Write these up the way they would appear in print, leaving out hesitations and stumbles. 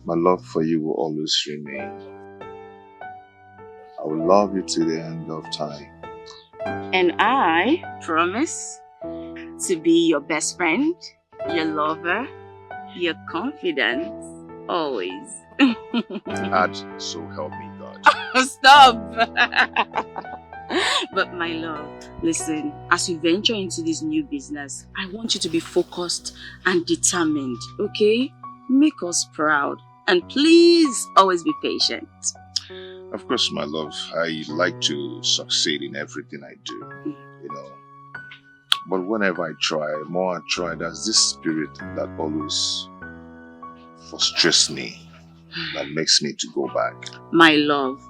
My love for you will always remain. I will love you to the end of time. And I promise to be your best friend, your lover, your confidant, always. And so help me God. Stop! But my love, listen, as you venture into this new business, I want you to be focused and determined, okay? Make us proud. And please always be patient. Of course, my love, I like to succeed in everything I do, you know. But whenever I try, there's this spirit that always frustrates me, that makes me to go back. My love,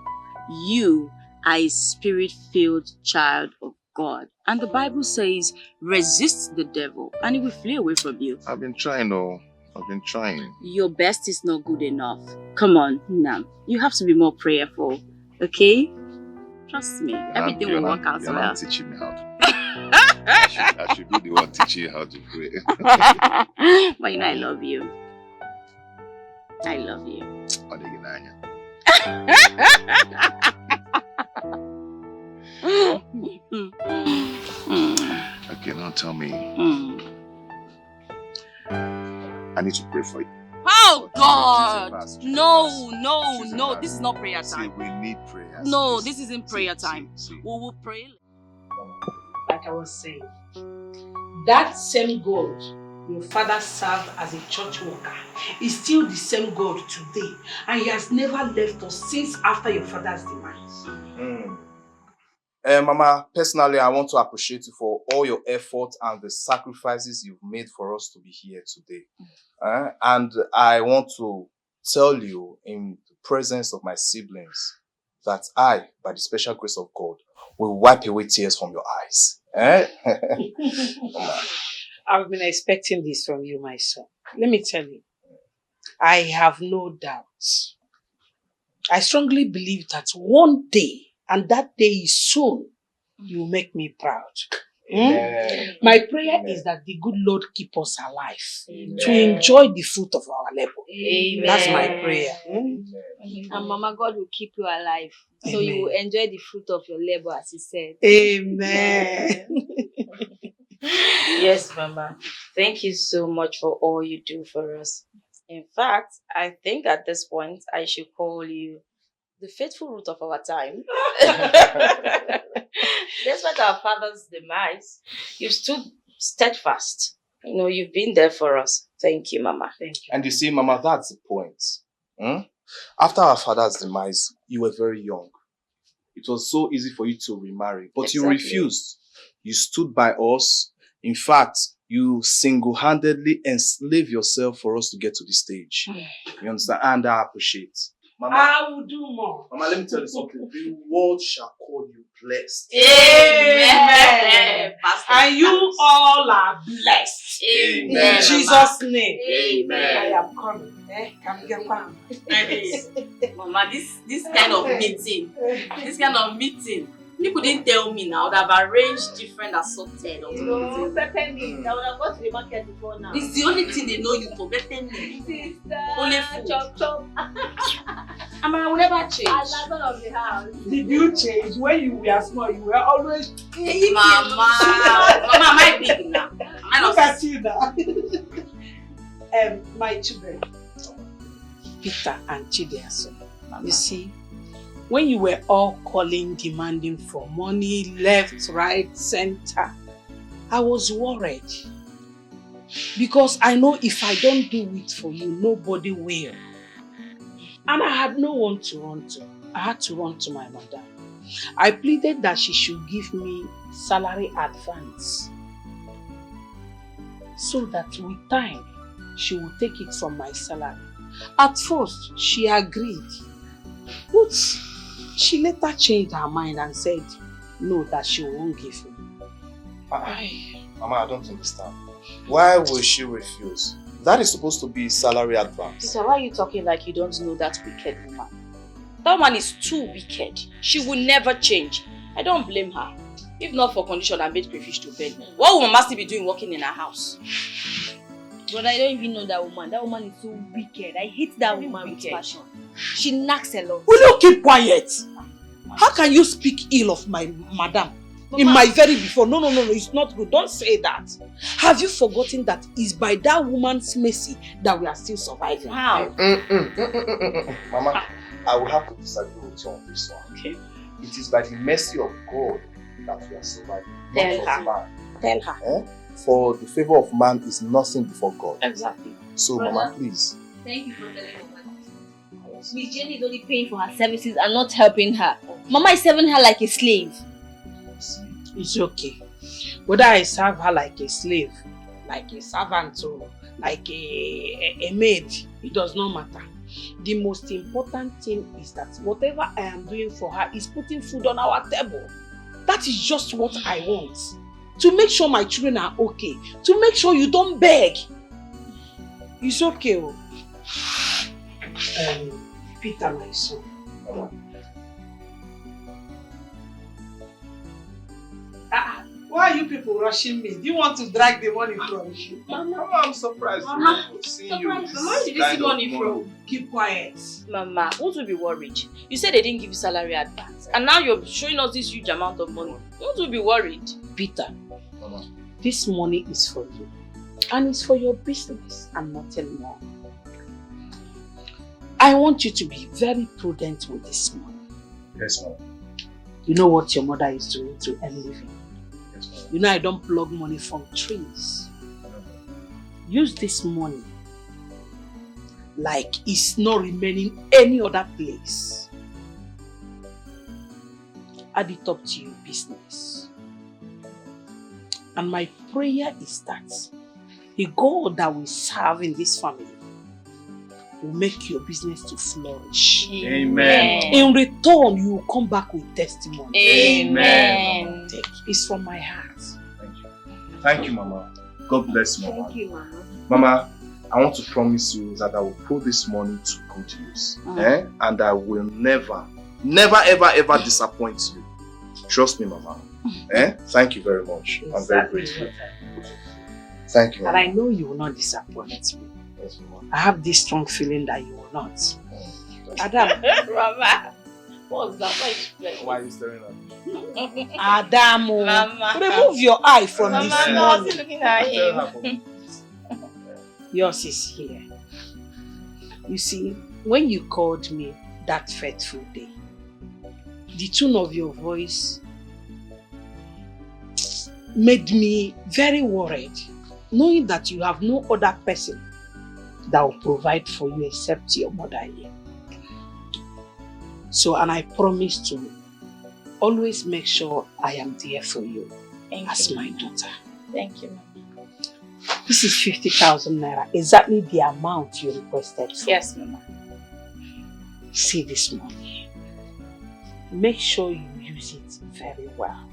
you are a spirit-filled child of God. And the Bible says, resist the devil and he will flee away from you. I've been trying. Your best is not good enough. Come on, now. You have to be more prayerful, okay? Trust me, everything will work out well. You're not teaching me how to pray. I should be the one teaching you how to pray. But you know I love you. I love you. Okay, now tell me. I need to pray for you. Oh God! No, this is not prayer time. See, we need prayer. No, this isn't prayer time. We will pray. Like I was saying, that same God your father served as a church worker is still the same God today, and he has never left us since after your father's demise. Mama, personally, I want to appreciate you for all your effort and the sacrifices you've made for us to be here today. And I want to tell you in the presence of my siblings that I, by the special grace of God, will wipe away tears from your eyes. I've been expecting this from you, my son. Let me tell you, I have no doubts. I strongly believe that one day, and that day is soon, you will make me proud. My prayer is that the good Lord keep us alive to enjoy the fruit of our labor. That's my prayer. And Mama, God will keep you alive so you will enjoy the fruit of your labor, as he said. Amen. Yes, Mama. Thank you so much for all you do for us. In fact, I think at this point I should call you the faithful root of our time. Despite our father's demise, you stood steadfast. You know, you've been there for us. Thank you, Mama. Thank you. And you see, Mama, that's the point. After our father's demise, you were very young. It was so easy for you to remarry, but you refused. You stood by us. In fact, you single-handedly enslaved yourself for us to get to this stage. You understand? And I appreciate. Mama, I will do more. Mama, let me tell you something. The world shall call you blessed. Amen. And you all are blessed. Amen. In Jesus' name. Amen. I am coming. Come get one. Mama, this kind of meeting, you couldn't tell me now that I've arranged different assorted. No, peppermint. I would have gone to the market before now. It's the only thing they know you for, peppermint. Only food. Chop. I will never change. I like all of the house. Did you change? When you were small, you were always... Mama, am I big now? Look at you now. My children, Peter and Chidiaso, you see, when you were all calling, demanding for money, left, right, center, I was worried. Because I know if I don't do it for you, nobody will. And I had no one to run to. I had to run to my mother. I pleaded that she should give me salary advance, so that with time, she would take it from my salary. At first, she agreed. But she later changed her mind and said, no, that she won't give me. Mama, I don't understand. Why will she refuse? That is supposed to be salary advance. Peter, why are you talking like you don't know that wicked woman? That woman is too wicked. She will never change. I don't blame her. If not for condition, I made crayfish to bed. What would Mama still be doing working in her house? Brother, I don't even know that woman. That woman is so wicked. I hate that woman with passion. She knacks a lot. Will you keep quiet? How can you speak ill of my madam? Mama. In my very before? No, it's not good. Don't say that. Have you forgotten that it's by that woman's mercy that we are still surviving? How? Mama, I will have to disagree with you on this one. Okay. It is by the mercy of God that we are surviving. Tell not of her. man. Tell her. For the favor of man is nothing before God. Exactly. So, Brother. Mama, please. Thank you for telling me. Miss Jenny is only paying for her services and not helping her. Mama is serving her like a slave. It's okay. Whether I serve her like a slave, like a servant, or like a maid, it does not matter. The most important thing is that whatever I am doing for her is putting food on our table. That is just what I want. To make sure my children are okay. To make sure you don't beg. It's okay. Peter, my son. Why are you people rushing me? Do you want to drag the money from me? Mama, I'm surprised. Mama, seeing you. surprised. Mama, where did you see money from? Keep quiet. Mama, won't you be worried? You said they didn't give you salary advance, and now you're showing us this huge amount of money. Won't you be worried? Peter, Mama. this money is for you. And it's for your business and nothing more. I want you to be very prudent with this money. Yes, Mama. You know what your mother is doing to earn living. Yes, Mama. You know I don't plug money from trees. Use this money like it's not remaining any other place. Add it up to your business. And my prayer is that the God that we serve in this family will make your business to flourish. Amen. In return, you will come back with testimony. Amen. Take. It's from my heart. Thank you. Thank you, Mama. God bless you, Mama. Thank you, Mama. Mama, I want to promise you that I will put this money to good use. And I will never, ever disappoint you. Trust me, Mama. Thank you very much. I'm very grateful. Thank you, Mama. And I know you will not disappoint me. Yes, Mama. I have this strong feeling that you will not. Adam. Mama, what's that? Why are you staring at me? Adam. Mama. Remove your eye from Mama, this I was money. looking at Tell her him. for me. Yours is here. You see, when you called me that fateful day, the tone of your voice made me very worried, knowing that you have no other person that will provide for you except your mother here. So, and I promise to always make sure I am there for you as my daughter. Thank you, Mama. This is 50,000 naira, exactly the amount you requested for. Yes, Mama. See this money. Make sure you use it very well.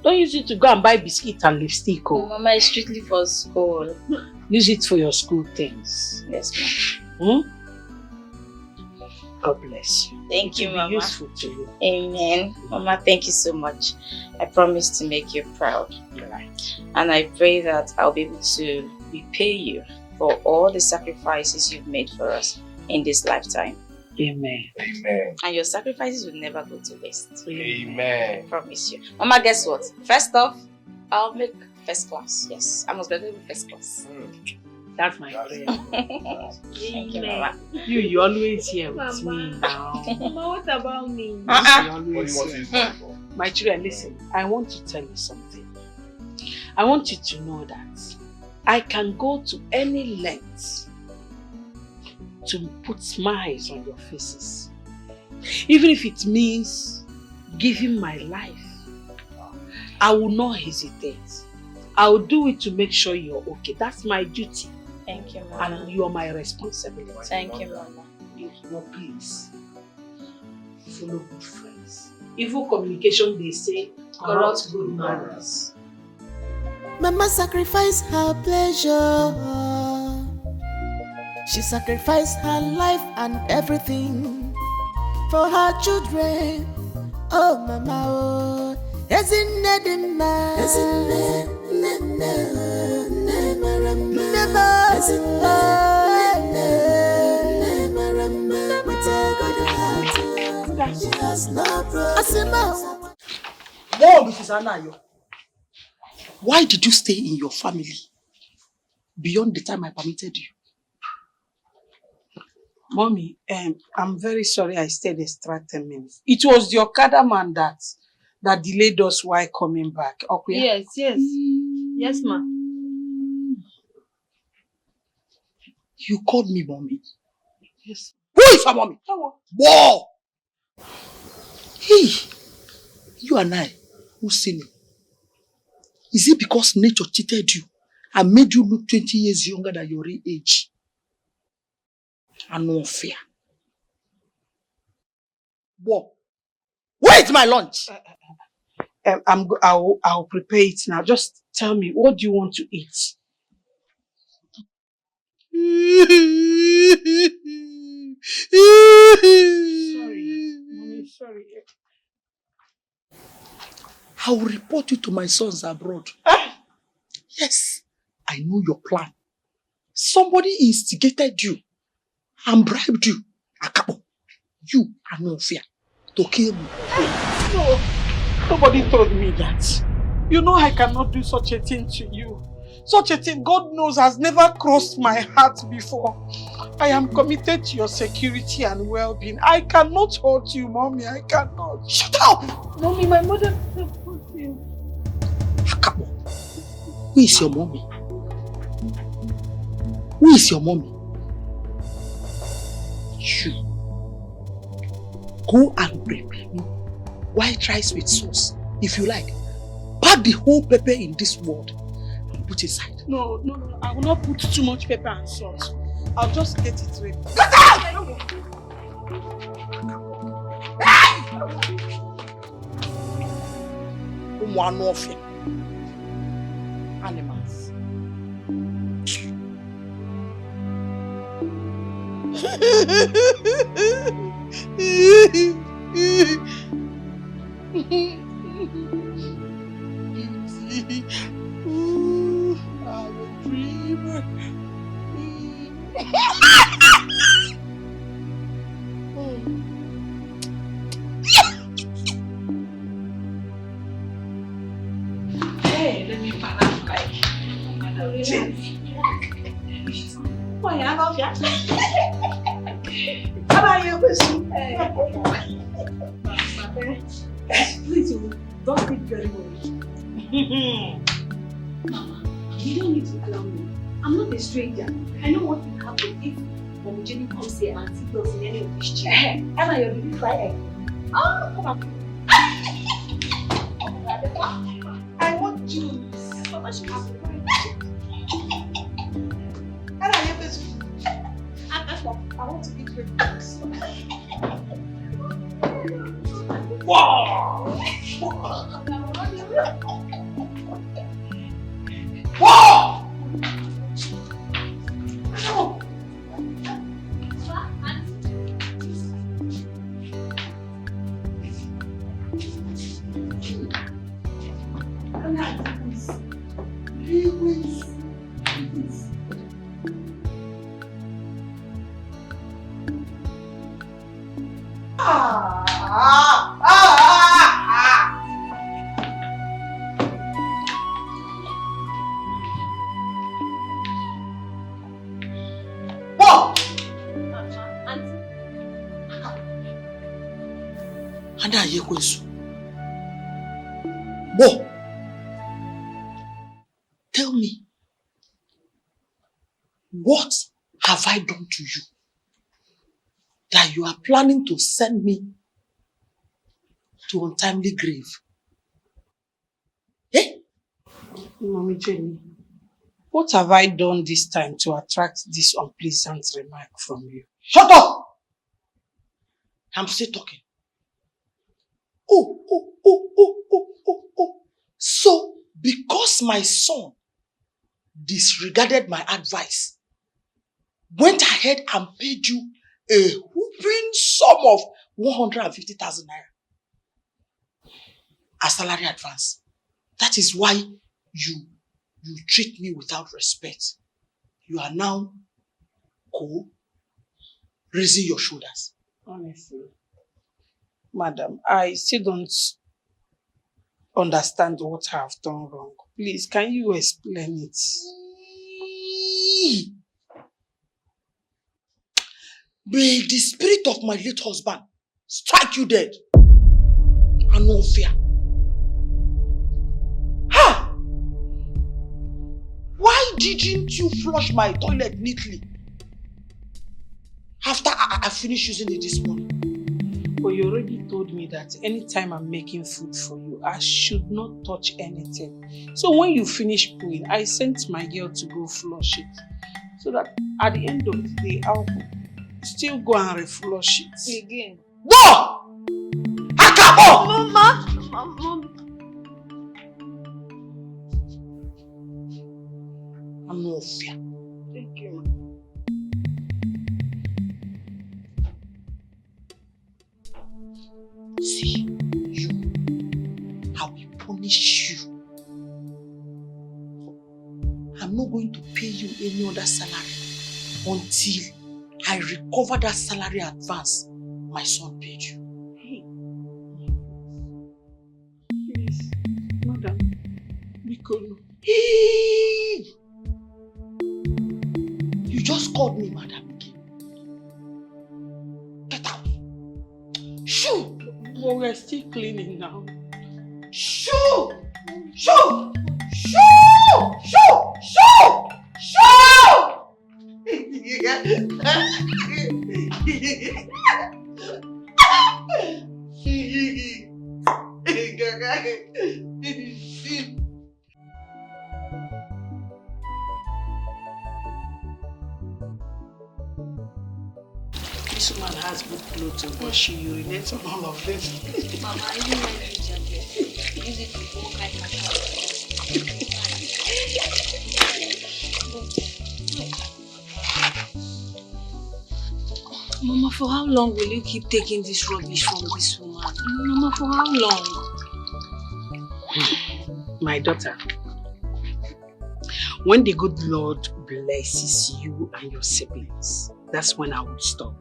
Don't use it to go and buy biscuit and lipstick. Oh, Mama, it's strictly for school. Use it for your school things. Yes, Mama. God bless you. Thank you, It will Mama. be useful to you. Amen. Mama, thank you so much. I promise to make you proud. Right. And I pray that I'll be able to repay you for all the sacrifices you've made for us in this lifetime. Amen. Amen. And your sacrifices will never go to waste. Amen. I promise you. Mama, guess what? First off, I'll make first class. Yes, I must graduate with first class. That's my prayer. Thank you, Mama. You always here with me now. Mama, what about me? You What do always you want to here. use money for? My children, listen, I want to tell you something. I want you to know that I can go to any length to put smiles on your faces. Even if it means giving my life, I will not hesitate. I will do it to make sure you're okay. That's my duty. Thank you, Mama. And you're my responsibility. Thank you, Mama. No, please. Follow good friends. Evil communication, they say, corrupt good manners. Mama sacrificed her pleasure. She sacrificed her life and everything for her children. Oh, Mama, oh. Never Mom, Mrs. Anayo, why did you stay in your family beyond the time I permitted you? Mommy, I'm very sorry I stayed extra 10 minutes. It was the Okada man that delayed us while coming back. Okay? Yes. Yes, ma. You called me mommy. Yes. Who is your mommy? Whoa! Hey, you and I, who's seen you? Is it because nature cheated you and made you look 20 years younger than your real age? And no fear. Whoa! Where's my lunch? I'll prepare it now. Just tell me, what do you want to eat? Sorry, mommy, sorry. I will report you to my sons abroad. Yes, I know your plan. Somebody instigated you and bribed you, Akabo. You are no fear to kill me. No, nobody told me that. You know I cannot do such a thing to you. Such a thing, God knows, has never crossed my heart before. I am committed to your security and well-being. I cannot hurt you, Mommy. I cannot. Shut up! Mommy, my mother supports you. Akabo, who is your mommy? Who is your mommy? You. Go and prepare me white rice with sauce, if you like. Pack the whole pepper in this world and put aside. No. I will not put too much pepper and salt. I'll just get it ready. Get out! One of you. Animals. Ooh, I'm a dreamer. Hey, let me find out like why I love you. How about you, please, don't think very well. Mama, you don't need to clown me. I'm not a stranger. I know what will happen if Mom Jenny comes here and sees us in any of these chairs. Emma, you're really flying. Oh, come on. I want juice. Mama, she has to I want to eat red books. Wow! Wow! Bo, tell me, what have I done to you that you are planning to send me to untimely grave? Eh? Mommy Jenny, what have I done this time to attract this unpleasant remark from you? Shut up! I'm still talking. Oh. So, because my son disregarded my advice, went ahead and paid you a whooping sum of 150,000 naira as salary advance. That is why you treat me without respect. you are now raising your shoulders. Honestly, madam, I still don't understand what I have done wrong. Please, can you explain it? May the spirit of my late husband strike you dead. And no fear. Ha! Why didn't you flush my toilet neatly after I finished using it this morning? But you already told me that anytime I'm making food for you, I should not touch anything. So when you finish pooing, I sent my girl to go flush it. So that at the end of the day, I'll still go and reflush it. Again. Go! Akabo! Mama! I'm no fear. Thank you. See, you, I will punish you. I'm not going to pay you any other salary until I recover that salary advance my son paid you. Hey. Please, madam, because hey, you just called me madam again. Get out. Shoo! But we're still cleaning now. Shoo! Shoo! Shoo! Shoo! Shoo! Shoo! This woman has good clothes, but she urinates on all of them. Mama, I didn't like it, jacket. Use it to go like Mama, for how long will you keep taking this rubbish from this woman? Mama, for how long? My daughter, when the good Lord blesses you and your siblings, that's when I will stop.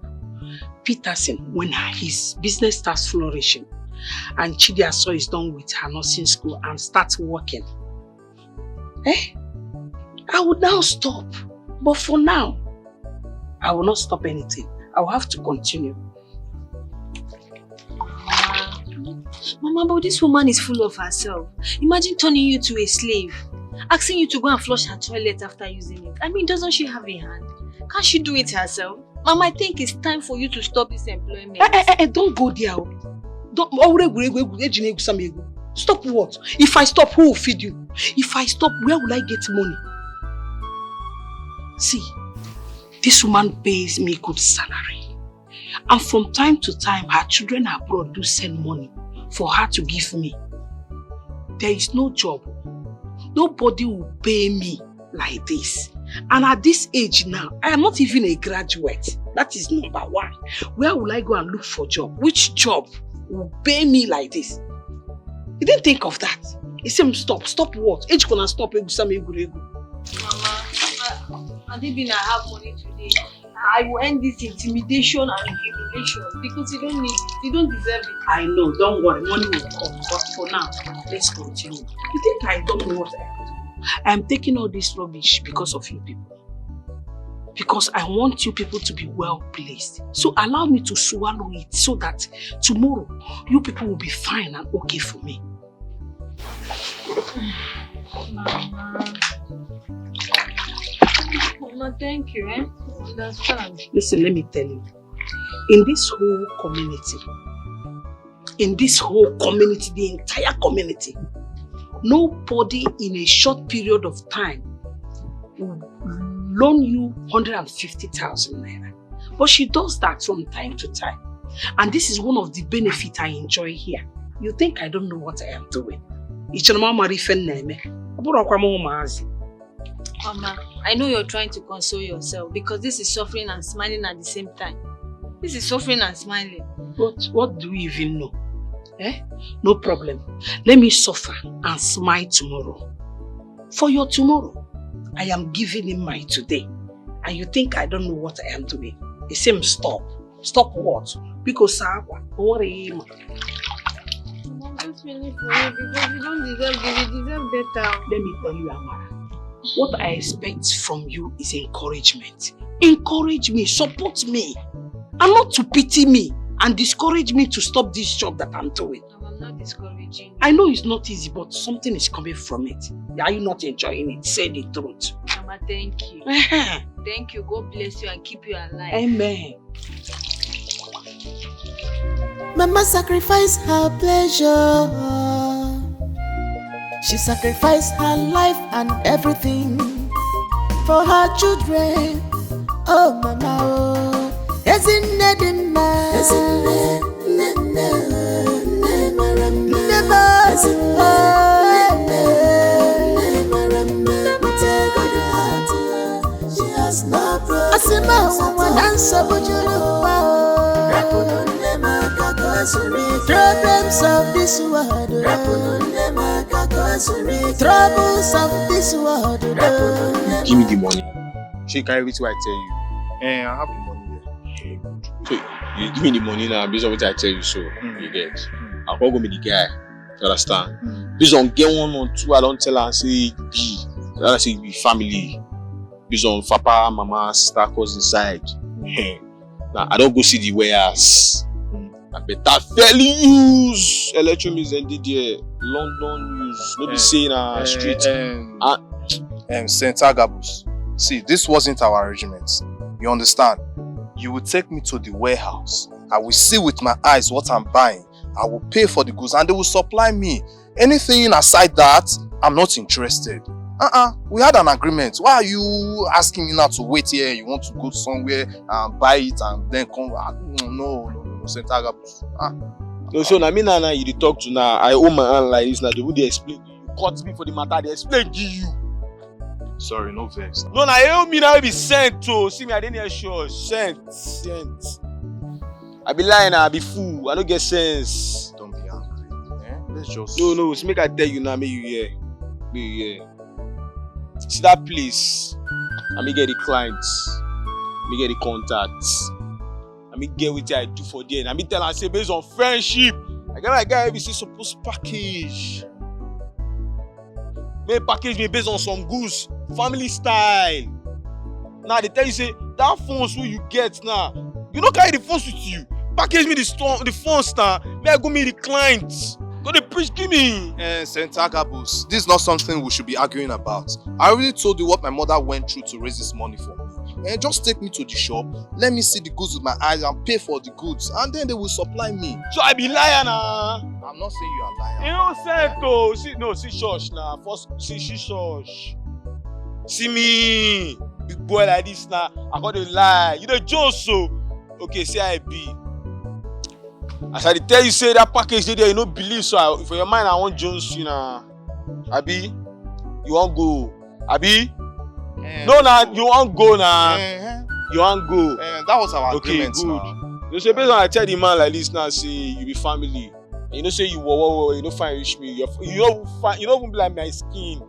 Peterson, when his business starts flourishing and Chidiaso is done with her nursing school and starts working, I would now stop. But for now, I will not stop anything. I will have to continue. Mama, but this woman is full of herself. Imagine turning you to a slave, asking you to go and flush her toilet after using it. I mean, doesn't she have a hand? Can't she do it herself? Mama, I think it's time for you to stop this employment. Don't go there. Stop what? If I stop, who will feed you? If I stop, where will I get money? See, this woman pays me good salary. And from time to time, her children abroad do send money for her to give me. There is no job. Nobody will pay me like this. And at this age now, I am not even a graduate. That is number one. Where will I go and look for a job? Which job will pay me like this? You didn't think of that. You said stop. Stop what? Age gonna stop. Mama, Adibina, I have money today. I will end this intimidation and humiliation because you don't need it. You don't deserve it. I know. Don't worry. Money will come. But for now, let's continue. You think I don't know what I am doing? I am taking all this rubbish because of you people. Because I want you people to be well placed. So allow me to swallow it so that tomorrow you people will be fine and okay for me. Mama, thank you, Understand. Listen, let me tell you. In this whole community, the entire community, nobody in a short period of time will loan you 150,000 naira. But she does that from time to time. And this is one of the benefits I enjoy here. You think I don't know what I am doing? Mama, I know you're trying to console yourself because this is suffering and smiling at the same time. This is suffering and smiling. But what do you even know? No problem. Let me suffer and smile tomorrow. For your tomorrow. I am giving him mine today. And you think I don't know what I am doing? He said, stop. Stop what? Because don't worry. Mom, don't feel for you because you don't deserve this. You deserve better. Let me tell you, Amara. What I expect from you is encouragement. Encourage me, support me. And not to pity me and discourage me to stop this job that I'm doing. Mom, I'm not discouraging you. I know it's not easy, but something is coming from it. Are you not enjoying it? Say the truth. Mama, thank you. Thank you. God bless you and keep you alive. Amen. Mama sacrificed her pleasure. She sacrificed her life and everything for her children. Oh, Mama, oh. Isn't it she has no problems of this world, troubles of this world. Give me the money. So you carry everything I tell you. I have the money here. So you give me the money now based on what I tell you. So you get. I'll go meet the guy. You understand? Based on get 1 or 2, I don't tell her and say you be. I say you be family. Based on papa, mama, sister, cousin side. Now I don't go see the warehouse. I better fairly use electromix and DDA. London use. Not be saying street. St. Agabus. See, this wasn't our arrangement. You understand? You will take me to the warehouse. I will see with my eyes what I'm buying. I will pay for the goods and they will supply me. Anything aside that, I'm not interested. We had an agreement. Why are you asking me now to wait here? You want to go somewhere and buy it and then come? No, St. Agabus. No, so now you talk to now. I owe my hand like this now. They would explain. You caught me for the matter. They explain to you. Sorry, no vex. No, now you me now be sent to. See me, I didn't hear sure. Sent. I be lying, I be fool. I don't get sense. Don't be angry. Let's just. No. So make I tell you now. Make you hear. See that place. I me get the clients. Me get the contacts. I me get what I do for them. I me tell and say based on friendship. I get my guy. We say supposed package. May package me based on some goods. Family style. Now they tell you say that phones who you get now. You don't carry the phones with you. Package me the phones now. May I go meet the clients. Go the preach give me. St. Agabus, this is not something we should be arguing about. I already told you what my mother went through to raise this money for me. Just take me to the shop, let me see the goods with my eyes and pay for the goods, and then they will supply me. So I be liar now. I'm not saying you are lying. You know say to see church now. First see church. See me, big boy like this now. I got to lie. You the joke so. Okay, say I be. As I tell you say that package there, you don't believe so. For your mind, I want Jones, you know. Abi, you want go? Abi, no, nah, you want go now. You want go? That was our agreement. Good. Now. You say based on I tell the man like this now, say you be family. And you know say you you don't find reach me. You don't even be like my skin.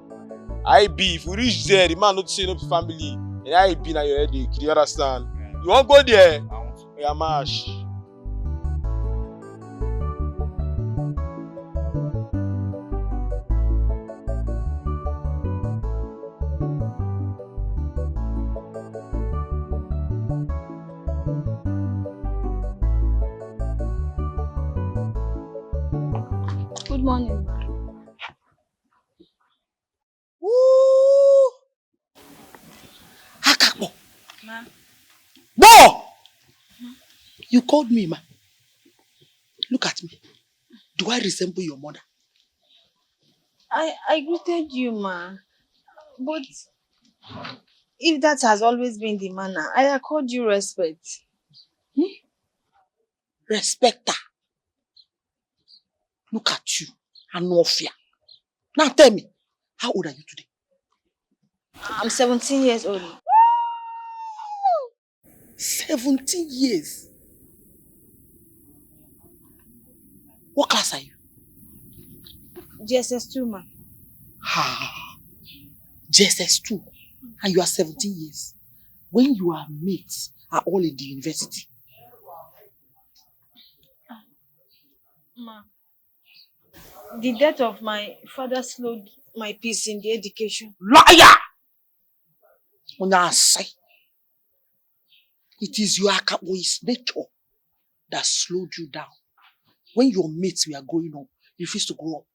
I be if we reach there, the man not say no family. And I be na your headache. You understand? You want go there? Yeah, mash. Good morning. Woo! Hakakbo. Ma. Bo! You called me, ma. Look at me. Do I resemble your mother? I greeted you, ma. But if that has always been the manner, I accord you respect. Respect her. Look at you. Anofia. Now tell me, how old are you today? I'm 17 years old. 17 years? What class are you? GSS2, ma. JSS2. and you are 17 years. When your mates are all in the university. Ma, the death of my father slowed my peace in the education. Liar! It is your Akabo's nature that slowed you down. When your mates were growing up, you refused to grow up.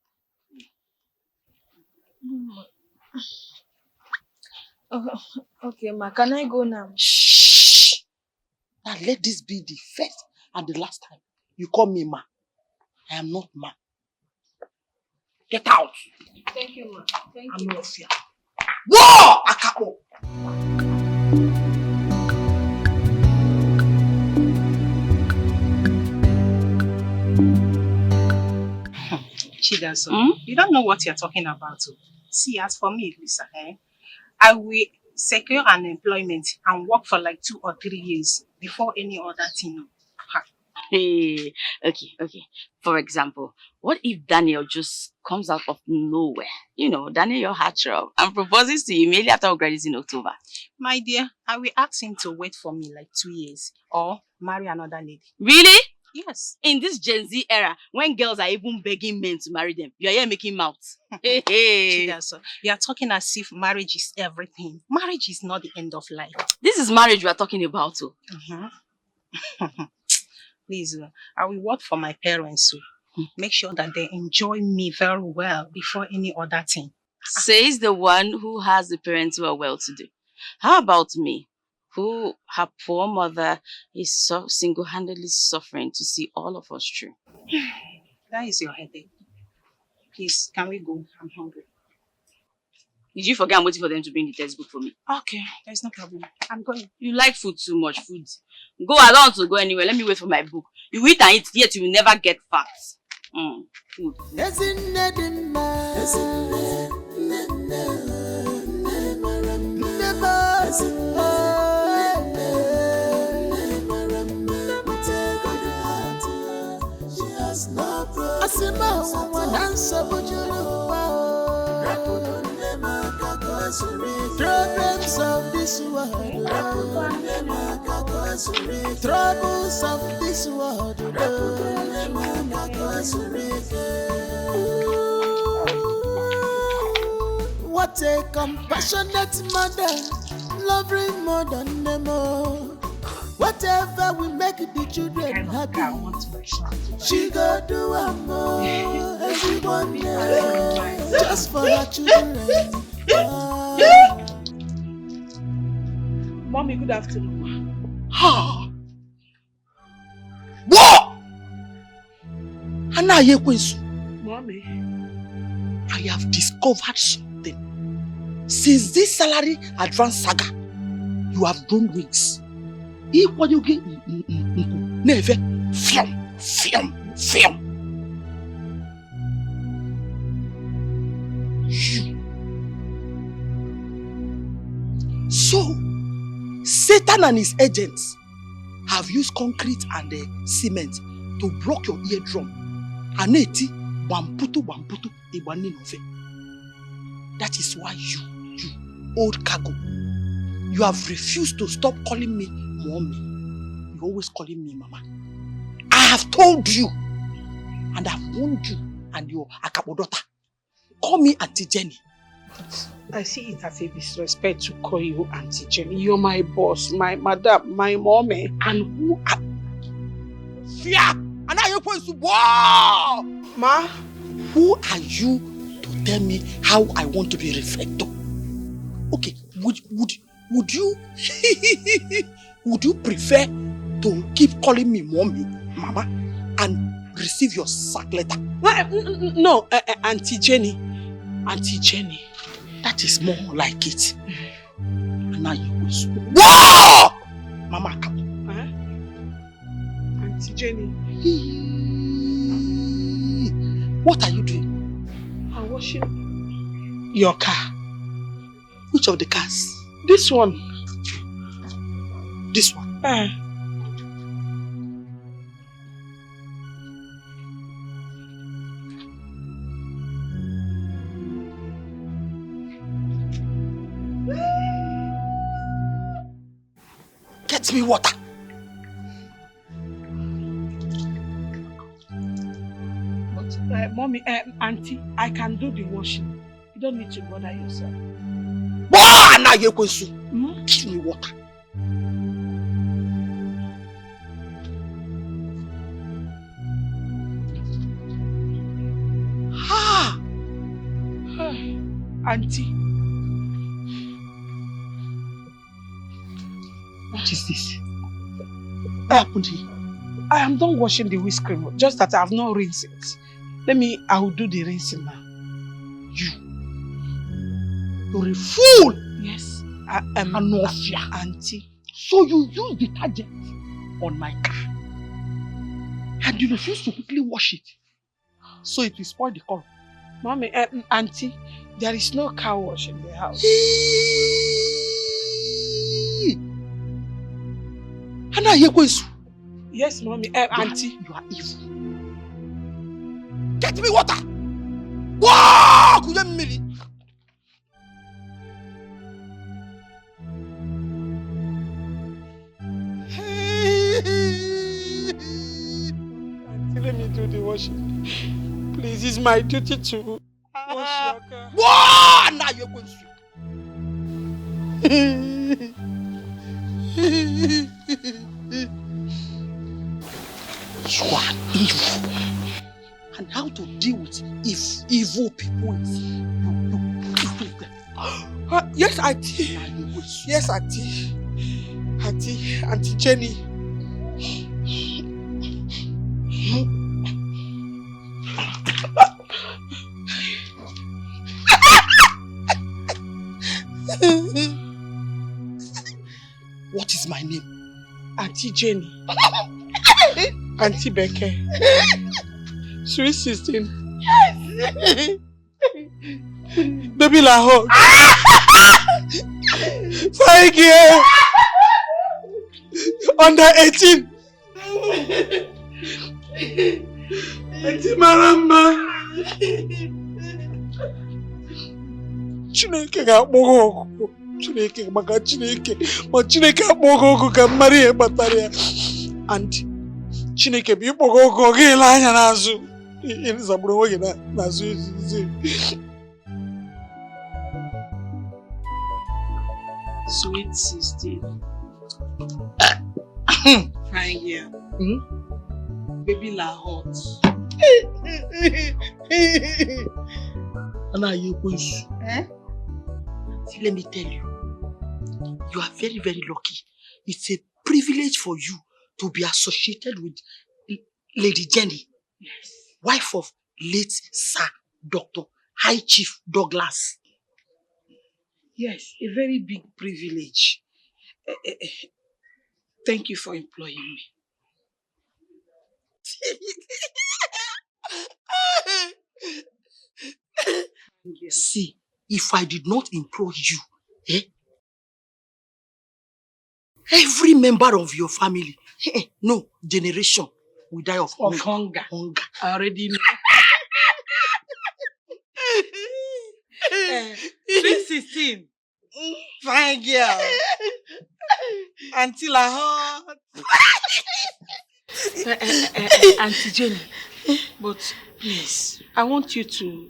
Oh, okay, ma, can I go now? Shh! Now let this be the first and the last time you call me ma. I am not ma. Get out! Thank you, ma. Thank I'm you. not fear. Whoa! Akabo! Chidanso, you don't know what you're talking about. See, as for me, Lisa, I will secure an employment and work for like 2 or 3 years before any other thing. Hey, okay. For example, what if Daniel just comes out of nowhere? You know, Daniel, your heart throb, and proposes to you immediately after we graduate in October. My dear, I will ask him to wait for me like 2 years or marry another lady. Really? Yes. In this Gen Z era, when girls are even begging men to marry them, you are here making mouth. Hey. Chidanso, you are talking as if marriage is everything. Marriage is not the end of life. This is marriage we are talking about. Oh. Please, I will work for my parents. Make sure that they enjoy me very well before any other thing. Says the one who has the parents who are well-to-do. How about me, who her poor mother is so single-handedly suffering to see all of us through? That is your headache. Please, can we go? I'm hungry. Did you forget I'm waiting for them to bring the textbook for me? Okay, there's no problem. I'm going. You like food too much, food. Go, I don't want to go anywhere. Let me wait for my book. You eat and eat, yet you will never get fat. Food. Problems of this world, troubles of this world. What a compassionate mother, loving more than them all. Whatever will make the children happy, she go do a more. Everyone just for her children. Mommy, good afternoon. What? Mommy, I have discovered something. Since this salary advance saga, you have grown wings. What you get? Never. Film. So, Satan and his agents have used concrete and cement to block your eardrum. Aneti, bamputu, ibani nofe. That is why you, old cargo, you have refused to stop calling me mommy. You're always calling me mama. I have told you, and I have warned you and your Akabo daughter. Call me Auntie Jenny. I see it as a disrespect to call you Auntie Jenny. You're my boss, my madam, my mommy. And who are... Fear! And now you're going to... Wow! Ma? Who are you to tell me how I want to be referred to? Okay, would you... would you prefer to keep calling me mommy, mama, and receive your sack letter? No, Auntie Jenny. Auntie Jenny. That is more like it. And now you will speak. Whoa! Mama, come on. Auntie Jenny. What are you doing? I'm washing your car. Which of the cars? This one. This one? water. But, mommy, auntie, I can do the washing. You don't need to bother yourself. Now you're going to give me water. Auntie. What is this? What happened here? I am done washing the whisk cream, just that I have not rinsed it. I will do the rinsing now. You're a fool! Yes. Anofia. Auntie. So you use detergent on my car and you refuse to quickly wash it, so it will spoil the color. Mommy, auntie, there is no car wash in the house. Anna, you're going to... Yes, mommy, auntie. You are evil. Get me water! Wow! Could you milli? Auntie, let me do the washing. Please, it's my duty to wash your car. Wow! Now you're going to... You are evil. And how to deal with evil people is you give them. Yes, auntie. Yes, auntie. Auntie Jenny. What is my name? Auntie Jenny. Auntie Dikeh. Sweet 16. Yes. Baby Lahore. Thank you. Under 18. Auntie Maramba. Chineke ga-akpọgo ọgụ. Chineke maka Chineke. Ma Chineke akpọgo ọgụ ka mmadụ ihe kpatara ya. And Chineke bụ ịkpọgo ọgụ ọ ga-ele anya n'azụ. Ịzagburu onwe gị n'azụ izizi. Sweet 16. Fine girl. Baby Lahore. Anna, you're going to... See, let me tell you, you are very, very lucky. It's a privilege for you to be associated with Lady Jenny, Yes. wife of late Sir Dr. High Chief Douglas. Yes, a very big privilege. Thank you for employing me. See, if I did not employ you, every member of your family, no generation, will die of hunger. I already know. 316. Fine girl. Auntie Lahore. Auntie Jenny, but please, I want you to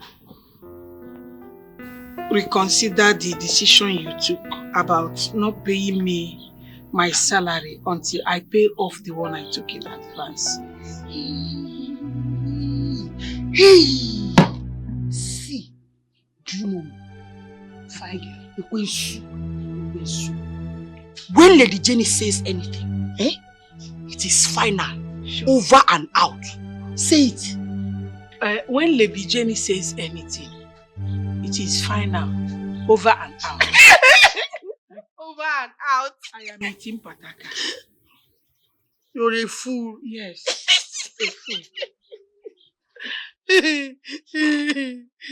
reconsider the decision you took about not paying me my salary until I pay off the one I took in advance. Hey! See, do you know me? Fine girl. When Lady Jenny says anything, it is final, sure. Over and out. Say it. When Lady Jenny says anything, it is final, over and out. Over and out. I am eating pataka. You're a fool. Yes, a fool.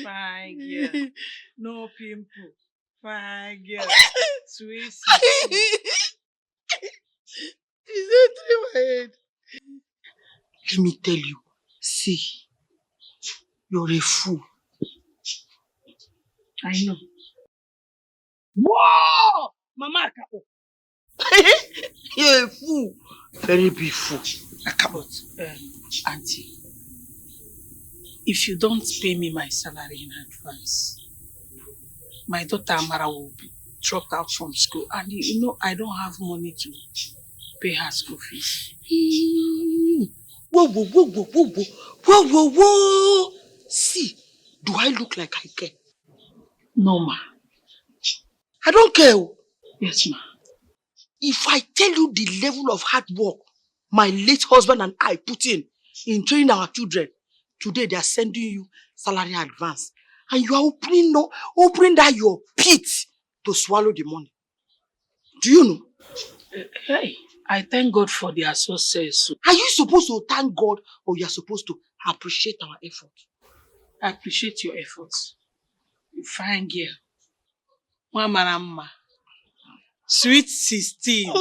Fine girl. No pimple. Fine girl. Sweet. Is that in my head? Let me tell you. See, you're a fool. I know. Whoa! Mama Kapo. You're a fool. Very big fool. But, Auntie, if you don't pay me my salary in advance, my daughter Amara will be dropped out from school. And you know, I don't have money to pay her school fees. Whoa, whoa, whoa, whoa, whoa, whoa, whoa, whoa, whoa. See, do I look like I care? No, ma. I don't care. Yes, ma. If I tell you the level of hard work my late husband and I put in training our children, today they are sending you salary advance. And you are opening that your pit to swallow the money. Do you know? Hey, I thank God for their success. Are you supposed to thank God or you are supposed to appreciate our effort? I appreciate your efforts. You fine girl. Mama. Sweet 16.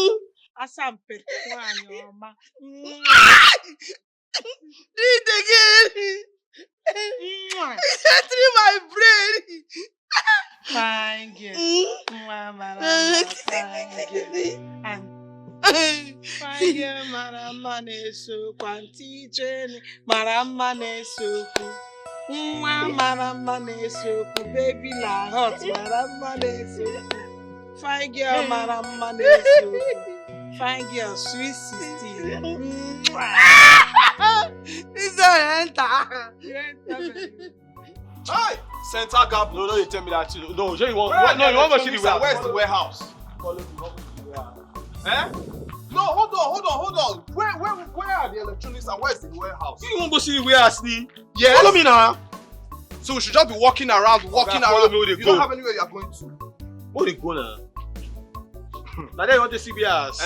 Asampe. Do it again. Through my brain. Fine girl. Mama, fine girl. Fine girl, Marama neso. Kwanti training. Marama neso. Marama neso. Baby la hot. Marama neso. Fine girl, Marama neso. Fine girl, sweet 16. It's a enter. Hey! Center gap. No, you tell me that. No, you want to see the warehouse. Where's the warehouse? Eh? No, hold on. Where are the electronics and where's the warehouse? You want to go see the warehouse, ni? Yes. Follow me now. So we should just be walking around. Follow me where they You go. don't have anywhere you are going to. Where they go now? Now they want to see the warehouse.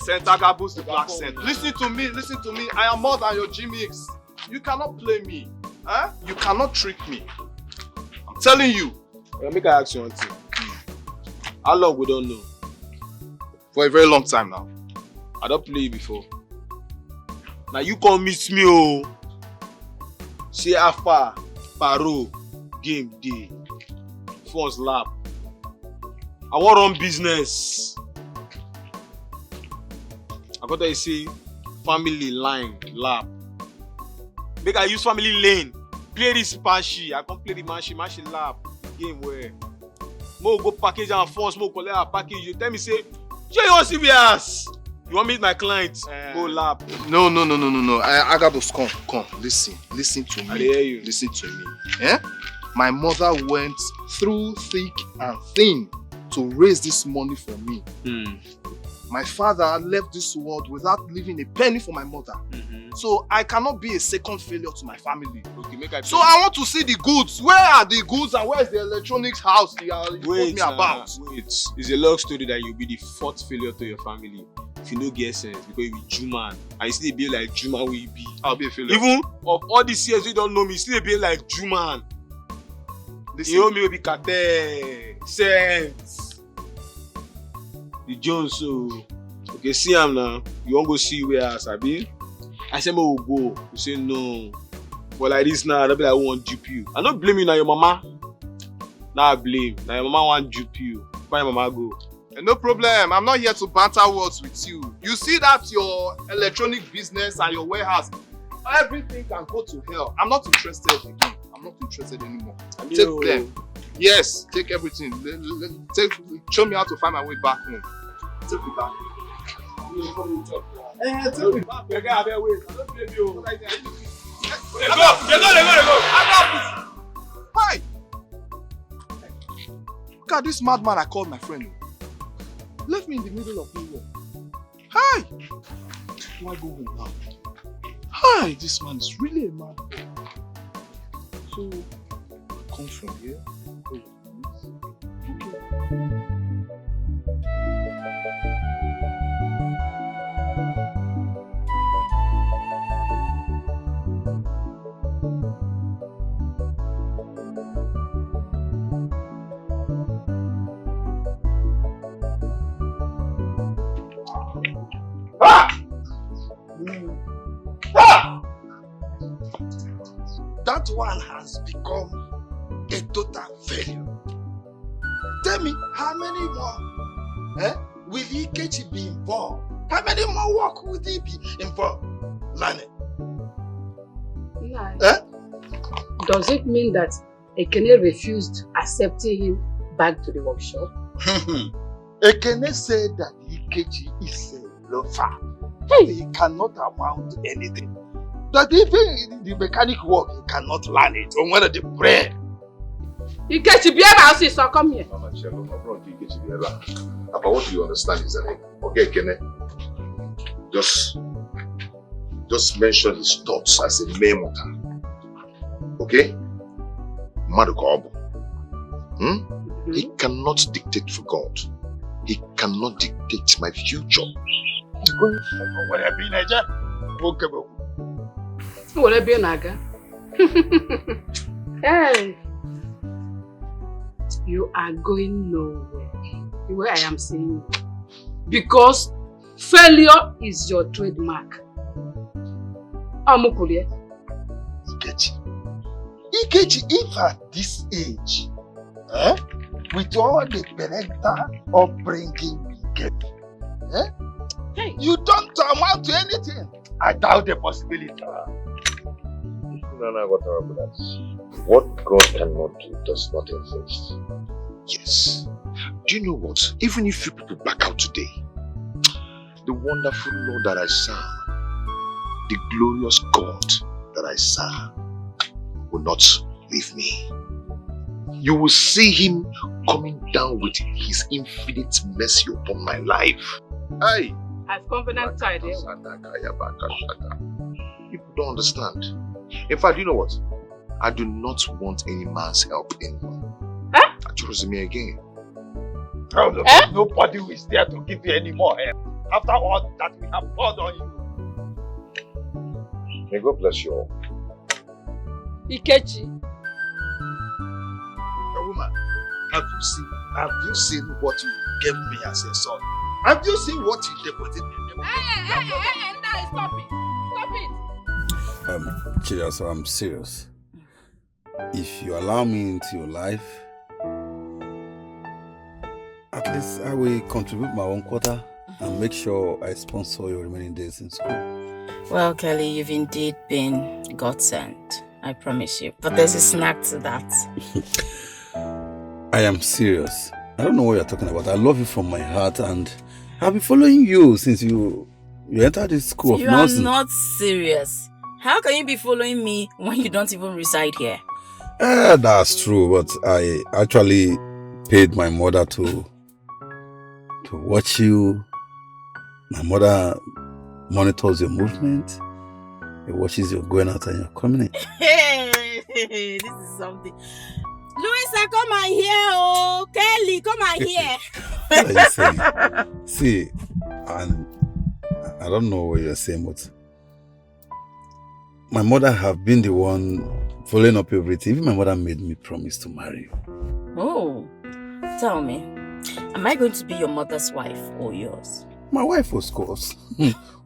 Center gap boost the black scent. Listen to me. I am more than your G-Mix. You cannot play me. Eh? You cannot trick me. I'm telling you. Make I ask you one thing. How long we don't know? For a very long time now. I don't play you before. Now you come meet me, oh. See how far, paro, game day, phones lap. I want run business. I got to say family line lap. Make I use family lane. Play this Panshi. I can play the Manshi lap. Game where Mo go package and phones, Mo collect a package. You tell me say, you want CBS? You want to meet my client? Go lap. No. Agabus, come. Listen to me. I hear you. Listen to me. Eh? My mother went through thick and thin to raise this money for me. My father left this world without leaving a penny for my mother. So I cannot be a second failure to my family. Okay, so I want to see the goods. Where are the goods and where is the electronics house you told me about? Wait, it's a long story that you'll be the fourth failure to your family. If you no get sense, because you be Juman. And you still be like Juman will be. I'll be a failure. Even of all these years you don't know me, still be like Juman. You know me will be Kate, sense. The Jones, so okay, see him now. You won't go see where else, Abi? I said, we'll go. You say no. But like this now, they'll be like, who want dupe you? I don't blame you now, your mama. Now I blame. Now your mama want dupe you. Why your mama go? No problem. I'm not here to banter words with you. You see that your electronic business and your warehouse, everything can go to hell. I'm not interested again. I'm not interested anymore. Take them. Yes, take everything. Show me how to find my way back home. Take me back. Take me back. You got to wait. I don't blame you. Let go. Hi. Look at this madman I called my friend. Left me in the middle of nowhere. Hi. Why go home now? Hi, this man is really a man. So, come from here. Okay. That one has become a total failure. Tell me, how many more Will Ikechi be involved? How many more work would he be involved? Lani? Eh? Does it mean that Ekene refused accepting him back to the workshop? Ekene said that Ikechi is a loafer. He cannot amount to anything. That even the mechanic work, he cannot learn it. On one of the bread. Ikechi, be able to say, come here. Mama Chelo, my brother Ikechi, be able. But what do you understand is that, okay, Ekene, just mention his thoughts as a memo. Okay? Madukobo. He cannot dictate for God. He cannot dictate my future. He's going for whatever in Nigeria. Whatever in Naga. Hey. You are going nowhere. The way I am saying it. Because failure is your trademark. Amukulie. Ikechi, if at this age, with all the parental upbringing we get, you don't amount to anything. I doubt the possibility. What God cannot do does not exist. Yes. Do you know what? Even if you people back out today, the wonderful Lord that I serve, the glorious God that I serve, will not leave me. You will see him coming down with his infinite mercy upon my life. Hey! I've confidence idea. People don't understand. In fact, you know what? I do not want any man's help anymore. Huh? Choose me again. Nobody is there to give you any more help. After all that we have poured on you. May God bless you all. Ikechi. Woman, have you seen what you gave me as a son? Have you seen what you deposited in me? Hey, stop it. Stop it. Chidiaso, I'm serious. If you allow me into your life, at least I will contribute my own quota and make sure I sponsor your remaining days in school. Well, Kelly, you've indeed been God sent. I promise you. But there's a snack to that. I am serious. I don't know what you're talking about. I love you from my heart and I've been following you since you entered this school of nursing. You are not serious. How can you be following me when you don't even reside here? That's true, but I actually paid my mother to watch you. My mother monitors your movement. He watches you going out and you're coming in. Hey, this is something. Louisa, come and hear. Oh, Kelly, come and hear. What are you saying? See, and I don't know what you're saying, but my mother have been the one following up everything. Even my mother made me promise to marry you. Oh, tell me, am I going to be your mother's wife or yours? My wife, of course.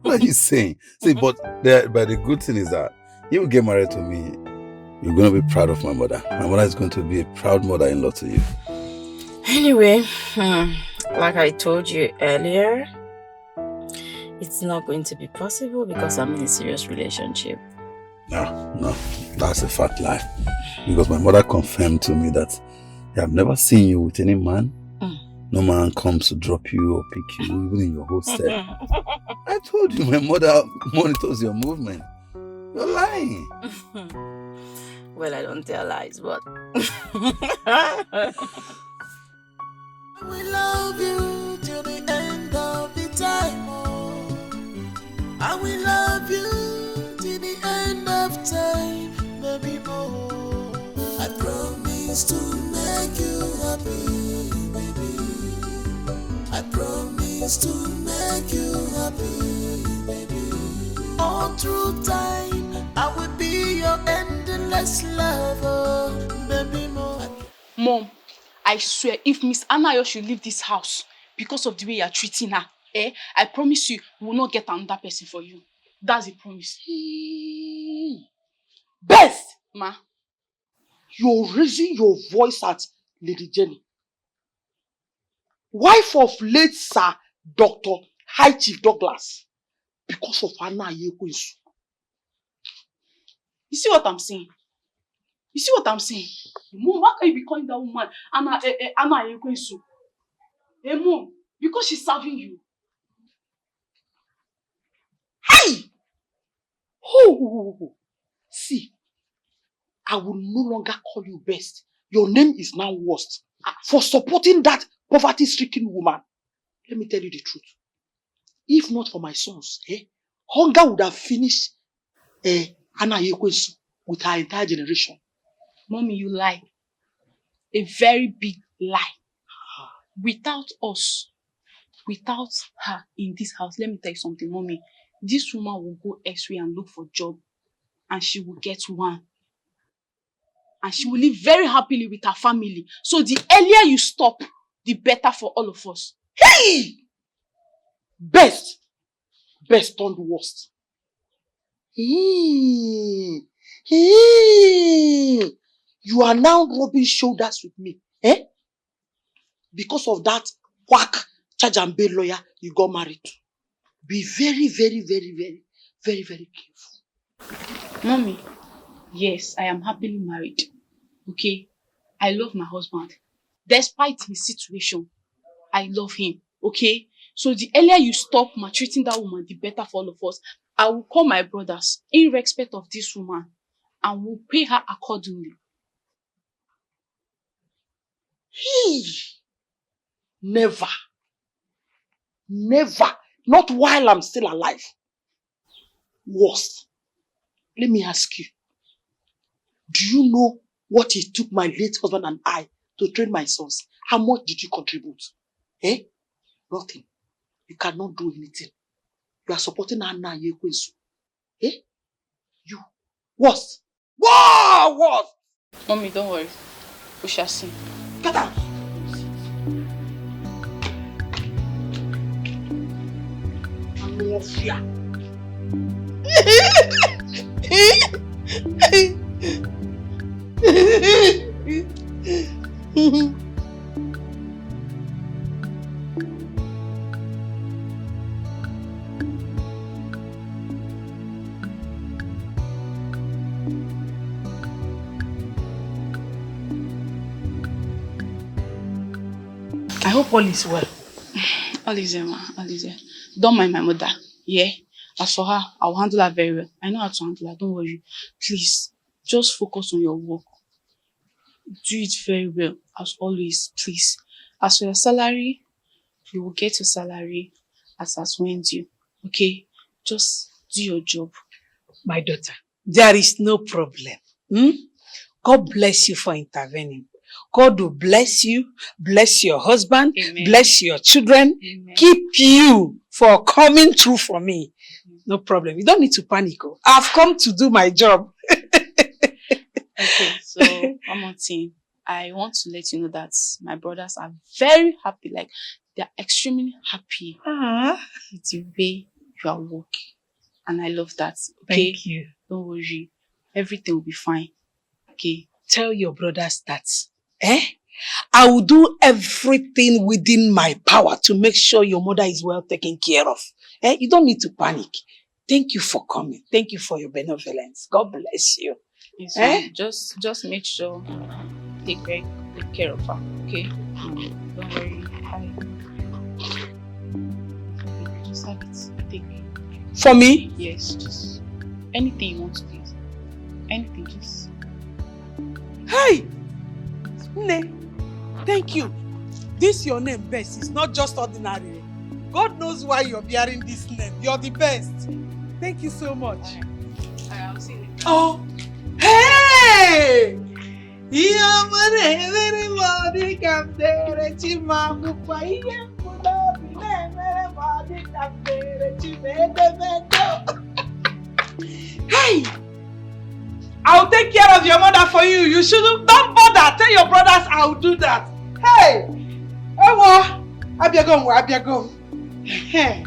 What are you saying? See, but the good thing is that you get married to me, you're going to be proud of my mother. My mother is going to be a proud mother-in-law to you. Anyway, like I told you earlier, it's not going to be possible because I'm in a serious relationship. No, that's a fat lie. Because my mother confirmed to me that I have never seen you with any man. No man comes to drop you or pick you, even in your hostel. I told you my mother monitors your movement. You're lying. Well, I don't tell lies, but... We love you till the end of the time, oh. I will love you till the end of time, baby boy. I promise to make you happy, baby. I promise to make you happy, baby. All through time, I will be your endless lover, baby boy. Mom, I swear, if Miss Anayo should leave this house because of the way you are treating her, I promise you, we will not get another person for you. That's a promise. Best! Ma. You're raising your voice at Lady Jenny, wife of late Sir Dr. High Chief Douglas because of Anna Yekwensu. You see what I'm saying? You see what I'm saying? Mom, why can't you be calling that woman Anna Yekwensu? Hey, Mom, because she's serving you. Hey! Oh! See, I will no longer call you best. Your name is now worst. For supporting that poverty-stricken woman. Let me tell you the truth. If not for my sons, hunger would have finished Anna Yekwensu with her entire generation. Mommy, you lie. A very big lie. Without us, without her in this house, let me tell you something, Mommy. This woman will go elsewhere and look for a job. And she will get one. And she will live very happily with her family. So the earlier you stop, the better for all of us. Hey! Best turned worst. You are now rubbing shoulders with me. Because of that quack charge and bail lawyer you got married to. Be very, very, very, very, very, very careful. Mommy, yes, I am happily married. Okay? I love my husband. Despite his situation, I love him. Okay? So the earlier you stop maltreating that woman, the better for all of us. I will call my brothers in respect of this woman and will pay her accordingly. Never. Never. Not while I'm still alive. Worst. Let me ask you. Do you know what it took my late husband and I to train my sons? How much did you contribute? Nothing. You cannot do anything. You are supporting Anna Yekwensu. You. Worst. Wow! Worst! Mommy, don't worry. We shall see. Get out! I hope all is well. All is well, ma. All is well. Don't mind my mother. Yeah? As for her, I'll handle her very well. I know how to handle her. Don't worry. Please, just focus on your work. Do it very well, as always, please. As for your salary, you will get your salary as when due. Okay? Just do your job. My daughter, there is no problem. God bless you for intervening. God will bless you, bless your husband, Amen. Bless your children, Amen. Keep you for coming through for me. No problem. You don't need to panic. I've come to do my job. Okay, so one more thing. I want to let you know that my brothers are very happy. Like, they're extremely happy with the way you are working. And I love that. Okay? Thank you. Don't worry. Everything will be fine. Okay? Tell your brothers that I will do everything within my power to make sure your mother is well taken care of. You don't need to panic. Thank you for coming. Thank you for your benevolence. God bless you. Yes, just make sure take care of her. Okay? Don't worry. Just have it. Take it. For me? Yes, just anything you want to please. Anything, just. Hey! Ne, thank you. This your name, Best. It's not just ordinary. God knows why you're bearing this name. You're the best. Thank you so much. I'll see you. Oh! Hey! Hey! I'll take care of your mother for you. You shouldn't. Don't bother. Tell your brothers I'll do that. Hey! Ewa! Abiagom. Hey!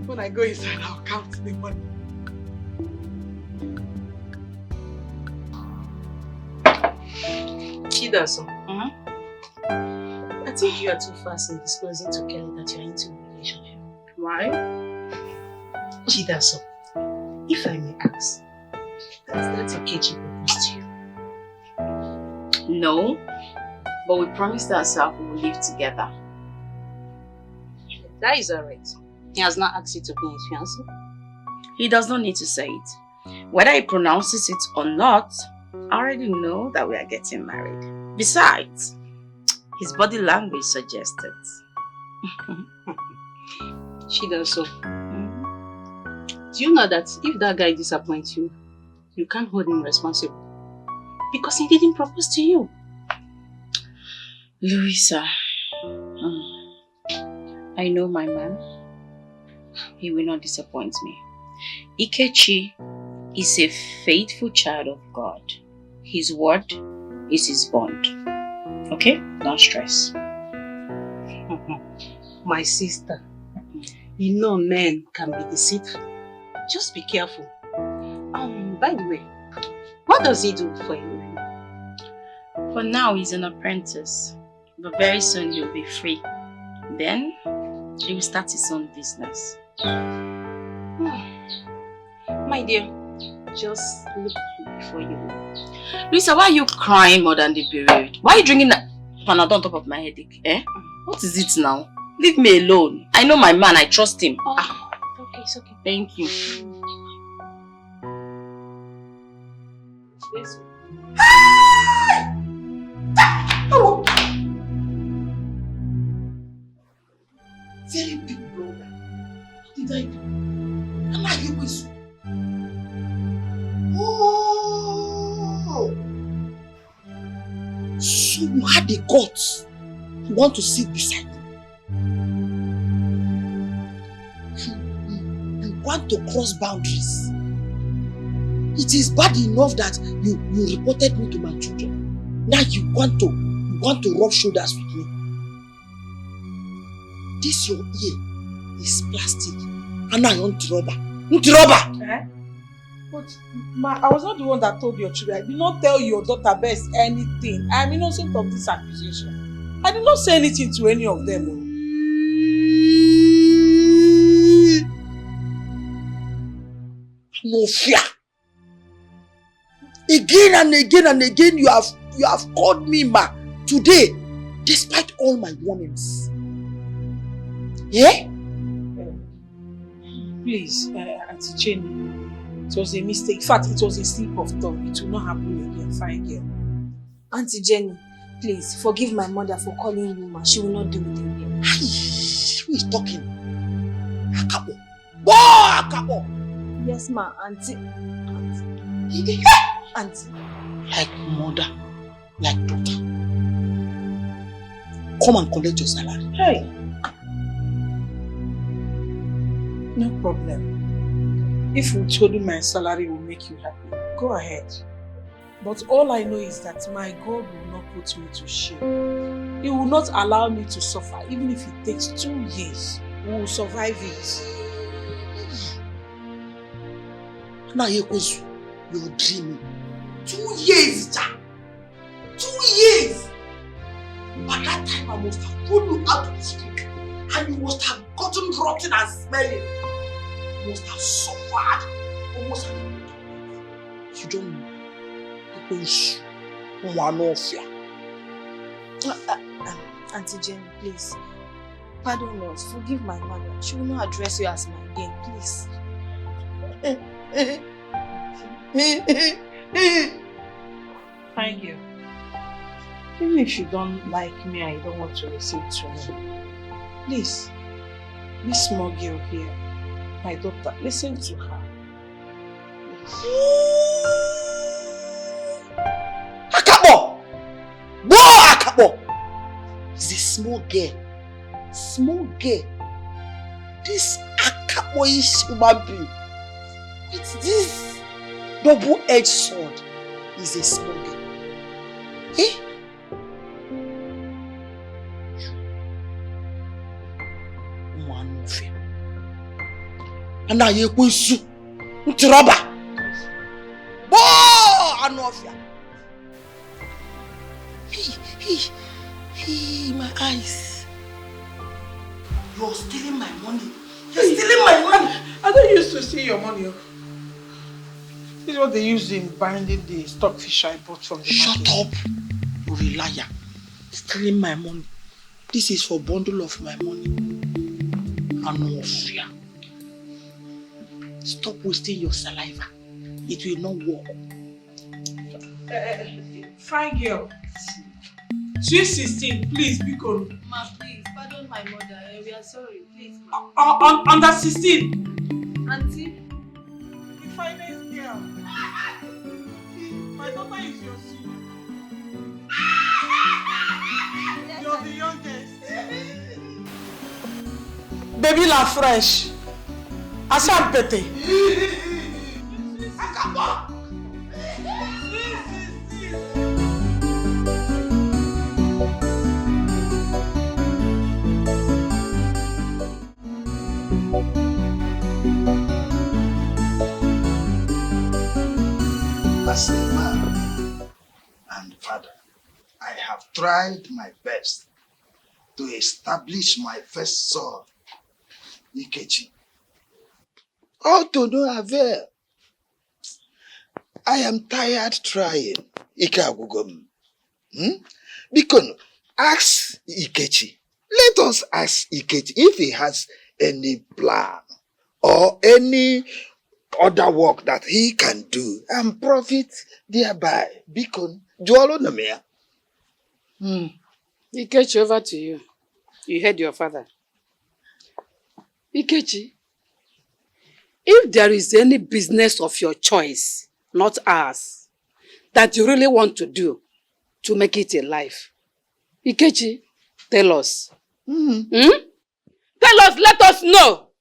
When I go inside, I'll count the money. Chidaso. think you are too fast in disclosing to Kelly that you are into a relationship. Why? Chidaso, if I may ask, has that Okechi proposed to you? No, but we promised ourselves we will live together. That is alright. He has not asked you to be his fiancé. He does not need to say it. Whether he pronounces it or not, I already know that we are getting married. Besides, his body language suggests it. Chidaso, do you know that if that guy disappoints you, you can't hold him responsible? Because he didn't propose to you. Louisa, I know my man. He will not disappoint me. Ikechi is a faithful child of God. His word is his bond. Okay? Don't stress. My sister, you know men can be deceitful. Just be careful. By the way, what does he do for you? For now, he's an apprentice. But very soon he'll be free. Then, he will start his own business. My dear, just look before you move. Lisa, why are you crying more than the period? Why are you drinking that Panadol on top of my headache? Eh? What is it now? Leave me alone. I know my man. I trust him. Oh, okay, it's okay. Thank you. Very big brother. What did I do? Am I here with you? Oh! So you had the guts. You want to sit beside me. You want to cross boundaries. It is bad enough that you reported me to my children. Now you want to rub shoulders with me. This your ear is plastic. And now you want to rubber. Eh? But Ma, I was not the one that told your children. I did not tell your daughter Bess anything. I am innocent of this accusation. I did not say anything to any of them. No fear. Again and again and again you have called me Ma today, despite all my warnings. Yeah? Please, Auntie Jenny, it was a mistake. In fact, it was a slip of tongue. It will not happen again, fine girl. Auntie Jenny, please forgive my mother for calling you Ma. She will not do it again. Who is talking? Akabo. Whoa, Akabo! Yes, Ma, Auntie. Auntie. Like mother, like daughter. Come and collect your salary. Hey! No problem. If withholding my salary will make you happy, go ahead. But all I know is that my God will not put me to shame. He will not allow me to suffer, even if it takes 2 years. We will survive it. Now you're dreaming. 2 years, Jack. 2 years. By that time, I must have pulled you out of the street, and you must have gotten rotten and smelling. You must have suffered almost an hour. You don't know. Because one of you. Auntie Jenny, please. Pardon us. Forgive my mother. She will not address you as my again, please. Thank you. Even if you don't like me and you don't want to listen to me, please, this small girl here, my daughter, listen to her. Akabo! Whoa, Akabo! It's a small girl. Small girl. This Akabo is human being. It's this double-edged sword. Is a small girl. Eh? One of you. And now you go to Ntiroba. Boah! Anofia. Hey, my eyes. You're stealing my money. You're stealing my money. I don't used to steal your money. This is what they use in binding the stockfish I bought from the market. Shut up. You're a liar. Stealing my money. This is for bundle of my money. And no fear. Stop wasting your saliva. It will not work. Fine girl. Sweet 16, please, be cool. Ma, please, pardon my mother. We are sorry, please, ma. Under 16. Auntie? The finest girl. My daughter is your senior. You're the youngest. Baby la fresh. Asam pete. Akabo. As a man and father, I have tried my best to establish my first son, Ikechi. All to no avail. I am tired trying, Ikagugom. Because ask Ikechi. Let us ask Ikechi if he has any plan or any other work that he can do and profit thereby. Because Joalo Namea. Ikechi, over to you. You heard your father. Ikechi, if there is any business of your choice, not ours, that you really want to do to make it a life, Ikechi, tell us. Tell us, let us know.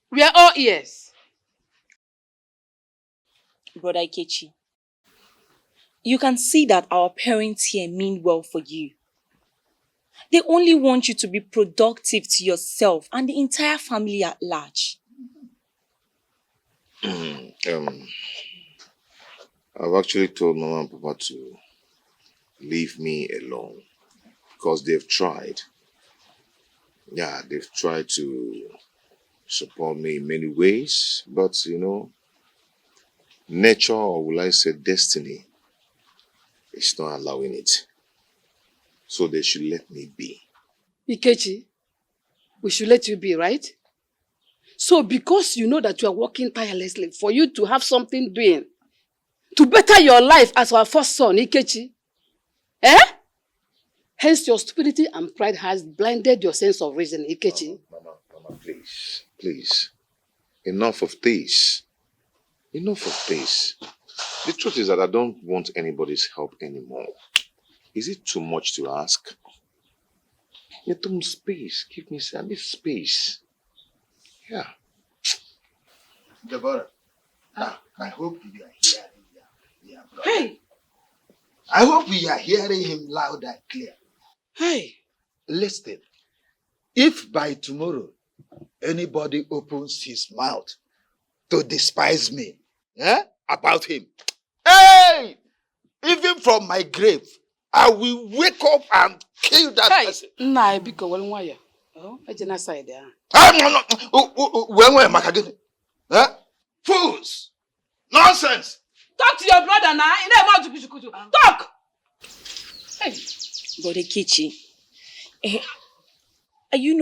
We are all ears. Brother Ikechi, you can see that our parents here mean well for you. They only want you to be productive to yourself and the entire family at large. I've actually told Mama and Papa to leave me alone because they've tried. Yeah, they've tried to support me in many ways, but nature, or will I say destiny, is not allowing it. So they should let me be. Ikechi, we should let you be, right? So because you know that you are working tirelessly for you to have something doing, to better your life as our first son, Ikechi, hence your stupidity and pride has blinded your sense of reason, Ikechi. Mama, please. Enough of this. Enough of this. The truth is that I don't want anybody's help anymore. Is it too much to ask? Give me space. Give me this space. Yeah. Deborah, I hope you are hearing him. Hey! I hope we are hearing him loud and clear. Hey! Listen, if by tomorrow anybody opens his mouth to despise me about him, hey! Even from my grave, I will wake up and kill that person. Nah, because why? Oh, I didn't say that. Fools! Nonsense! Talk to your brother now. Talk! Hey, Brother Ikechi, are you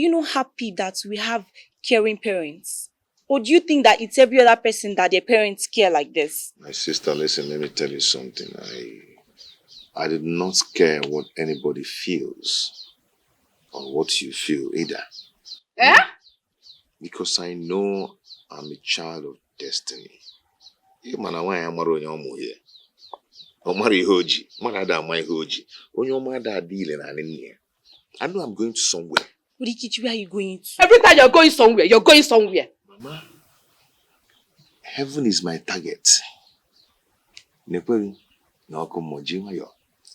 not happy that we have caring parents? Or do you think that it's every other person that their parents care like this? My sister, listen, let me tell you something. I did not care what anybody feels or what you feel either. Because I know I'm a child of destiny. I know I'm going to somewhere. Rikichi, where are you going to? Every time you're going somewhere. Mama, heaven is my target.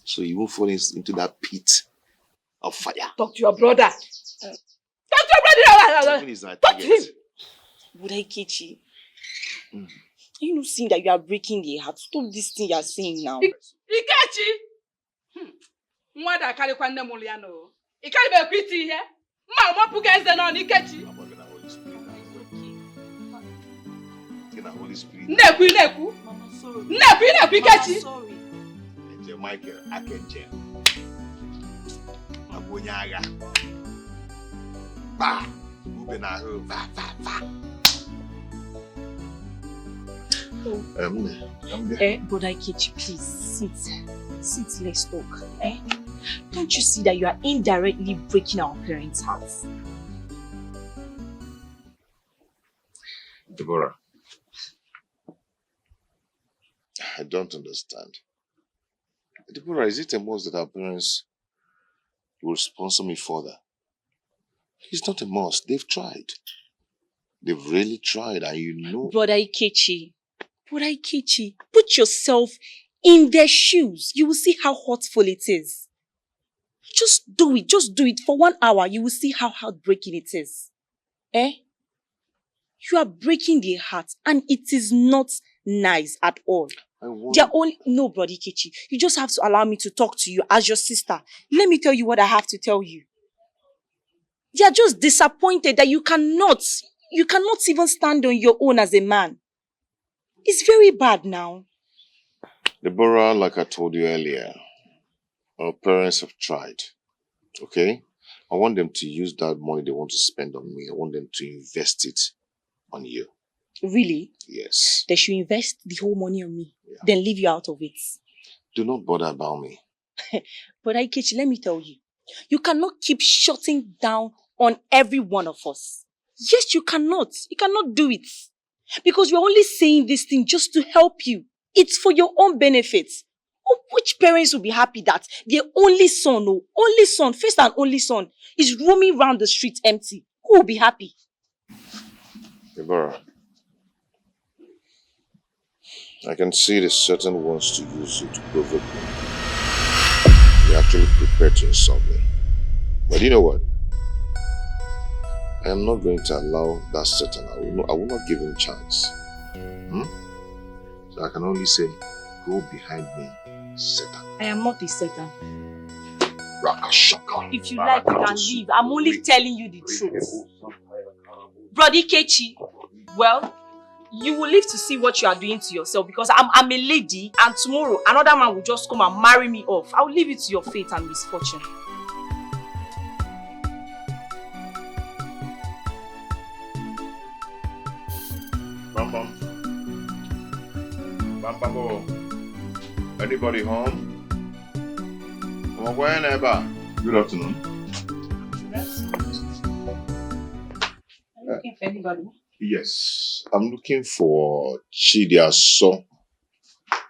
So you won't fall into that pit of fire. Talk to your brother. Heaven is my Talk to him. target. Brother Ikechi, you know, seeing that you are breaking the heart. Stop this thing you are saying now. Ikechi! Mwada kari kwa nne muliano. Ikari be kwiti here. Ma mo puga eze no ni kechi. Holy Spirit. Neku. Mama, sorry. Neku kechi. Sorry. Michael Akenje. Abonyaga. Ba. Ube na ho va. Brother Ikechi, please sit, let's talk. Don't you see that you are indirectly breaking our parents' hearts? Deborah, I don't understand. Deborah, is it a must that our parents will sponsor me further? It's not a must. They've tried. They've really tried, and you know. Brother Ikechi, put yourself in their shoes. You will see how hurtful it is. Just do it for 1 hour. You will see how heartbreaking it is. You are breaking their heart, and it is not nice at all. No, Brother Ikechi, you just have to allow me to talk to you as your sister. Let me tell you what I have to tell you. They are just disappointed that you cannot even stand on your own as a man. It's very bad now. Deborah, like I told you earlier, our parents have tried. Okay? I want them to use that money they want to spend on me. I want them to invest it on you. Really? Yes. They should invest the whole money on me, then leave you out of it. Do not bother about me. But Ikechi, let me tell you, you cannot keep shutting down on every one of us. Yes, you cannot. You cannot do it. Because you're only saying this thing just to help you. It's for your own benefit. Which parents will be happy that their only son, first and only son, is roaming around the street empty? Who will be happy? Deborah, I can see the certain wants to use you to provoke me. They're actually prepared to insult me. But you know what? I am not going to allow that Satan. I will not give him a chance. So I can only say, go behind me, Satan. I am not a Satan. Rakashaka. If you like, you can leave. I'm only telling you the truth. Brother Ikechi, well, you will live to see what you are doing to yourself, because I'm a lady, and tomorrow another man will just come and marry me off. I will leave it to your fate and misfortune. Anybody home? Whenever. Good afternoon. Are you looking for anybody? Yes, I'm looking for Chidiaso.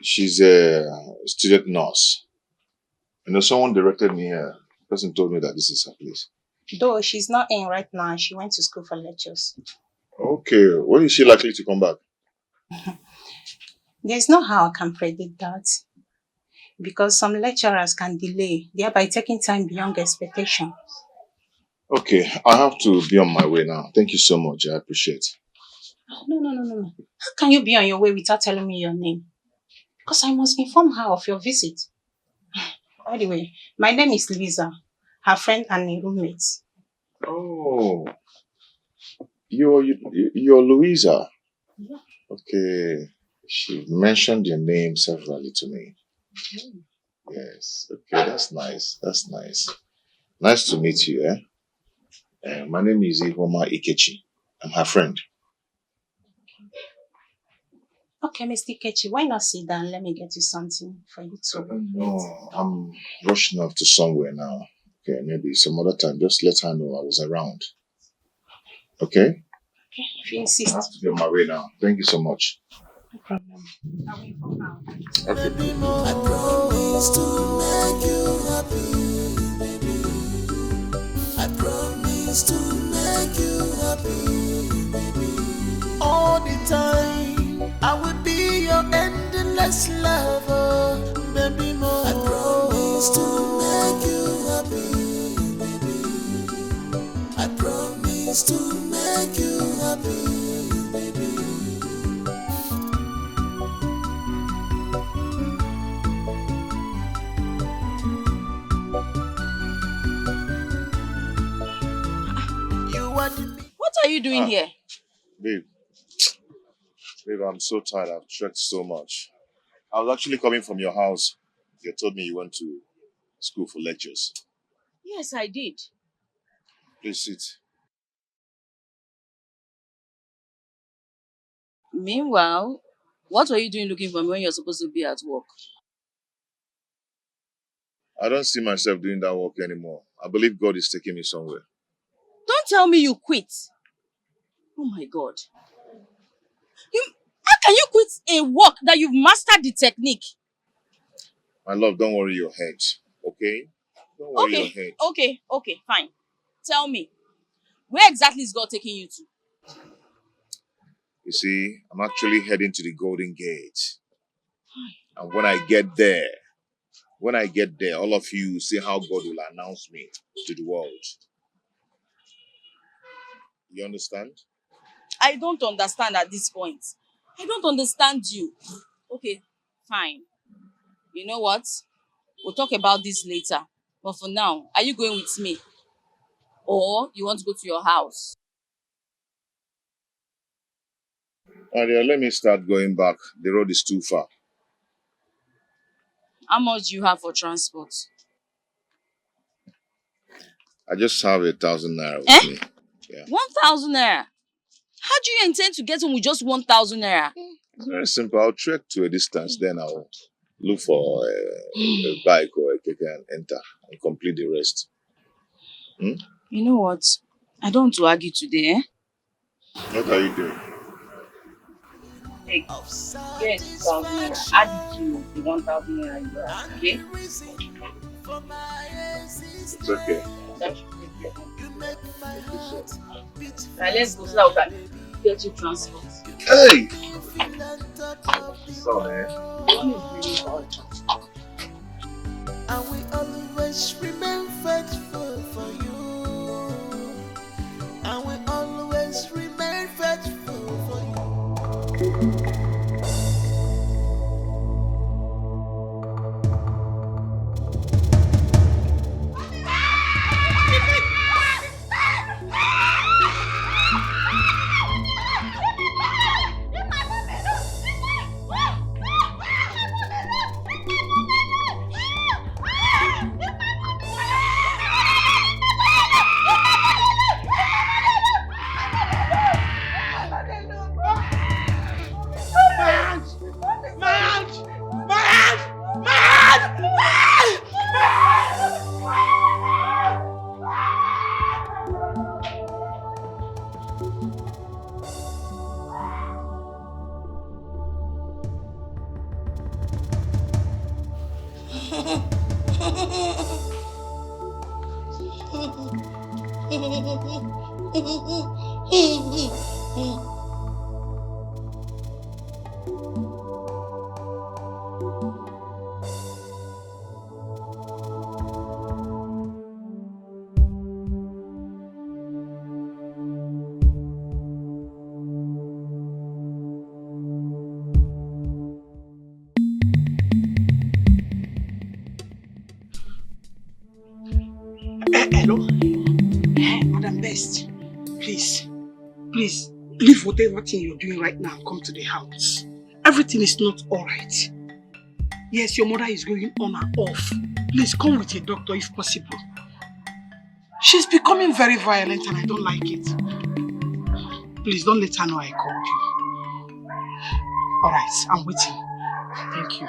She's a student nurse. You know, someone directed me here. The person told me that this is her place. Though she's not in right now, she went to school for lectures. Okay, when is she likely to come back? There's no how I can predict that, because some lecturers can delay, thereby taking time beyond expectation. Okay, I have to be on my way now. Thank you so much. I appreciate it. No. How can you be on your way without telling me your name? Because I must inform her of your visit. By the way, my name is Lisa, her friend and a roommate. Oh, you're Louisa. Yeah. Okay, she mentioned your name severally to me. Yes. Okay, that's nice. That's nice. Nice to meet you. My name is Ihoma Ikechi. I'm her friend. Okay, Mr. Ikechi, why not sit down? Let me get you something for you to No, I'm rushing off to somewhere now. Okay, maybe some other time. Just let her know I was around. Okay? Okay, if you insist. I have to be on my way now. Thank you so much. No problem. I'll wait for now. Okay. I promise to make you happy, baby. I promise to make you happy, baby. All the time, I will be your endless lover, baby. More. I promise to make you happy, baby. I promise to make you happy, baby. you doing here? Babe, I'm so tired. I've trekked so much. I was actually coming from your house. You told me you went to school for lectures. Yes, I did. Please sit. Meanwhile, what were you doing looking for me when you're supposed to be at work? I don't see myself doing that work anymore. I believe God is taking me somewhere. Don't tell me you quit. Oh my God. How can you quit a work that you've mastered the technique? My love, don't worry your head, okay? Don't worry your head. Okay, fine. Tell me, where exactly is God taking you to? You see, I'm actually heading to the Golden Gate. And when I get there, all of you see how God will announce me to the world. You understand? I don't understand at this point. I don't understand you. Okay, fine. You know what? We'll talk about this later. But for now, are you going with me? Or you want to go to your house? Aria, let me start going back. The road is too far. How much do you have for transport? I just have 1,000 naira with me. Yeah. 1,000 naira? How do you intend to get home with just 1,000 naira? It's very simple. I'll trek to a distance, then I'll look for a bike or a keke and enter and complete the rest. Hmm? You know what? I don't want to argue today, eh? What are you doing? Hey, get 2,000 naira. Add it to the 1,000 naira you have, okay? It's okay. That should take care of it. Now let's go so that we can get you transport. Hey! Sorry. One is really hard. And we always remain faithful for you. And we always remain faithful for you. Hello? Madam Best, please, leave whatever thing you're doing right now. Come to the house. Everything is not alright. Yes, your mother is going on and off. Please come with a doctor if possible. She's becoming very violent and I don't like it. Please don't let her know I called you. Alright, I'm waiting. Thank you.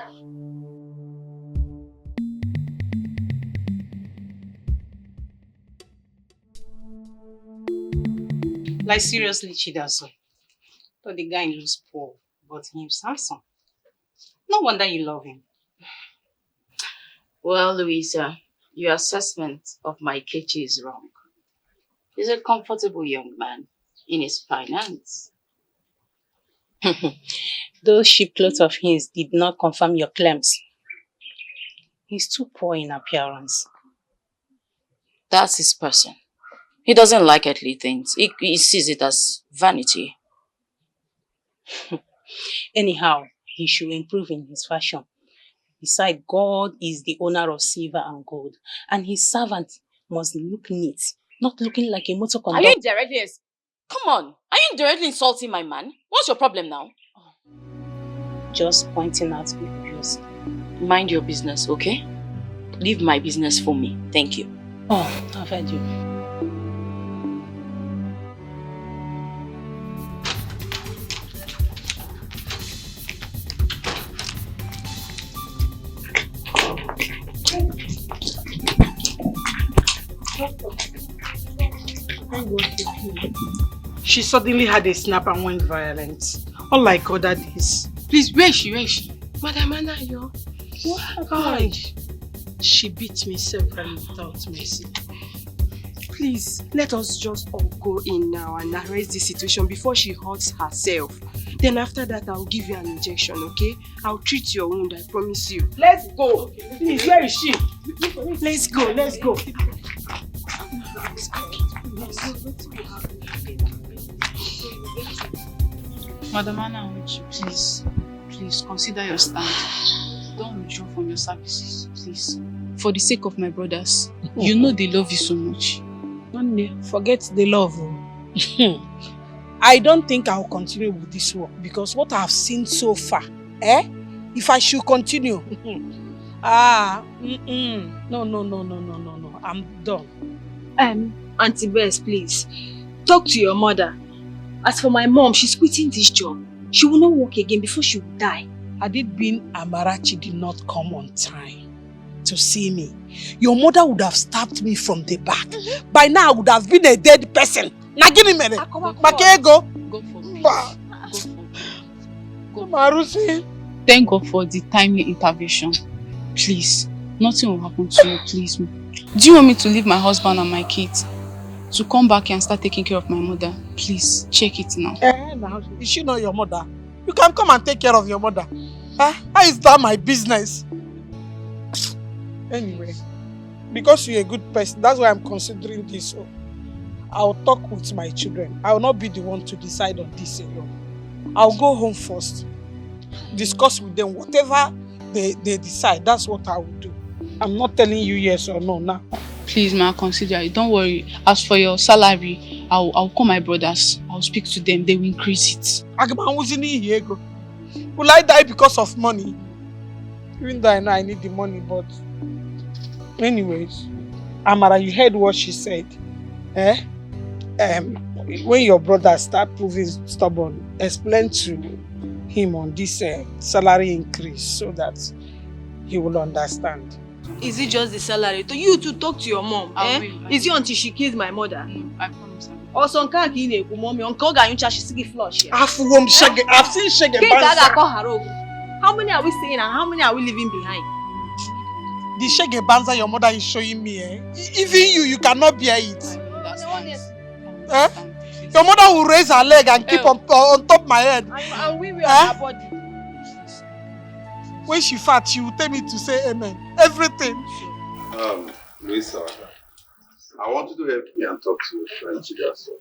Like seriously, Chidaso. Thought the guy looks poor, but he's handsome. No wonder you love him. Well, Louisa, your assessment of my Kechi is wrong. He's a comfortable young man in his finance. Those cheap clothes of his did not confirm your claims. He's too poor in appearance. That's his person. He doesn't like earthly things. He sees it as vanity. Anyhow, he should improve in his fashion. Besides, God is the owner of silver and gold, and his servant must look neat, not looking like a motor conductor. Are you indirectly Come on. Are you directly insulting my man? What's your problem now? Just pointing out behaviors. Mind your business, okay? Leave my business for me. Thank you. Oh, I've heard you. She suddenly had a snap and went violent. Unlike other days. Please, where is she? Where is she? Madam Anayo. What happened? She beat me severally without mercy. Please, let us just all go in now and arrest the situation before she hurts herself. Then after that, I'll give you an injection, okay? I'll treat your wound, I promise you. Let's go. Please, where is she? Let's go, let's go. Madam Anna, please consider your stand. Don't withdraw from your services, please. For the sake of my brothers, you know they love you so much. Forget the love. I don't think I'll continue with this work because what I've seen so far, if I should continue, no, I'm done. Auntie Bess, please, talk to your mother. As for my mom, she's quitting this job. She will not work again before she will die. Had it been Amarachi did not come on time to see me, your mother would have stabbed me from the back. By now, I would have been a dead person. Now give me a minute. Go for it. Thank God for the timely intervention. Please, nothing will happen to you, please. Do you want me to leave my husband and my kids to come back and start taking care of my mother? Please, check it now. Is she not your mother? You can come and take care of your mother. How is that my business? Anyway, because you're a good person, that's why I'm considering this. I'll talk with my children. I will not be the one to decide on this alone. I'll go home first, discuss with them. Whatever they decide, that's what I will do. I'm not telling you yes or no now. Please, ma, consider it. Don't worry. As for your salary, I'll call my brothers. I'll speak to them. They will increase it. Will I die because of money? Even though I know I need the money, but anyways, Amara, you heard what she said. When your brother start proving stubborn, explain to him on this salary increase so that he will understand. Is it just the salary? To you to talk to your mom? Is it until she kills my mother? I promise. Or some kind of mommy, uncle Ganyucha, she's still flush. I've seen Shege Banza. How many are we seeing and how many are we leaving behind? The Shege Banza your mother is showing me, even you cannot bear it. Your mother will raise her leg and keep on top of my head. And we will on her body. When she fat, she will tell me to say amen. Everything. Lisa, I want you to help me and talk to your friend Chigaso.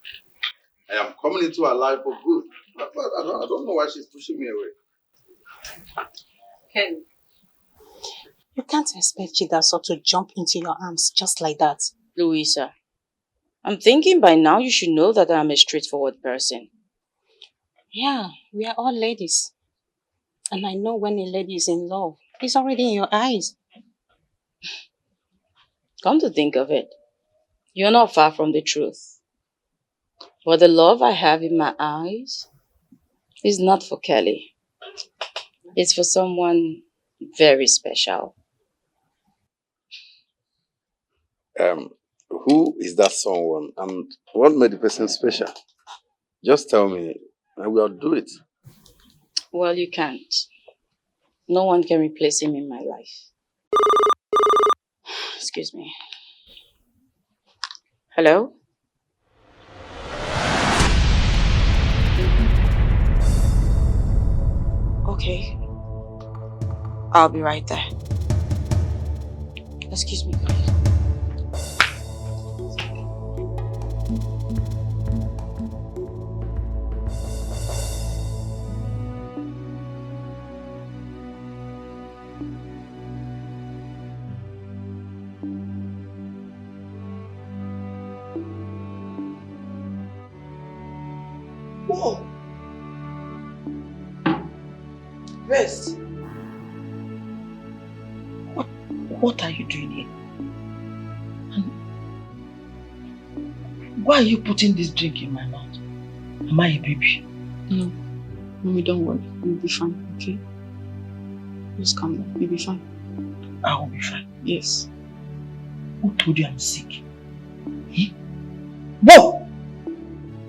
I am coming into her life for good. But I don't know why she's pushing me away. Ken, you can't expect Chidaso to jump into your arms just like that. Louisa, I'm thinking by now you should know that I'm a straightforward person. Yeah, we are all ladies. And I know when a lady is in love, it's already in your eyes. Come to think of it, you're not far from the truth. But the love I have in my eyes is not for Kelly. It's for someone very special. Who is that someone and what made the person special? Just tell me and we'll do it. Well, you can't. No one can replace him in my life. Excuse me. Hello? Okay. I'll be right there. Excuse me, please. Whoa! Rest. What are you doing here? And why are you putting this drink in my mouth? Am I a baby? No. Mommy, don't worry. You'll be fine, okay? Just calm down. You'll be fine. I will be fine. Yes. Who told you I'm sick? Eh? Whoa!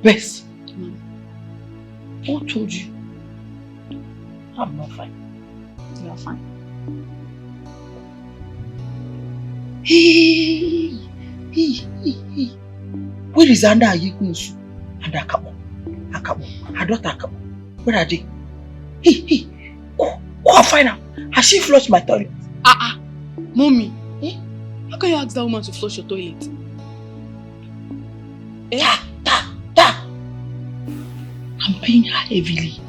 Bess! Who told you? I'm not fine. You are fine. Hey! Where is Anda Ayekunsu and Akabo? Her daughter Akabo. Where are they? Go and find her. Has she flushed my toilet? Mommy. How can you ask that woman to flush your toilet? I'm paying her heavily.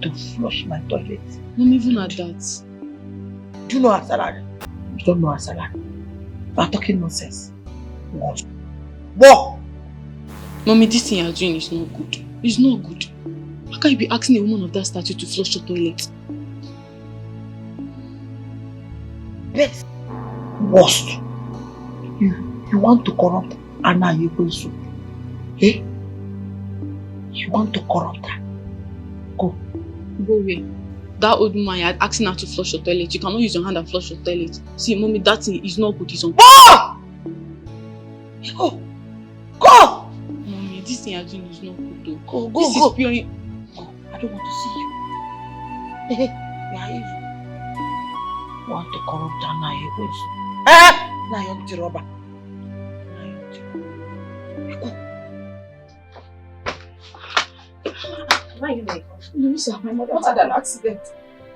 To flush my toilet. Mom, even at that. Do you know her salary? You don't know her salary. You are talking nonsense. What? Mommy, this thing you're doing is not good. It's not good. How can you be asking a woman of that stature to flush your toilet? Yes. Worst. You want to corrupt Anna Ayekunsu? Eh? You want to corrupt her? Go. Go away. That old woman you had asking her to flush your toilet. You cannot use your hand and flush your toilet. See, Mommy, that thing is not good. It's on. Go! Go! Mommy, this thing you're doing is not good though. Go. This is pure. Go. I don't want to see you. You are evil. You want to corrupt Anna Ayekunsu? Now you're the robber. Why are you there? Louisa, my mother had an accident.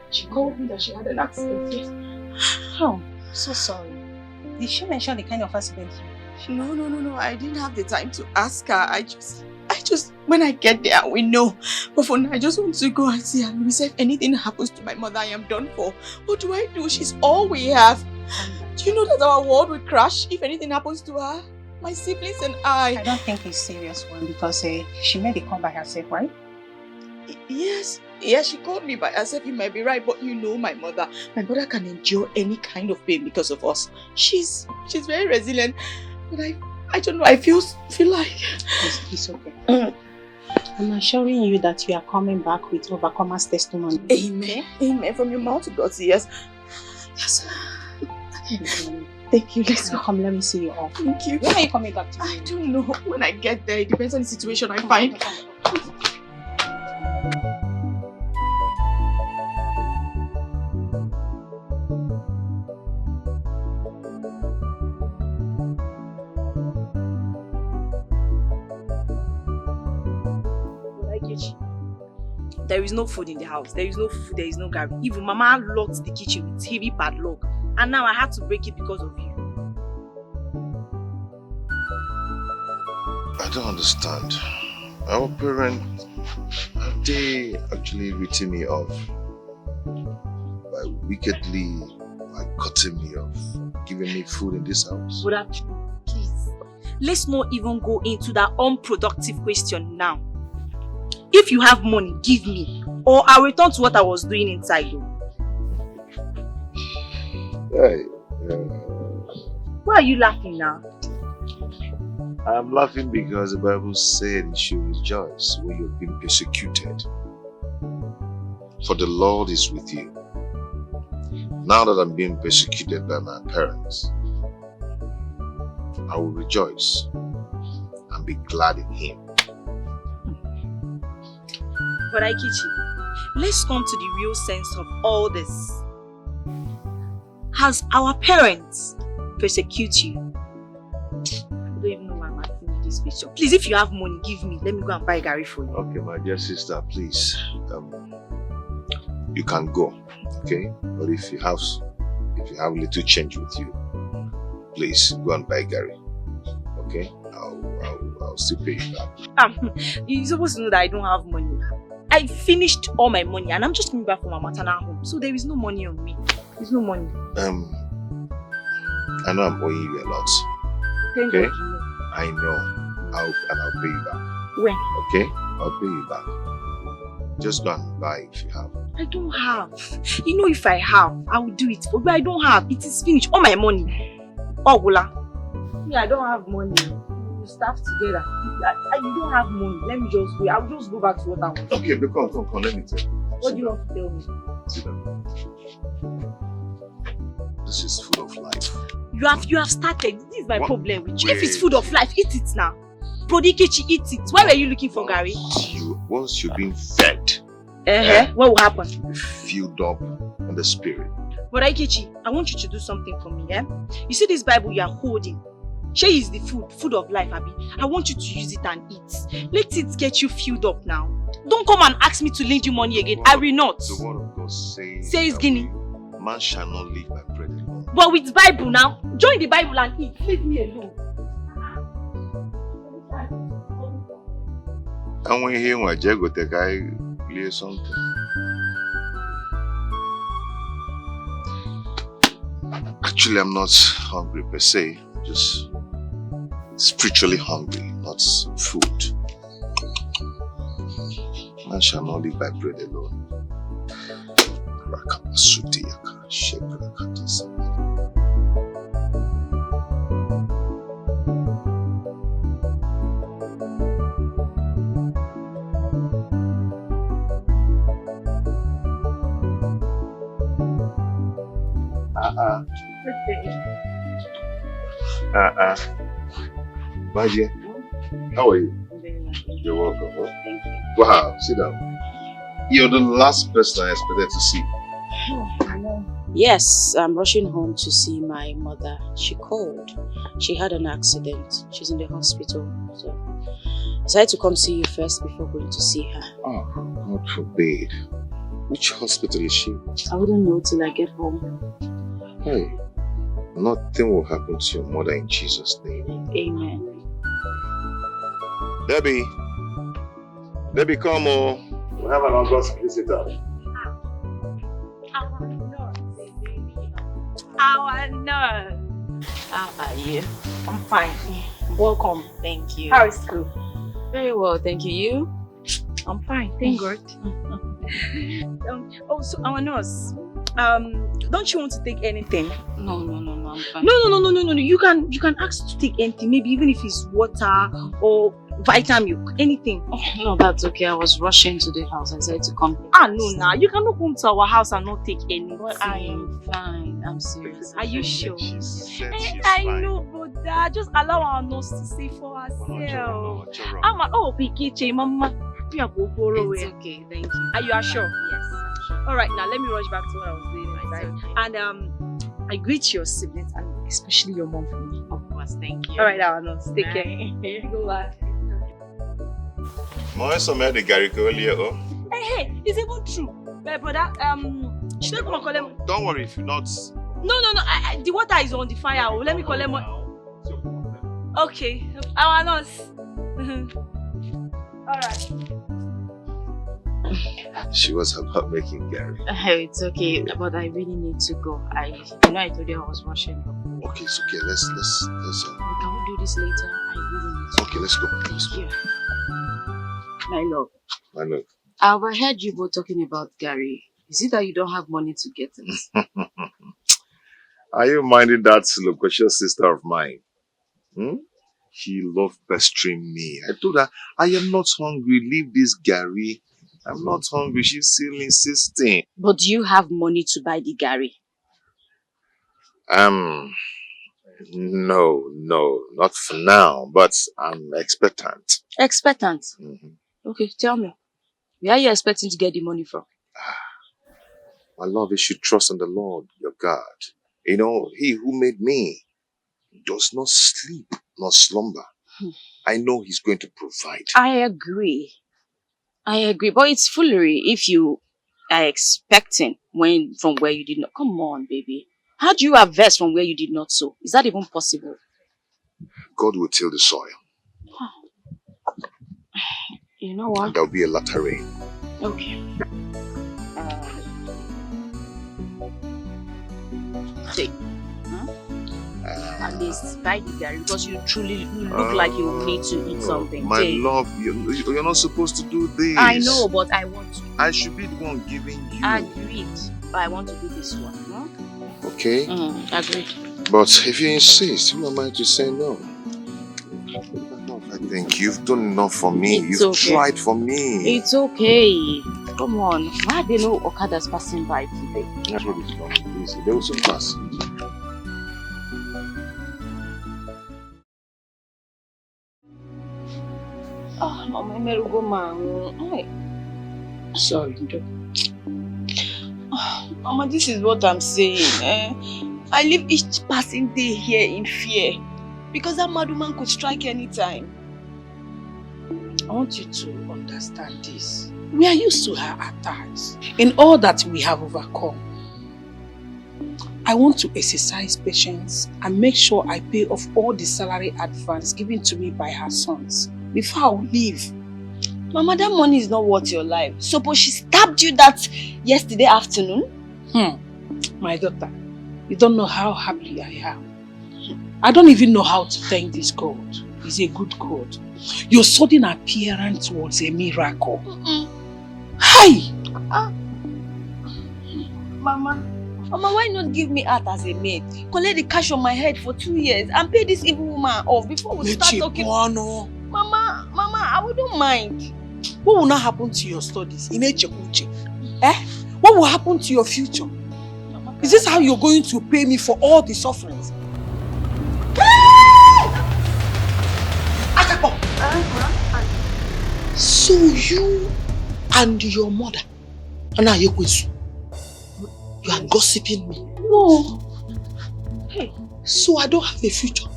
She called me that she had an accident. Yes. Oh, so sorry. Did she mention the kind of accident? No. I didn't have the time to ask her. I just, when I get there, we know. But for now, I just want to go and see her. Louisa, if anything happens to my mother, I am done for. What do I do? She's all we have. Do you know that our world will crash if anything happens to her? My siblings and I. I don't think it's a serious one because she made a call by herself, right? Yes, she called me by herself. You might be right, but you know my mother. My mother can endure any kind of pain because of us. She's very resilient. But I don't know. I feel like it's okay. I'm assuring you that you are coming back with overcomer's testimony. Amen. From your mouth to God's ears. Yes. Thank you. Let's go. Come, let me see you off. Thank you. When are you coming back to me? I don't know. When I get there, it depends on the situation I find. There is no food in the house. There is no food. There is no garbage. Even Mama locked the kitchen with heavy padlock, and now I had to break it because of you. I don't understand. Our parents, have they actually written me off by wickedly cutting me off, giving me food in this house? Buddha, please, let's not even go into that unproductive question now. If you have money, give me, or I'll return to what I was doing inside you. Why are you laughing now? I'm laughing because the Bible said you should rejoice when you've been persecuted. For the Lord is with you. Now that I'm being persecuted by my parents, I will rejoice and be glad in Him. But Aikichi, let's come to the real sense of all this. Has our parents persecuted you? I don't even know why I'm asking you this question. Please, if you have money, give me. Let me go and buy Gary for you. Okay, my dear sister, please. You can go, okay? But if you have little change with you, please go and buy Gary. Okay? I'll still pay you back. You're supposed to know that I don't have money. I finished all my money and I'm just coming back from my maternal home. So there is no money on me. There's no money. I know I'm owing you a lot. Thank okay? God you know. I know. I'll pay you back. When? Okay? I'll pay you back. Just go and buy if you have. I don't have. You know, if I have, I will do it. But I don't have. It is finished. All my money. Ogula. Me, I don't have money. We staff together. You don't have money. Let me just go. I'll just go back to what I want. Okay, but come. Let me tell you. What do you want to tell me? Sit down. This is food of life. You have started. This is my problem with you. Wait. If it's food of life, eat it now. Prodikechi, eat it. Why were you looking for Gary? Once you're being fed, what will happen? Filled up in the spirit. But Ikechi, I want you to do something for me, You see this Bible you are holding? She is the food of life, Abi. I want you to use it and eat. Let it get you filled up now. Don't come and ask me to lend you money again. I will not. The word of God says, Guinea. Man shall not live by bread alone. But with Bible now, join the Bible and eat. Leave me alone. And when you hear my jago, the guy play something. Actually, I'm not hungry per se, just spiritually hungry, not food. Man shall not live by bread alone. My dear, how are you? You're welcome. Huh? Thank you. Wow, sit down. You're the last person I expected to see. Yes, I'm rushing home to see my mother. She called. She had an accident. She's in the hospital. So I decided to come see you first before going to see her. Oh, God forbid. Which hospital is she? I wouldn't know till I get home. Hey, nothing will happen to your mother in Jesus' name. Amen. Debbie, come on. We have an August visitor. Our nurse. How are you? I'm fine. Welcome. Thank you. How is school? Very well, thank you. You? I'm fine, thank God. So our nurse, don't you want to take anything? No, I'm fine. No. You can ask to take anything, maybe even if it's water or vitamin milk, anything. Oh, no, that's okay. I was rushing to the house. I said to come. No, you cannot come to our house and not take anything. Well, I am fine. I'm serious. Are you sure? I know, brother. Just allow our nurse to say for herself. Pikiche, Mama. It's okay, thank you. Are you sure? Yes, I'm sure. Alright, now let me rush back to what I was doing inside. Okay. And I greet your siblings and especially your mom for me. Of course, thank you. Alright, our nurse. Take care. Go back. The Gary earlier. Hey, it's even true. My brother, should I come and call him? Don't worry if you're not. No. The water is on the fire. Let me call him. Okay, our nurse. Alright. She was about making Gary. It's okay, but I really need to go. I told you I was rushing. Okay, it's okay. Let's Can we do this later? I really need to. Okay, let's go. Yeah. My love. I know. I overheard you both talking about Gary. Is it that you don't have money to get it? Are you minding that loquacious sister of mine? She loved pestering me. I told her, I am not hungry. Leave this Gary. I'm not hungry. She's still insisting. But do you have money to buy the Gary? No, not for now. But I'm expectant. Expectant? Mm-hmm. Okay, tell me. Where are you expecting to get the money from? My love, you should trust in the Lord, your God. You know, He who made me does not sleep nor slumber. I know He's going to provide. I agree, but it's foolery if you are expecting from where you did not. Come on, baby. How do you harvest from where you did not sow? Is that even possible? God will till the soil. You know what? And there'll be a latter rain. Okay. Take. at least buy the Gary because you truly look like you need to eat something. My Take. love, you're not supposed to do this. I know, but I want to. I should be the one giving you. Agreed. But I want to do this one. Hmm? Okay? Agreed. But if you insist, who am I to say no? I think you've done enough for me. It's You've okay. tried for me. It's okay. Come on. Why are there no Okadas passing by today? That's what it's about. Easy. They will soon pass. Oh, Mama, Merugo man. Sorry, Mama, this is what I'm saying. I live each passing day here in fear because that mad woman could strike anytime. I want you to understand this. We are used to her attacks. In all that we have overcome, I want to exercise patience and make sure I pay off all the salary advance given to me by her sons before I leave. Mama, that money is not worth your life. Suppose she stabbed you that yesterday afternoon? My daughter, you don't know how happy I am. I don't even know how to thank this God. He's a good God. Your sudden appearance was a miracle. Hi! Mama, why not give me out as a maid? Collect the cash on my head for 2 years and pay this evil woman off before we start talking. Mama, I wouldn't mind. What will not happen to your studies? What will happen to your future? Is this how you're going to pay me for all the sufferings? So you and your mother, you are gossiping me? No. Hey. So I don't have a future?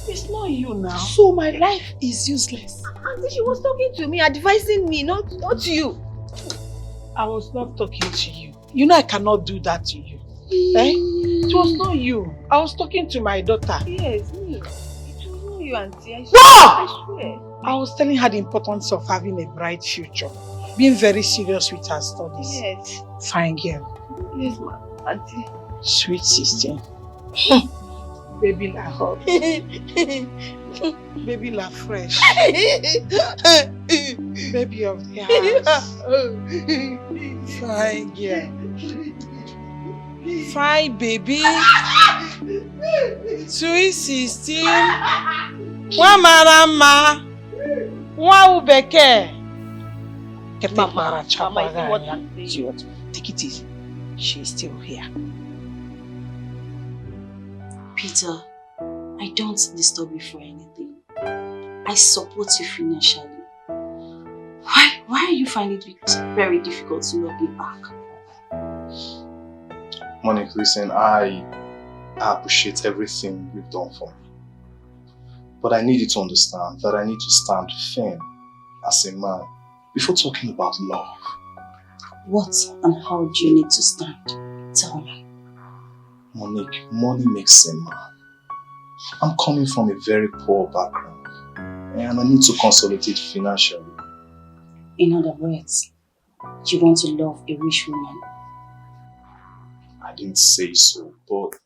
It's not you now. So my life is useless? Auntie, she was talking to me, advising me, not you. I was not talking to you. You know I cannot do that to you. It was not you. I was talking to my daughter. Yes, me. It was not you, Auntie. I swear. I was telling her the importance of having a bright future. Being very serious with her studies. Yes. Fine girl. Yes, ma. Auntie. Sweet sister. Baby la hot. Baby la fresh. Baby of the house. Fine girl. Fine baby. Sweet sister. Wamarama. Waubeke. Mama, is what I'm saying? Take it easy. She's still here. Peter, I don't disturb you for anything. I support you financially. Why are you finding it very difficult to love me back? Monique, listen, I appreciate everything you've done for me. But I need you to understand that I need to stand firm as a man before talking about love. What and how do you need to stand? Tell me. Monique, money makes a man. I'm coming from a very poor background and I need to consolidate financially. In other words, you want to love a rich woman? I didn't say so, but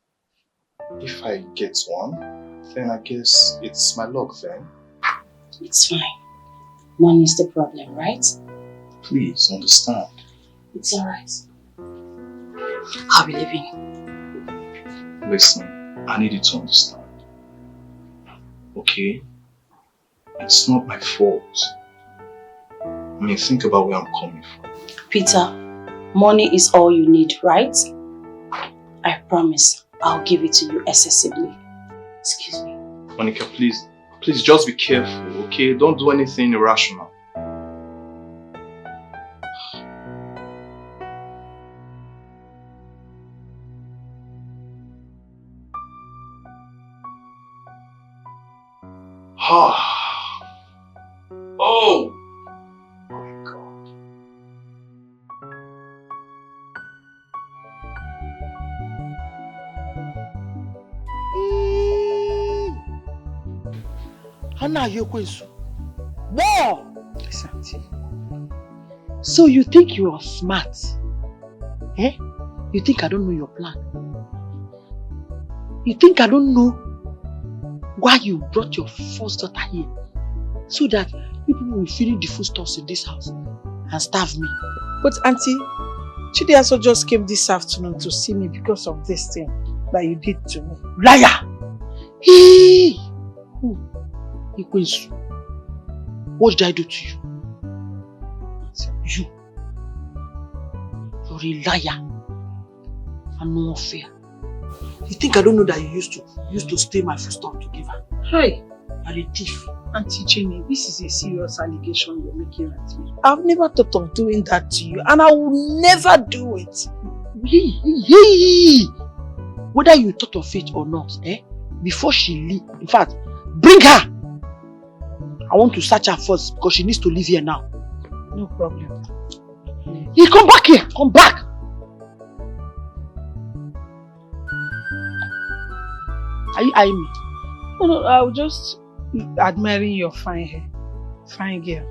if I get one, then I guess it's my luck then. It's fine. Money is the problem, right? Please understand. It's alright. I'll be leaving. Listen, I need you to understand. Okay? It's not my fault. I mean, think about where I'm coming from. Peter, money is all you need, right? I promise I'll give it to you excessively. Excuse me. Monica, please just be careful, okay? Don't do anything irrational. Oh! My God. Whoa! So you think you are smart? You think I don't know your plan? You think I don't know why you brought your first daughter here, so that people will finish the foodstuffs in this house and starve me. But Auntie, Chidi also just came this afternoon to see me because of this thing that you did to me. Liar! Hey! Who? Ikwensu. What did I do to you? You. You're a liar. And no fair. You think I don't know that you used to steal my foodstuff to give her? Hey! You're a thief. Auntie Jenny, this is a serious allegation you're making at me. I've never thought of doing that to you, and I will never do it. Whether you thought of it or not, before she leave, in fact, bring her! I want to search her first because she needs to live here now. No problem. Hey, come back here! Come back! Are you eyeing me? No, I was just admiring your fine hair. Fine girl.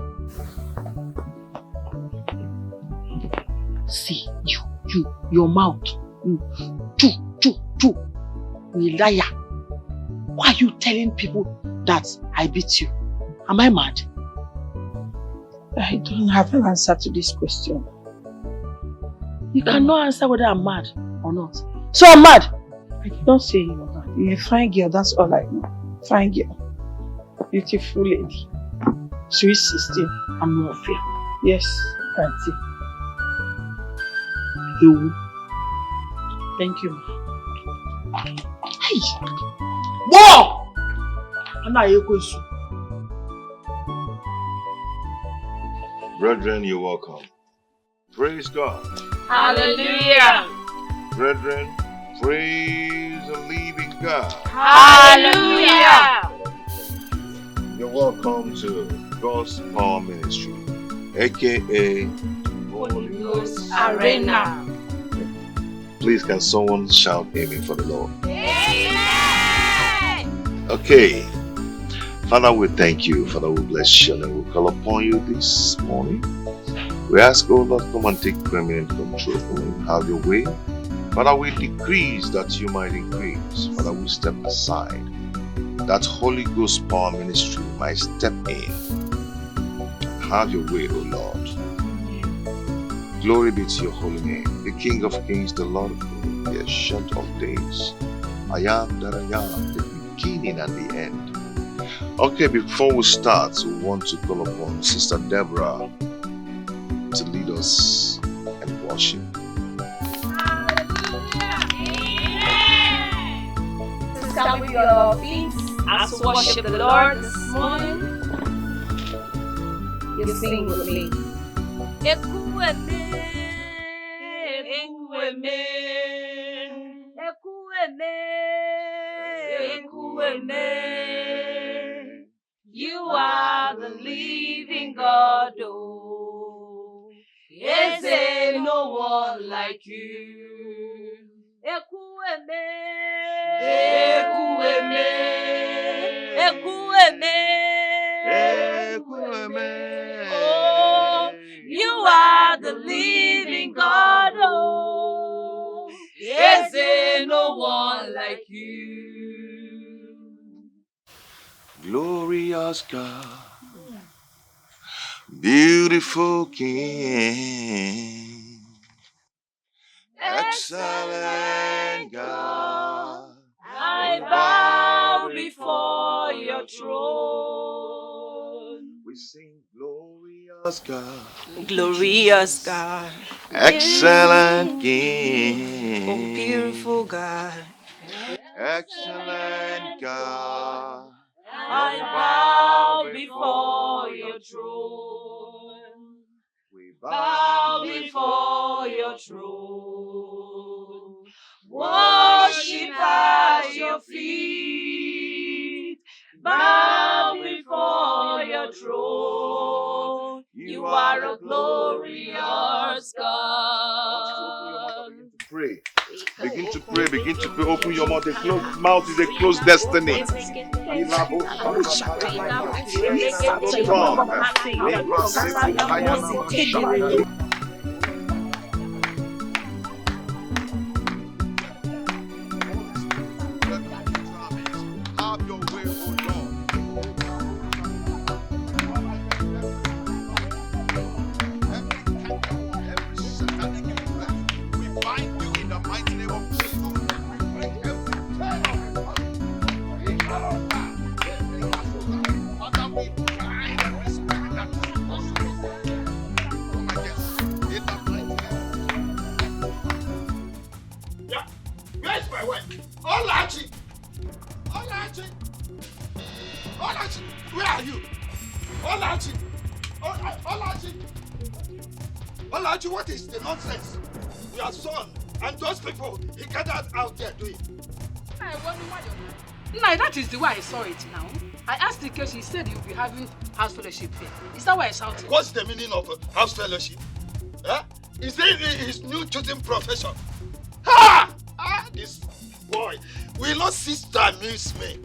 See, your mouth. You a liar. Why are you telling people that I beat you? Am I mad? I don't have an answer to this question. You cannot answer whether I'm mad or not. So I'm mad! I don't say you're mad. You're a fine girl, that's all I know. Fine girl. Beautiful lady. Sweet 16. I'm not fair. Yes, Auntie. You. Thank you. Hey! Whoa! I'm not Ekwensu. Brethren, you're welcome. Praise God. Hallelujah. Brethren, praise the living God. Hallelujah. You're welcome to God's Power Ministry, aka Holy Ghost Arena. Please, can someone shout amen for the Lord? Amen. Okay. Father, we thank you. Father, we bless you and we call upon you this morning. We ask, oh Lord, come and take permanent control. Have your way. Father, we decrease that you might increase. Father, we step aside that Holy Ghost Power Ministry might step in. Have your way, O Lord. Glory be to your holy name, the King of Kings, the Lord of Lords, the Ancient of Days. I am that I am, the beginning and the end. Okay, before we start, we want to call upon Sister Deborah to lead us in worship. Stand with your feet as we worship the Lord this morning. You sing with me. Ekuweme, ekuweme, ekuweme, ekuweme. You are the living God, oh. Is there no one like you? Ekuweme, ekuweme, ekuweme, ekuweme. Oh, you are the living God, oh. Is there no one like you? Glorious God, beautiful King, excellent God, I bow before your throne. we sing glorious God, Glorious God, excellent King, oh beautiful God, excellent God, I bow before your throne. we Bow before your throne. Worship at your feet. Bow before your throne. You are a glorious God. pray. Begin to pray, begin to pray. Open your mouth. A closed mouth is a closed destiny. Have your way, O Olaji, what is the nonsense your son and those people he gathered out there doing? Nah, that is the way I saw it now. I asked the case, he said he will be having house fellowship here. Is that why I shouted? What's the meaning of house fellowship? Huh? Is it his new chosen profession? Ha! This boy will not cease to amuse me.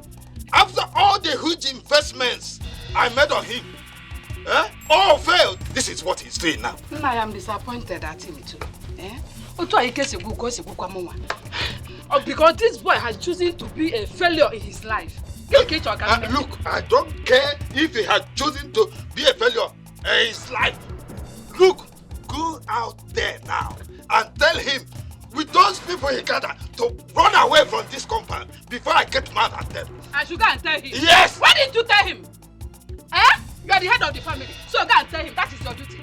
After all the huge investments I made on him, all failed. This is what he's doing now. I am disappointed at him too. Because this boy has chosen to be a failure in his life. Look, I don't care if he had chosen to be a failure in his life. Look, go out there now and tell him with those people he gathered to run away from this compound before I get mad at them. I should go and tell him? Yes! Why didn't you tell him? You are the head of the family, so go and tell him that is your duty.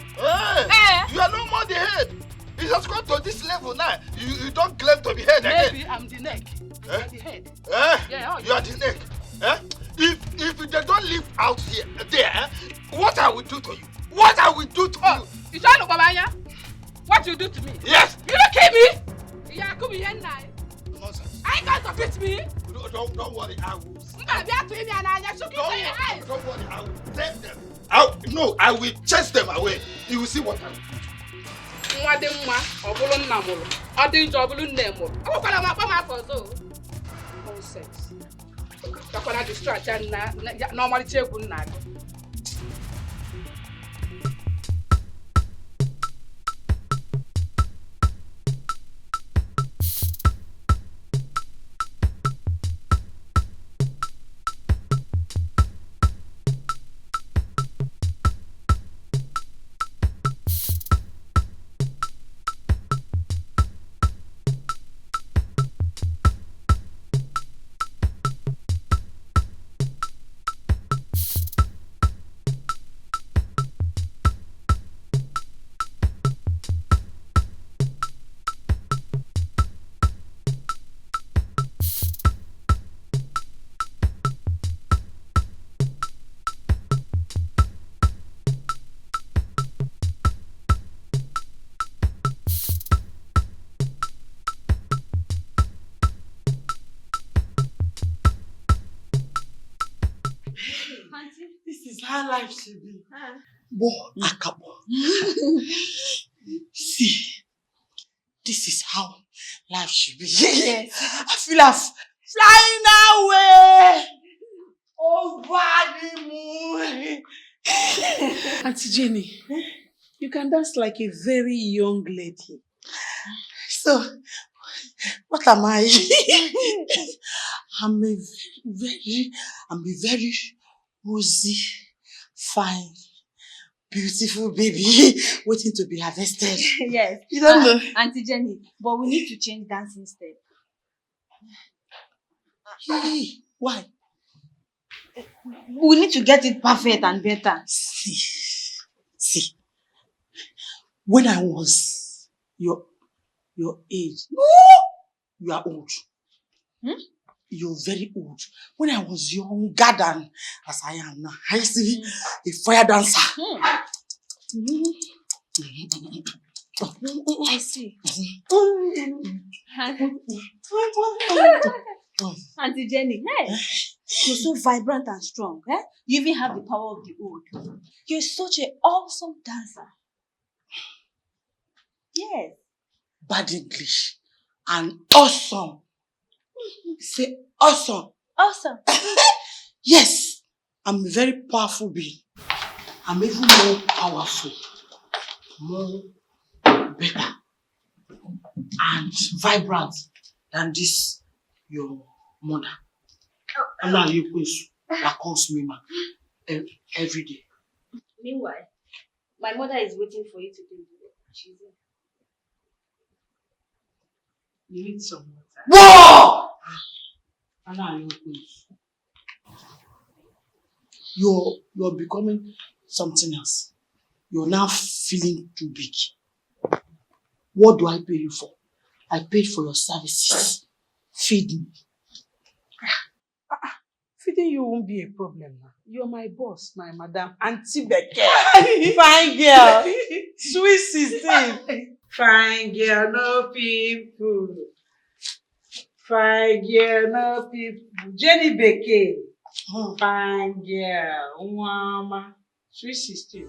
You are no more the head. He has gone to this level now. You don't claim to be head again. Maybe I'm the neck. You are the head. Yeah, you are the neck. If they don't live out here, there, what I will do to you? What I will do to you? You trying to Babanya? What you do to me? Yes. You don't kill me? Yeah, come here now. Nonsense. Are you going to beat me? Don't worry, I will. Don't worry, I will take them. No, I will chase them away. You will see what I will do. Nonsense. You're going to distract and normally take one night. This is how life should be. Bo Akabo. See, this is how life should be. Yes. I feel like flying away over the moon. Auntie Jenny, you can dance like a very young lady. So, what am I? I'm a very rosy, fine, beautiful baby waiting to be harvested. Yes. You don't know. Auntie Jenny, but we need to change dancing step. Why? We need to get it perfect and better. See. When I was your age, you are old. You're very old. When I was younger than as I am now, I used to be a fire dancer. I see. Auntie Jenny, hey, you're so vibrant and strong. Eh? You even have the power of the old. You're such an awesome dancer. Yes. Bad English and awesome. Say awesome. Awesome. Yes, I'm a very powerful being. I'm even more powerful, more better, and vibrant than this your mother. And now you that calls me man every day. Meanwhile, my mother is waiting for you to do it. She's in. You need some water. Whoa! And now you're becoming something else. You're now feeling too big. What do I pay you for? I paid for your services. Feed me. Feeding you won't be a problem now. You're my boss, my madam, Auntie Dikeh. Fine girl. Sweet 16. Fine girl, no people. Fine girl, no people. Jenny Beke. Fine girl, mama. Sweet 16.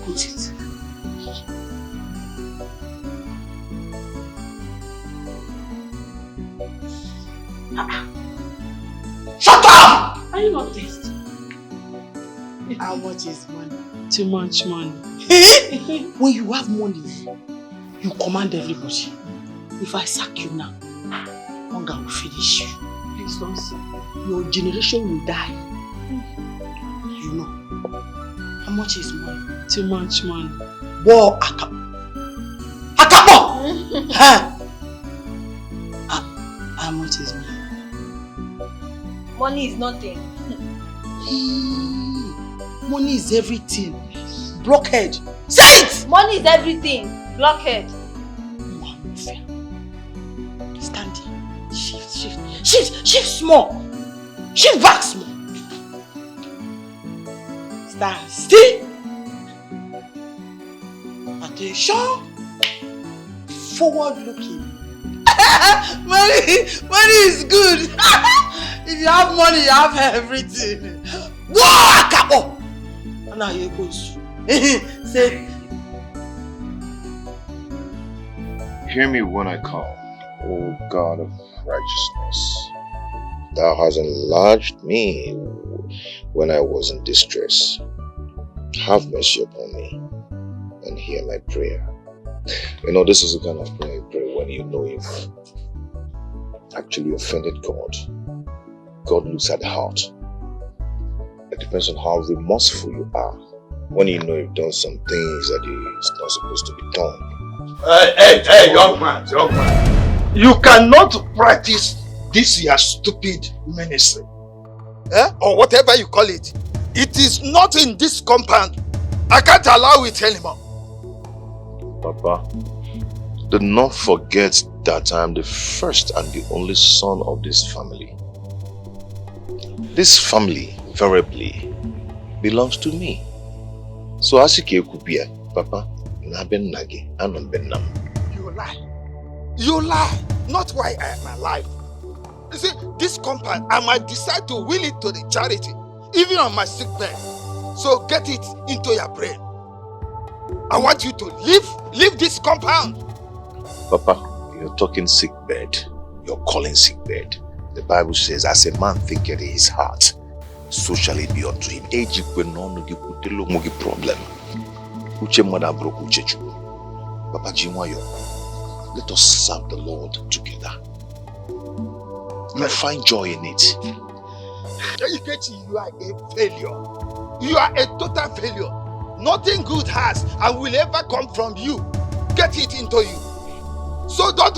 Put it. Shut up! Are you not thirsty? How much is money? Too much money. When you have money, you command everybody. If I sack you now, hunger will finish you. Please don't sack. Your generation will die. You know. How much is money? Too much money. Whoa, Akapo! How much is money? Money is nothing. Money is everything. Blockhead. Say it! Money is everything. Blockhead. Stand here. Shift small. Shift back small. Stand still. Attention. Forward looking. money is good. If you have money, you have everything. Whoa, Akapo! Now you go. Say. Hear me when I call, O God of righteousness. Thou hast enlarged me when I was in distress. Have mercy upon me and hear my prayer. You know, this is the kind of prayer you pray when you know you've actually offended God. God looks at the heart. It depends on how remorseful you are. When you know you've done some things that is not supposed to be done. Hey, young man. You cannot practice this your stupid ministry. Or whatever you call it. It is not in this compound. I can't allow it anymore. Papa, do not forget that I am the first and the only son of this family. This family, variably, belongs to me. So Asike Kupia, Papa, Naben Nagi, Anon Benam. You lie. You lie. Not why I am alive. You see, this compound, I might decide to will it to the charity, even on my sick bed. So get it into your brain. I want you to leave this compound. Papa, you're talking sick bed. You're calling sick bed. The Bible says, as a man thinketh in his heart, so shall it be unto him. Problem. Papa Jiwayo, let us serve the Lord together. You find joy in it. You are a failure. You are a total failure. Nothing good has and will ever come from you. Get it into you. So don't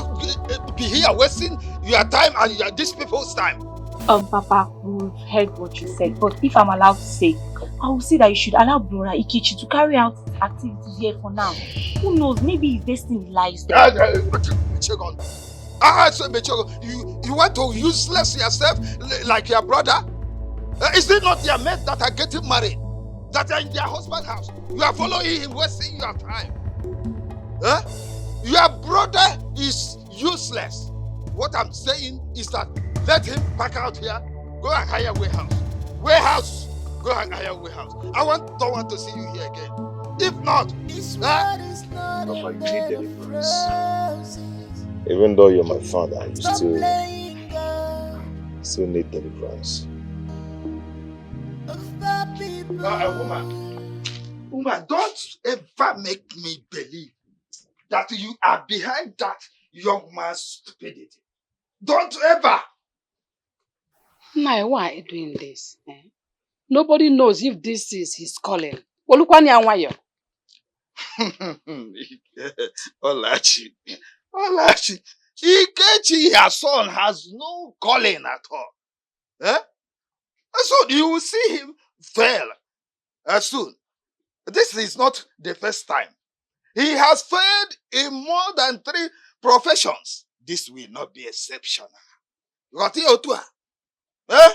be here wasting your time and these people's time. Papa, we've heard what you said, but if I'm allowed to say, I will say that you should allow Brother Ikechi to carry out activities here for now. Who knows, maybe his destiny lies there. You want to useless yourself like your brother? Is it not your mate that are getting married? That are in their husband's house? You are following him, wasting your time. Your brother is useless. What I'm saying is that let him back out here. Go and hire warehouse. Go and hire warehouse. Don't want to see you here again. If not, Papa, you need deliverance. Even though you're my father, you still need deliverance. Woman, don't ever make me believe that you are behind that young man's stupidity. Don't ever. Now, why are you doing this? Nobody knows if this is his calling. Olachi. Ikechi, your son, has no calling at all. So you will see him fail soon. This is not the first time. He has failed in more than 3 professions. This will not be exceptional. Eh?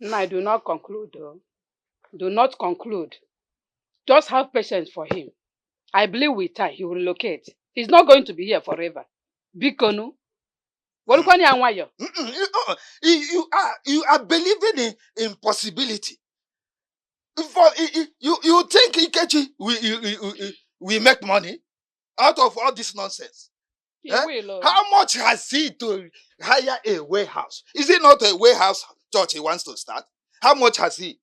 No, I do not conclude though. Do not conclude. Just have patience for him. I believe with time he will relocate. He's not going to be here forever. Bikonu. What do You are believing in impossibility. You think Ikechi we make money out of all this nonsense? How much has he to hire a warehouse? Is it not a warehouse church he wants to start? How much has he?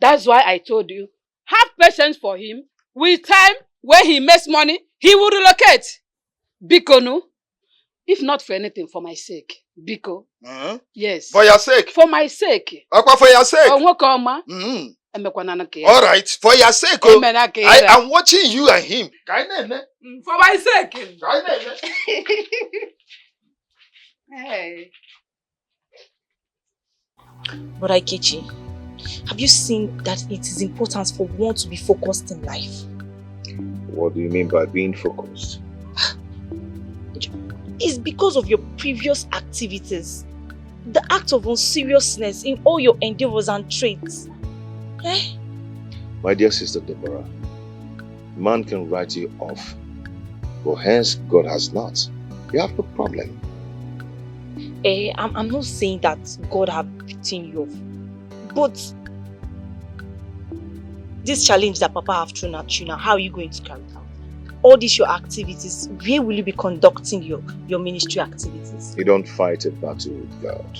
That's why I told you, have patience for him. With time, when he makes money, he will relocate. Bikonu. If not for anything, for my sake. Biko. Yes. For your sake? For my sake. For your sake? All right. For your sake. I'm watching you and him. For my sake. Hey. But Ikechi, have you seen that it is important for one to be focused in life? What do you mean by being focused? It's because of your previous activities. The act of unseriousness in all your endeavors and traits. Eh? My dear sister Deborah, man can write you off, but hence God has not. You have a problem. I'm not saying that God have beaten you off, but this challenge that Papa have thrown at you now, how are you going to carry it out? All these your activities, where will you be conducting your ministry activities? You don't fight a battle with God.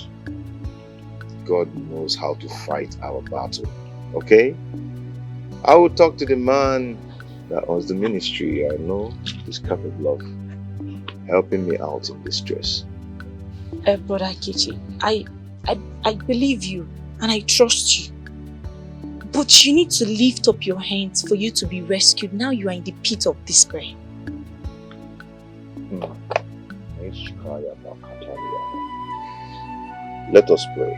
God knows how to fight our battle. Okay? I will talk to the man that owns the ministry. I know he's capable of helping me out in distress. Brother Ikechi, I believe you and I trust you. But you need to lift up your hands for you to be rescued. Now you are in the pit of despair. Let us pray.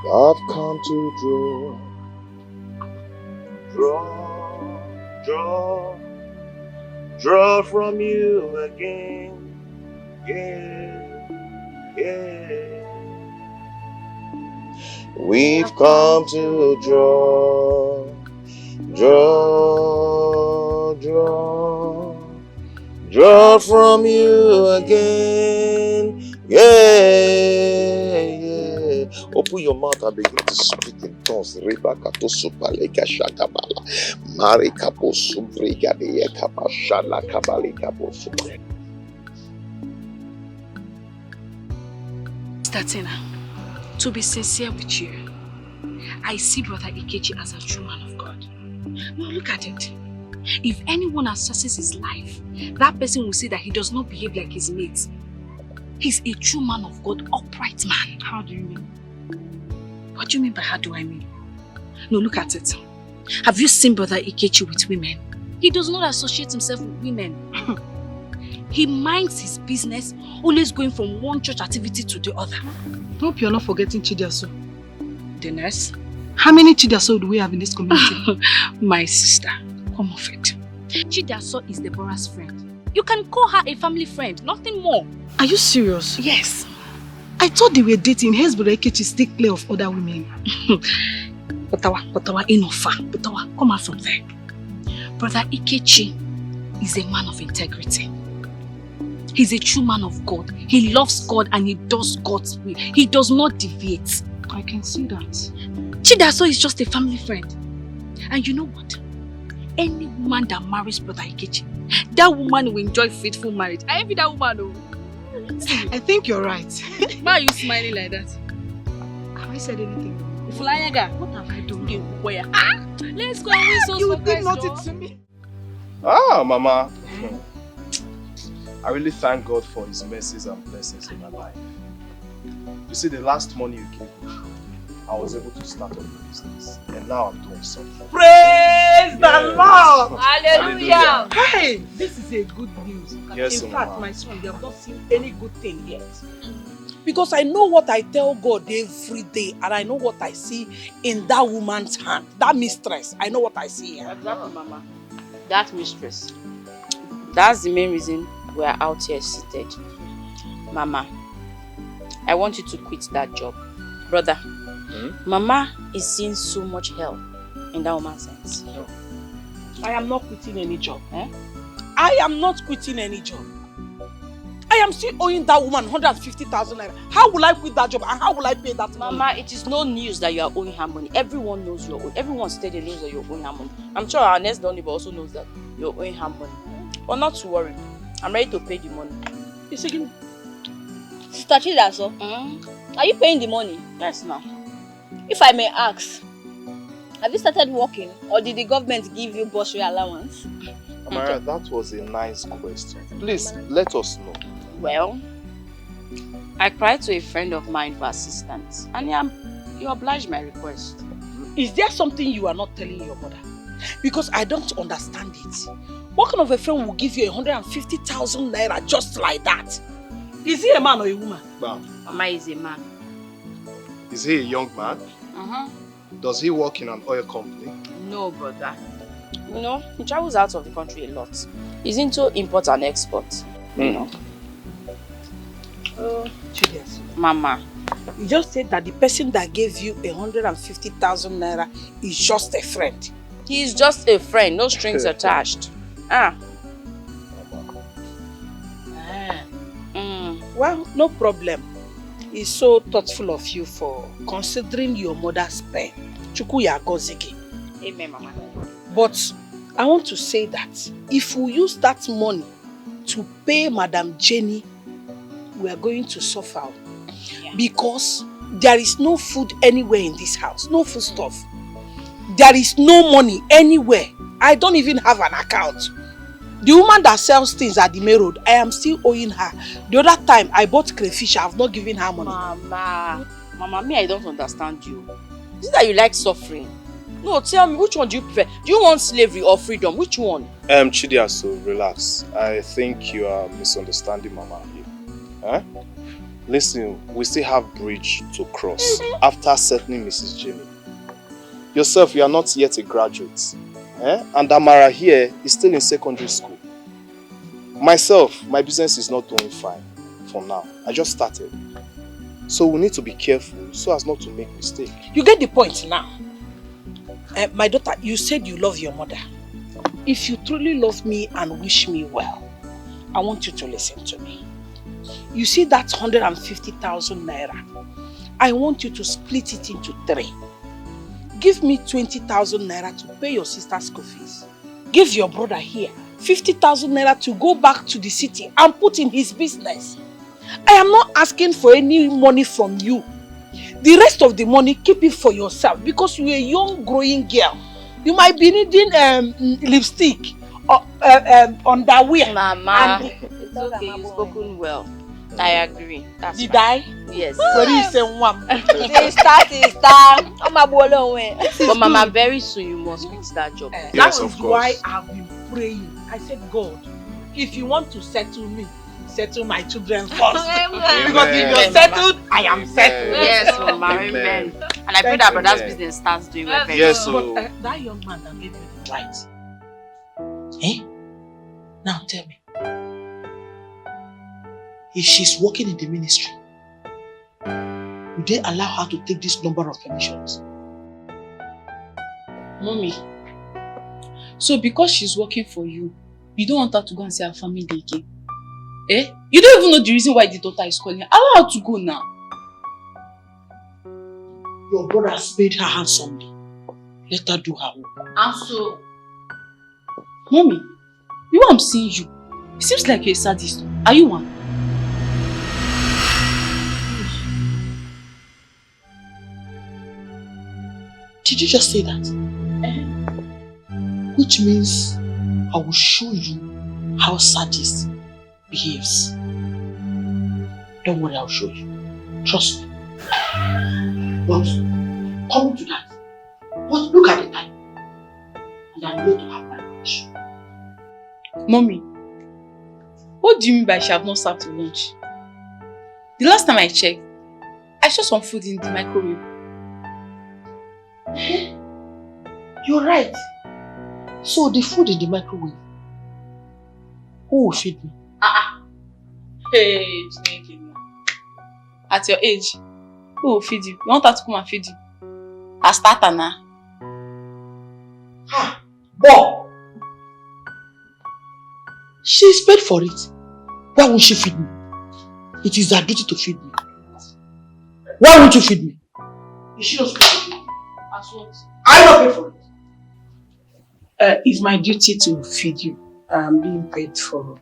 I've come to draw from you again. Yeah. We've come to draw from you again. Yeah. Open your mouth and begin to speak in tongues. Rebakato supaleka shakabala. Marikapo subriga de kapashala kabalika bosu. Statina, to be sincere with you, I see Brother Ikechi as a true man of God. Now look at it. If anyone assesses his life, that person will say that he does not behave like his mates. He's a true man of God, upright man. How do you mean? What do you mean by how do I mean? No, look at it. Have you seen Brother Ikechi with women? He does not associate himself with women. He minds his business, always going from one church activity to the other. Hope you're not forgetting Chidiaso. The nurse? How many Chidiaso do we have in this community? My sister, come off it. Chidiaso is Deborah's friend. You can call her a family friend, nothing more. Are you serious? Yes. I thought they were dating. Hence, Brother Ikechi stay clear of other women. Potawa, enough. Potawa, come out from there. Brother Ikechi is a man of integrity. He's a true man of God. He loves God and he does God's will. He does not deviate. I can see that. Chidaso is just a family friend. And you know what? Any woman that marries Brother Ikechi, that woman will enjoy faithful marriage. I envy that woman. Oh. I think you're right. Why are you smiling like that? Have I said anything? Flyaga, what have I done? Where? Let's go and win souls You for did Christ, nothing to me. Ah, Mama. I really thank God for His mercies and blessings in my life. You see, the last money you gave me, I was able to start up a business. And now I'm doing something. Praise the Lord! Hallelujah! Hey, this is a good news. Yes, in fact, Mama. my son, they have not seen any good thing yet. Because I know what I tell God every day, and I know what I see in that woman's hand, that mistress. I know what I see here. Exactly, Mama. That mistress. That's the main reason we are out here seated. Mama, I want you to quit that job. Brother, Mama is seeing so much hell in that woman's hands. No. I am not quitting any job. I am not quitting any job. I am still owing that woman 150,000 naira. How will I quit that job and how will I pay that money? Mama, it is no news that you are owing her money. Everyone knows you're owing. Everyone steady knows that you're owing her money. I'm sure our next door neighbor also knows that you're owing her money. But not to worry. I'm ready to pay the money. It's again. Sister Chidaso, are you paying the money? Yes, now. If I may ask, have you started working or did the government give you bursary allowance? Amara, that was a nice question. Please, let us know. Well, I cried to a friend of mine for assistance and he obliged my request. Is there something you are not telling your mother? Because I don't understand it. What kind of a friend will give you 150,000 naira just like that? Is he a man or a woman? Mama is a man. Is he a young man? Does he work in an oil company? No, brother. You know, he travels out of the country a lot. He's into import and export. You know. Oh, Julius. Mama. You just said that the person that gave you 150,000 naira is just a friend. He is just a friend, no strings attached. Well, no problem. He's so thoughtful of you for considering your mother's pain. Chukwu ya gozigi. Amen, Mama. But I want to say that if we use that money to pay Madam Jenny, we are going to suffer. Yeah. Because there is no food anywhere in this house. No food stuff. There is no money anywhere. I don't even have an account. The woman that sells things at the main road, I am still owing her. The other time I bought crayfish, I have not given her money. Mama, me, I don't understand you. Is it that you like suffering? No, tell me, which one do you prefer? Do you want slavery or freedom? Which one? Chidiaso, relax. I think you are misunderstanding Mama here. Listen, we still have bridge to cross after settling Mrs. Jenny. Yourself, you are not yet a graduate. And Amara here is still in secondary school. Myself, my business is not doing fine for now. I just started. So we need to be careful so as not to make mistakes. You get the point now. My daughter, you said you love your mother. If you truly love me and wish me well, I want you to listen to me. You see that 150,000 naira? I want you to split it into 3. Give me 20,000 naira to pay your sister's school fees. Give your brother here 50,000 naira to go back to the city and put in his business. I am not asking for any money from you. The rest of the money, keep it for yourself because you're a young, growing girl. You might be needing lipstick or underwear. Mama, it's okay, you've spoken well. I agree. That's Did fine. I? Yes. But Mama, very soon you must quit that job. That is why I've been praying. I said, God, if you want to settle me, settle my children first. Because if you're settled, I am settled. Yes, Mama. Amen. And I pray that brother's business starts doing well very soon. But that young man that gave you the right. Now tell me. If she's working in the ministry, would they allow her to take this number of permissions? Mommy, so because she's working for you, you don't want her to go and see her family again? You don't even know the reason why the daughter is calling her. Allow her to go now. Your brother has paid her handsomely. Let her do her work. And so, Mommy, the way I'm seeing you, it seems like you're a sadist. Are you one? Did you just say that? Which means I will show you how sadist behaves. Don't worry, I'll show you. Trust me. But come to that. But look at the time. And I'm going to have my lunch. Mommy, what do you mean by she have not served to lunch? The last time I checked, I saw some food in the microwave. You're right. So the food in the microwave, who will feed me? Hey, at your age, who will feed you? You want her to come and feed you? I start her now. Boy! She's paid for it. Why won't she feed me? It is her duty to feed me. Why won't you feed me? Is she not supposed to feed me? As what? I not pay for it. It's my duty to feed you. I'm being paid for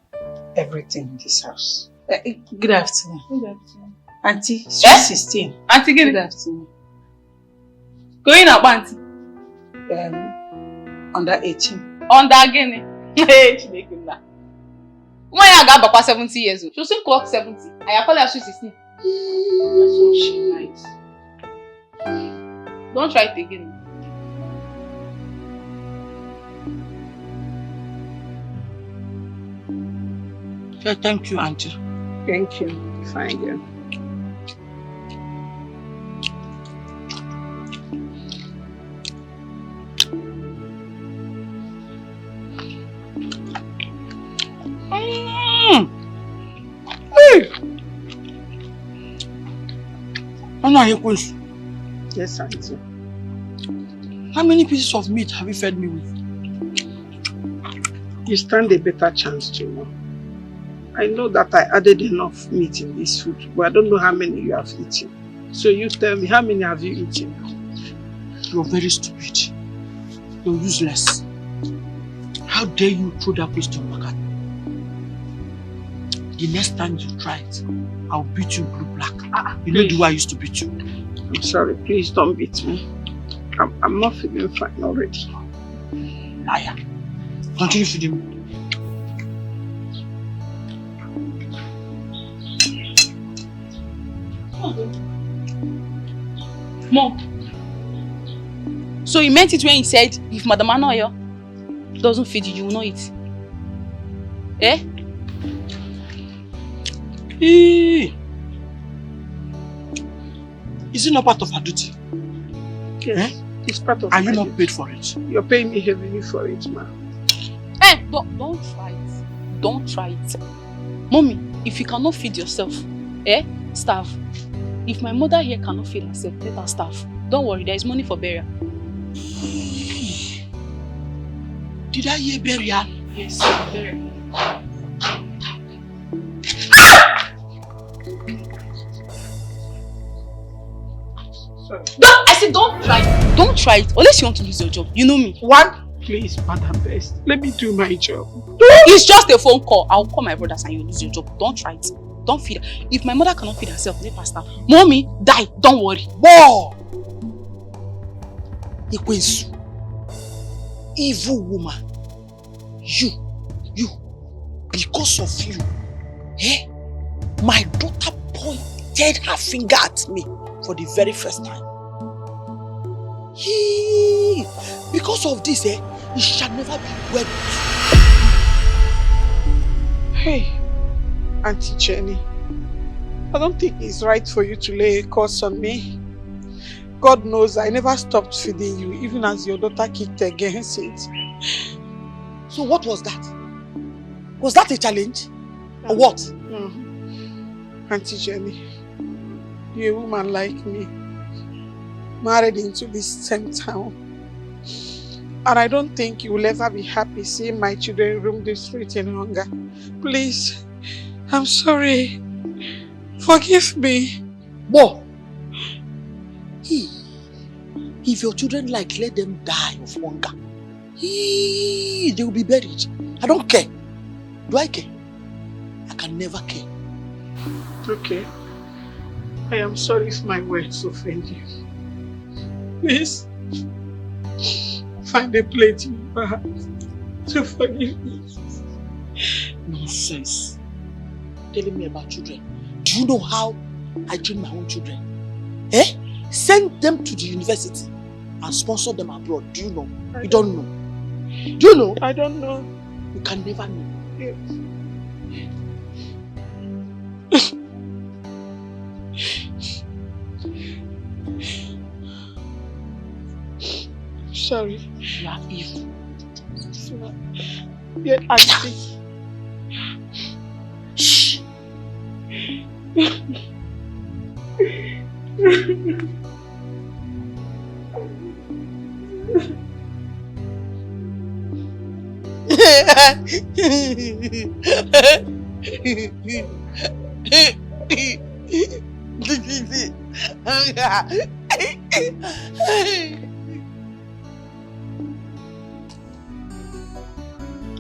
everything in this house. Good afternoon. Good afternoon. Auntie, sweet 16. Auntie, good afternoon. Going up, Auntie? Under 18. Under again? Hey, she making that. When I got back 70 years old, she'll soon clock 70. I call her sweet 16. That's what she likes. Don't try it again. Yeah, thank you, Auntie. Thank you. Fine, girl. Hey! Yes, Auntie. How many pieces of meat have you fed me with? You stand a better chance to know. I know that I added enough meat in this food, but I don't know how many you have eaten. So you tell me, how many have you eaten? You're very stupid. You're useless. How dare you throw that question back at me? The next time you try it, I'll beat you blue-black. You know the way I used to beat you. I'm sorry, please don't beat me. I'm not feeling fine already. Liar. Continue feeding me. Mom. So you meant it when you said if Madam Anoyo doesn't feed you, you will not eat? Eh? Is it not part of her duty? Yes, it's part of Are you my not duty. paid for it? You're paying me heavily for it, ma. Don't try it. Don't try it. Mommy, if you cannot feed yourself, starve. If my mother here cannot feed herself, let her starve. Don't worry, there is money for burial. Did I hear burial? Yes, burial. Sorry. I said don't try it. Don't try it. Unless you want to lose your job. You know me. One, please, Madam Best, let me do my job. It's just a phone call. I'll call my brothers and you lose your job. Don't try it. Don't feed her. If my mother cannot feed herself, let her starve. Mommy, die. Don't worry. Whoa! Ikwesu. Evil woman. You. Because of you. My daughter pointed her finger at me for the very first time. Because of this, it shall never be well. Hey, Auntie Jenny, I don't think it's right for you to lay a curse on me. God knows I never stopped feeding you, even as your daughter kicked against it. So what was that? Was that a challenge? Or what? Auntie Jenny, you're a woman like me, married into this same town. And I don't think you will ever be happy seeing my children roam the street in hunger. Please, I'm sorry. Forgive me. What? If your children let them die of hunger. They will be buried. I don't care. Do I care? I can never care. Okay. I am sorry if my words offend you. Please, find a place in your heart to forgive me. Nonsense. Telling me about children. Do you know how I train my own children? Send them to the university and sponsor them abroad. Do you know? You don't know. Do you know? I don't know. You can never know. Yes. Sorry. You are evil. Yeah, Auntie. Shh.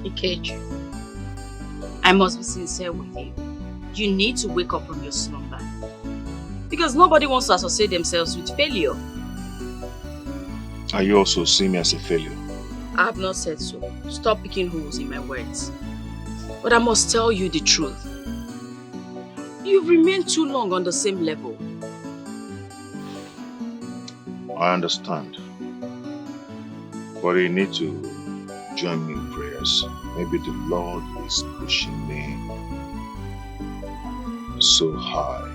Ikechi, I must be sincere with you. You need to wake up from your slumber. Because nobody wants to associate themselves with failure. And you also see me as a failure? I have not said so. Stop picking holes in my words. But I must tell you the truth. You've remained too long on the same level. I understand. But you need to join me in prayers. Maybe the Lord is pushing me so high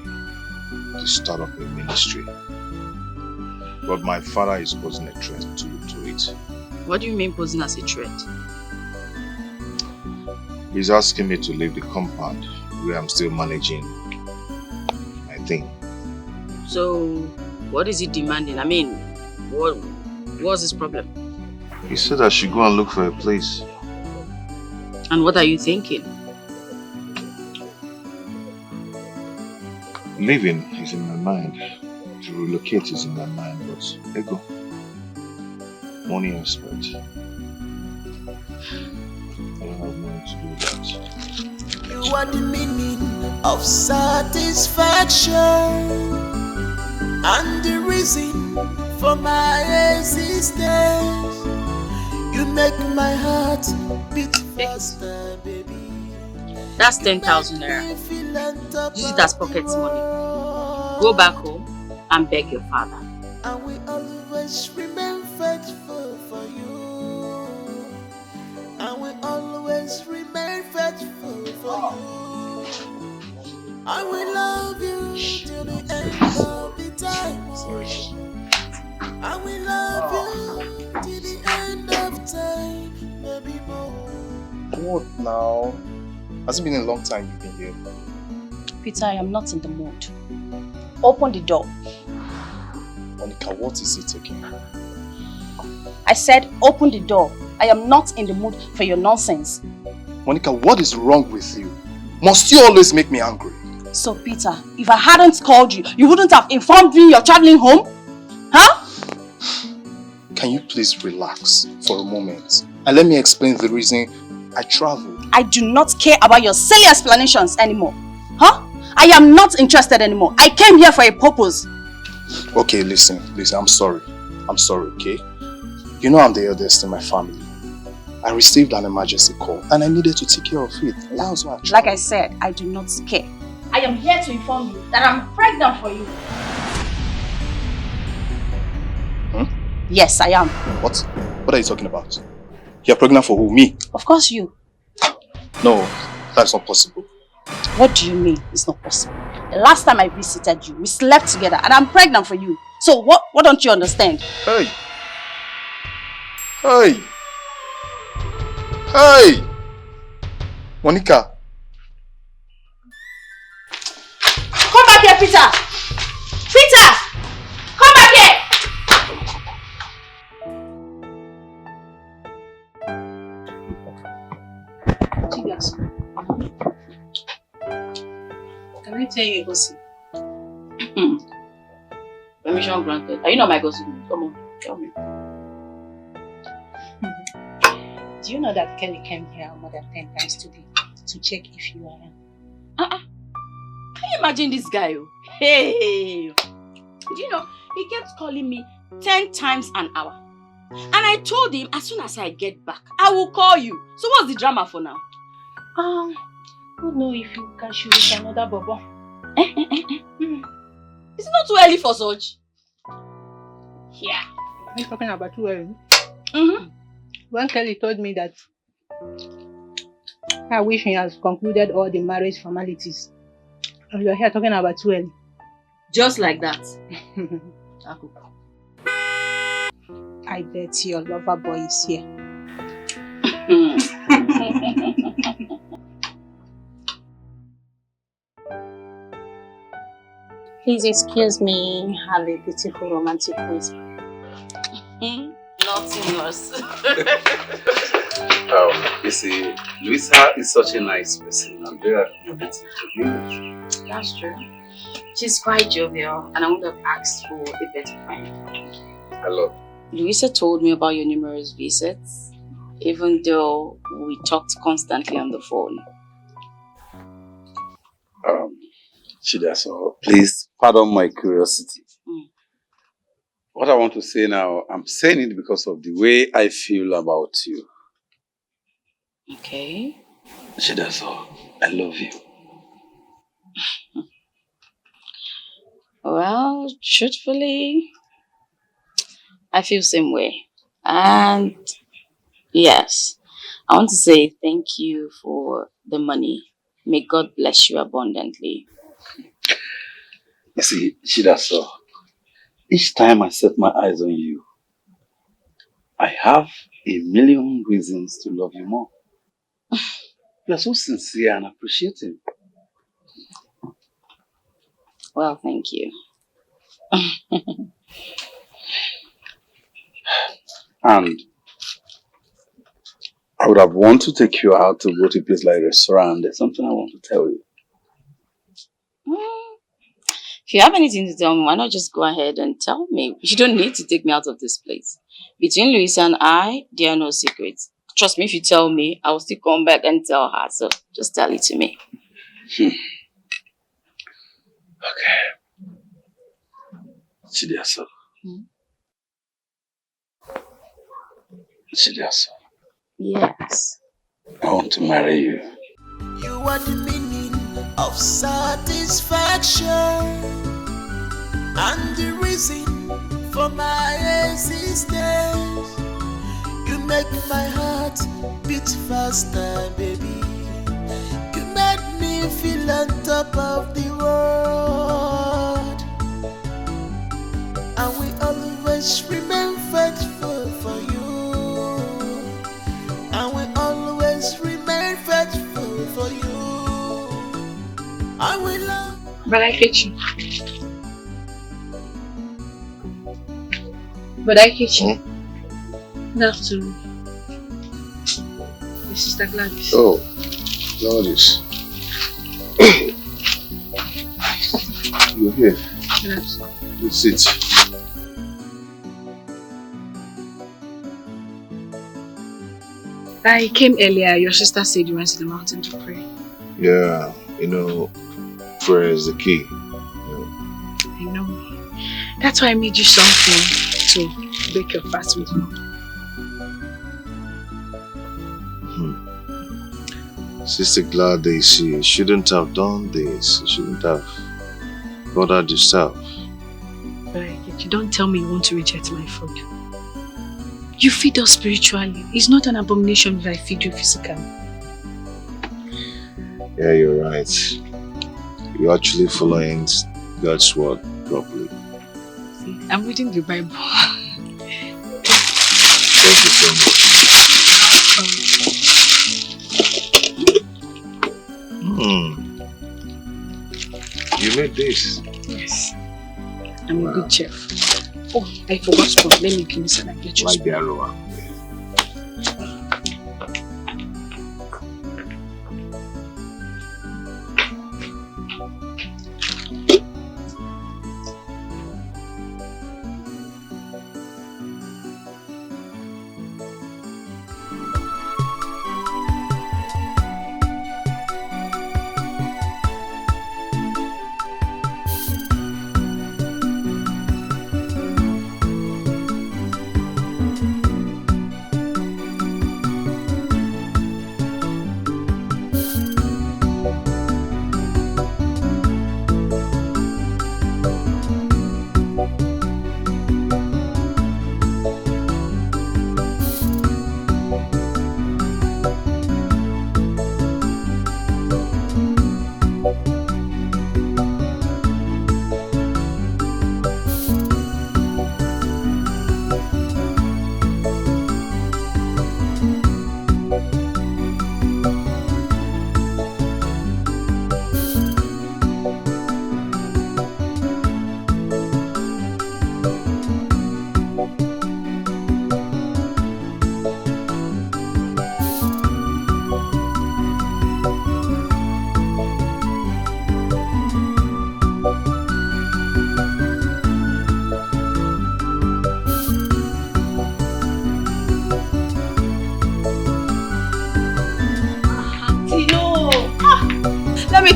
to start up a ministry. But my father is posing a threat to it. What do you mean posing as a threat? He's asking me to leave the compound where I'm still managing my thing. So, what is he demanding? I mean, what's his problem? He said I should go and look for a place. And what are you thinking? Living is in my mind. To relocate is in my mind, but ego. Money aspect. I don't have money to do that. You are the meaning of satisfaction and the reason for my existence. You make my heart beat faster, baby. That's 10,000 naira. Use it as pocket money. Go back home and beg your father. And we always remain faithful for you. And we always remain faithful for you. I will love you till the end of the time. I will love you till the end of time, maybe more. What now? Has it been a long time you've been here? Peter, I am not in the mood. Open the door. Monica, what is it again? I said open the door. I am not in the mood for your nonsense. Monica, what is wrong with you? Must you always make me angry? So Peter, if I hadn't called you, you wouldn't have informed me you're traveling home? Huh? Can you please relax for a moment and let me explain the reason I traveled? I do not care about your silly explanations anymore. Huh? I am not interested anymore. I came here for a purpose. Okay, listen, I'm sorry. I'm sorry, okay? You know I'm the eldest in my family. I received an emergency call and I needed to take care of it. That was why Like I said, I do not care. I am here to inform you that I'm pregnant for you. Yes, I am. What? What are you talking about? You're pregnant for who? Me? Of course you. No, that's not possible. What do you mean it's not possible? The last time I visited you, we slept together and I'm pregnant for you. So what don't you understand? Hey! Hey! Hey! Monica! Come back here, Peter! Peter! Come back here! Can I tell you a gossip? Permission granted. Are you not my gossip? Come on, tell me. Do you know that Kelly came here more than 10 times today to check if you are Can you imagine this guy? Hey! Do you know, he kept calling me 10 times an hour. And I told him as soon as I get back, I will call you. So what's the drama for now? I don't know if you can shoot with another bubble. It's not too early for such. Yeah. Are you talking about too early? Mm-hmm. When Kelly told me that I wish he has concluded all the marriage formalities. And you're here talking about too early. Just like that. I bet your lover boy is here. Please excuse me, have a beautiful romantic whisper. Nothing else. You see, Luisa is such a nice person. I'm very appreciative to be with. That's true. She's quite jovial, and I would have asked for a better friend. I love Luisa told me about your numerous visits, even though we talked constantly on the phone. Chidaso, please pardon my curiosity. What I want to say now, I'm saying it because of the way I feel about you. Okay. Chidaso, I love you. Well, truthfully, I feel the same way. And yes, I want to say thank you for the money. May God bless you abundantly. You see, Chidaso, each time I set my eyes on you, I have a million reasons to love you more. You are so sincere and appreciative. Well, thank you. And I would have wanted to take you out to go to a place like a restaurant. There's something I want to tell you. If you have anything to tell me, why not just go ahead and tell me? You don't need to take me out of this place. Between Luisa and I, there are no secrets. Trust me, if you tell me, I will still come back and tell her. So just tell it to me. Okay. Chidiaso. Chidiaso. Yes. I want to marry you. You are the meaning of satisfaction and the reason for my existence. You make my heart beat faster, baby. You made me feel on top of the world. And we always remain faithful for you. And we always remain faithful for you. I will love. But I hate you. But I hate you. Good afternoon. My sister Gladys. Oh, Gladys. You're here. Good afternoon. Please sit. I came earlier. Your sister said you went to the mountain to pray. Yeah, prayer is the key. I know. That's why I made you something to break your fast with me. Sister Gladys, you shouldn't have done this. You shouldn't have bothered yourself. But you don't tell me you want to reject my food. You feed us spiritually. It's not an abomination if I feed you physically. Yeah, you're right. You're actually following God's word properly. See, I'm reading the Bible. Thank you so much. You made this? Yes. I'm a good chef. Oh, I forgot spoon. Let me give you some and get you like the aroma.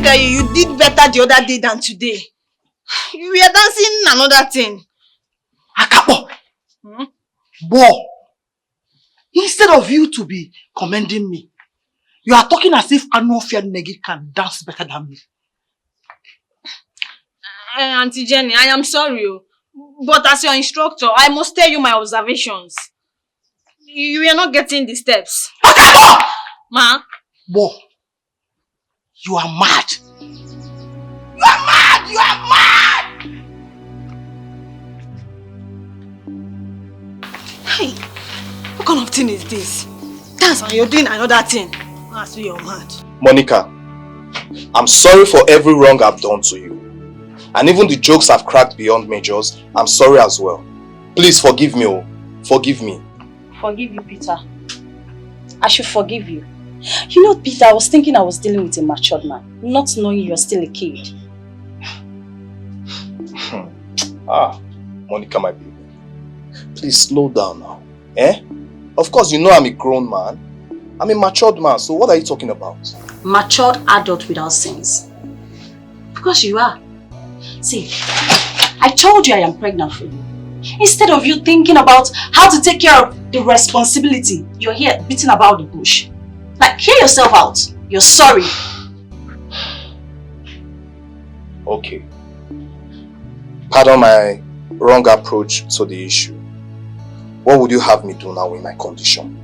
tell you, you did better the other day than today. You were dancing another thing. Akapo! Bo! Instead of you to be commending me, you are talking as if Anofia Negi can dance better than me. Auntie Jenny, I am sorry. But as your instructor, I must tell you my observations. You are not getting the steps. Akapo! Ma? Bo! You are mad. You are mad! You are mad! Hey, what kind of thing is this? Dance and you're doing another thing. That's why you're mad. Monica, I'm sorry for every wrong I've done to you. And even the jokes I've cracked beyond measures, I'm sorry as well. Please forgive me, oh. Forgive me. Forgive you, Peter. I should forgive you. You know, Peter, I was thinking I was dealing with a matured man, not knowing you're still a kid. Monica, my baby. Please slow down now. Eh? Of course, you know I'm a grown man. I'm a matured man, so what are you talking about? Matured adult without sins. Because you are. See, I told you I am pregnant for you. Instead of you thinking about how to take care of the responsibility, you're here beating about the bush. Like, hear yourself out. You're sorry. Okay. Pardon my wrong approach to the issue. What would you have me do now in my condition?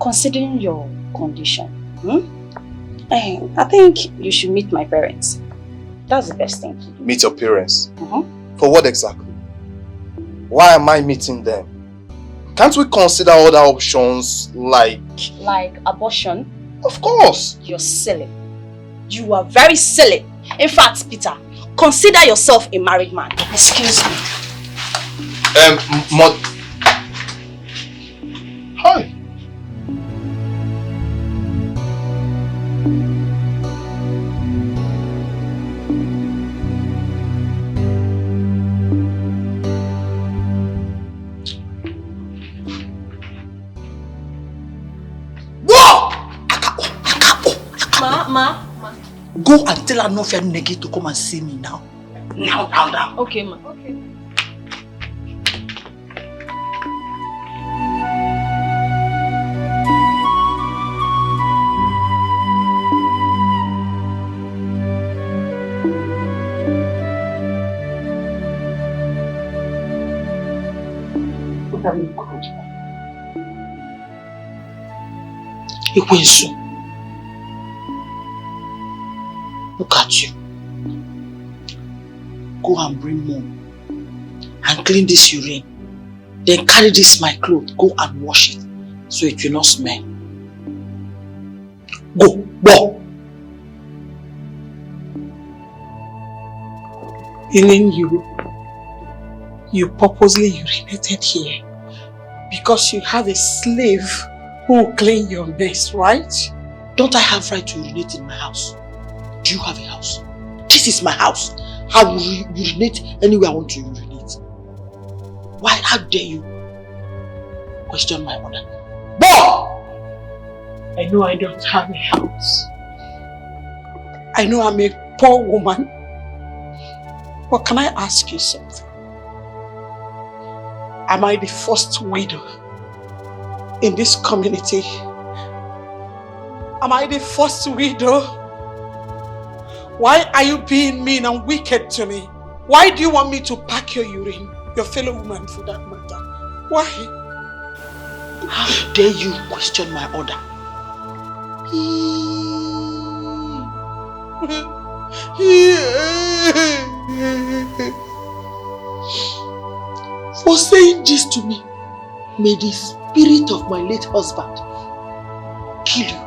Considering your condition, I think you should meet my parents. That's the best thing to do. Meet your parents? For what exactly? Why am I meeting them? Can't we consider other options like... Like abortion? Of course! You're silly. You are very silly. In fact, Peter, consider yourself a married man. Excuse me. Hi. Ma. Go and tell Anofia Negi to come and see me now. Now. Okay, ma. Okay. What have you called? Ikwensu. Look at you. Go and bring mom and clean this urine. Then carry this my clothes. Go and wash it so it will not smell. Go. Ini, you purposely urinated here because you have a slave who will clean your mess, right? Don't I have right to urinate in my house? Do you have a house? This is my house. I will urinate anywhere I want to urinate. Why? How dare you question my order? Bo! I know I don't have a house. I know I'm a poor woman. But can I ask you something? Am I the first widow in this community? Am I the first widow? Why are you being mean and wicked to me? Why do you want me to pack your urine? Your fellow woman for that matter. Why? How dare you question my order? For saying this to me, may the spirit of my late husband kill you.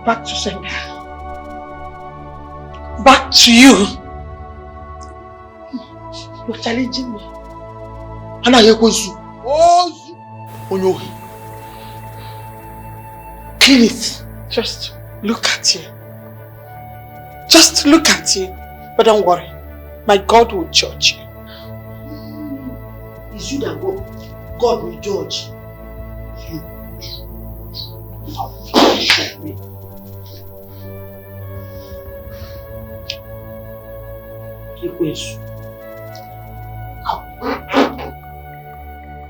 Back to sender. Back to you. You're challenging me. Kill it. Just look at you. Just look at you. But don't worry. My God will judge you. It's you that God will judge. You.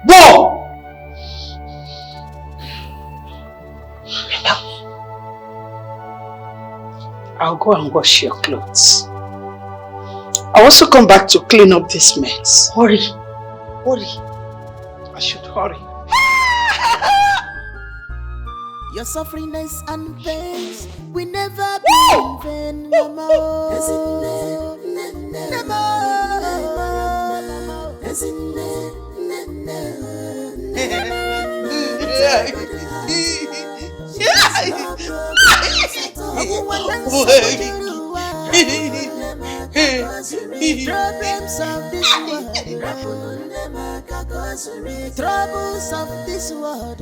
Go! I'll go and wash your clothes. I'll also come back to clean up this mess. Hurry. Hurry. I should hurry. Your sufferings and pains will never be in vain, Mama. Troubles of this world.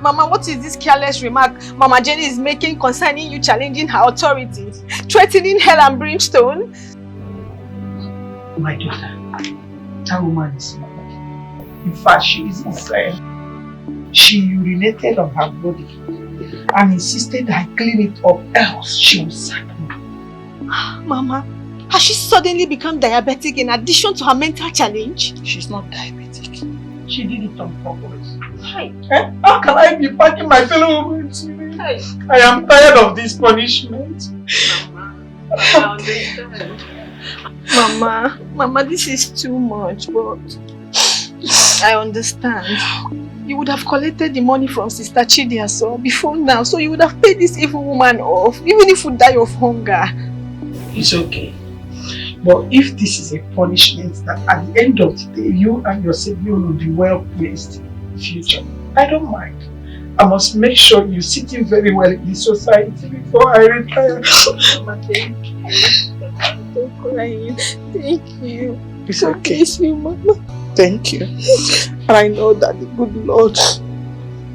Mama, what is this careless remark Mama Jenny is making concerning you challenging her authority, threatening hell and brimstone? My daughter, that woman is mad. In fact, she is insane. She urinated on her body and insisted I clean it up, else she will sack me. Mama, has she suddenly become diabetic in addition to her mental challenge? She's not diabetic. She did it on purpose. Hi. How can I be packing my fellow women to me? I am tired of this punishment. Mama, I understand. Mama, this is too much, but I understand. You would have collected the money from Sister Chidiaso before now, so you would have paid this evil woman off, even if you die of hunger. It's okay. But if this is a punishment that at the end of the day, you and your sibling will be well placed in the future, I don't mind. I must make sure you sit in very well in this society before I retire. Mama, thank you. Don't cry. Thank you. It's okay. Bless you, Mama. Thank you. And I know that the good Lord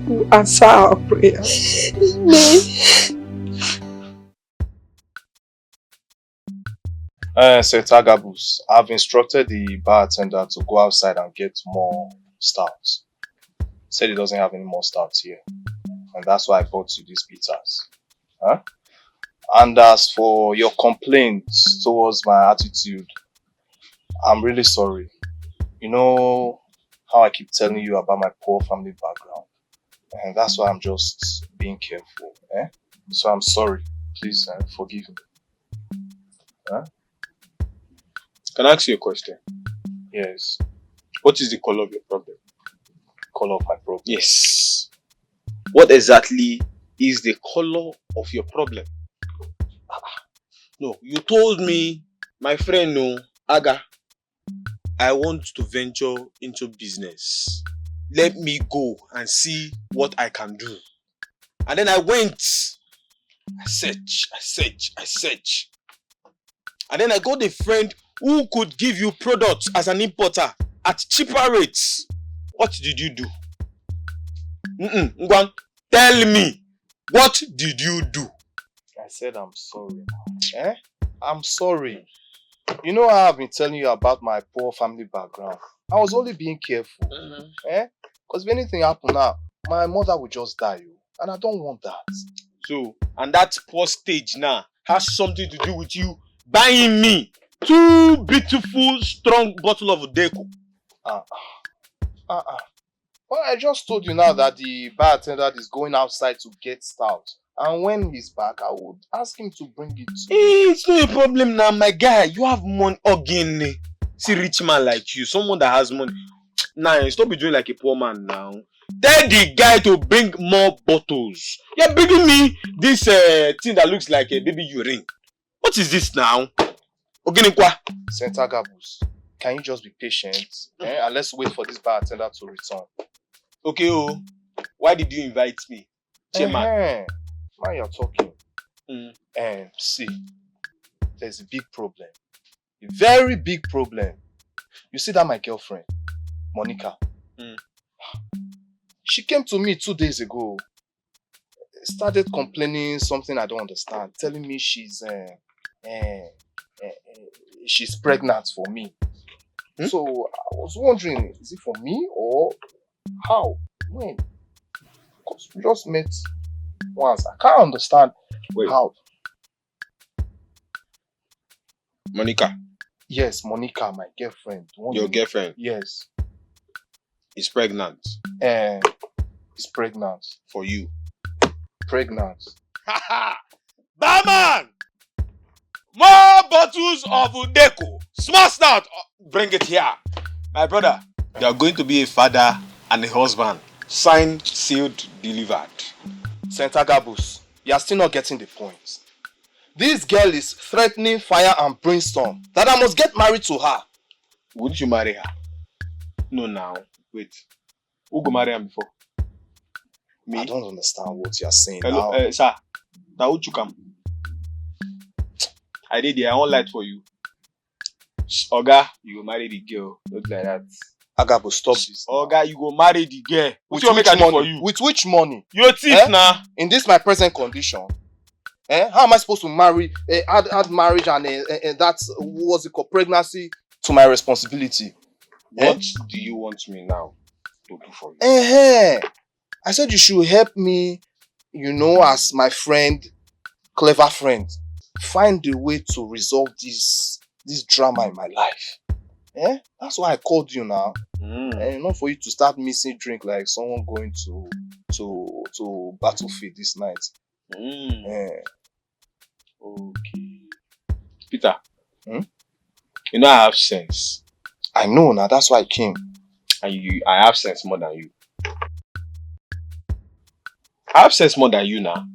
will answer our prayers. Amen. Sir Tagabus, I've instructed the bartender to go outside and get more stouts. Said he doesn't have any more stouts here. And that's why I bought you these pizzas. Huh? And as for your complaints towards my attitude, I'm really sorry. You know how I keep telling you about my poor family background. And that's why I'm just being careful. So I'm sorry. Please forgive me. Huh? Can I ask you a question? Yes. What is the color of your problem? Color of my problem? Yes. What exactly is the color of your problem? No, you told me, my friend, no, Aga, I want to venture into business. Let me go and see what I can do. And then I went. I search. And then I got a friend who could give you products as an importer at cheaper rates. What did you do? Ngwan, tell me, what did you do? I said I'm sorry. I'm sorry. You know how I've been telling you about my poor family background. I was only being careful. Because if anything happened now, my mother would just die. And I don't want that. So, and that poor stage now has something to do with you buying me 2 beautiful, strong bottles of Dikeh. Well, I just told you now that the bartender is going outside to get stout. And when he's back, I would ask him to bring it. It's not a problem now, my guy. You have money again. See, rich man like you, someone that has money. Nah, stop be doing like a poor man now. Tell the guy to bring more bottles. You're bringing me this thing that looks like a baby urine. What is this now? Senta Gabus, can you just be patient? And let's wait for this bartender to return. Okay, why did you invite me? Chairman. Now you're talking. See, there's a big problem. A very big problem. You see that my girlfriend, Monica, she came to me 2 days ago. Started complaining something I don't understand. Telling me she's pregnant for me. So I was wondering, is it for me or how? When? Because we just met once. I can't understand how. Monica. Yes, Monica, my girlfriend. Your girlfriend? Yes. Is pregnant? Is pregnant. For you? Pregnant. Barman! More bottles of Udeko. Smash that! Bring it here. My brother, you are going to be a father and a husband. Signed, sealed, delivered. St. Agabus, you are still not getting the point. This girl is threatening fire and brimstone that I must get married to her. Wouldn't you marry her? No, now. Wait. Who go marry her before? Me? I don't understand what you are saying. Hello, now. Sir. Now who you come? I did the own light for you. Oga, you go marry the girl. Not like that. Agabo, stop this. Oga, you go marry the girl. With What you which make money? for you? With which money? Your thief now. In this my present condition. How am I supposed to marry, add marriage and that's, what's it called, pregnancy to my responsibility? What do you want me now to do for you? I said you should help me, as my friend, clever friend, find a way to resolve this drama in my life. That's why I called you now. And not for you to start missing drink like someone going to battlefield this night. Okay. Peter. You know I have sense. I know now, that's why I came. And I have sense more than you. I have sense more than you now.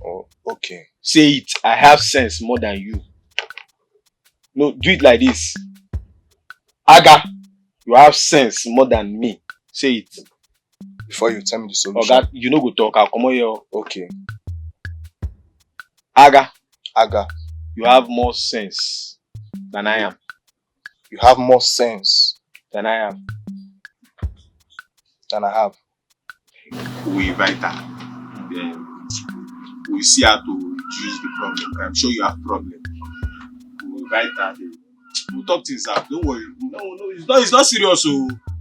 Oh, okay. Say it. I have sense more than you. No, do it like this. Aga, you have sense more than me. Say it. Before you tell me the solution. Oga, you no go talk. I'll come on here. Okay. Aga, you have more sense than I am. You have more sense than I am. Than I have. We invite her. Then we see how to reduce the problem. I'm sure you have problem. We invite her. We'll talk things out. Don't worry. No, it's not serious.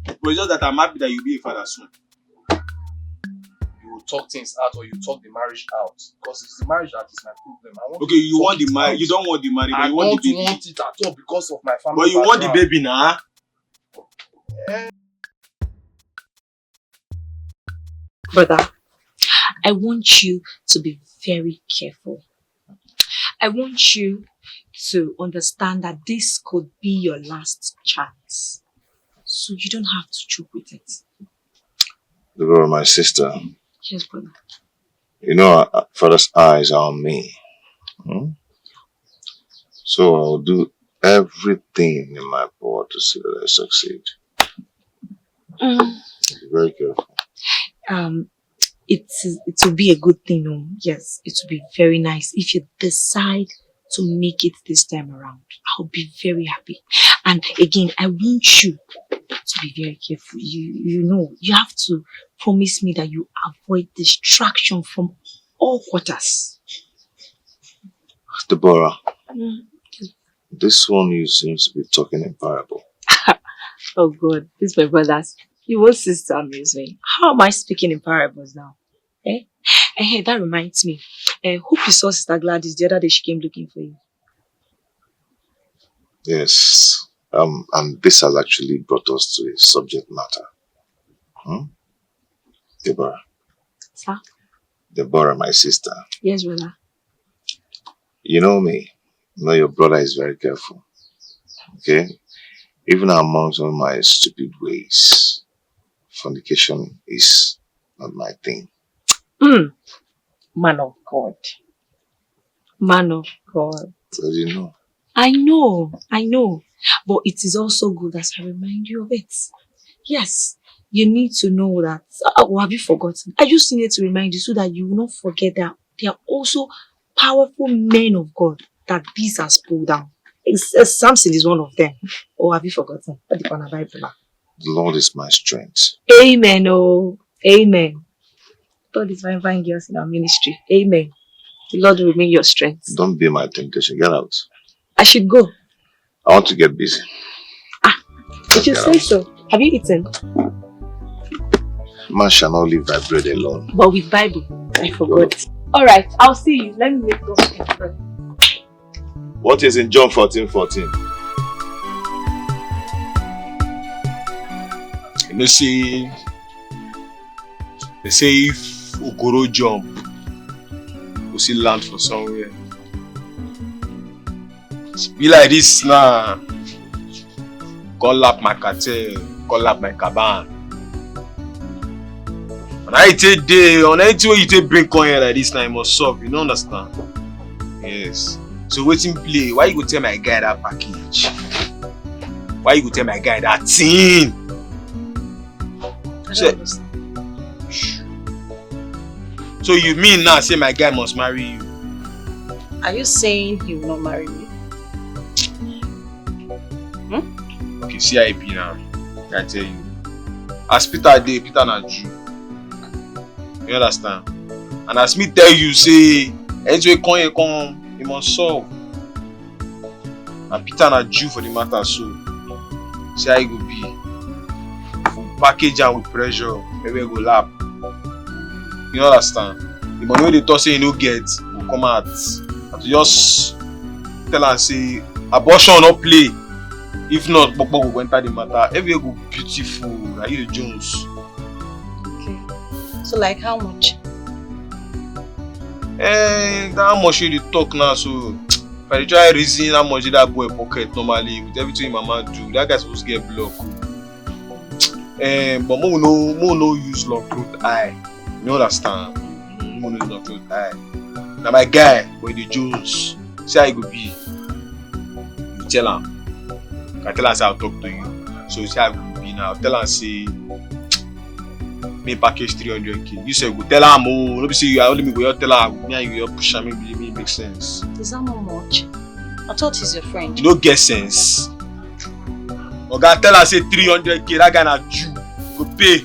But it's just that I'm happy that you'll be a father soon. You will talk things out or you talk the marriage out. Because it's the marriage that is my problem. Okay, you want the marriage. You don't want the marriage, but you want the baby. I don't want it at all because of my family. But you want the baby now? Brother, I want you to be very careful. I want you to understand that this could be your last chance. So you don't have to choke with it. Deborah, my sister. Yes, brother. Father's eyes are on me. So I'll do everything in my power to see that I succeed. Be very careful. It will be a good thing. Yes, it will be very nice if you decide to make it this time around. I'll be very happy. And again, I want you to be very careful. You have to promise me that you avoid distraction from all quarters. Deborah, this one you seems to be talking in parable. Oh God, this is my brothers. You want sister amuse me. How am I speaking in parables now? Hey, that reminds me. Hope you saw Sister Gladys the other day. She came looking for you. Yes. And this has actually brought us to a subject matter. Deborah. Sir? Deborah, my sister. Yes, brother. You know me. You know your brother is very careful. Okay? Even amongst all my stupid ways, fornication is not my thing. Man of God. Man of God. So you know. I know. But it is also good as I remind you of it. Yes, you need to know that. Oh, have you forgotten? I just needed to remind you so that you will not forget that there are also powerful men of God that this has pulled down. Samson is one of them. Or have you forgotten? The Lord is my strength. Amen. Oh, amen. All these fine girls in our ministry. Amen. The Lord will remain your strength. Don't be my temptation. Get out. I should go. I want to get busy. If you say so. Have you eaten? Man shall not live by bread alone. But with Bible, I forgot. Alright, I'll see you. Let me make those things. What is in John 14:14? You know, say, they say if Ogoro jump, we'll see land for somewhere. Be like this now. Call up my cartel, call up my caban. And I take day on anything you take bring coin here like this now, you must solve. You don't understand? Yes. So waiting play. Why you go tell my guy that package? Why you go tell my guy that thing? So you mean now say my guy must marry you? Are you saying he will not marry me? Okay, see how it be now. I tell you. As Peter dey, Peter na Jew. You understand? And as me tell you, say, anything come, you must solve. And Peter na Jew for the matter, so see how it go be. If we package am with pressure, maybe go lap. You understand? The money wey they talk say you no get will come out. And to just tell am say abortion no play. If not, Bokbo will enter the matter. Everywhere go beautiful. Like you the Jones. Okay. So like how much? How much you talk now? So if I try reason how much did that boy pocket normally with everything mama do, that guy supposed to get blocked. But more no use long cloth eye. You understand? More no use long cloth eye. Now my guy, boy the Jones, see how it go be. You tell him. I tell her say I'll talk to you. So see how it will be now. Tell her say me package 300k. You say go tell her more. Don't be say you only me go tell her me and you push her. Maybe it makes sense. Is that not much? I thought he's your friend. You don't get sense. Oga tell her say 300k. That guy na Jew. Go pay.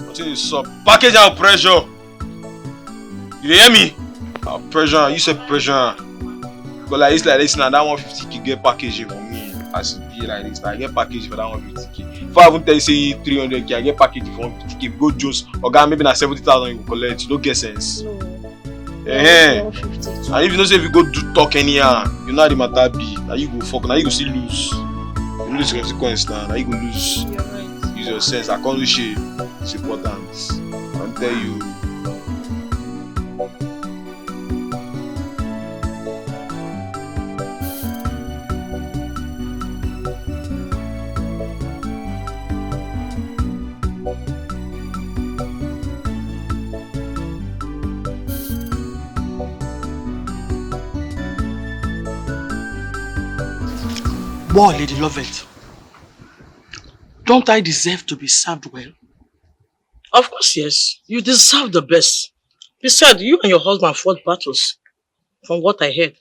Until you sub. Package and pressure. You hear me? Pressure. You say pressure. But like this now. That 150k get packaging for me. As it be like this, I get package for that 150k. If I even tell you say 300k, I get package for 150k. Go Jones, Oga maybe na 70,000 you go collect. You don't get sense. No. And if you know say if you go do talk anyhow, you know how the matter be. Now you go fuck. Now you go still lose. You lose consequence now. Now you go lose. You're right. Use your sense. I can't do shit. It's important. I'll tell you. Boy, Lady Lovett, don't I deserve to be served well? Of course, yes. You deserve the best. Besides, you and your husband fought battles, from what I heard.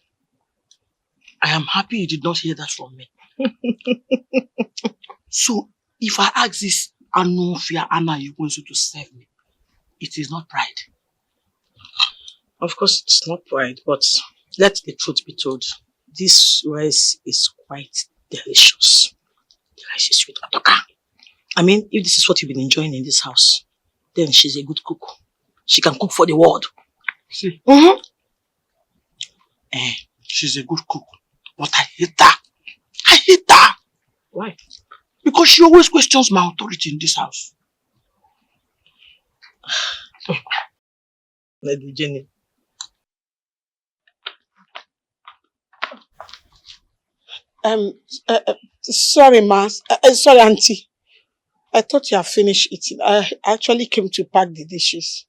I am happy you did not hear that from me. So, if I ask this Anufia Anna you want to serve me, it is not pride. Of course, it's not pride, but let the truth be told. This rice is quite delicious. The rice is sweet. I mean, if this is what you've been enjoying in this house, then she's a good cook. She can cook for the world. See? Mm-hmm. She's a good cook, but I hate her. I hate her. Why? Because she always questions my authority in this house. Lady Jenny. Sorry, ma. Sorry, auntie. I thought you had finished eating. I actually came to pack the dishes.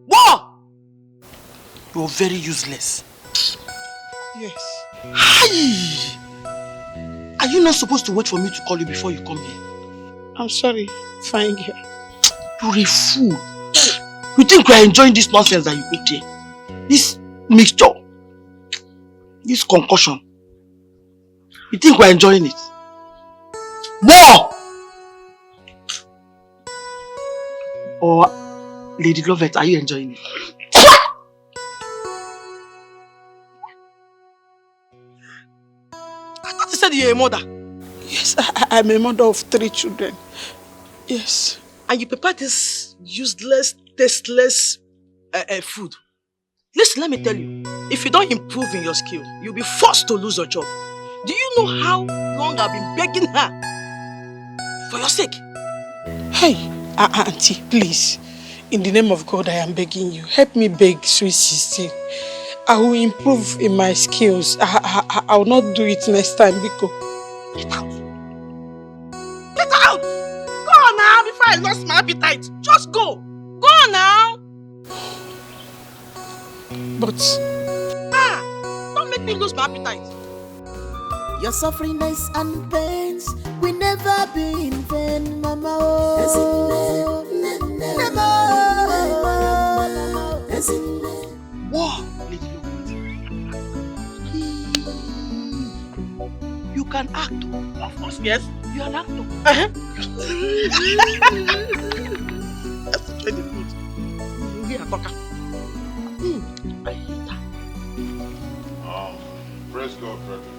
What? You're very useless. Yes. Hi! Are you not supposed to wait for me to call you before you come here? I'm sorry, fine girl. You're a fool. You think we are enjoying this nonsense that you put here? This mixture? This concussion? You think we're enjoying it? More! Or, Lady Lovett, are you enjoying it? I thought you said you're a mother. Yes, I'm a mother of 3 children. Yes. And you prepare this useless, tasteless food. Listen, let me tell you. If you don't improve in your skill, you'll be forced to lose your job. Do you know how long I've been begging her for your sake? Hey, Auntie, please. In the name of God, I am begging you. Help me beg Sweet 16. I will improve in my skills. I will not do it next time, Biko. Get out! Get out! Go on now before I lost my appetite. Just go. Go on now. But, don't make me lose my appetite. Your sufferings and pains will never be in vain, Mama. Oh, never. Wow, you can act. Of course, yes. You are an actor. That's the training food. You hear a talker. Praise God, brethren.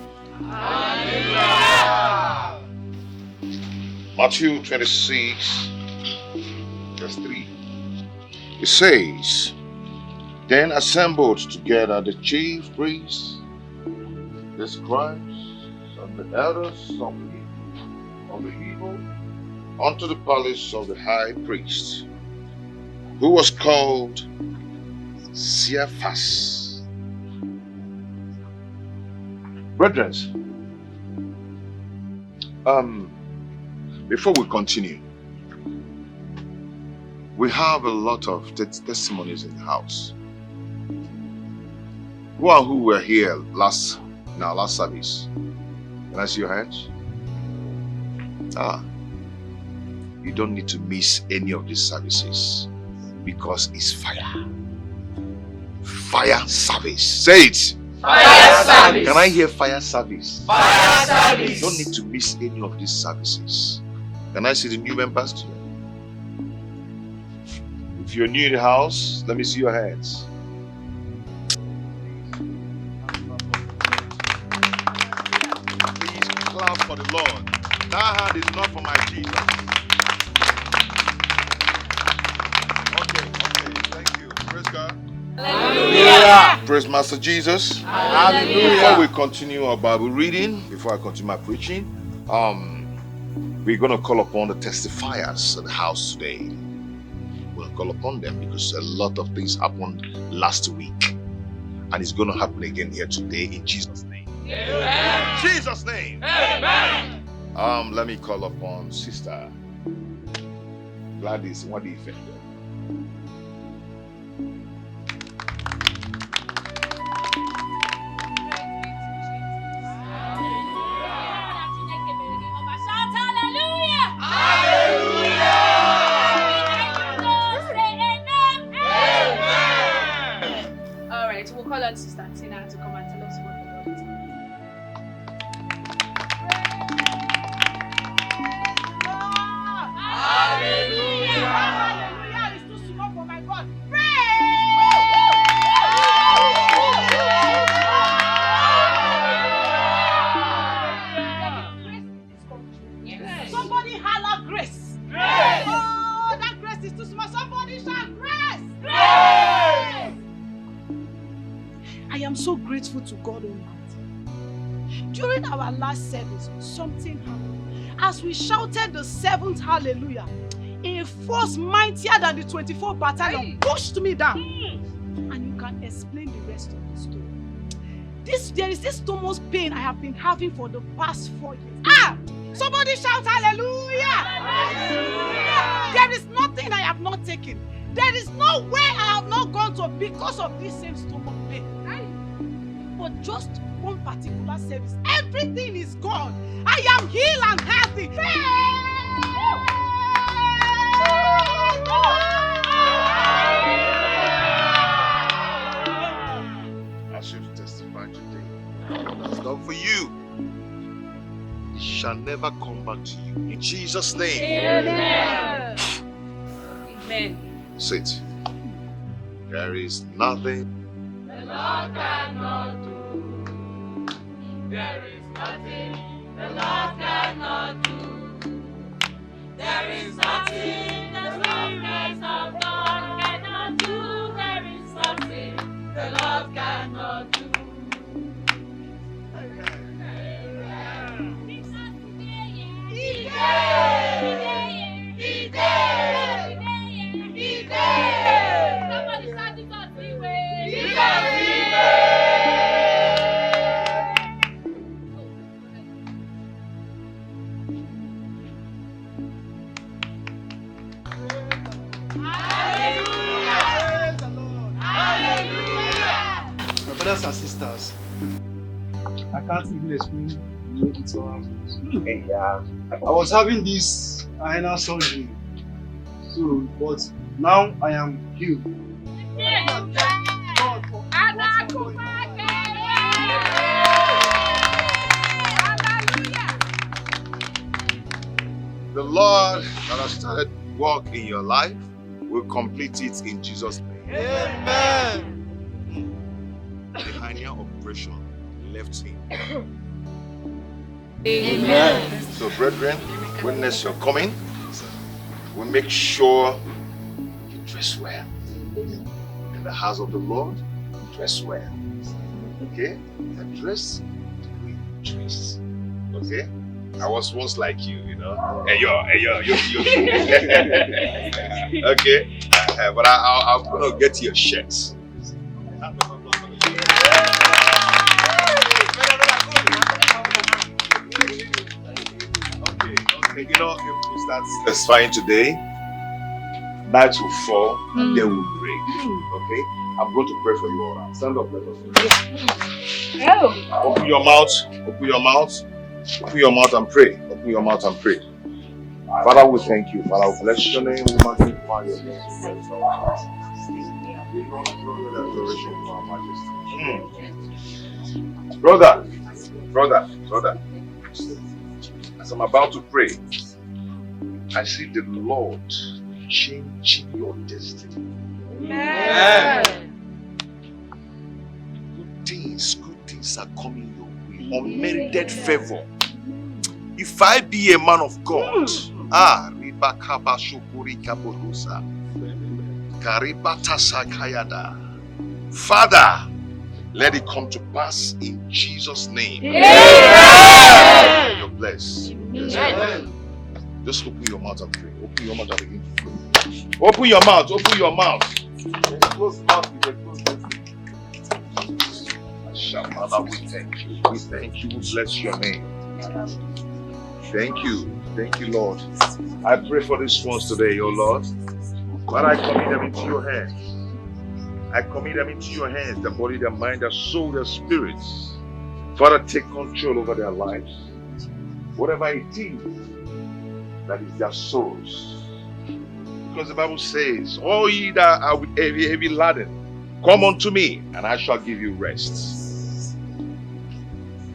Hallelujah. Matthew 26, verse 3. It says, Then assembled together the chief priests, the scribes, and the elders of the people, unto the palace of the high priest, who was called Caiaphas. Brethren, before we continue, we have a lot of testimonies in the house. Who were here last service? Can I see your hands? You don't need to miss any of these services because it's fire. Fire service. Say it. Fire service. Can I hear fire service? Fire service. You don't need to miss any of these services. Can I see the new members today? If you're new in the house, let me see your hands. Please clap for the Lord. That hand is not for my Jesus. Okay, thank you. Praise God. Hallelujah. Praise Master Jesus. Hallelujah. Before we continue our Bible reading, before I continue my preaching, we're going to call upon the testifiers of the house today. We'll call upon them because a lot of things happened last week. And it's going to happen again here today in Jesus' name. Amen. Jesus' name. Amen. Let me call upon Sister Gladys. What do you think? We'll call on Sister Tina to come and tell us what the Lord is doing. Hallelujah! Hallelujah! It's too small for my God. Yes. Somebody holler grace. Grace. Oh, that grace is too small. Somebody shout grace. Grace. I am so grateful to God Almighty. During our last service, something happened. As we shouted the 7th hallelujah, a force mightier than the 24 battalion pushed me down. And you can explain the rest of the story. There is this stomach pain I have been having for the past 4 years. Somebody shout hallelujah! Hallelujah! There is nothing I have not taken. There is no way I have not gone to because of this same stomach pain. But just one particular service, everything is gone. I am healed and healthy. As you've testified today, what that's done for you, it shall never come back to you. In Jesus' name. Amen. Amen. Sit. There is nothing The Lord cannot do. There is nothing the Lord cannot My brothers and sisters, I can't even explain the way it all happened. I was having this hernia surgery, so but now I am healed. The Lord that has started work in your life will complete it in Jesus' name. Amen. The hernia operation left him. Amen. So, brethren, witness your coming. We make sure you dress well. In the house of the Lord, dress well. Okay? Dress, dress. Okay? I was once like you, you know. Hey yo. Okay? But I'm gonna get you a shirt. Okay, you know, if we start testifying today, night will fall and day will break. Okay? I'm going to pray for you all now. Stand up, let us pray. Open your mouth, open your mouth, open your mouth and pray. Open your mouth and pray. Father, we thank you. Father, we bless your name, we magnify your name. We give glory and adoration to our majesty. Brother. As I'm about to pray, I see the Lord changing your destiny. Amen. Good things are coming your way. Unmerited favor. If I be a man of God, Father, let it come to pass in Jesus' name. Amen. You're blessed. Amen. Just open your mouth and pray. Open your mouth and begin to pray. Open your mouth. Open your mouth. Close mouth with a closed mouth. Father, we thank you. We thank you. We bless your name. Thank you. Thank you, Lord. I pray for these ones today, oh Lord. But I commit them into your hands. I commit them into your hands, their body, their mind, their soul, their spirits. Father, take control over their lives. Whatever it is that is their souls. Because the Bible says, all ye that are with heavy laden, come unto me, and I shall give you rest.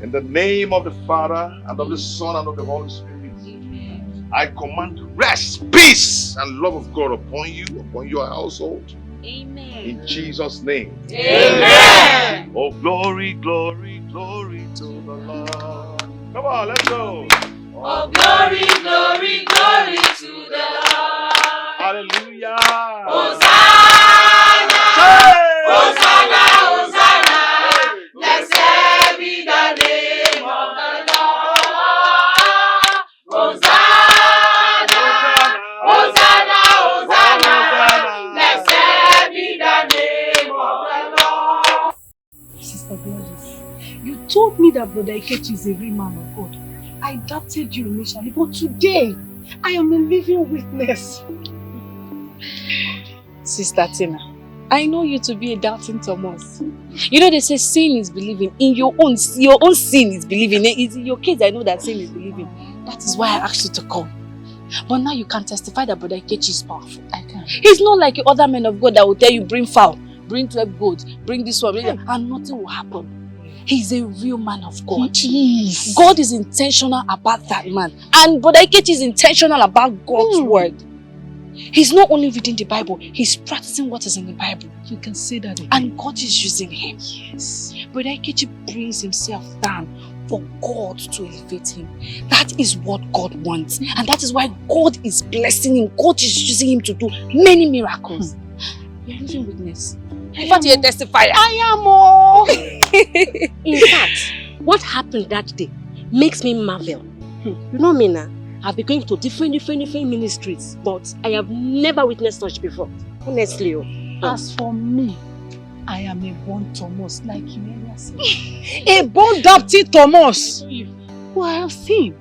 In the name of the Father, and of the Son, and of the Holy Spirit, I command rest, peace, and love of God upon you, upon your household. Amen. In Jesus' name. Amen. Oh, glory, glory, glory to the Lord. Come on, let's go. Oh, glory, glory, glory to the Lord. Hallelujah. Hosanna. Hosanna, Hosanna. Blessed be the name of the Lord. Hosanna. Hosanna, Hosanna. Blessed be the name of the Lord. Sister Gladys, you told me that Brother Ikechi is a real man of God. I doubted you initially, but today I am a living witness. Sister Tina, I know you to be a doubting Thomas. You know they say sin is believing. In your own sin is believing. It's in your case I know that sin is believing. That is why I asked you to come. But now you can testify that Brother Ikechi is powerful. I can. He's not like your other men of God that will tell you bring fowl, bring 12 goats, bring this one, and nothing will happen. He's a real man of God. He is. God is intentional about that man. And Brother Ikechi is intentional about God's word. He's not only reading the Bible, he's practicing what is in the Bible. You can say that again. And God is using him. Yes. Brother Ikechi brings himself down for God to elevate him. That is what God wants. And that is why God is blessing him. God is using him to do many miracles. You're a living witness. In fact, you're a testifier. I am. In fact, what happened that day makes me marvel. You know me now, I've been going to different ministries, but I have never witnessed such before. Honestly. As for me, I am a born Thomas, like you earlier said. A born Dapty Thomas. Who I have seen.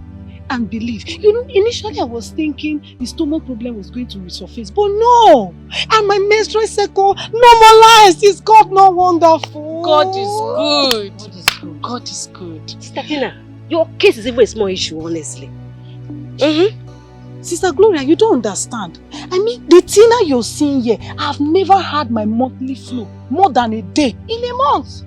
and believe. You know, initially I was thinking the stomach problem was going to resurface, but no! And my menstrual cycle normalized. Is God not wonderful? God is good. God is good. God is good. Sister Tina, your case is even a small issue, honestly. Sister Gloria, you don't understand. I mean, the Tina you're seeing here, I've never had my monthly flow more than a day in a month.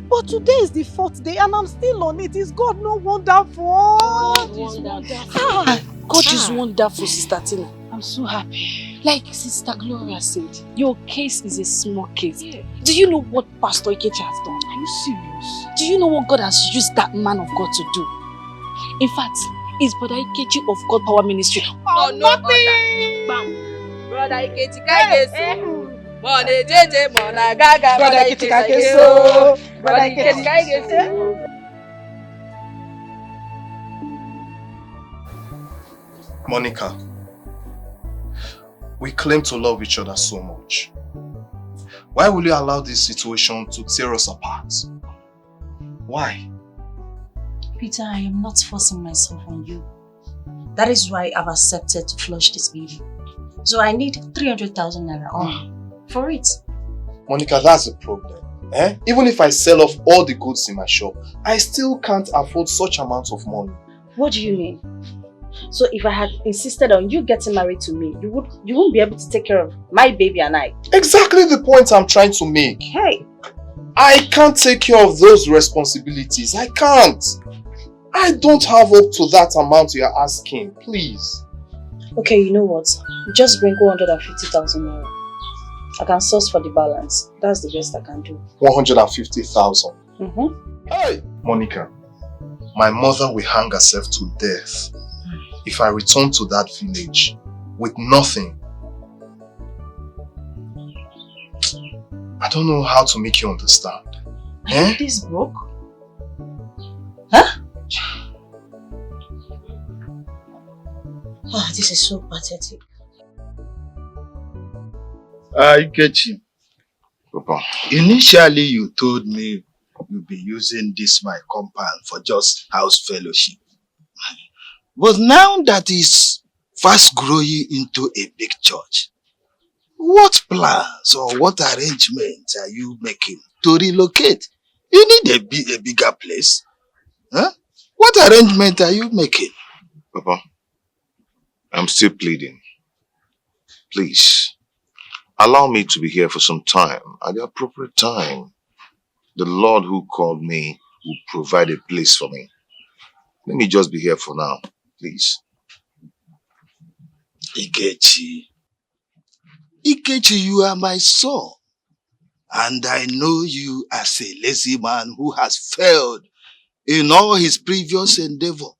But today is the 4th day and I'm still on it. Is God not wonderful? God is wonderful. God is wonderful, Sister Tina. I'm so happy. Like Sister Gloria said, your case is a small case. Yeah. Do you know what Pastor Ikechi has done? Are you serious? Do you know what God has used that man of God to do? In fact, it's Brother Ikechi of God Power Ministry. Oh, nothing! Bam. Brother Ikechi Kaigesu. Mone jeje mona gaga. Brother Ikechi Kaigesu. Brother Ikechi Kaigesu. Monica, we claim to love each other so much. Why will you allow this situation to tear us apart? Why? Peter, I am not forcing myself on you. That is why I've accepted to flush this baby. So I need 300,000 naira for it. Monica, that's the problem. Even if I sell off all the goods in my shop, I still can't afford such amounts of money. What do you mean? So if I had insisted on you getting married to me, you won't be able to take care of my baby and I. Exactly the point I'm trying to make. Hey! I can't take care of those responsibilities. I can't. I don't have up to that amount you're asking. Please. Okay, you know what? Just bring 150,000 naira. I can source for the balance. That's the best I can do. 150,000? Hey! Monica, my mother will hang herself to death if I return to that village with nothing. I don't know how to make you understand. Are this broke? Huh? Oh, this is so pathetic. Ikechi, Papa, initially you told me you'll be using this my compound for just house fellowship. But now that it's fast growing into a big church, what plans or what arrangements are you making to relocate? You need a bigger place. Huh? What arrangement are you making? Papa, I'm still pleading. Please, allow me to be here for some time. At the appropriate time, the Lord who called me will provide a place for me. Let me just be here for now, please. Ikechi, you are my son. And I know you as a lazy man who has failed in all his previous endeavor.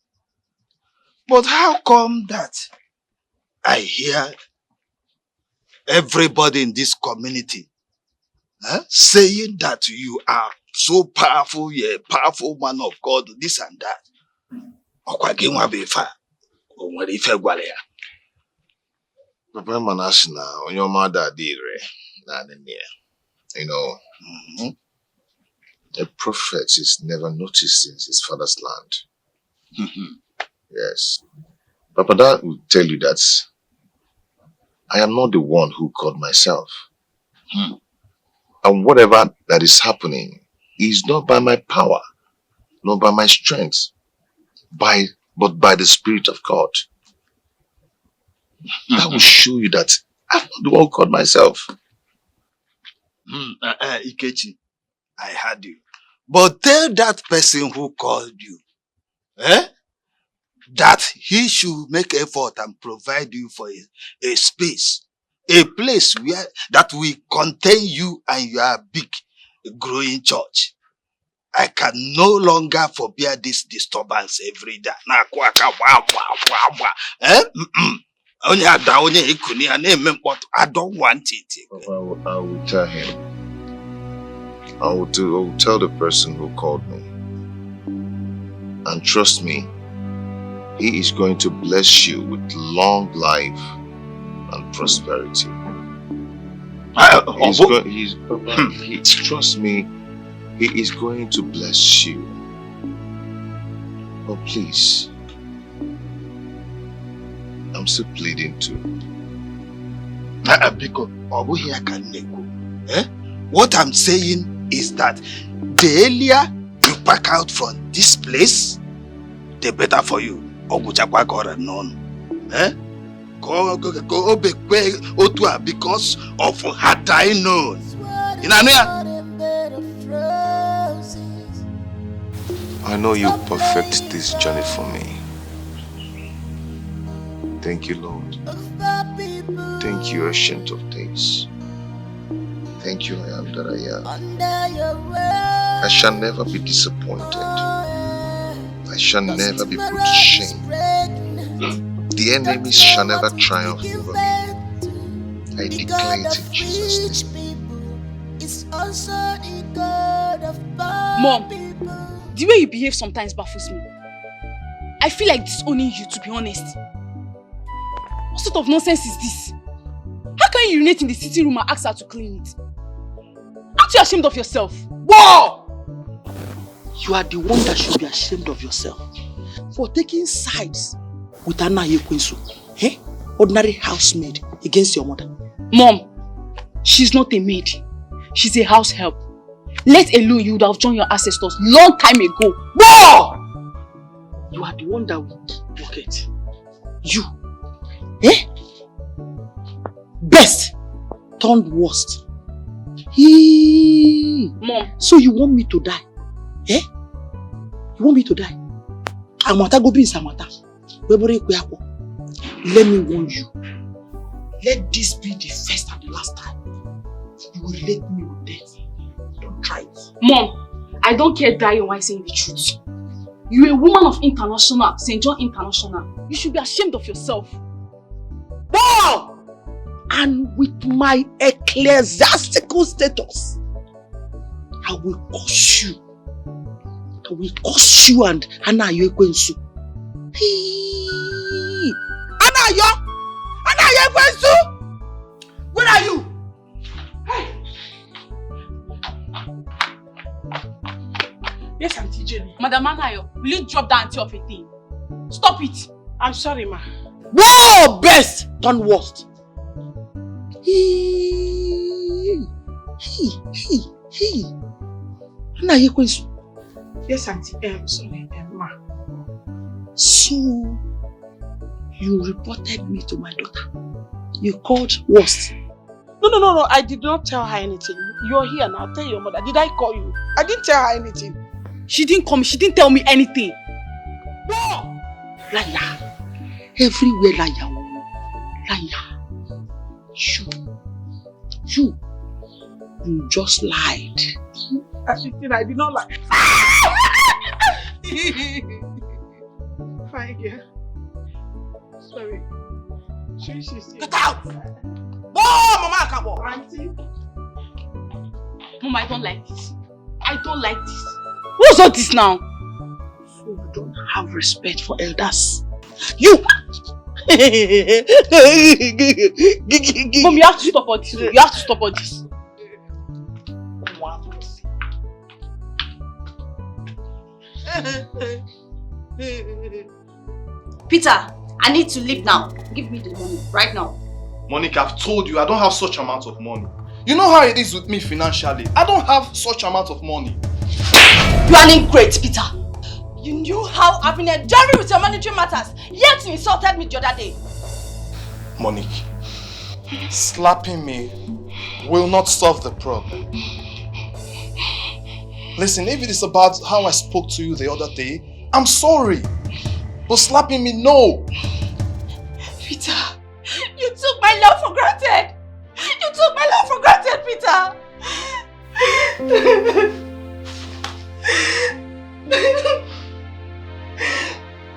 But how come that I hear everybody in this community saying that you are so powerful, you're a powerful man of God, this and that? Papa Manashina, on your mother did, you know, a prophet is never noticed in his father's land. Yes. Papa, that will tell you that I am not the one who called myself. And whatever that is happening is not by my power, not by my strength, but by the Spirit of God. That will show you that I'm not the one who called myself. Ikechi, I heard you. But tell that person who called you, that he should make effort and provide you for a space, a place where that will contain you and your big growing church. I can no longer forbear this disturbance every day. I don't want it. I will tell him. I will tell the person who called me. And trust me, he is going to bless you with long life and prosperity. Trust me, he is going to bless you. Oh, please, I'm still pleading too. What I'm saying is that the earlier you back out from this place, the better for you. Because of had I known. I know you'll perfect this journey for me. Thank you, Lord. Thank you, Ancient of Days. Thank you, I am that I am. I shall never be disappointed. I shall never be put to shame. The enemies shall never triumph over me. I declare it in Jesus' name. Mom, the way you behave sometimes baffles me. I feel like disowning you, to be honest. What sort of nonsense is this? How can you urinate in the sitting room and ask her to clean it? Aren't you ashamed of yourself? Whoa! You are the one that should be ashamed of yourself for taking sides with Anna Yekwensu, ordinary housemaid, against your mother. Mom, she's not a maid. She's a house help. Let alone you would have joined your ancestors long time ago. Whoa! You are the one that will bucket. You. Best turned worst. Mom. So you want me to die? You want me to die? Amata go be Samata. Let me warn you. Let this be the first and the last time you will relate me with death. Don't try it. Mom, I don't care dying while saying the truth. You're a woman of international, St. John International. You should be ashamed of yourself. Wow! And with my ecclesiastical status, I will curse you. I will curse you and Anna Yekwensu. Anna Yekwensu! Where are you? Hey! Yes, Auntie Jenny. Madam Anayo, will you drop that auntie of a thing? Stop it! I'm sorry, ma. Whoa! Best turn worst. Anna Yekwensu. Yes, Auntie. Sorry, ma. So, you reported me to my daughter. You called worst. No. I did not tell her anything. You're here now. Tell your mother. Did I call you? I didn't tell her anything. She didn't call me. She didn't tell me anything. No! Liar. Everywhere liar. Liar. You just lied. I did not lie. Fine, yeah. Sorry. Get out! Whoa, Mama Akabo! Auntie. Mom, I don't like this. I don't like this. What's all this now? So you don't have respect for elders. You! Mom, you have to stop all this. You have to stop all this. Peter, I need to leave now. Give me the money right now. Monica, I've told you I don't have such amount of money. You know how it is with me financially. I don't have such amount of money. You are an ingrate, Peter. You knew how I've been enduring with your monetary matters, yet you insulted me the other day. Monique, slapping me will not solve the problem. Listen, if it is about how I spoke to you the other day, I'm sorry. But slapping me, no. Peter, you took my love for granted. You took my love for granted, Peter.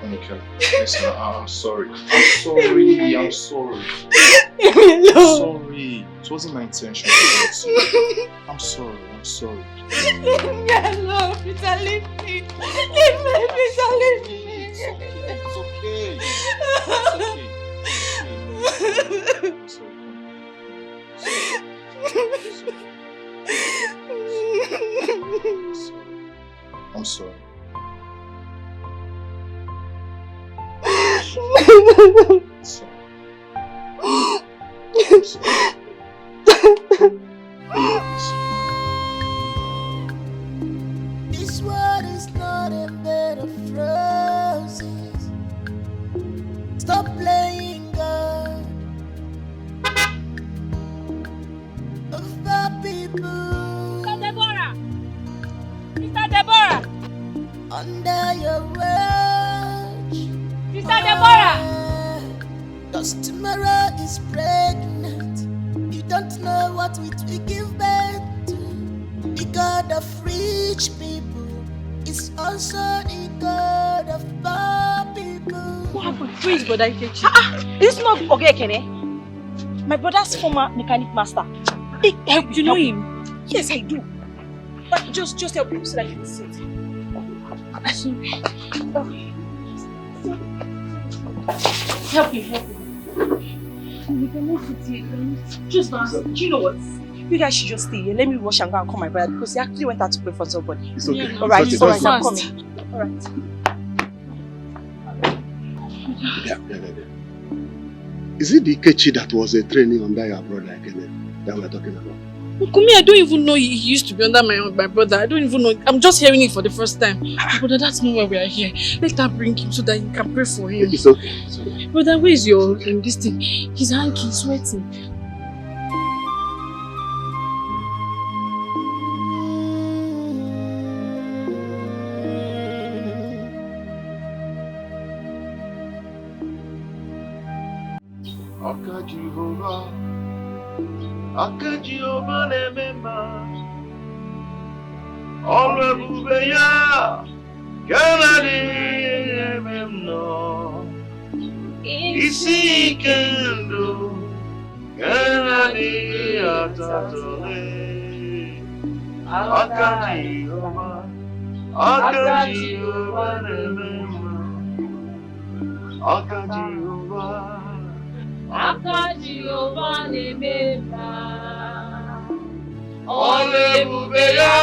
Monica, listen, I'm sorry. I'm sorry. I'm sorry. Leave me alone. I'm sorry. It wasn't my intention to hurt you. I'm sorry. I'm sorry. Leave me alone, Peter. Leave me. Leave me, Peter. Leave me. It's okay. It's okay. I'm sorry. Sorry. This world is not a bed of roses. Stop playing God over people. Sister Deborah! Sister Deborah! Under your watch. Sister Deborah! Cause tomorrow is pregnant. You don't know what it will give birth to. The God of rich people is also the God of poor people. What happened? Who is Brother Ikechi? Is this not Ogekene? My brother's former mechanic master. You know him? Yes, I do. But just help him so that he can sit. Help him. We cannot sit here. Just dance. Do you know what? You guys should just stay here. Let me wash and go and call my brother because he actually went out to pray for somebody. It's okay. Yeah, alright, It's I'm okay. coming. Alright. Yeah. Is it the Ikechi that was a training under your brother again that we're talking about? Kumi, I don't even know he used to be under my brother. I don't even know. I'm just hearing it for the first time. Brother, that's not why we are here. Let her bring him so that you can pray for him. It's okay. It's okay. Brother, where is your this thing? His hand is sweating. Aka Jehovah na-emema ọrụ ebube ya ka na-adịghị eme m nọ isi ike ndụ ka na-adịghị atatọle aka Jehovah na-emema aka Jehovah Aka Jehovah na-emema ọrụ ebube ya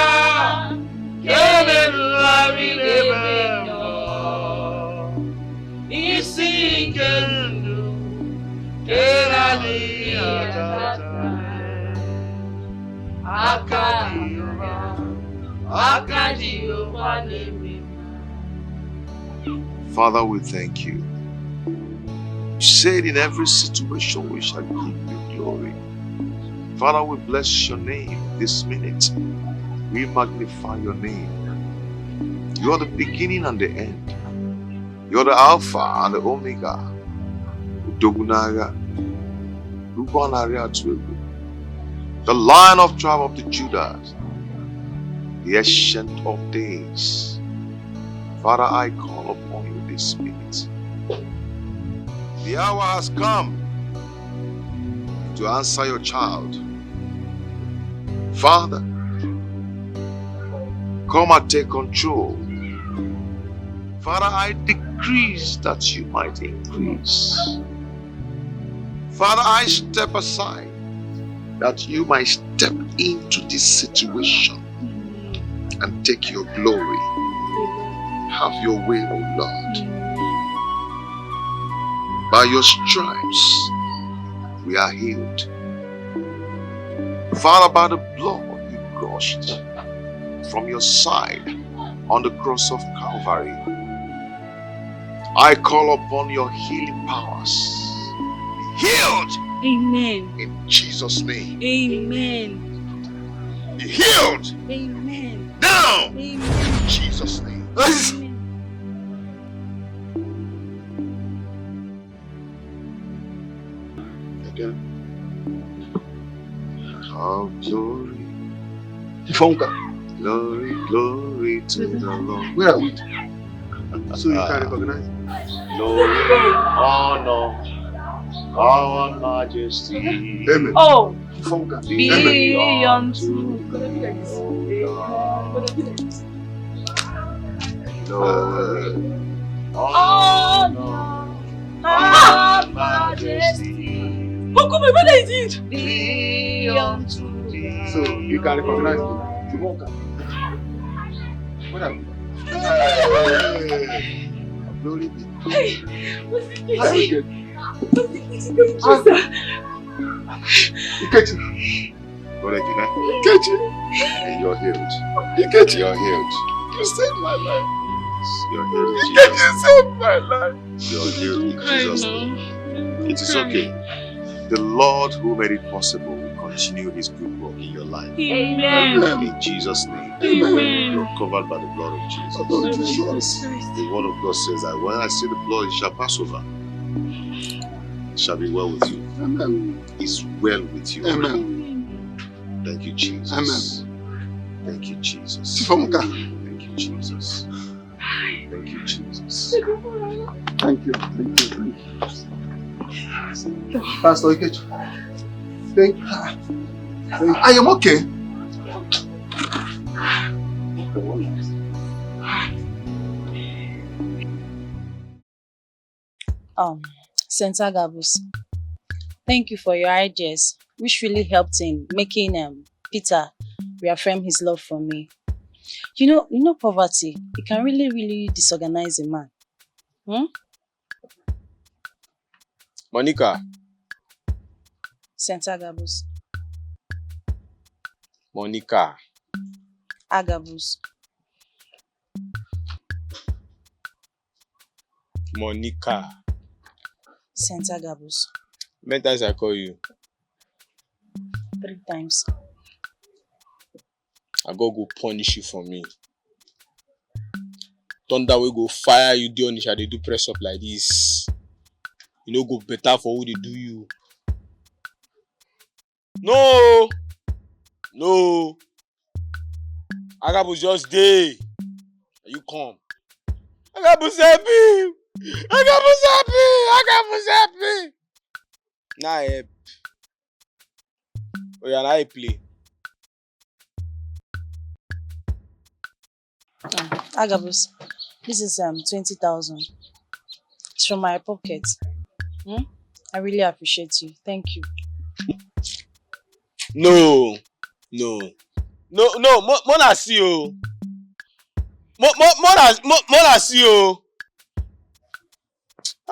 ka na-erugharị n'ebe m nọ isi ike ndụ ka na-adịghị atatọle aka Jehovah na-emema. Father, we thank you. You said in every situation we shall give you glory. Father, we bless your name this minute. We magnify your name. You are the beginning and the end. You are the Alpha and the Omega. Udogunaga, Rubanaria Twegu, the Lion of tribe of the Judah, the Ancient of Days. Father, I call upon you this minute. The hour has come to answer your child. Father, come and take control. Father, I decrease that you might increase. Father, I step aside that you might step into this situation and take your glory. Have your way, O Lord. By your stripes, we are healed. Father, by the blood you gushed from your side on the cross of Calvary, I call upon your healing powers. Be healed. Amen. In Jesus' name. Amen. Be healed. Amen. Now. Amen. In Jesus' name. Again. Oh, glory. Glory, glory to the Lord. Where are we? So you can recognize it. Glory, honor, power, majesty. Amen. Oh, be unto glory, honor, power, majesty. Oh, come on, what is it? Be unto thee. So you can recognize it. Where are we? Hey. Glory be. Hey, what's it? Ikechi. Brother Kine. Ikechi. You're healed. Ikechi. You're healed. You saved my life. You're healed. Ikechi, you saved my life. You're healed in Jesus' name. It is okay. The Lord who made it possible will continue his good work in your life. Amen. In Jesus' name. Amen. You're covered by the blood of Jesus. The word of God says that when I see the blood, it shall pass over. It shall be well with you. Amen. It's well with you. Amen. Thank you, Jesus. Amen. Thank you, Jesus. Thank you, Jesus. Thank you, Jesus. Thank you. Pastor Ikechi. Thank you. I am okay. St. Agabus, thank you for your ideas, which really helped in making Peter reaffirm his love for me. You know, poverty, it can really disorganize a man. Monica. St. Agabus. Monica. Agabus. Monica. St. Agabus. Many times I call you. 3 times. I go punish you for me. Thunder will go fire you down. They do press up like this. You know, go better for who they do you. No. Agabus just day. You come. Agabus help me. Agabus help me. Nah help. Oh yeah, now I play. Agabus, this is 20,000. It's from my pocket. I really appreciate you. Thank you. No. Mona see you. Mona see you.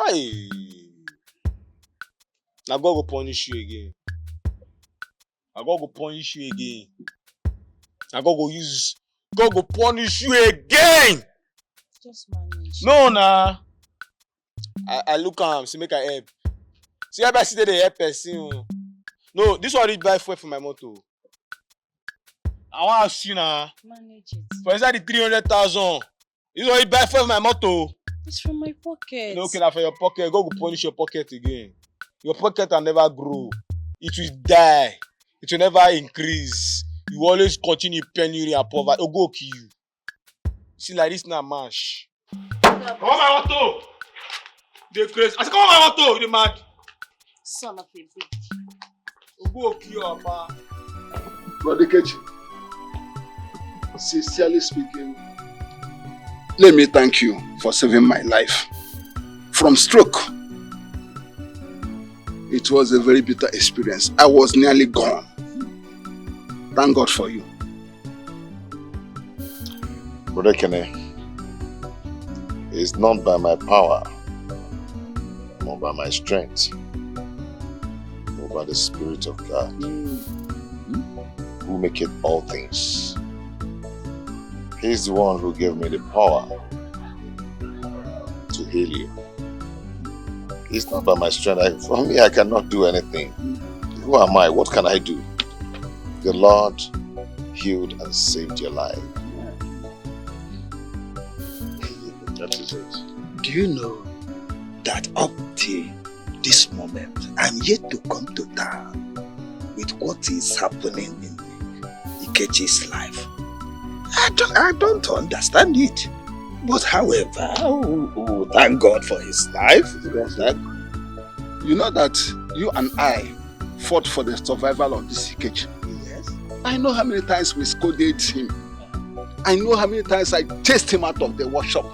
Hey. Now God go punish you again. God go punish you again. Just manage. No, nah. I look see make I help. See how I see they help person. No, this one reach buy fuel for my motor. I want to ask you now. Manage it. For inside the 300,000. This one reach buy fuel for my motor. It's from my pocket. No, okay, now for your pocket. God go punish your pocket again. Your pocket will never grow. It will die. It will never increase. You always continue penury and poverty. Oh, go kill you. See, like this now, mash. Come on, my auto. They're crazy. I said, come on, my auto. You're mad. Son of a bitch. Oh, go kill your papa. Brother Kechi, sincerely speaking, let me thank you for saving my life from stroke. It was a very bitter experience. I was nearly gone. Thank God for you. Brother Kene, it's not by my power, nor by my strength, nor by the Spirit of God, who maketh all things. He's the one who gave me the power to heal you. It's not by my strength. For me, I cannot do anything. Who am I? What can I do? The Lord healed and saved your life. That is it. Do you know that up till this moment, I'm yet to come to terms with what is happening in Ikechi's life? I don't understand it. But however, thank God for his life. You know that you and I fought for the survival of this Ikechi. Yes. I know how many times we scolded him. I know how many times I chased him out of the workshop.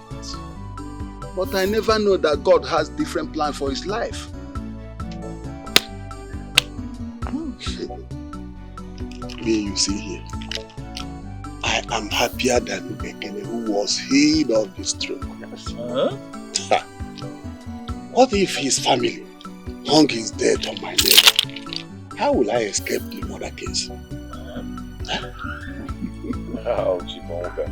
But I never know that God has different plans for his life. Me, you see here, I am happier than Bekene, who was healed of the stroke. What if his family hung his death on my neck? how will I escape the murder case? How, Chibonga?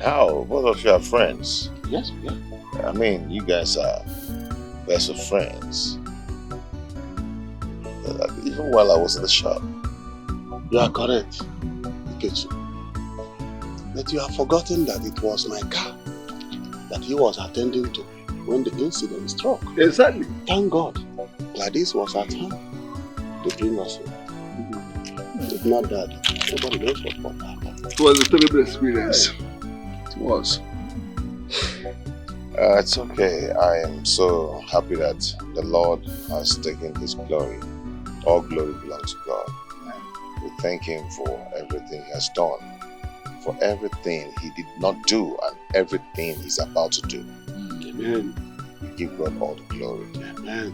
How? Both of you are friends. Yes, yeah. I mean, you guys are best of friends. Even while I was in the shop. You are correct, Ikechi. But you have forgotten that it was my car that he was attending to when the incident struck. Exactly. Thank God, Gladys was at home to bring us in. If not that, nobody knows what would happen. It was a terrible experience. It was. It's okay. I am so happy that the Lord has taken His glory. All glory belongs to God. We thank Him for everything He has done, for everything He did not do, and everything He's about to do. Amen. We give God all the glory. Amen.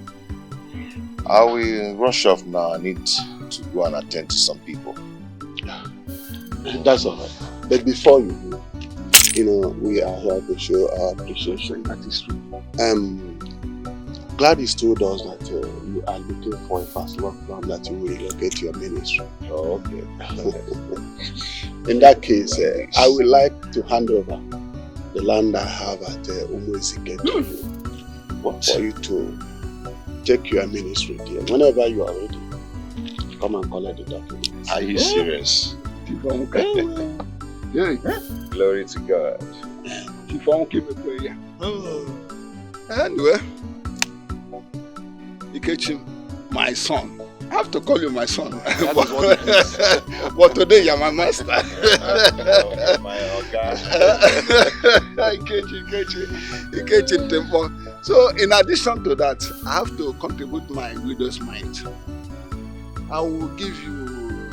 I will rush off now. I need to go and attend to some people. That's all right. But before you do, we are here to show our appreciation. That is true. Gladys told us that you are looking for a fast lockdown that you will relocate your ministry. Oh, okay. In that case, I would like to hand over the land I have at onmovies to you for you to take your ministry there. Whenever you are ready, come and collect the documents. Are you serious? Glory to God. Anyway, Ikechi, my son. I have to call you my son. But today you're my master. My Oga. Ikechi Tempo. So in addition to that, I have to contribute my widow's mite. I will give you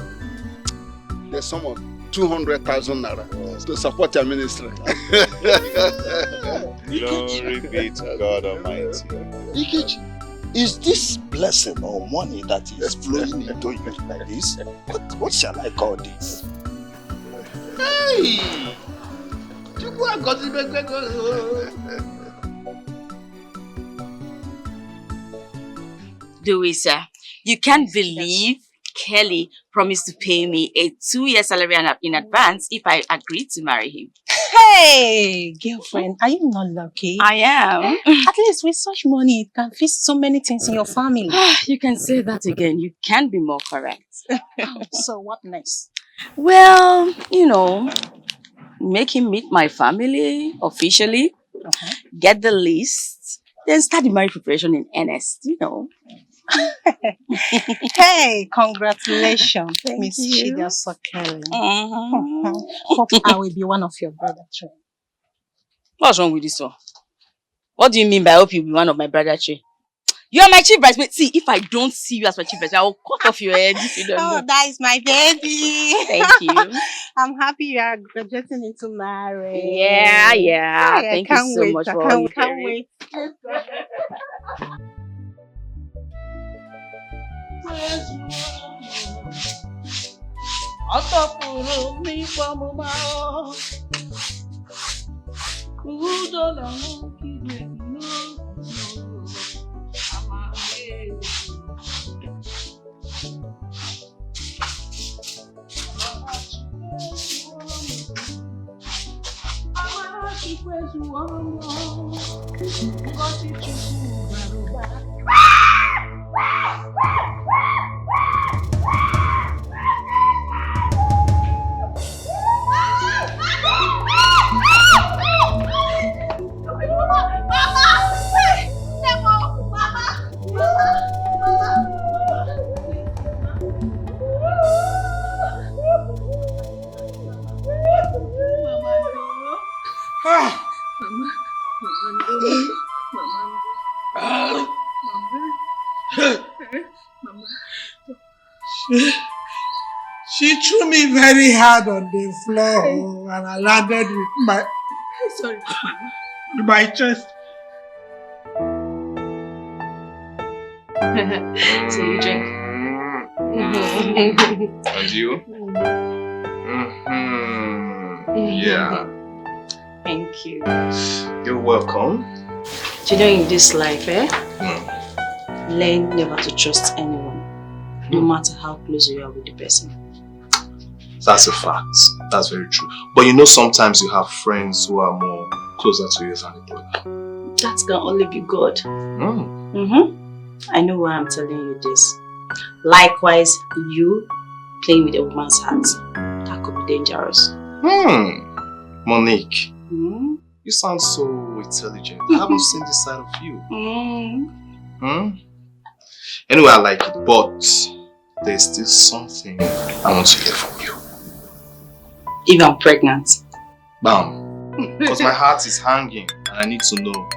the sum of 200,000 naira to support your ministry. Glory be to God Almighty. Ikechi, is this blessing or money that is flowing into you like this? What shall I call this? Hey! Louisa, you can't believe Kelly promised to pay me a 2-year salary in advance if I agreed to marry him. Hey, girlfriend, are you not lucky? I am. At least with such money, it can fix so many things in your family. You can say that again. You can't be more correct. So what next? Well, make him meet my family officially, get the list, then start the marriage preparation in earnest, Hey, congratulations, Miss you. Chida Sokeli. Hope I will be one of your brother children. What's wrong with this one? What do you mean by hope you'll be one of my brother children? You are my chief bridesmaid. See, if I don't see you as my chief bridesmaid, I will cut off your head if you don't know. That is my baby. Thank you. I'm happy you are graduating into marriage. Yeah. Thank you so much for all you do. Can't wait. She threw me very hard on the floor and I landed with my chest. So you drink? And you? Yeah. Thank you. You're welcome. In this life, learn never to trust anyone. no matter how close you are with the person. That's a fact. That's very true. But you know, sometimes you have friends who are more closer to you than a brother. That can only be God. I know why I'm telling you this. Likewise, you playing with a woman's heart, that could be dangerous. Monique, you sound so intelligent. I haven't seen this side of you. Anyway, I like it, but there's still something I want to hear from you. If I'm pregnant. Bam. Because my heart is hanging and I need to know.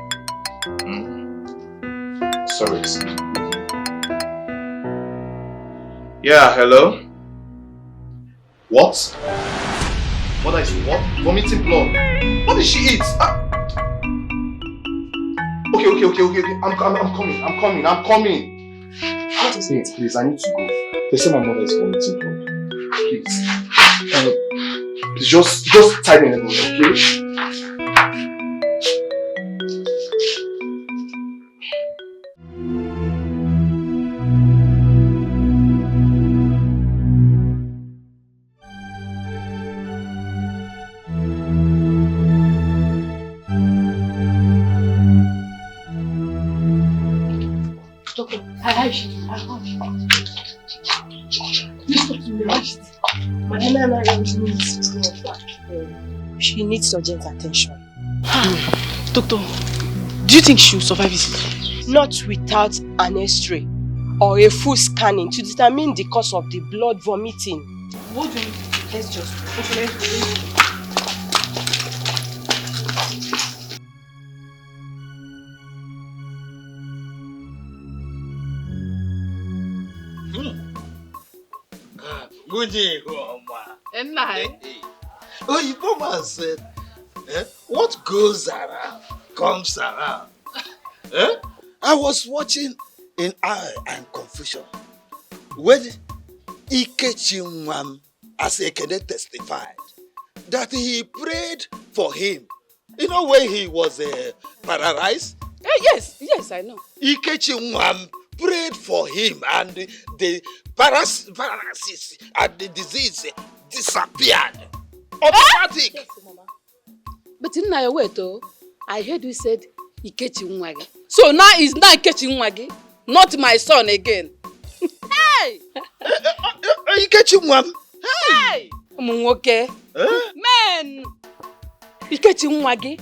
Sorry. Yeah, hello? What? Mother is what? Vomiting blood. What did she eat? Okay. I'm coming. Please, I need to go. They say my mother is vomiting blood. Please. Please just tie me in the blood, okay? She needs urgent attention. Doctor, do you think she will survive this? Not without an X-ray or a full scanning to determine the cause of the blood vomiting. What do you mean? Let's just... Oyibo man said, what goes around comes around. I was watching in awe and confusion when Ikechi Nwam as Ekene testified that he prayed for him. You know when he was paralyzed? Yes, I know. Ikechi Nwam prayed for him and the paralysis and the disease disappeared. Automatic. Yes, Mama. But in my way though, I heard you said Ikechi Nwagi. So now it's not Ikechi Nwagi, not my son again. Hey! Ikechi Nwam. Hey! Munwoke. Man! Ikechi Nwagi.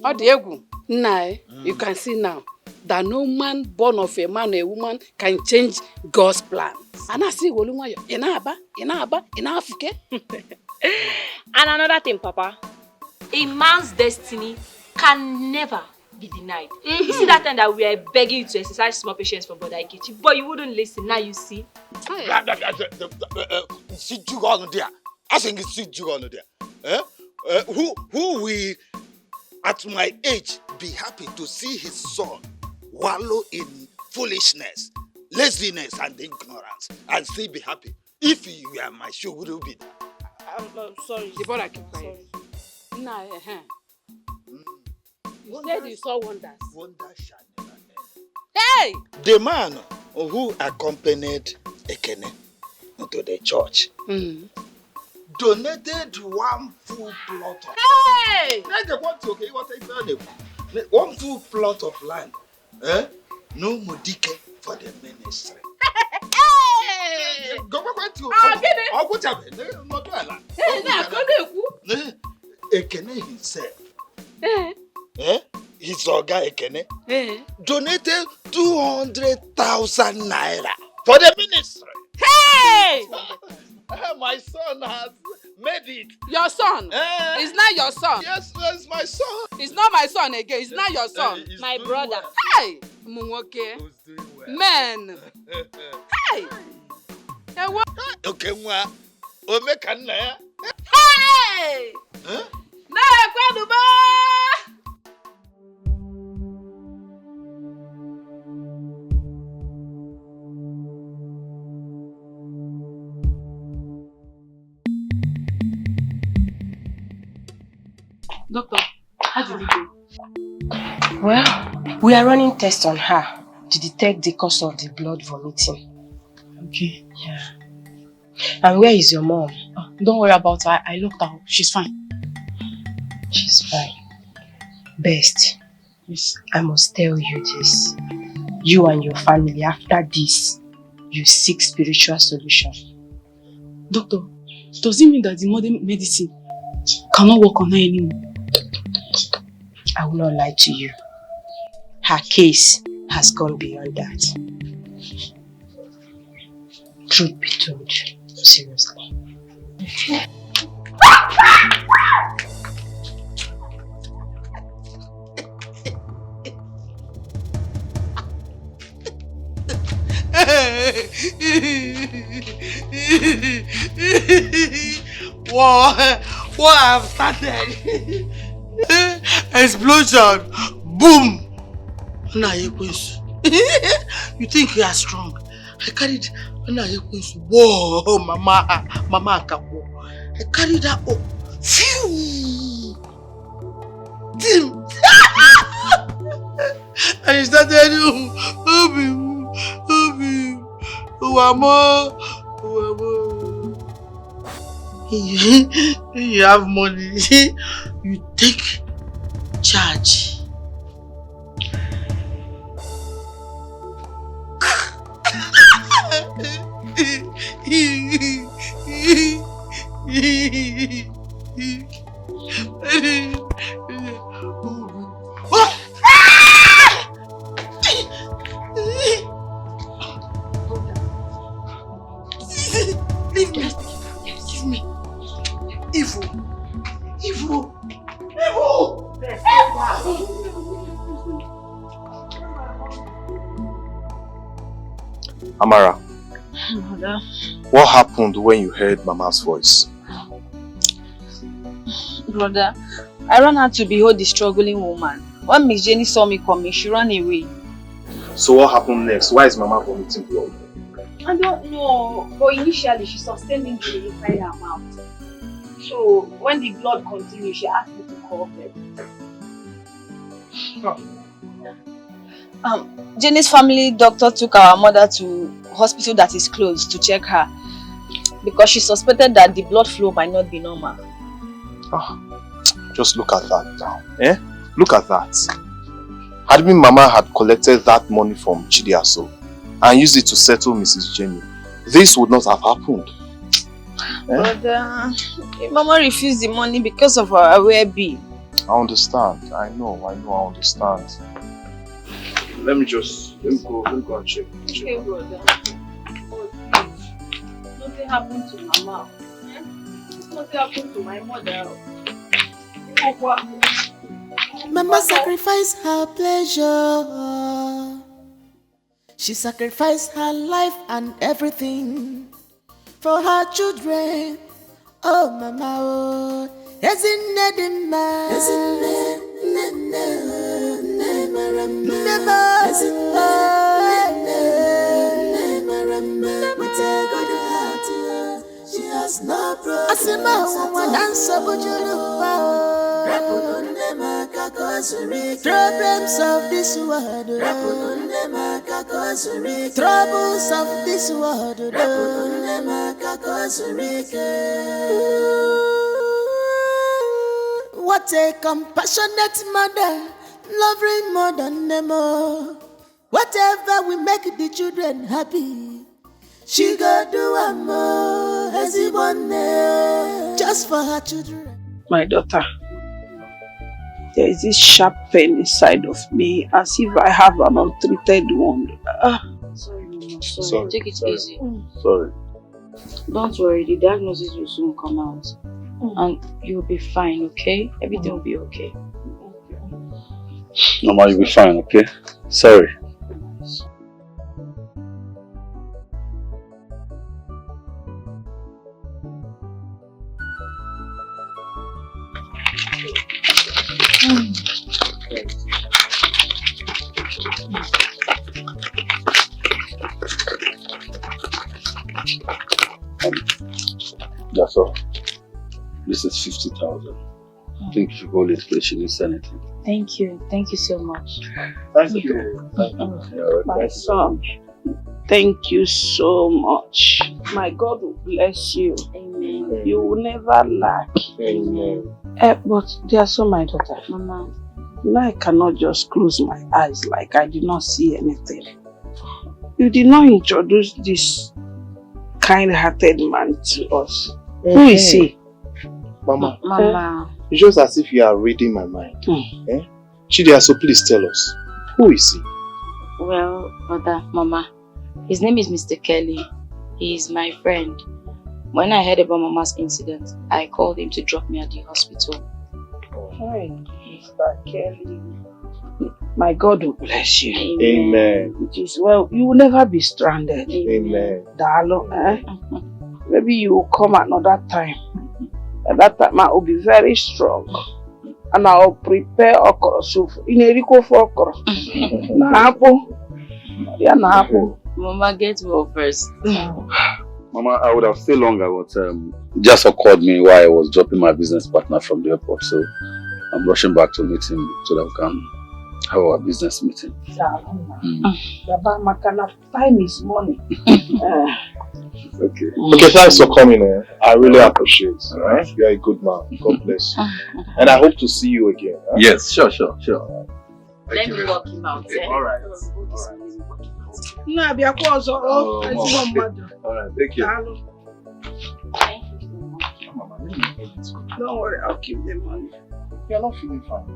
Odiegu. Now, you can see now that no man born of a man or a woman can change God's plan. And I see Wolunwayo. Inaba, Inafuke. And another thing, Papa. A man's destiny can never be denied. You see that time that we are begging you to exercise small patience for Brother Ikechi, but you wouldn't listen. Now you see. Sit you on there. I think it's sit you on there. Who will, at my age, be happy to see his son wallow in foolishness, laziness, and ignorance, and still be happy? If you were my shoe, would you be there? I'm sorry. The brother keep quiet. Nah, You said you saw wonders. Wonders shall never end. Hey! The man who accompanied Ekene to the church donated one full plot of one full plot of land. No more Dikeh for the ministry. Go back to Ekene himself. His Oga Ekene donated 200,000 naira for the ministry. Hey! My son has made it. Your son? It's not your son. Yes, it's my son. It's not my son again. It's not your son. My brother. Hey! Munwoke. Man. Hey! Okay, Mwa. Omeka nna ya. Hey! Na-ekweduba! Doctor, how did it go? Well, we are running tests on her to detect the cause of the blood vomiting. Okay. Yeah. And where is your mom? Oh, don't worry about her. I looked her up. She's fine. She's fine. Best. Yes. I must tell you this. You and your family, after this, you seek spiritual solution. Doctor, does it mean that the modern medicine cannot work on her anymore? I will not lie to you. Her case has gone beyond that. Truth be told, seriously. What have started? Explosion! Boom! Nah, you think you are strong? I carried whoa, mama Akapo. I carried that up. Phew! Dim! I started you have money, you take charge. Leave me. Give me. Evil. Amara, Mother. what happened when you heard Mama's voice? Brother, I ran out to behold the struggling woman. When Miss Jenny saw me coming, she ran away. So what happened next? Why is Mama vomiting blood? I don't know, but initially she sustained injury inside her mouth. So when the blood continued, she asked me to call them. Jenny's family doctor took our mother to hospital that is closed to check her because she suspected that the blood flow might not be normal. Just look at that now. Look at that. Had been Mama had collected that money from Chidiaso and used it to settle Mrs. Jenny, this would not have happened. But Mama refused the money because of her well-being. I understand. I know, I understand. Let me go and check. Okay, brother. Oh, nothing happened to Mama. Nothing happened to my mother. Mama sacrificed her pleasure. She sacrificed her life and everything for her children. Oh, Mama, oh, she has no problems of this world, troubles of this world. What a compassionate mother, loving more than them all. Whatever will make the children happy, she go do a more as he want just for her children. My daughter, there is this sharp pain inside of me as if I have an untreated wound. Sorry, Mama. Sorry. Take it easy. Sorry. Don't worry, the diagnosis will soon come out. And you'll be fine, okay? Everything will be okay. Mama, you'll be fine, okay? Sorry. That's all. This is 50,000. I think if you go late, please, she didn't say anything. Thank you. Thank you so much. Thank you. My son, thank you so much. My God will bless you. Amen. You will never lack. Amen. But they are so my daughter. Mama. Now I cannot just close my eyes like I did not see anything. You did not introduce this kind-hearted man to us. Who is he? Mama. Mama. It's just as if you are reading my mind. Chidia, so please tell us. Who is he? Well, Mother, Mama, his name is Mr. Kelly. He is my friend. When I heard about Mama's incident, I called him to drop me at the hospital. Hi, Mr. Kelly. My God will bless you. Amen. It is well. You will never be stranded. Amen. Darling, maybe you will come another time. At that time, I will be very strong. And I will prepare okra soup. In a rico for okra. Na apple. Yeah, na apple. Mama, get well first. Mama, I would have stayed longer, but just occurred me while I was dropping my business partner from the airport. So I'm rushing back to meet him so that we can have our business meeting. Time is money. Okay. Okay, thanks for coming. I really appreciate it. Right? You are a good man. God bless you. And I hope to see you again. Huh? Yes, sure. Let me walk him out. Alright. Alright, thank you. Don't worry, I'll keep the money. You're not feeling fine.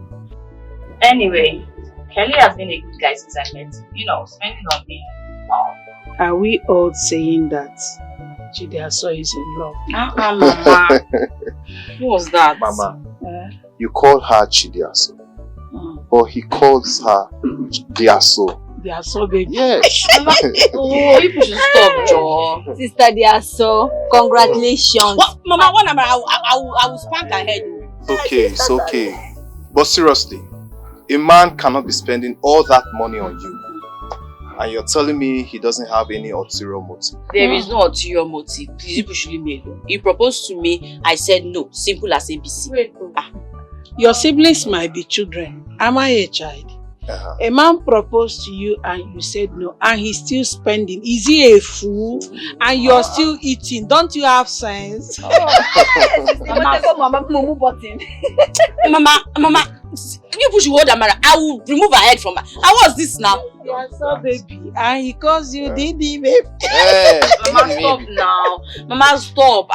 Anyway, Kelly has been a good guy since I met him. You know, spending on me. Are we all saying that Chidiaso is in love? Mama. Who was that? Mama, you call her Chidiaso, but he calls her Diaso. Diaso, baby. Yes. Oh, you should stop, Joe. Sister Diaso, congratulations. What? Mama, I will spank her head. It's okay. But seriously, a man cannot be spending all that money on you. And you're telling me he doesn't have any ulterior motive? There is no ulterior motive. Please, you push me alone. He proposed to me. I said no. Simple as ABC. Wait. Your siblings might be children. Am I a child? A man proposed to you and you said no, and he's still spending. Is he a fool? And you're still eating. Don't you have sense? Mama, you push your hold Amara. I will remove her head from her. How was this now? Yes, baby. And he calls you Didi, babe. Mama, stop now. Mama, stop.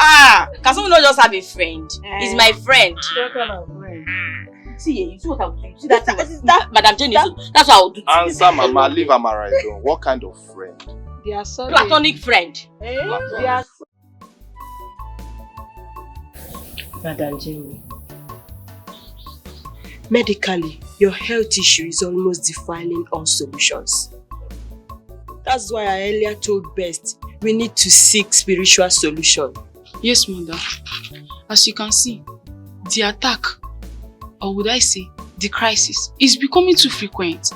Can someone not just have a friend? He's my friend. What kind of friend? You see what I would do? See that Madam Jenny, that's what I would do. Answer, Mama, leave Amara alone. What kind of friend? They are so platonic friend. Madam Jenny, medically, your health issue is almost defiling all solutions. That's why I earlier told Best we need to seek spiritual solution. Yes, Mother. As you can see, the attack, or would I say, the crisis, is becoming too frequent.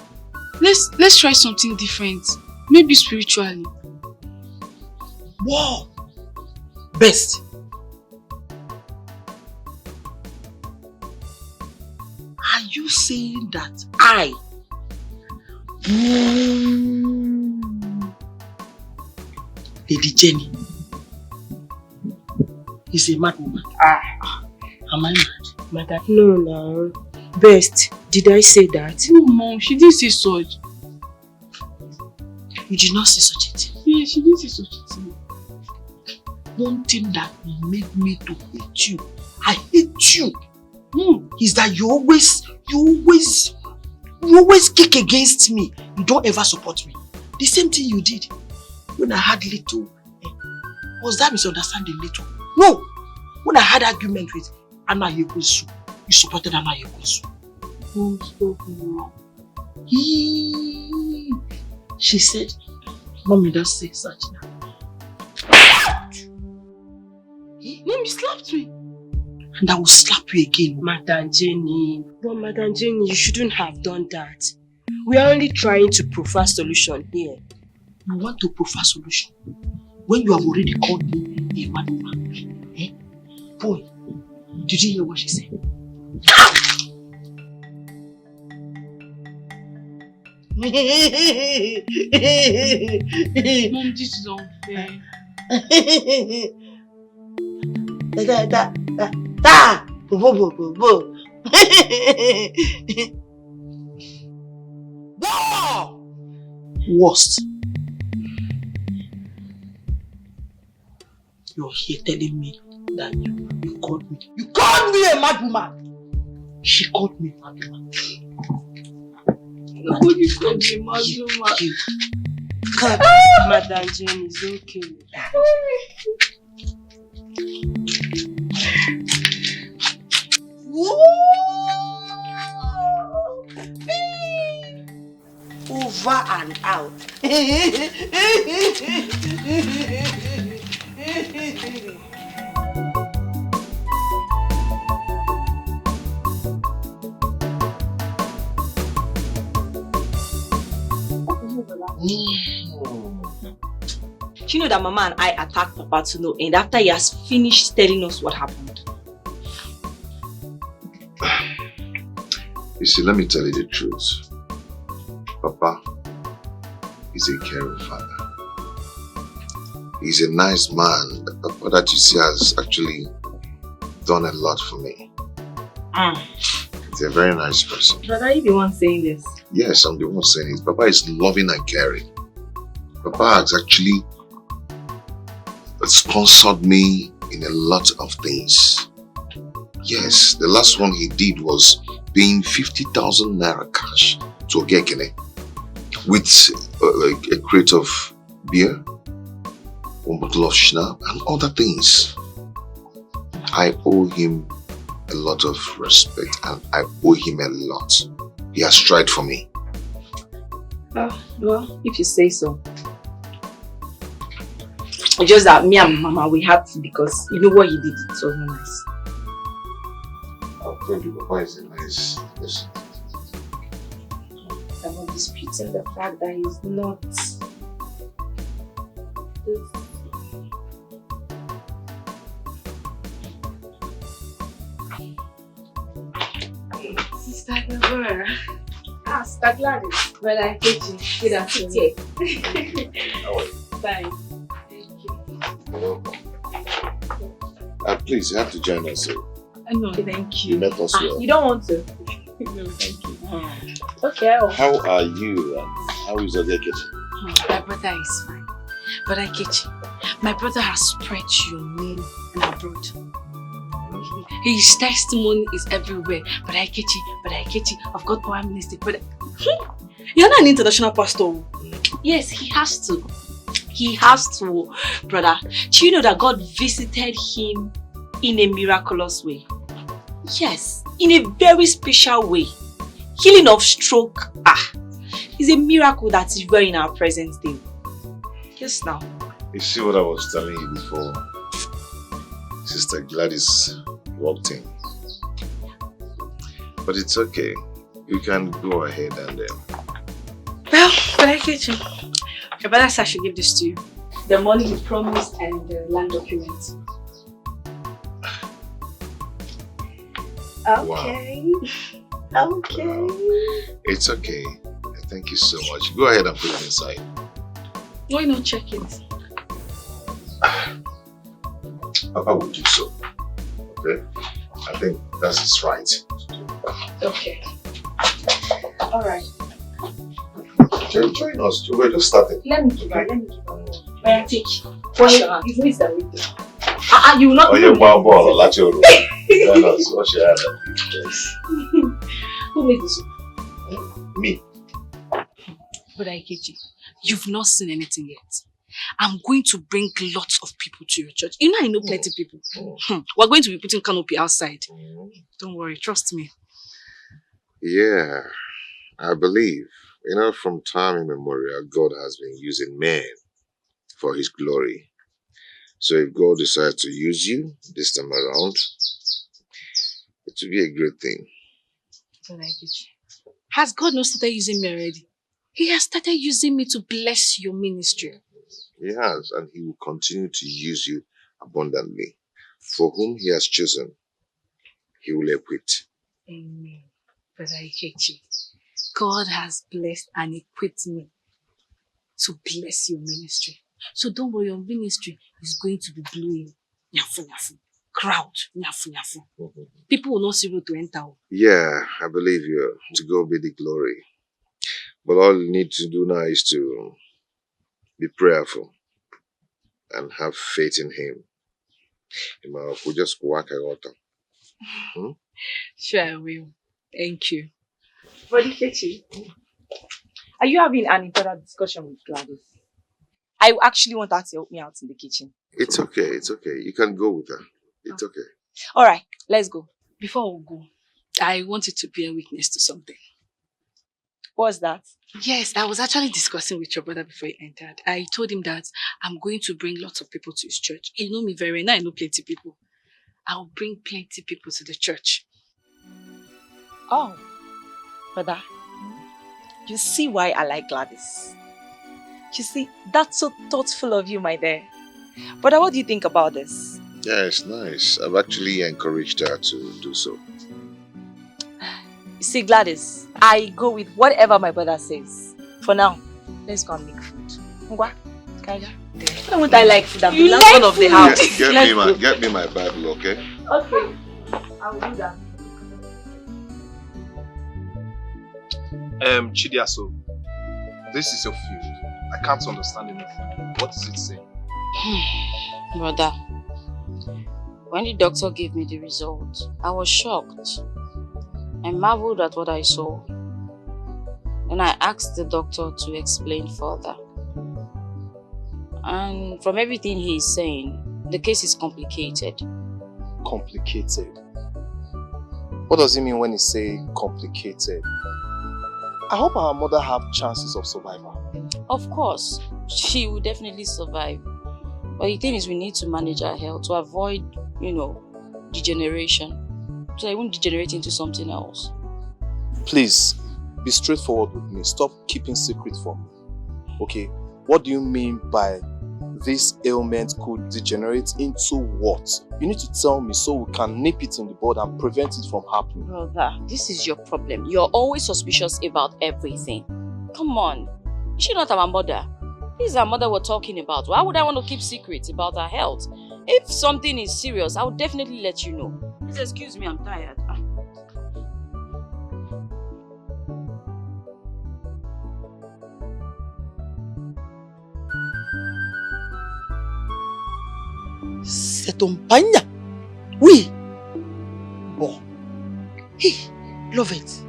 Let's try something different. Maybe spiritually. Wow! Best. Are you saying that I, Lady Jenny, is a mad woman? Am I mad? Madam, no. Best, did I say that? No, Mom, she didn't say such. You did not say such a thing? Yeah, she didn't say such a thing. One thing that made me to hate you, I hate you, is that you always kick against me. You don't ever support me. The same thing you did when I had little. Was that misunderstanding little? No! When I had argument with Anna Yekwesu, you supported Anna Yekwesu. Oh, stop now. She said, Mommy, don't say such now. Mom, you slapped me. And I will slap you again. Madam Jenny. But Madam Jenny, you shouldn't have done that. We are only trying to prefer solution here. You want to prefer solution when you have already called me a mad woman? Boy, did you hear what she said? Mom, this is unfair. Worst. You're here telling me that you called me. You called me a madwoman. She called me a madwoman. Nobody called me madwoman. God, Madam Jane is okay. Over and out. Do you know that Mama and I attacked Papa to no end after he has finished telling us what happened? You see, let me tell you the truth. Papa is a caring father. He's a nice man. Papa that you see has actually done a lot for me. He's a very nice person. But are you the one saying this? Yes, I'm the one saying it. Papa is loving and caring. Papa has actually sponsored me in a lot of things. Yes, the last one he did was paying 50,000 naira cash to Ogekene with a crate of beer, one bottle of schnapp and other things. I owe him a lot of respect and I owe him a lot. He has tried for me. Well, if you say so. It's just that me and Mama, we had to because you know what he did, it was not nice. I'll tell you, Papa is a nice person. I'm not disputing the fact that he's not. Sister Deborah. Sister Gladys. Brother Kechi. Good afternoon. How are you? Fine. You're welcome. Please, you have to join us. No, thank you. You met us well. You don't want to? No, thank you. Okay. How are you and how is Ogekene? My brother is fine. Brother Kechi, my brother has spread your name and abroad. His testimony is everywhere. Brother Kechi, I've got power ministry. You're not an international pastor. Yes, he has to. He has to, brother. Do you know that God visited him in a miraculous way? Yes, in a very special way. Healing of stroke. It's a miracle that is rare in our present day. Yes, now. You see what I was telling you before? Sister Gladys walked in. But it's okay. You can go ahead and Well, Brother Kechi, your brother said I should give this to you. The money you promised and the land documents. Okay. Wow. Okay. It's okay. Thank you so much. Go ahead and put it inside. Why not check it? Papa will do so. Okay? I think that's his right. Okay. Alright. Join us. We're just starting. Let me give her. Where take? Wash your hands. You that window. You will not. Oh, you're one ball. Let your room. Join us. Wash your hands. Yes. Who made this? Me. Brother Ikechi, you've not seen anything yet. I'm going to bring lots of people to your church. You know I know plenty of people. We're going to be putting canopy outside. Don't worry, trust me. Yeah, I believe. You know, from time immemorial, God has been using men for his glory. So if God decides to use you this time around, it will be a great thing. Brother Ikechi, has God not started using me already? He has started using me to bless your ministry. He has, and he will continue to use you abundantly. For whom he has chosen, he will equip. Amen. Brother Ikechi, God has blessed and equipped me to bless your ministry. So don't worry, your ministry is going to be blowing. Nyafu, nyafu. Crowd. Nyafu, nyafu. People will not see road to enter. Yeah, I believe you. To God be the glory. But all you need to do now is to be prayerful and have faith in Him. We'll just work out. Sure, I will. Thank you. But Ikechi, are you having an important discussion with Gladys? I actually want her to help me out in the kitchen. It's okay, it's okay. You can go with her. It's okay. Alright, let's go. Before we go, I wanted to bear witness to something. What's that? Yes, I was actually discussing with your brother before he entered. I told him that I'm going to bring lots of people to his church. You know me very well. I know plenty of people. I'll bring plenty of people to the church. Oh, brother, you see why I like Gladys. You see, that's so thoughtful of you, my dear. Brother, what do you think about this? Yeah, it's nice. I've actually encouraged her to do so. You see, Gladys, I go with whatever my brother says. For now, let's go and make food. Ngwa, Kaja. Why won't I like food? I'm the last one of the house. Get me my Bible, okay? Okay, I will do that. Chidiaso, this is your field. I can't understand anything. What is it saying? Brother, when the doctor gave me the result, I was shocked. I marveled at what I saw. Then I asked the doctor to explain further. And from everything he is saying, the case is complicated. Complicated? What does he mean when he say complicated? I hope our mother have chances of survival. Of course, she will definitely survive. But the thing is, we need to manage our health to avoid, degeneration. So I won't degenerate into something else. Please, be straightforward with me. Stop keeping secret from me. Okay, what do you mean by this ailment could degenerate into what? You need to tell me so we can nip it in the bud and prevent it from happening. Brother, this is your problem. You're always suspicious about everything. Come on. Is she not our mother? This is our mother we're talking about. Why would I want to keep secrets about her health? If something is serious, I will definitely let you know. Please excuse me, I'm tired. C'est ton pagna. Oui. Bon. Hey, love it.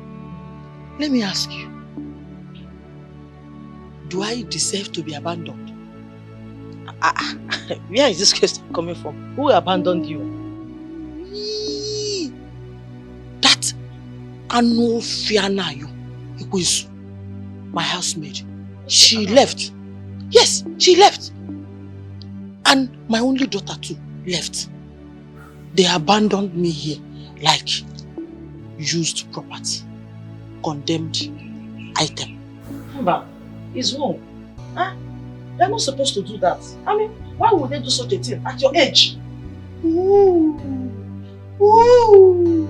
Let me ask you. Do I deserve to be abandoned? Where is this question coming from? Who abandoned you? That Anofianayo, my housemaid. She left. Yes, she left. And my only daughter too left. They abandoned me here like used property, condemned item. But it's wrong. Huh? They're not supposed to do that. I mean, why would they do such a thing at your age? Ooh. Ooh.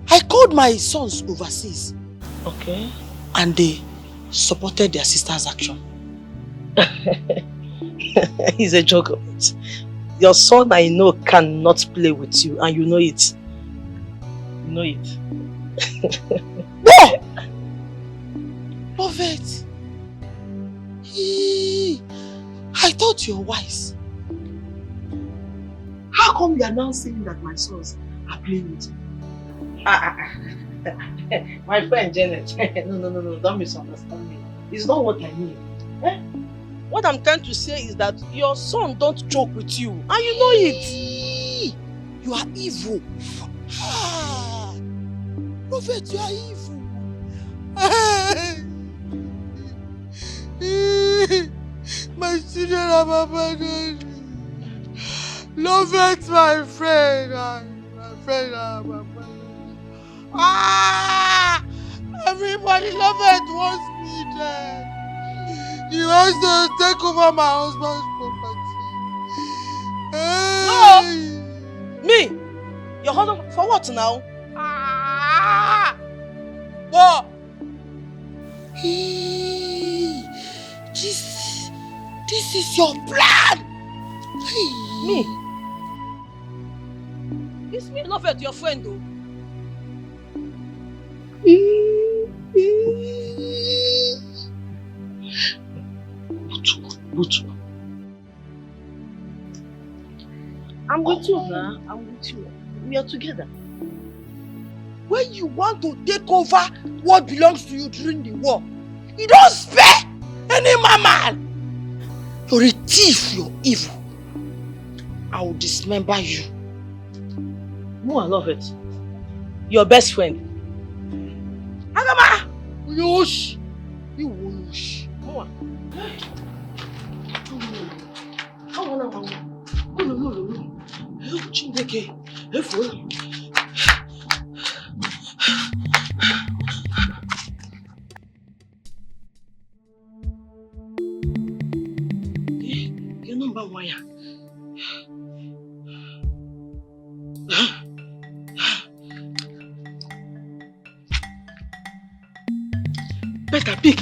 I called my sons overseas. Okay. And they supported their sister's action. He's a joke of it. Your son, I know, cannot play with you, and you know it. You know it. No! Love it. I thought you were wise. How come you are now saying that my sons are playing with you? My friend Janet, no, don't misunderstand me. It's not what I mean. Eh? What I'm trying to say is that your son don't joke with you, and you know it. You are evil. Prophet, you are evil. My children have abandoned me. Love it, my friend. My friend have abandoned me. Everybody love it wants me dead. He wants to take over my husband's property. No! Me? Your husband? For what now? What? This is your plan. Me? It's me love it, your friend though. Butu. I'm with you, huh? I'm with you. We are together. When you want to take over what belongs to you during the war, you don't spare any man. You're a thief, you're evil. I will dismember you. No, I love it. Your best friend. Agama! Yosh! You won't yosh. Come on. Chineke, efo. Your number one. Better pick.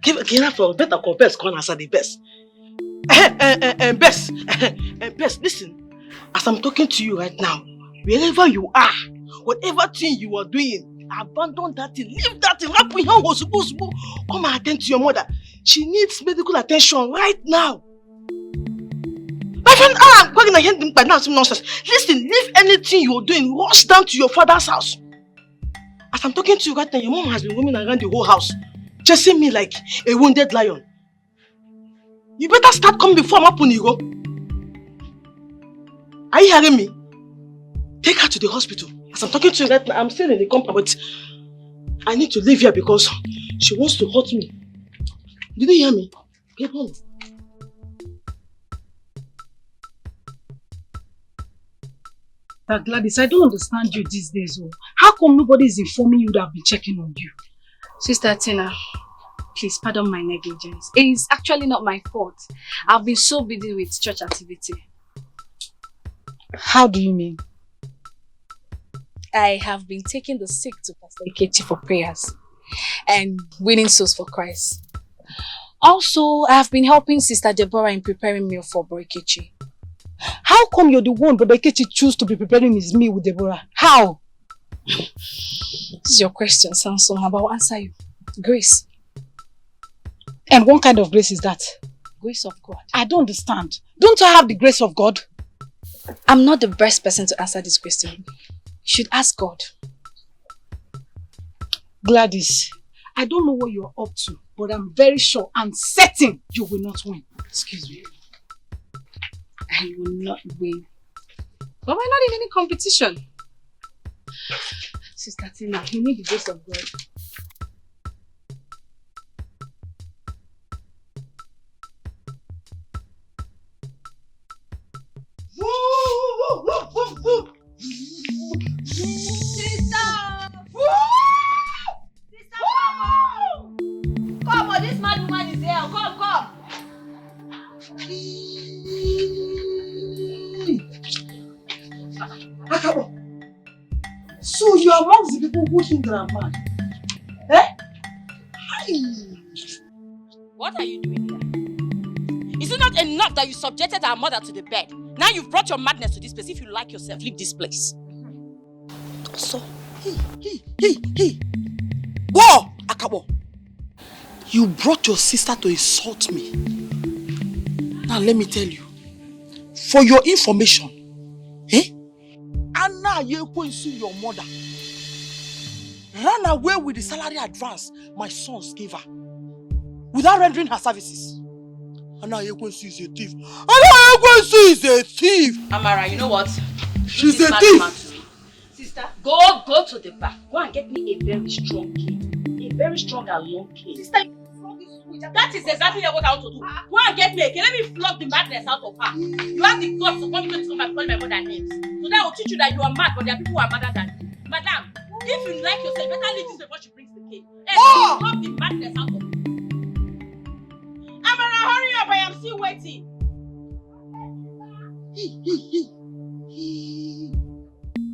Give for better compare corner as the best. Best, listen. As I'm talking to you right now, wherever you are, whatever thing you are doing, abandon that thing, leave that thing. Come and attend to your mother. She needs medical attention right now. My friend, I'm going to hear them by now some nonsense. Listen, leave anything you're doing, rush down to your father's house. As I'm talking to you right now, your mom has been roaming around the whole house, chasing me like a wounded lion. You better start coming before I'm up on you go. Are you hearing me? Take her to the hospital. As I'm talking to you right now, I'm still in the compound, but I need to leave here because she wants to hurt me. Did you hear me? Get home. Gladys, I don't understand you these days. Oh. How come nobody is informing you that I've been checking on you? Sister Tina, please pardon my negligence. It is actually not my fault. I've been so busy with church activity. How do you mean? I have been taking the sick to Pastor Ikechi for prayers and winning souls for Christ. Also, I have been helping Sister Deborah in preparing meal for Bro Ikechi. How come you're the one Brother Ikechi choose to be preparing his meal with Deborah? How? This is your question, Samson, but I'll answer you. Grace. And what kind of grace is that? Grace of God. I don't understand. Don't I have the grace of God? I'm not the best person to answer this question. You should ask God. Gladys, I don't know what you're up to, but I'm very sure and certain you will not win. Excuse me. I will not win. But we're not in any competition. Sister Tina, you need the grace of God. Come on, this mad woman is here. Come. Akabo, so you are amongst the people who think that I'm mad? Eh? What are you doing here? Is it not enough that you subjected our mother to the bed? Now you've brought your madness to this place. If you like yourself, leave this place. So, Whoa, Akabo! You brought your sister to insult me. Now let me tell you, for your information, Anna Yekwensu, your mother, ran away with the salary advance my sons gave her without rendering her services. Anna Yekwensu is a thief. Anna Yekwensu is a thief. Amara, you know what? She's a thief. Sister, go to the back. Go and get me a very strong key. A very strong and long key. Sister, that is exactly what I want to do. Go and get me a key. Let me flog the madness out of her. You have the guts to come and call my mother names. So that will teach you that you are mad, but there are people who are madder than you. Madam, if you like yourself, better leave this before she brings the key. And flog the madness out of her. Amara, hurry up, I am still waiting.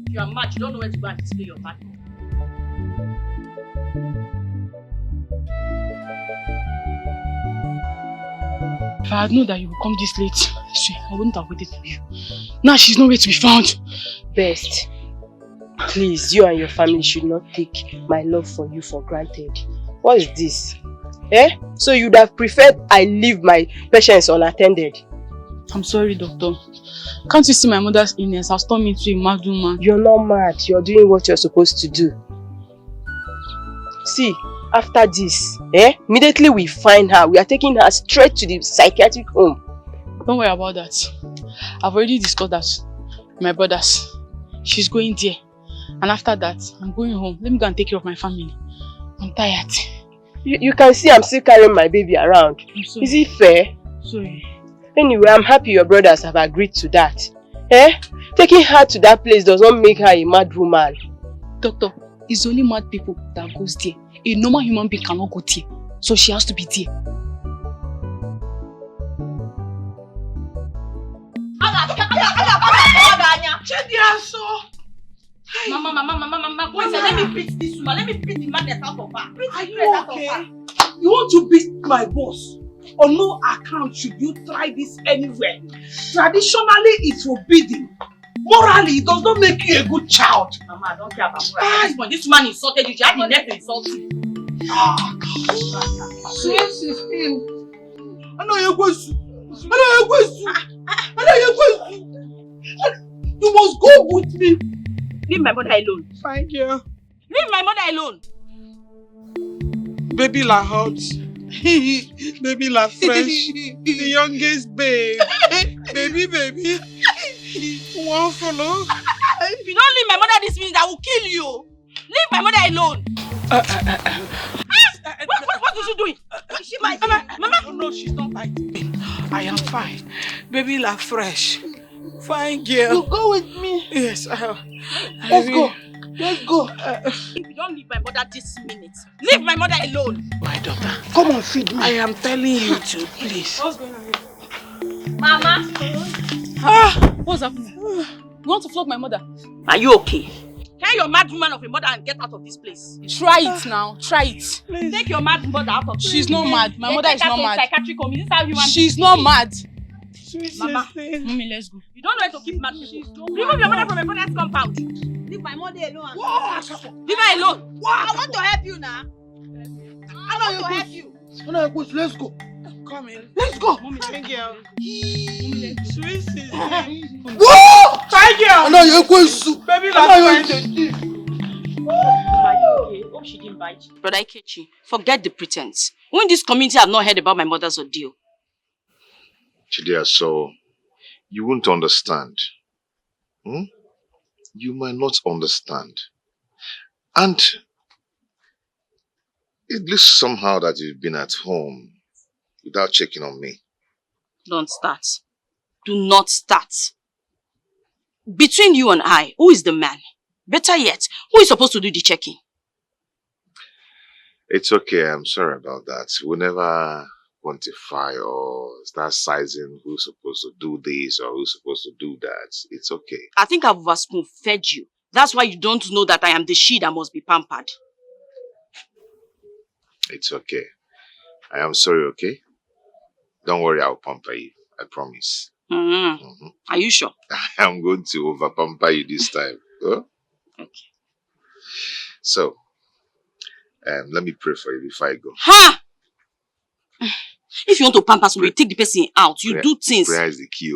You are mad, you don't know where to go and display your madness. If I had known that you would come this late, I swear, I wouldn't have waited for you. Now she's nowhere to be found. Best, please, you and your family should not take my love for you for granted. What is this? So you'd have preferred I leave my patients unattended? I'm sorry, doctor. Can't you see my mother's illness has turned me into a mad woman? You're not mad. You're doing what you're supposed to do. See, after this, immediately we find her, we are taking her straight to the psychiatric home. Don't worry about that. I've already discussed that with my brothers. She's going there. And after that, I'm going home. Let me go and take care of my family. I'm tired. You can see I'm still carrying my baby around. Is it fair? Sorry. Anyway, I'm happy your brothers have agreed to that. Taking her to that place does not make her a mad woman. Doctor, it's only mad people that goes there. A normal human being cannot go there. So she has to be there. Mama, let me beat this woman. Let me beat the madness out of her. Are you okay? You want to beat my boss? On no account should you try this anywhere. Traditionally, it's forbidden. Morally, it does not make you a good child. Mama, I don't care about moral. This woman insulted you. She had the nerve to insult you. Yes, it's him. I know you're going to. You must go with me. Leave my mother alone. Fine, girl. Leave my mother alone. Baby la hot. Baby la fresh. The youngest babe. Baby. One follow. If you don't leave my mother this minute, I will kill you. Leave my mother alone. What is she doing? Is she biting? Mama? No, she's not biting me. I am fine. Baby la fresh. Fine girl. You go with me. Yes. Let's go. If you don't leave my mother this minute, leave my mother alone. My daughter, come on, feed me. I am telling you to, please. What's going on here? Mama. What's happening? You want to flog my mother? Are you okay? Carry your mad woman of a mother and get out of this place. Try it now. Try it. Please. Take your mad mother out of this place. She's not mad. My mother is not mad. Psychiatric home. Is this how human She's not mad. Mama, Mommy, let's go. You don't know how to keep mad people. Remove your mother from my father's compound. Leave my mother alone. Leave her alone. I want to help you now. I want to help you. Let's go. Come in. Let's go. Mommy, thank you. Sweet sister. Whoa! Thank you. I know you're going to. Baby, Are you okay? Hope she didn't bite you. Brother Ikechi, forget the pretense. When this community have not heard about my mother's ordeal. Chidea, so you won't understand. You might not understand. And it looks somehow that you've been at home without checking on me. Don't start. Do not start. Between you and I, who is the man? Better yet, who is supposed to do the checking? It's okay, I'm sorry about that. We'll never quantify or start sizing who's supposed to do this or who's supposed to do that. It's okay. I think I've spoon-fed you. That's why you don't know that I am the she that must be pampered. It's okay. I am sorry, okay? Don't worry, I'll pamper you. I promise. Are you sure? I'm going to over-pamper you this time. Huh? Okay. So, let me pray for you before I go. Ha! If you want to pamper somebody, take the person out. You do things. Prayer is the key.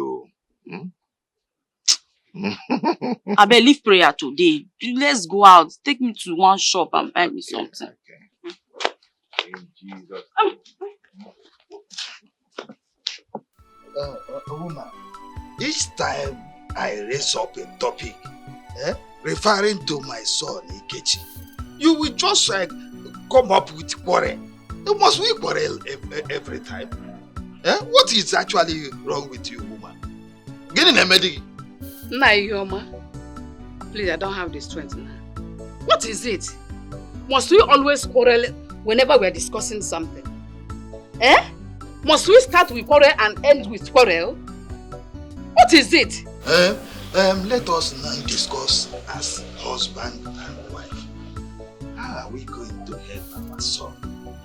I better leave prayer today. Let's go out. Take me to one shop and buy me something. Okay. In Jesus. Woman, each time I raise up a topic, referring to my son Ikechi, you will just come up with quarrel. Must we quarrel every time? What is actually wrong with you, woman? Get in a medic. Nayoma, please, I don't have the strength now. What is it? Must we always quarrel whenever we are discussing something? Must we start with quarrel and end with quarrel? What is it? Let us now discuss as husband and wife. How are we going to help our son,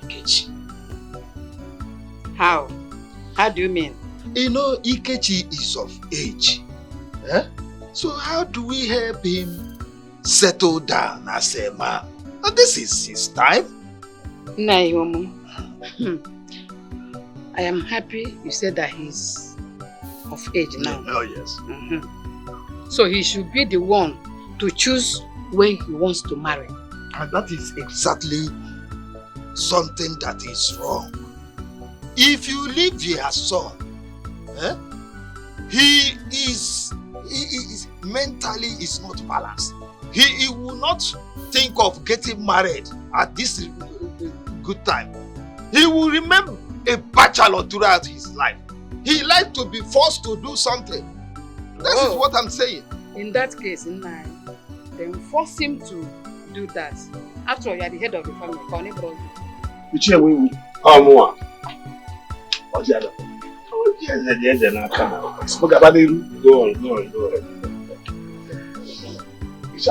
Ikechi? How How do you mean? You know, Ikechi is of age. Eh? So how do we help him settle down as a man? And this is his time. Naihomu, I am happy you said that he's of age now. Oh, yes. So he should be the one to choose when he wants to marry. And that is exactly something that is wrong. If you leave your son, he is mentally is not balanced. He will not think of getting married at this good time. He will remain a bachelor throughout his life. He likes to be forced to do something. That is what I'm saying. In that case, then force him to do that. After all, you are the head of the family. Go on. You shall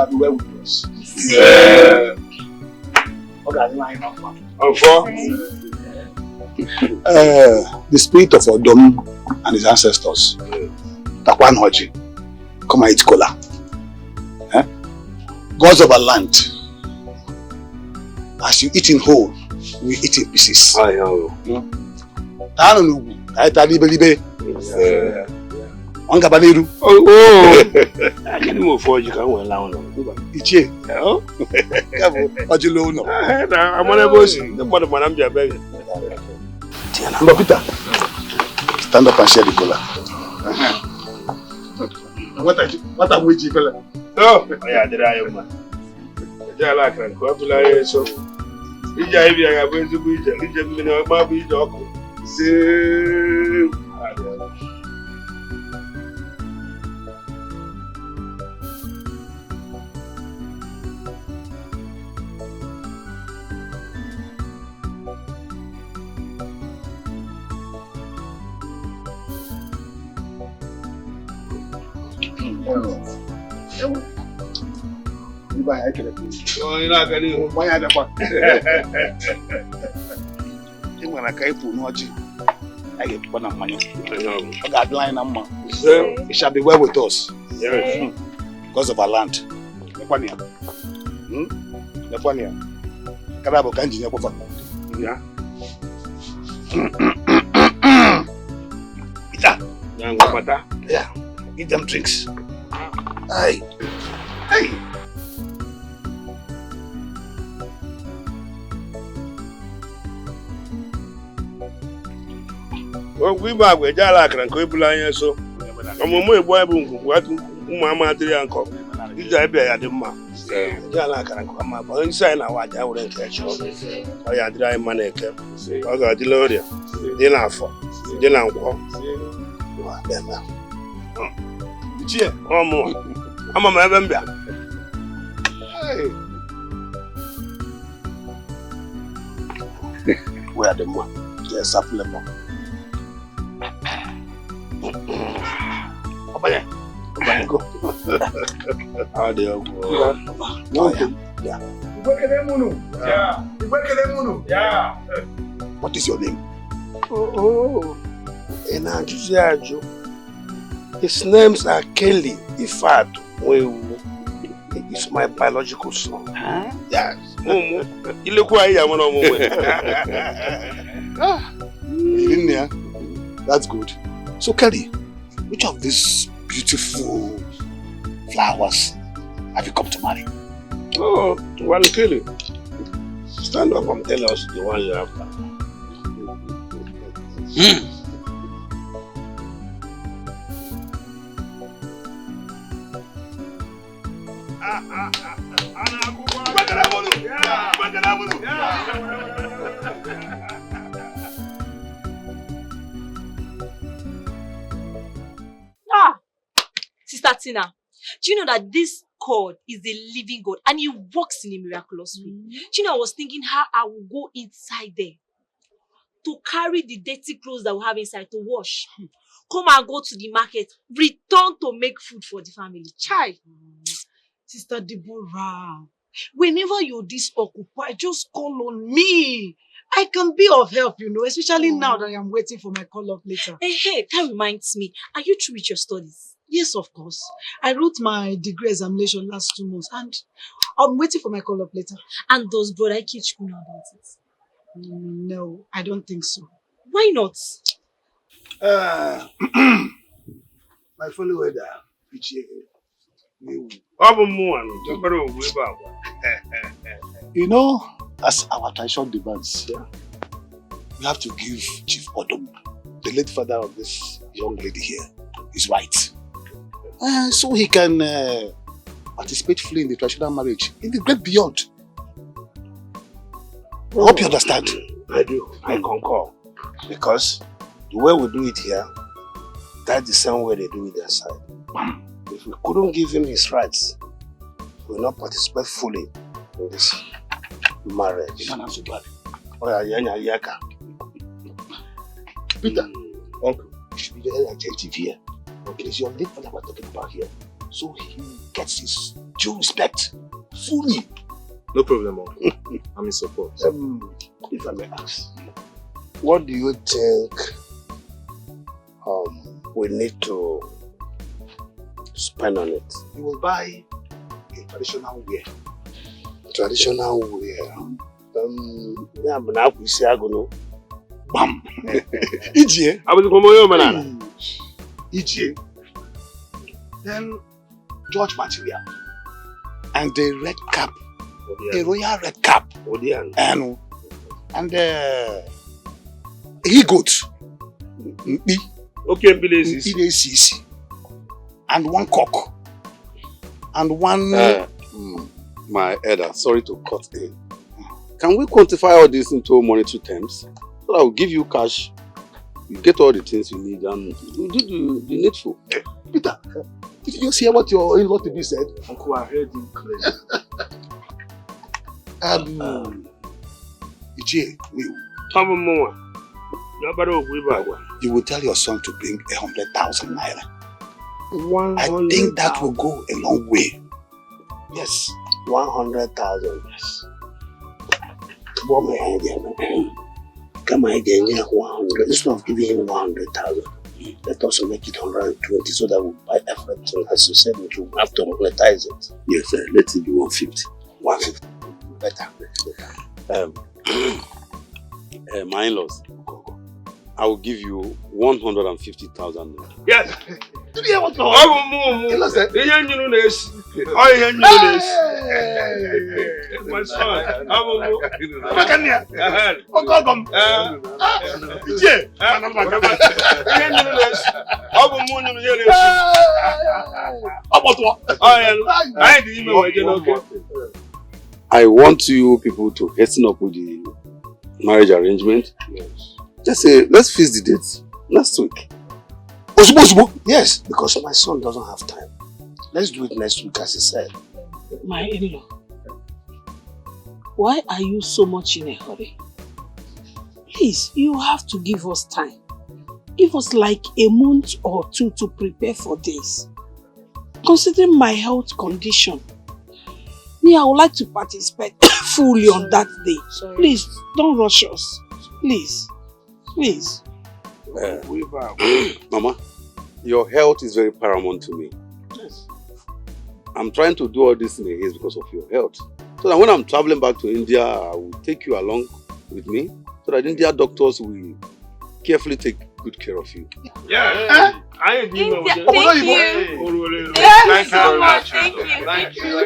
be well with us. The spirit of Odom and his ancestors, Takwan Hoji, come and eat kola. Gods of our land, as you eat in whole, we eat in pieces. I know. I can't move forward. You can't go alone. Ichie. I'm on a bus. The bottom of my baby. Peter, stand up and share the cola. What are we doing? Oh, yeah, did I am. I like and go to lie so. If I have been to be my be dog. Oh, you're not going to why are the I get one of money. I got line number. It shall be well with us. Yes. Because of our land. Nepania. Nepania. Karabo Kanji Nepofa. Yeah. Give them drinks. Hey. Hey. Well, we back with Jalak and Koibulanya so. I'm a boy, what Mamma did uncle. This I bear at the ma. Jalak and come up inside our watch. I wouldn't catch you. I had dry money. I got the Lodia. Then I fall. Then I walk. Cheer. One more. I'm a member. Hey. Where are the man? Yes, up level. Go. How do you go? Yeah. What is your name? Oh, his names are Kelly Ifatu. It's my biological son. Huh? Yes. You look why I want in there. That's good. So Kelly, which of these beautiful flowers have you come to marry? Oh, one Kelly. Stand up and tell us the one you're after. Sister Tina, do you know that this God is a living God and he works in a miraculous way? Do you know, I was thinking how I will go inside there to carry the dirty clothes that we have inside to wash. Come and go to the market, return to make food for the family. Chai. Sister Deborah, whenever you're this occupied, just call on me. I can be of help, especially now that I am waiting for my call-up later. Hey, that reminds me. Are you through with your studies? Yes, of course. I wrote my degree examination last 2 months and I'm waiting for my call-up later. And does Brother Ikechi know about it? No, I don't think so. Why not? My fellow weather, as our tradition demands, we have to give Chief Odom, the late father of this young lady here, his right. So he can participate fully in the traditional marriage in the great beyond. I hope you understand. I do. I concur. Because the way we do it here, that's the same way they do it their side. If we couldn't give him his rights, we will not participate fully in this marriage. Peter, uncle, you should be very attentive here. Okay, it's your late father we're talking about here. So he gets his due respect fully. No problem, uncle. I'm in support. If I may ask, what do you think we need to spend on it? You will buy a traditional wear. Traditional wear? Bam! Ije. Ije. Then George material. And the red cap. A royal red cap. And he goat. Okay, and one cock. And one my elder, sorry to cut in. Can we quantify all this into monetary terms? So I will give you cash, you get all the things you need, and you do the needful. Peter, did you just hear what your in-law to be said? Uncle, I heard him clearly. You will tell your son to bring 100,000 naira. I think that will go a long way. Yes, 100,000. Yes. Come on again, 100. Instead of giving him 100,000, let us make it 120 so that we buy everything. As you said, we have to monetize it. Yes, sir. Let it be 150. 150. Better. My in-laws, I will give you 150,000. Yes. Did you hear what my son? I want you people to hasten up with the marriage arrangement. Yes. Just say, let's fix the dates next week. Yes, because my son doesn't have time. Let's do it next week, as he said. My in-law, why are you so much in a hurry? Please, you have to give us time. Give us like a month or two to prepare for this. Considering my health condition, me, I would like to participate fully on that day. Sorry. Please, don't rush us. Please. Please. Mama, your health is very paramount to me. Yes. I'm trying to do all this in a haste because of your health. So that when I'm traveling back to India, I will take you along with me so that India doctors will carefully take good care of you. Yeah. Thank you. Thank you so much. Thank you. Thank you.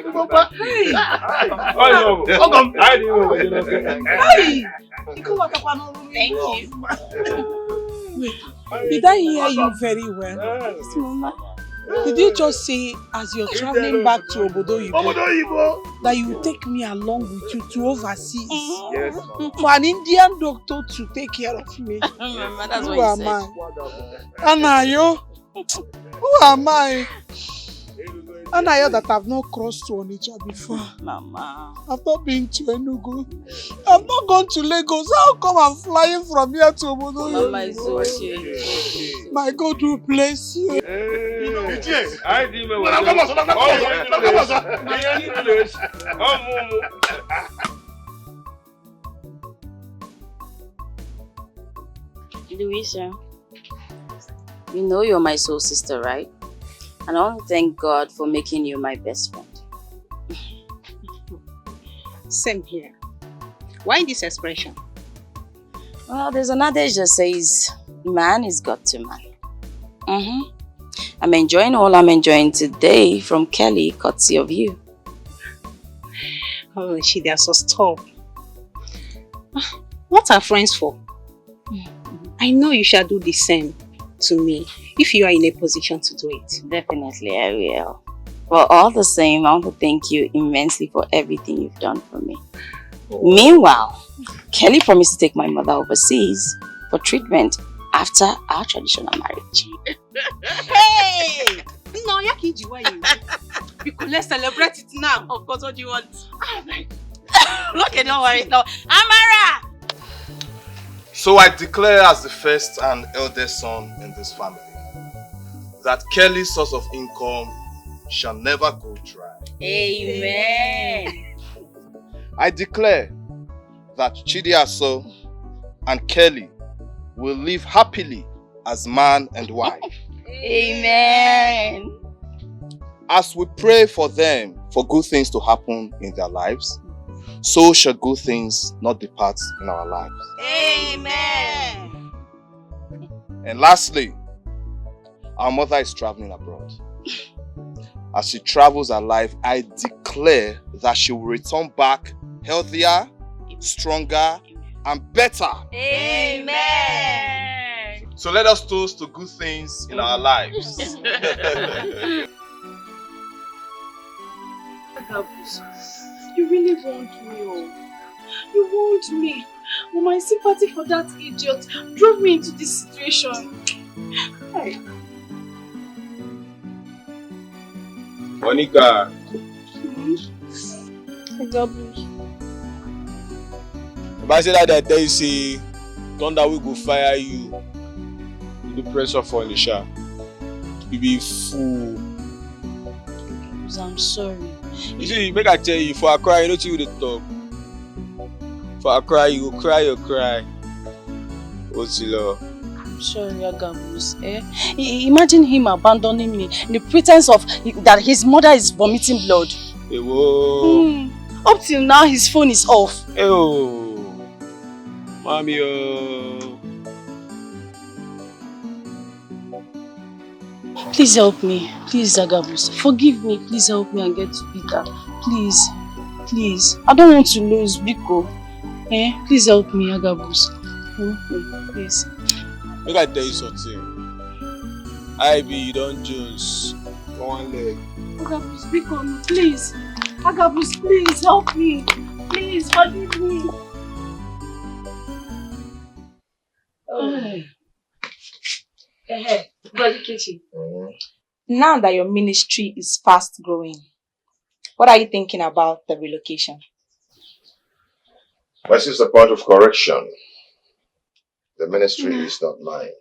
Wait, did I hear you very well? Yes, Mama. Did you just say, as you're traveling back to Obodo Yibo, that you take me along with you to overseas? Yes. For an Indian doctor to take care of me? Mama, that's Who what am you I? Anayo? Who am I? Anayo that I've not crossed to Onitsha before. Mama. I've not been to Enugu. I've not gone to Lagos. How come I'm flying from here to Obodo? Mama is okay. My God will bless you. Louisa, you know you're my soul sister, right? And I want to thank God for making you my best friend. Same here. Why this expression? Well, there's an adage that says, man is God to man. I'm enjoying all I'm enjoying today from Kelly, courtesy of you. Oh, they are so stop. What are friends for? I know you shall do the same to me if you are in a position to do it. Definitely, I will. But all the same, I want to thank you immensely for everything you've done for me. Meanwhile, Kelly promised to take my mother overseas for treatment after our traditional marriage. Hey! No, let's celebrate it now. Of course, what do you want? Look at, don't worry. No, Amara! So I declare as the first and eldest son in this family that Kelly's source of income shall never go dry. Amen. I declare that Chidiaso and Kelly will live happily as man and wife. Amen. As we pray for them for good things to happen in their lives, so shall good things not depart in our lives. Amen. And lastly, our mother is traveling abroad. As she travels her life, I declare that she will return back healthier, stronger, and better. Amen. So let us toast to good things in our lives. You really want me, oh. You want me. But my sympathy for that idiot drove me into this situation. Hey. Monica. If I say that day, say, Thunder will go fire you. The pressure for Nisha. You be fool. I'm sorry. You see, make I tell you, for a cry, you know you the talk. For a cry, you go cry, you cry. Ozilo. I'm sorry, Agabus. Imagine him abandoning me in the pretense of that his mother is vomiting blood. Hey, whoa. Up till now, his phone is off. Hey, oh. Mommy, oh. Please help me. Please, Agabus. Forgive me. Please help me and get to Peter. Please. Please. I don't want to lose Biko. Please help me, Agabus. Help me, please. Make I tell you something. I be you don't Jones. One leg. Agabus, Biko, no, please. Agabus, please help me. Please, forgive me. Now that your ministry is fast growing, what are you thinking about the relocation? My sister, point of correction. The ministry is not mine,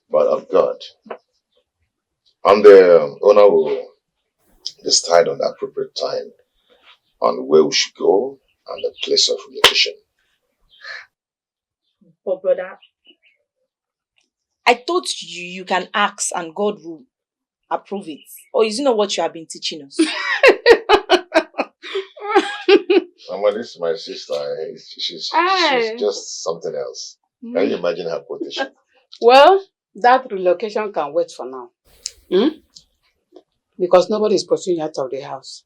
but of God. And the owner will decide on the appropriate time on where we should go and the place of relocation. But brother, I thought you can ask and God will approve it. Or is it not what you have been teaching us? Mama, this is my sister. She's just something else. Can you imagine her quotation? Well, that relocation can wait for now. Because nobody is pursuing you out of the house.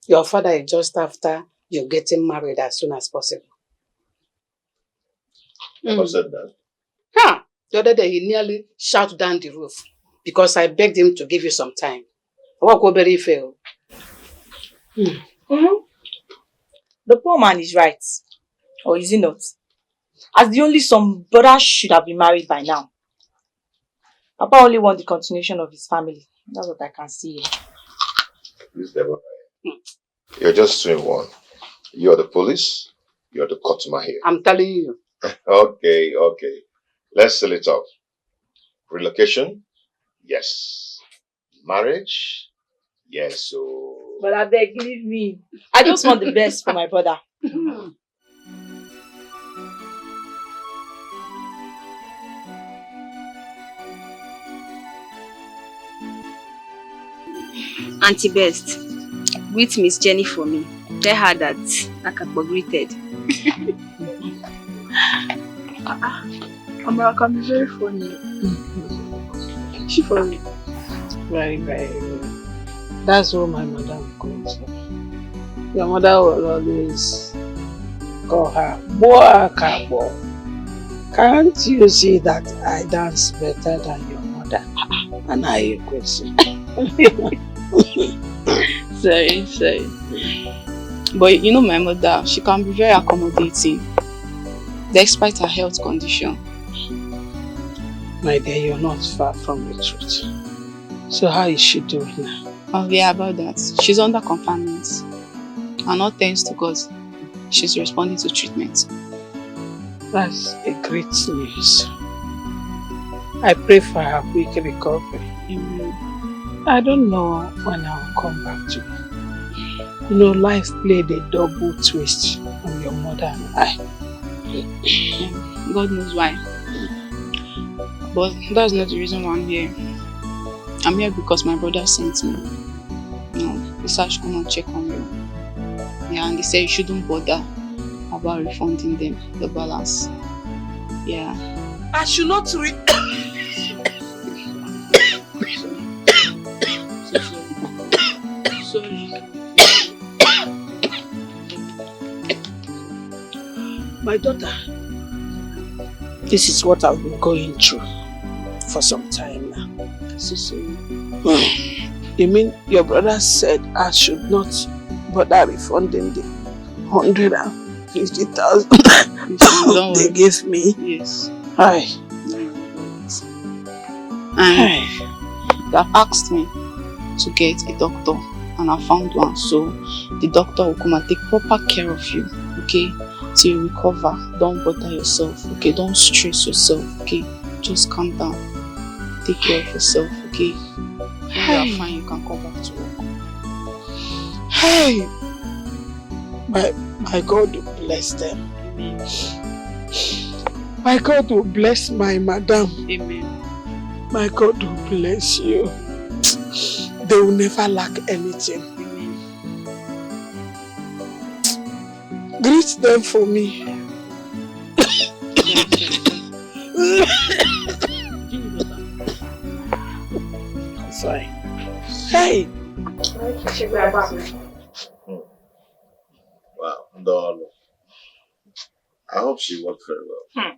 Your father is just after you're getting married as soon as possible. Who said that? The other day he nearly shot down the roof because I begged him to give you some time. What go very fail? The poor man is right. Or is he not? As the only son, brother should have been married by now. Papa only wants the continuation of his family. That's what I can see. Please, Deborah. You're just two in one. You're the police, you're the customer here. I'm telling you. Okay. Let's seal it up. Relocation? Yes. Marriage? Yes. So. But I beg, leave me. I just want the best for my brother. Auntie Best, greet Miss Jenny for me. Tell her that Akakbo greeted. Amara can be very funny. She funny. Very, very. That's what my mother calls her. Your mother will always call her Boakabo. Can't you see that I dance better than your mother? And I question. Sorry. But you know my mother, she can be very accommodating, despite her health condition. My dear, you're not far from the truth. So how is she doing now? Oh yeah, about that. She's under confinement. And all thanks to God, she's responding to treatment. That's a great news. I pray for her quick recovery. Amen. I don't know when I'll come back to you. You know, life played a double twist on your mother and I. God knows why. But that's not the reason why I'm here. I'm here because my brother sent me. He said I should come and check on you. Yeah, and they said you shouldn't bother about refunding them the balance. Yeah. I should not Sorry. My daughter, this is what I've been going through for some time now. So sorry. You mean your brother said I should not bother refunding the 150,000 they gave me? Yes. Hi. And they have asked me to get a doctor, and I found one. So the doctor will come and take proper care of you, okay? Till you recover. Don't bother yourself, okay? Don't stress yourself, okay? Just calm down. Take care of yourself, okay? When you are fine, you can come back to work. Hey! My God will bless them. Amen. My God will bless my madam. Amen. My God will bless you. They will never lack anything. Amen. Greet them for me. Sorry. Hey! Wow, Ndolo. I hope she worked very well.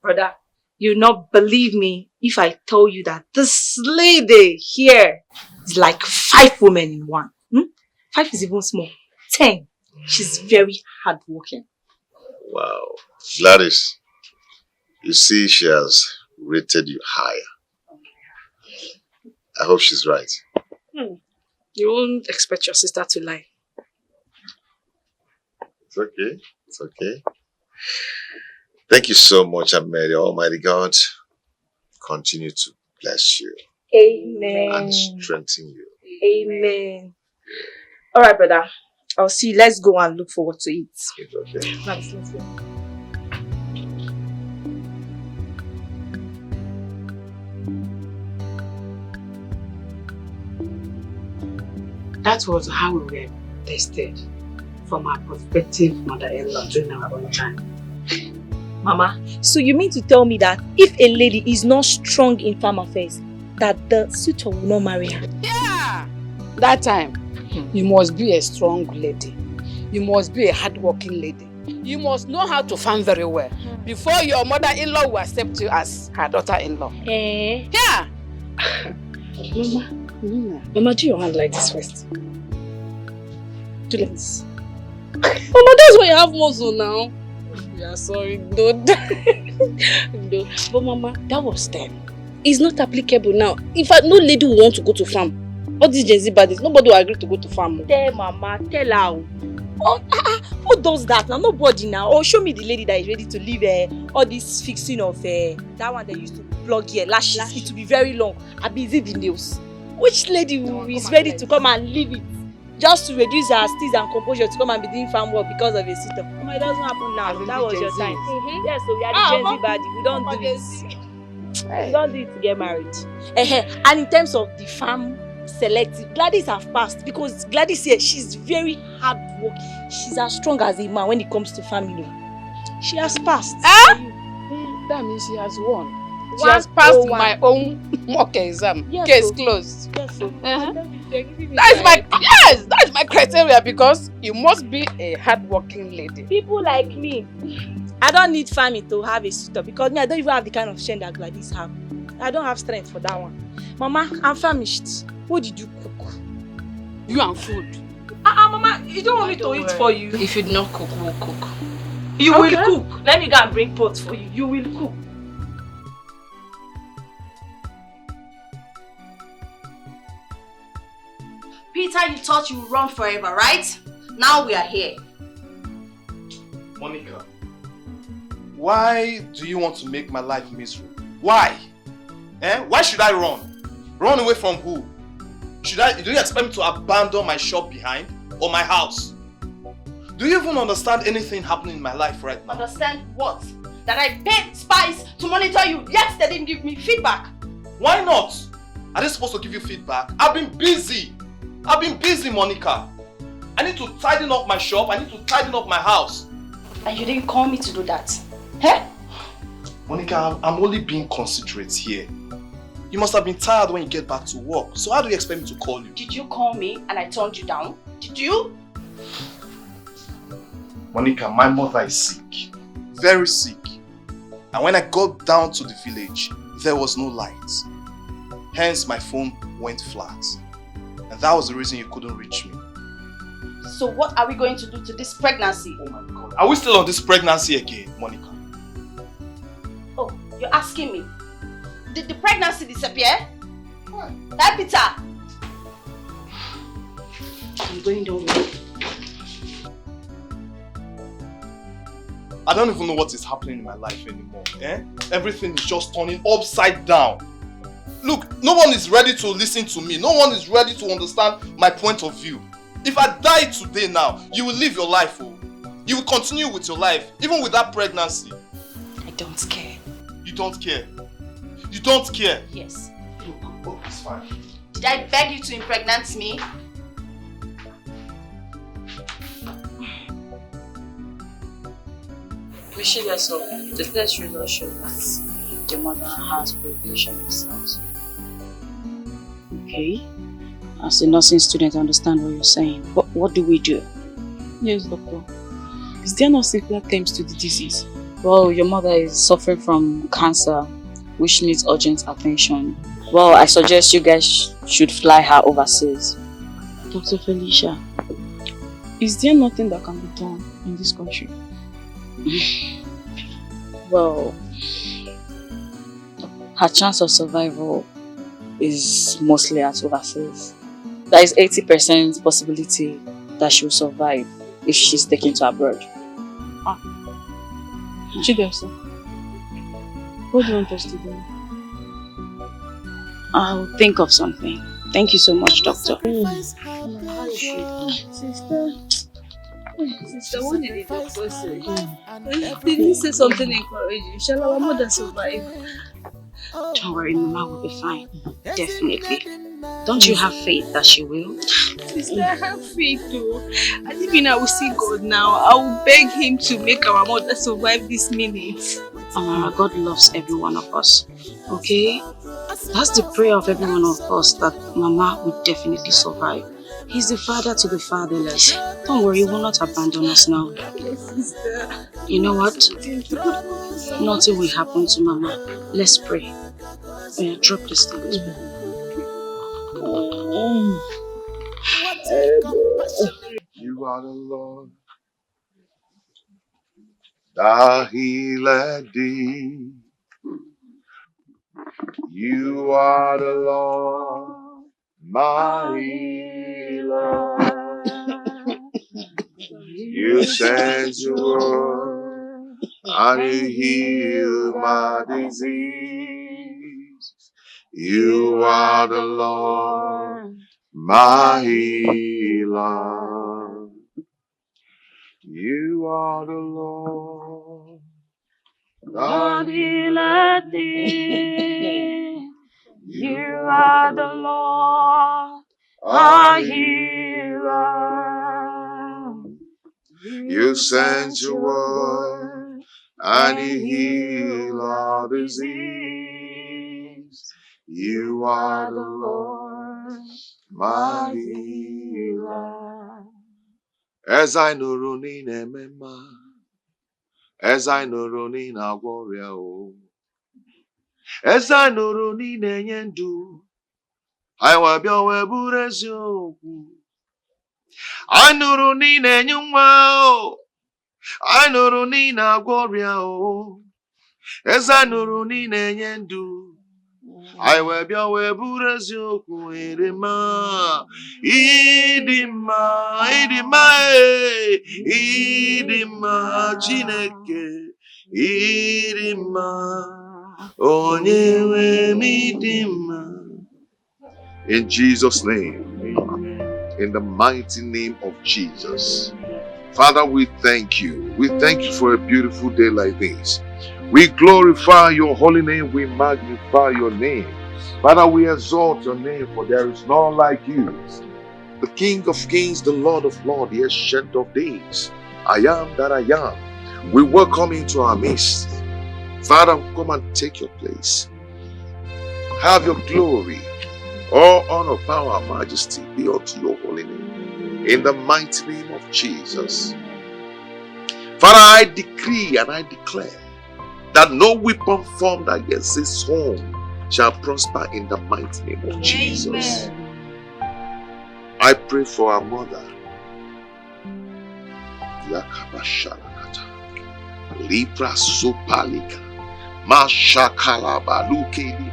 Brother, you'll not believe me if I tell you that this lady here is like 5 women in one. 5 is even small. 10. She's very hardworking. Wow. Gladys, you see she has rated you higher. I hope she's right. You won't expect your sister to lie. It's okay. It's okay. Thank you so much, and may the Almighty God continue to bless you. Amen. And strengthen you. Amen. Alright, brother. I'll see you. Let's go and look for what to eat. It's okay. Let's go. That was how we were tested from our prospective mother-in-law during our own time. Mama, so you mean to tell me that if a lady is not strong in farm affairs, that the suitor will not marry her? Yeah! That time, you must be a strong lady. You must be a hard-working lady. You must know how to farm very well before your mother-in-law will accept you as her daughter-in-law. Eh? Yeah! Mama, do your hand like this first. Do like this. Mama, that's why you have muscle now. Yeah, sorry, dude. No. But Mama, that was then. It's not applicable now. In fact, no lady will want to go to farm. All these Gen Z baddies, nobody will agree to go to farm. Tell Mama, tell her. Oh, who does that now? Nobody now. Or show me the lady that is ready to leave all this fixing of that one that used to plug here, lashes. It will be very long. I'll be the nails. Which lady is ready to come and leave it just to reduce her steeze and composure to come and be doing farm work because of a sitter? Oh, it doesn't happen now. That was your time. Yes, so we are the Gen Z body. We don't do this. We don't do it to get married. And in terms of the farm selective. Gladys have passed because Gladys here, she's very hard work. She's as strong as a man when it comes to family. She has passed. That means she has won. She has passed my own mock exam. Yes, Case closed. Yes, That's my criteria because you must be a hard-working lady. People like me, I don't need family to have a suitor because me, I don't even have the kind of strength that Gladys have. I don't have strength for that one. Mama, I'm famished. What did you cook? You and food. Mama, you don't want me to eat for you. If you do not cook, we'll cook. You will cook. Let me go and bring pots for you. You will cook. Peter, you thought you would run forever, right? Now we are here. Monica, why do you want to make my life miserable? Why? Why should I run? Run away from who? Do you expect me to abandon my shop behind or my house? Do you even understand anything happening in my life right now? Understand what? That I paid spies to monitor you, yet they didn't give me feedback. Why not? Are they supposed to give you feedback? I've been busy, Monica. I need to tidy up my shop, I need to tidy up my house. And you didn't call me to do that. Hey? Monica, I'm only being considerate here. You must have been tired when you get back to work. So how do you expect me to call you? Did you call me and I turned you down? Did you? Monica, my mother is sick. Very sick. And when I got down to the village, there was no light. Hence my phone went flat. And that was the reason you couldn't reach me. So what are we going to do to this pregnancy? Oh my God. Are we still on this pregnancy again, Monica? Oh, you're asking me? Did the pregnancy disappear? Hey, Peter! I'm going down with you. I don't even know what is happening in my life anymore. Everything is just turning upside down. Look, no one is ready to listen to me. No one is ready to understand my point of view. If I die today now, you will live your life. Oh. You will continue with your life, even with that pregnancy. I don't care. You don't care? You don't care? Yes. Oh, it's fine. Did I beg you to impregnate me? Wishing yourself, the test result shows that your mother has preparation cells. Okay. As a nursing student, I understand what you're saying. But what do we do? Yes, doctor. Is there no simpler terms to the disease? Well, your mother is suffering from cancer, which needs urgent attention. Well, I suggest you guys should fly her overseas. Dr. Felicia, is there nothing that can be done in this country? Well, her chance of survival is mostly at overseas. There is 80% possibility that she will survive if she's taken to abroad. Chidesa, what do you want us to do? I'll think of something. Thank you so much, doctor. Sister, what did the doctor say? Did he say something encouraging? Shall our mother survive? Don't worry, Mama will be fine. Definitely. Don't you have faith that she will? Sister, I have faith too. And even I will see God now. I will beg him to make our mother survive this minute. Amara, God loves every one of us. Okay? That's the prayer of every one of us, that Mama will definitely survive. He's the father to the fatherless. Don't worry, he will not abandon us now. Yes, sister. You know what? Nothing will happen to Mama. Let's pray. Oh yeah, drop this thing. You are the Lord that healeth thee. You are the Lord, my healer. You sent your word and you heal my disease. You are the Lord, my healer. You are the Lord that healeth thee. You are the Lord, our healer. You sent your word and you heal our disease. You are the Lord, my healer. As I know running emema, as I know running a warrior, as I know running enyendu, I will be a burezio. I know running enyumwa, I know running a warrior, as I know running enyendu. I will be a burezio, Idima, Idima, Idima, Chineke, Idima, Onyewe Midima. In Jesus' name, in the mighty name of Jesus. Father, we thank you. We thank you for a beautiful day like this. We glorify your holy name. We magnify your name. Father, we exalt your name, for there is none like you. The King of kings, the Lord of lords, the Ancient of days. I am that I am. We welcome you into our midst. Father, come and take your place. Have your glory. All honor, power, majesty be unto your holy name. In the mighty name of Jesus. Father, I decree and I declare that no weapon formed against this home shall prosper in the mighty name of Jesus. I pray for our mother. Yakabashalakata. Libra Sopalika. Mashakalabaluke.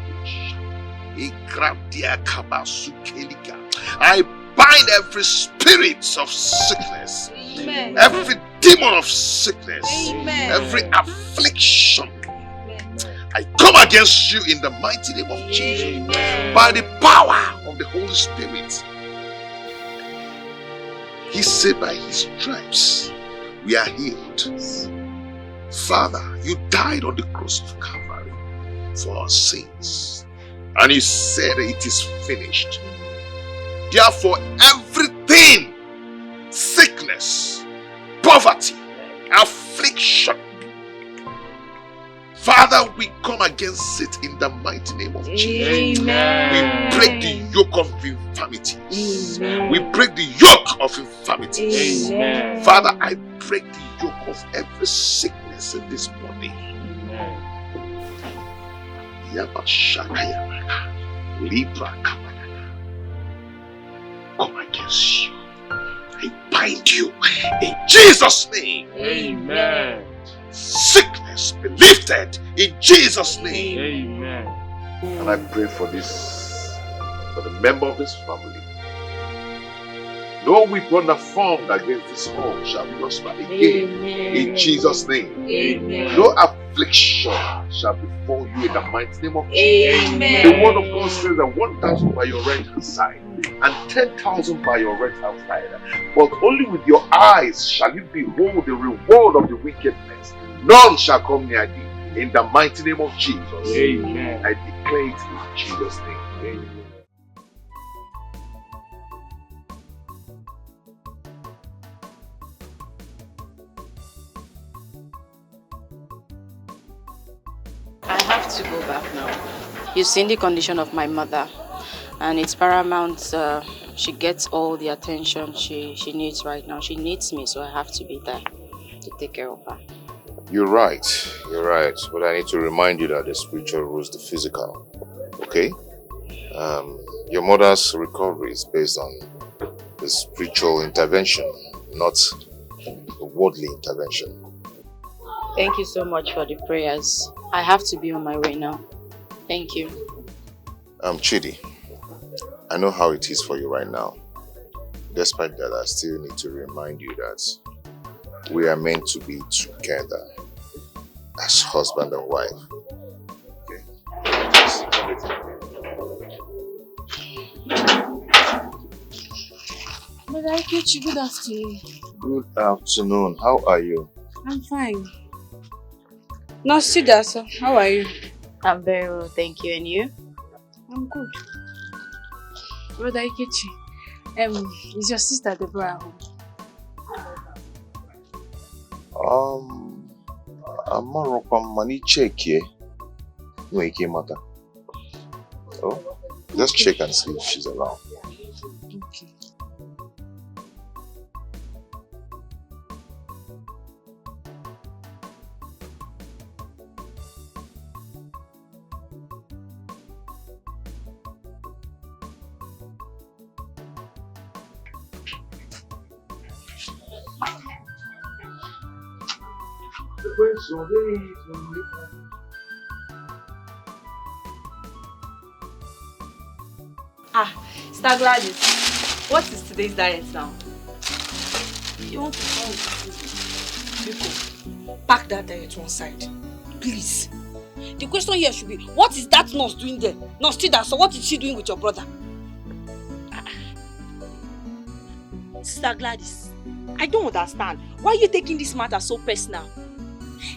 I bind every spirit of sickness, Amen. every demon of sickness, Amen. every affliction. I come against you in the mighty name of Jesus. By the power of the Holy Spirit. He said by his stripes we are healed. Father, you died on the cross of Calvary for our sins. And he said it is finished. Therefore, everything, sickness, poverty, affliction, Father, we come against it in the mighty name of Jesus. Amen. We break the yoke of infirmities. Amen. We break the yoke of infirmities. Amen. Father, I break the yoke of every sickness in this body. Come against you. I bind you in Jesus' name. Amen. Sickness be lifted in Jesus' name. Amen. And I pray for this, for the member of this family. No weapon that formed against this home shall prosper again. Amen. In Jesus' name. Amen. No affliction shall befall you in the mighty name of Jesus. Amen. The word of God says that 1,000 by your right hand side and 10,000 by your right hand side. But only with your eyes shall you behold the reward of the wickedness. None shall come near thee. In the mighty name of Jesus. Amen. I declare it in Jesus' name. Amen. I have to go back now. You've seen the condition of my mother, and it's paramount she gets all the attention she needs right now. She needs me, so I have to be there to take care of her. You're right. But I need to remind you that the spiritual rules the physical. Okay? Your mother's recovery is based on the spiritual intervention, not the worldly intervention. Thank you so much for the prayers. I have to be on my way now. Thank you. Chidi, I know how it is for you right now. Despite that, I still need to remind you that we are meant to be together as husband and wife. Okay? But I get you. Good afternoon. Good afternoon. How are you? I'm fine. Nurse Chidasa, how are you? I'm very well, thank you. And you? I'm good. Brother Ikechi, Is your sister Deborah home? I'm not money check here. No, he came out. Oh, just check and see if she's around. Okay. Sister Gladys, what is today's diet now? You want to come with Biko, pack that diet one side. Please. The question here should be, what is that nurse doing there? Nurse Tida, so what is she doing with your brother? Sister Gladys, I don't understand. Why are you taking this matter so personal?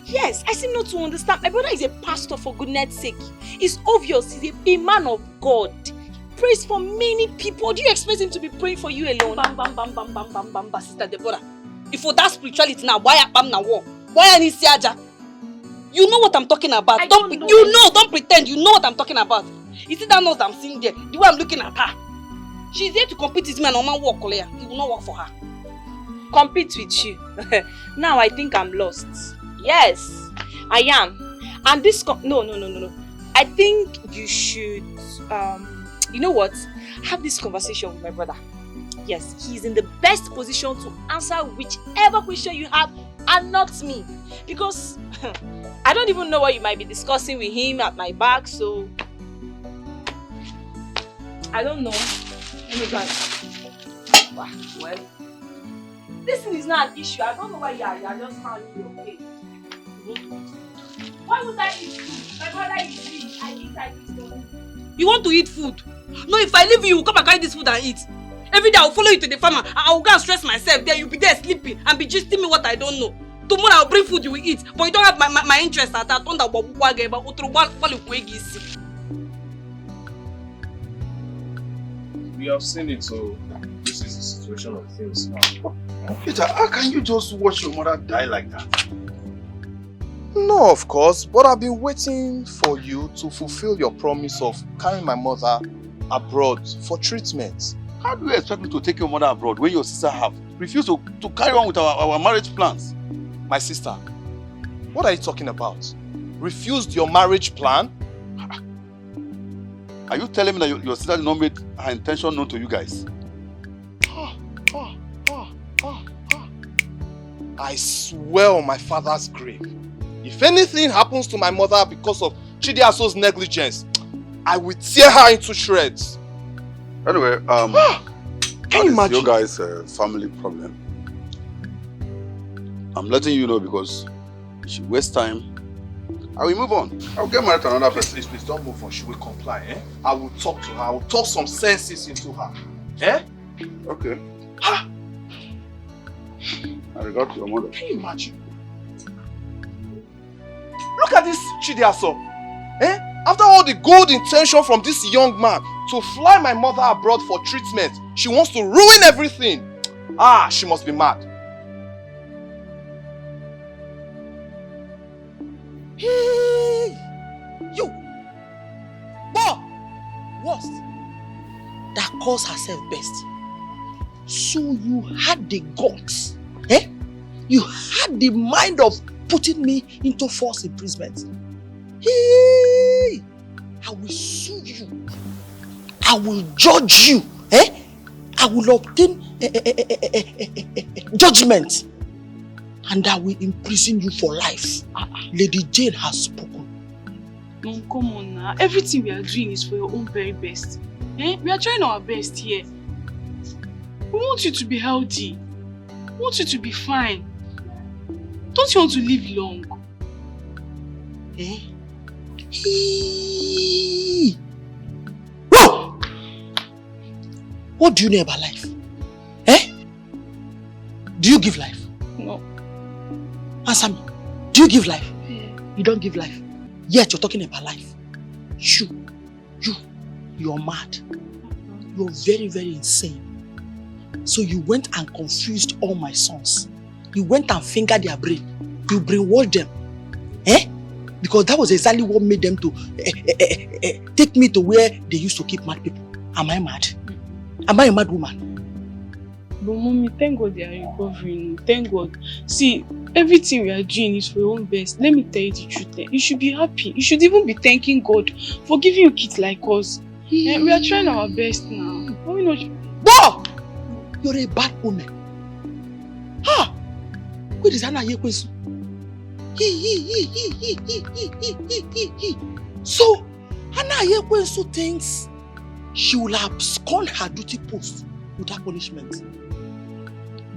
Yes, I seem not to understand. My brother is a pastor, for goodness sake. It's obvious he's a man of God. He prays for many people. Do you expect him to be praying for you alone? Bam, bam, bam, bam, bam, bam, bam, bam, Sister Deborah. If for that spirituality now, why am na war? Why any siaja? You know what I'm talking about. Don't pretend. You know what I'm talking about. You see that nurse I'm seeing there? The way I'm looking at her. She's there to compete with me and Oma work, Kolea. It will not work for her. Compete with you? Now I think I'm lost. Yes, I am. And this no. I think you should, you know what? Have this conversation with my brother. Yes, he's in the best position to answer whichever question you have and not me. Because I don't even know what you might be discussing with him at my back, so I don't know. Let me go. Well, this thing is not an issue. I don't know why you are just handling your case. Why would I eat food? My brother is rich. I eat food. You want to eat food? No, if I leave you, you will come and carry this food and eat. Every day I will follow you to the farmer. I will go and stress myself. There you'll be there sleeping and be gisting me what I don't know. Tomorrow I'll bring food you will eat. But you don't have my interest at that. We have seen it, so this is the situation of things now. Peter, how can you just watch your mother die like that? No, of course, but I've been waiting for you to fulfill your promise of carrying my mother abroad for treatment. How do you expect me to take your mother abroad when your sister have refused to carry on with our marriage plans? My sister, what are you talking about? Refused your marriage plan? Are you telling me that your sister did not make her intention known to you guys? I swear on my father's grave, if anything happens to my mother because of Chidiaso's negligence, I will tear her into shreds. Anyway, can you imagine? Your guys' family problem. I'm letting you know because she wastes time. I will move on. I'll get married to another person. Please, don't move on. She will comply, eh? I will talk to her. I will talk some senses into her. Eh? Okay. I regard your mother. Can you imagine? Look at this Chidiaso. Eh? After all the good intention from this young man to fly my mother abroad for treatment, she wants to ruin everything. She must be mad. Hey! You! What? Worst. That calls herself best. So you had the guts, eh? You had the mind of putting me into false imprisonment. Hey! I will sue you. I will judge you, eh? I will obtain judgment. And I will imprison you for life. Lady Jane has spoken. Mom, come on now. Everything we are doing is for your own very best. Eh? We are trying our best here. We want you to be healthy. We want you to be fine. Don't you want to live long? Eh? Whoa! What do you know about life? Eh? Do you give life? No. Answer me. Do you give life? Yeah. You don't give life. Yet you're talking about life. You're mad. You're very, very insane. So you went and confused all my sons. You went and fingered their brain. You brainwashed them. Eh? Because that was exactly what made them to take me to where they used to keep mad people. Am I mad? Am I a mad woman? But mommy, thank God they are recovering. Thank God. See, everything we are doing is for your own best. Let me tell you the truth. You should be happy. You should even be thanking God for giving you kids like us. We are trying our best now. Why not? Boh! You're a bad woman. Ha! Where is Anna Yekwesu? So, Anna Yekwesu thinks she will abscond her duty post without punishment.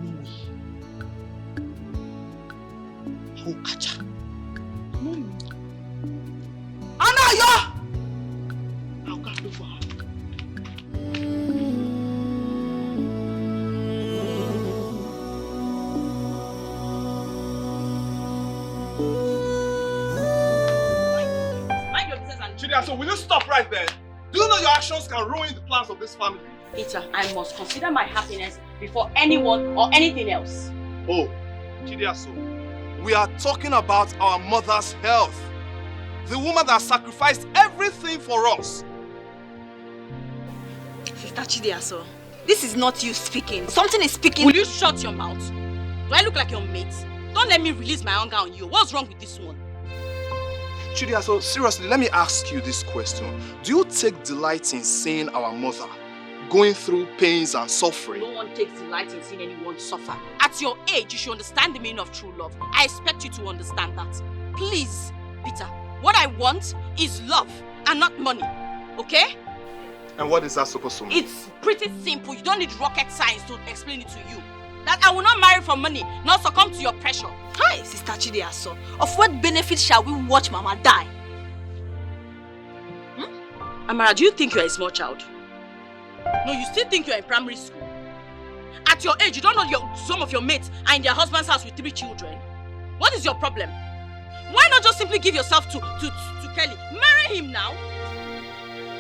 No way. I will catch her. Anaya! I'll go look for her. So will you stop right there? Do you know your actions can ruin the plans of this family? Peter, I must consider my happiness before anyone or anything else. Oh, Chidiaso, we are talking about our mother's health. The woman that sacrificed everything for us. Sister Chidiaso, this is not you speaking. Something is speaking. Will you shut your mouth? Do I look like your mate? Don't let me release my anger on you. What's wrong with this one? Chidia, so seriously, let me ask you this question. Do you take delight in seeing our mother going through pains and suffering? No one takes delight in seeing anyone suffer. At your age, you should understand the meaning of true love. I expect you to understand that. Please, Peter, what I want is love and not money. Okay? And what is that supposed to mean? It's pretty simple. You don't need rocket science to explain it to you. That I will not marry for money, not succumb to your pressure. Hi, Sister Chidiaso. Of what benefit shall we watch Mama die? Amara, do you think you are a small child? No, you still think you are in primary school. At your age, you don't know some of your mates are in their husband's house with 3 children. What is your problem? Why not just simply give yourself to Kelly? Marry him now.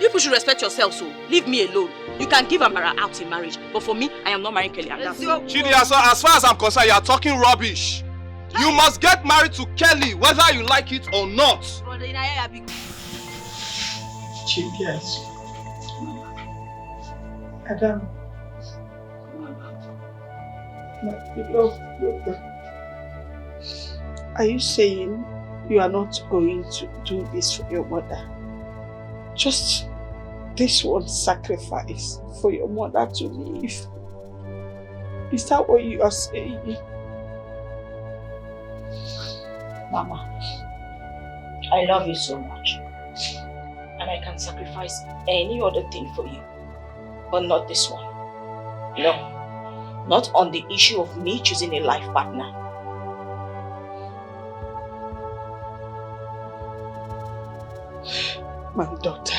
People should respect yourself, so leave me alone. You can give Amara out in marriage, but for me, I am not marrying Kelly. Chidia, so as far as I'm concerned, you are talking rubbish. You must get married to Kelly, whether you like it or not. Chidia, Adam, my beloved brother, are you saying you are not going to do this for your mother? Just this one sacrifice for your mother to live. Is that what you are saying? Mama, I love you so much. And I can sacrifice any other thing for you. But not this one. No. Not on the issue of me choosing a life partner. My daughter,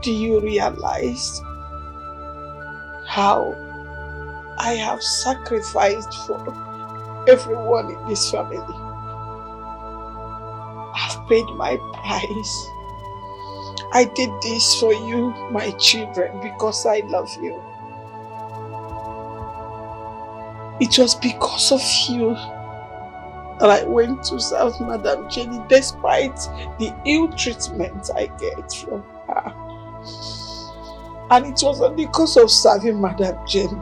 do you realize how I have sacrificed for everyone in this family? I've paid my price. I did this for you, my children, because I love you. It was because of you that I went to serve Madam Jenny despite the ill treatment I get from her. And it was because of serving Madam Jenny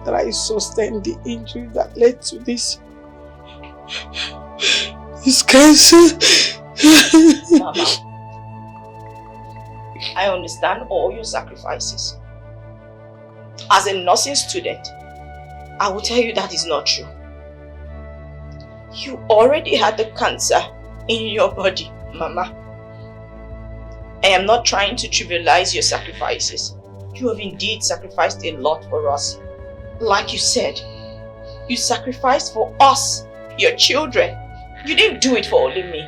that I sustained the injury that led to this cancer. Mama, I understand all your sacrifices. As a nursing student, I will tell you that is not true. You already had the cancer in your body, Mama. I am not trying to trivialize your sacrifices. You have indeed sacrificed a lot for us. Like you said, you sacrificed for us, your children. You didn't do it for only me.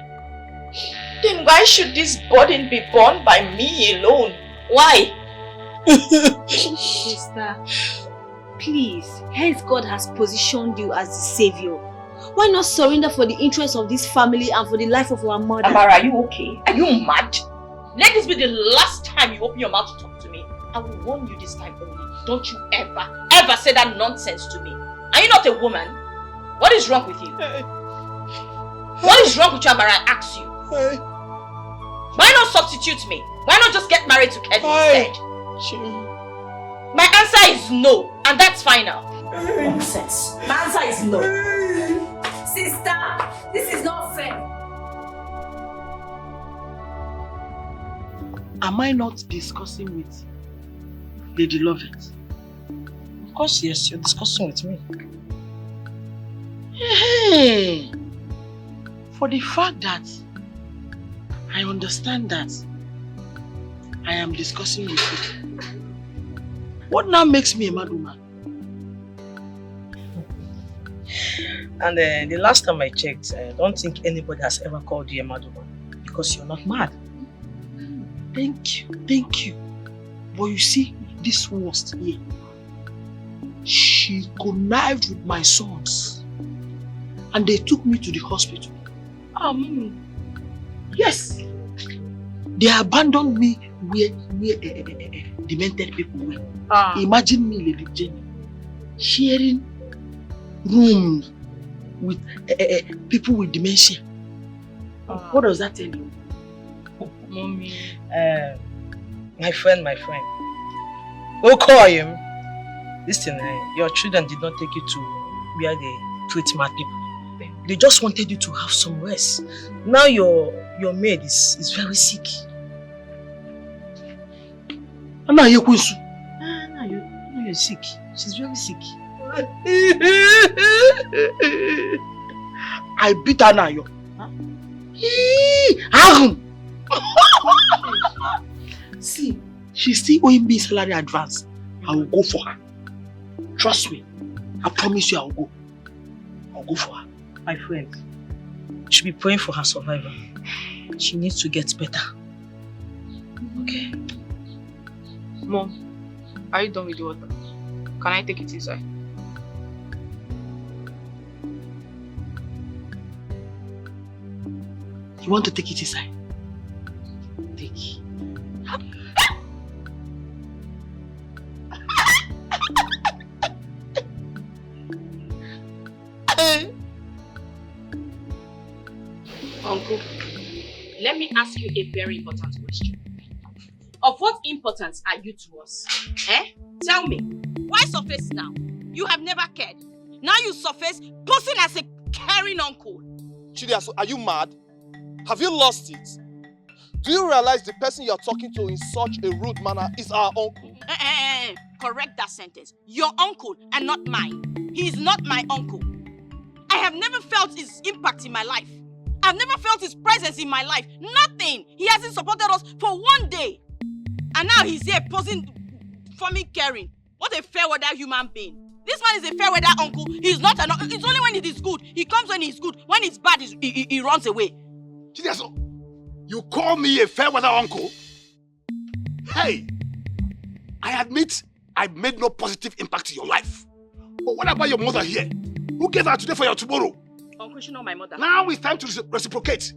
Then why should this burden be borne by me alone? Why? Sister, please, hence God has positioned you as the savior. Why not surrender for the interest of this family and for the life of our mother? Amara, are you okay? Are you mad? Let this be the last time you open your mouth to talk to me. I will warn you this time only. Don't you ever say that nonsense to me. Are you not a woman? What is wrong with you? What is wrong with you, Amara? I ask you. Why not substitute me? Why not just get married to Kelly instead? My answer is no, and that's final. Nonsense. My answer is no. Sister, this is not fair. Am I not discussing with Lady Lovett? Of course, yes, you're discussing with me. Hey, for the fact that I understand that I am discussing with you, what now makes me a mad woman? And the last time I checked, I don't think anybody has ever called you a mad woman because you're not mad. Thank you. But you see, this worst here, she connived with my sons and they took me to the hospital. Yes, they abandoned me where demented people were. Imagine me, Lady Jenny, sharing rooms with people with dementia. What does that tell you? Mommy. My friend. We'll call him. Listen, your children did not take you to where they treat mad people. They just wanted you to have some rest. Now your maid is very sick. Now you're sick. She's very sick. I beat her now, yo. See, she's still owing me salary advance. I will go for her. Trust me. I promise you I will go. I'll go for her. My friend, you should be praying for her survival. She needs to get better. Okay? Mom, are you done with the water? Can I take it inside? You want to take it inside? Take it. Uncle, let me ask you a very important question. Of what importance are you to us? Tell me. Why surface now? You have never cared. Now you surface posing as a caring uncle. Chidia, are you mad? Have you lost it? Do you realize the person you are talking to in such a rude manner is our uncle? Correct that sentence. Your uncle and not mine. He is not my uncle. I have never felt his impact in my life. I've never felt his presence in my life. Nothing. He hasn't supported us for one day. And now he's here posing for me caring. What a fair weather human being. This man is a fair weather uncle. He's not an uncle. It's only when it is good. He comes when he's good. When it's bad, he runs away. Chidiaso, you call me a fair weather uncle? Hey, I admit I made no positive impact in your life. But what about your mother here? Who gave her today for your tomorrow? Uncle, she's not my mother. Now it's time to reciprocate.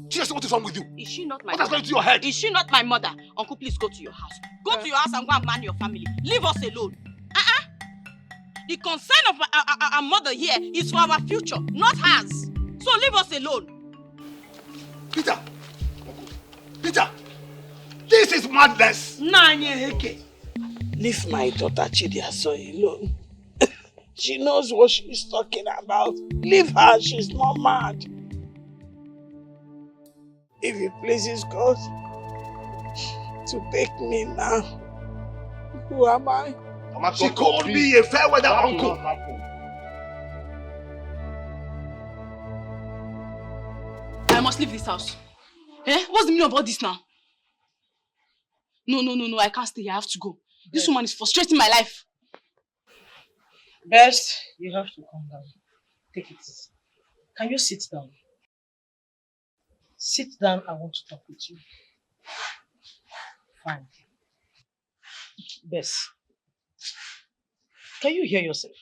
Chidiaso, what is wrong with you? Is she not my What mother? has gone to your head? Is she not my mother? Uncle, please go to your house. Go to your house and go and man your family. Leave us alone. The concern of our mother here is for our future, not hers. So leave us alone. Peter! Peter! This is madness! Leave my daughter Chidiaso alone. She knows what she's talking about. Leave her, she's not mad. If it pleases God to take me now, who am I? She called me a fair weather uncle. I must leave this house. What's the meaning of all this now? No, I can't stay here. I have to go. This woman is frustrating my life. Best, you have to calm down. Take it easy. Can you sit down? Sit down, I want to talk with you. Fine. Bess, can you hear yourself?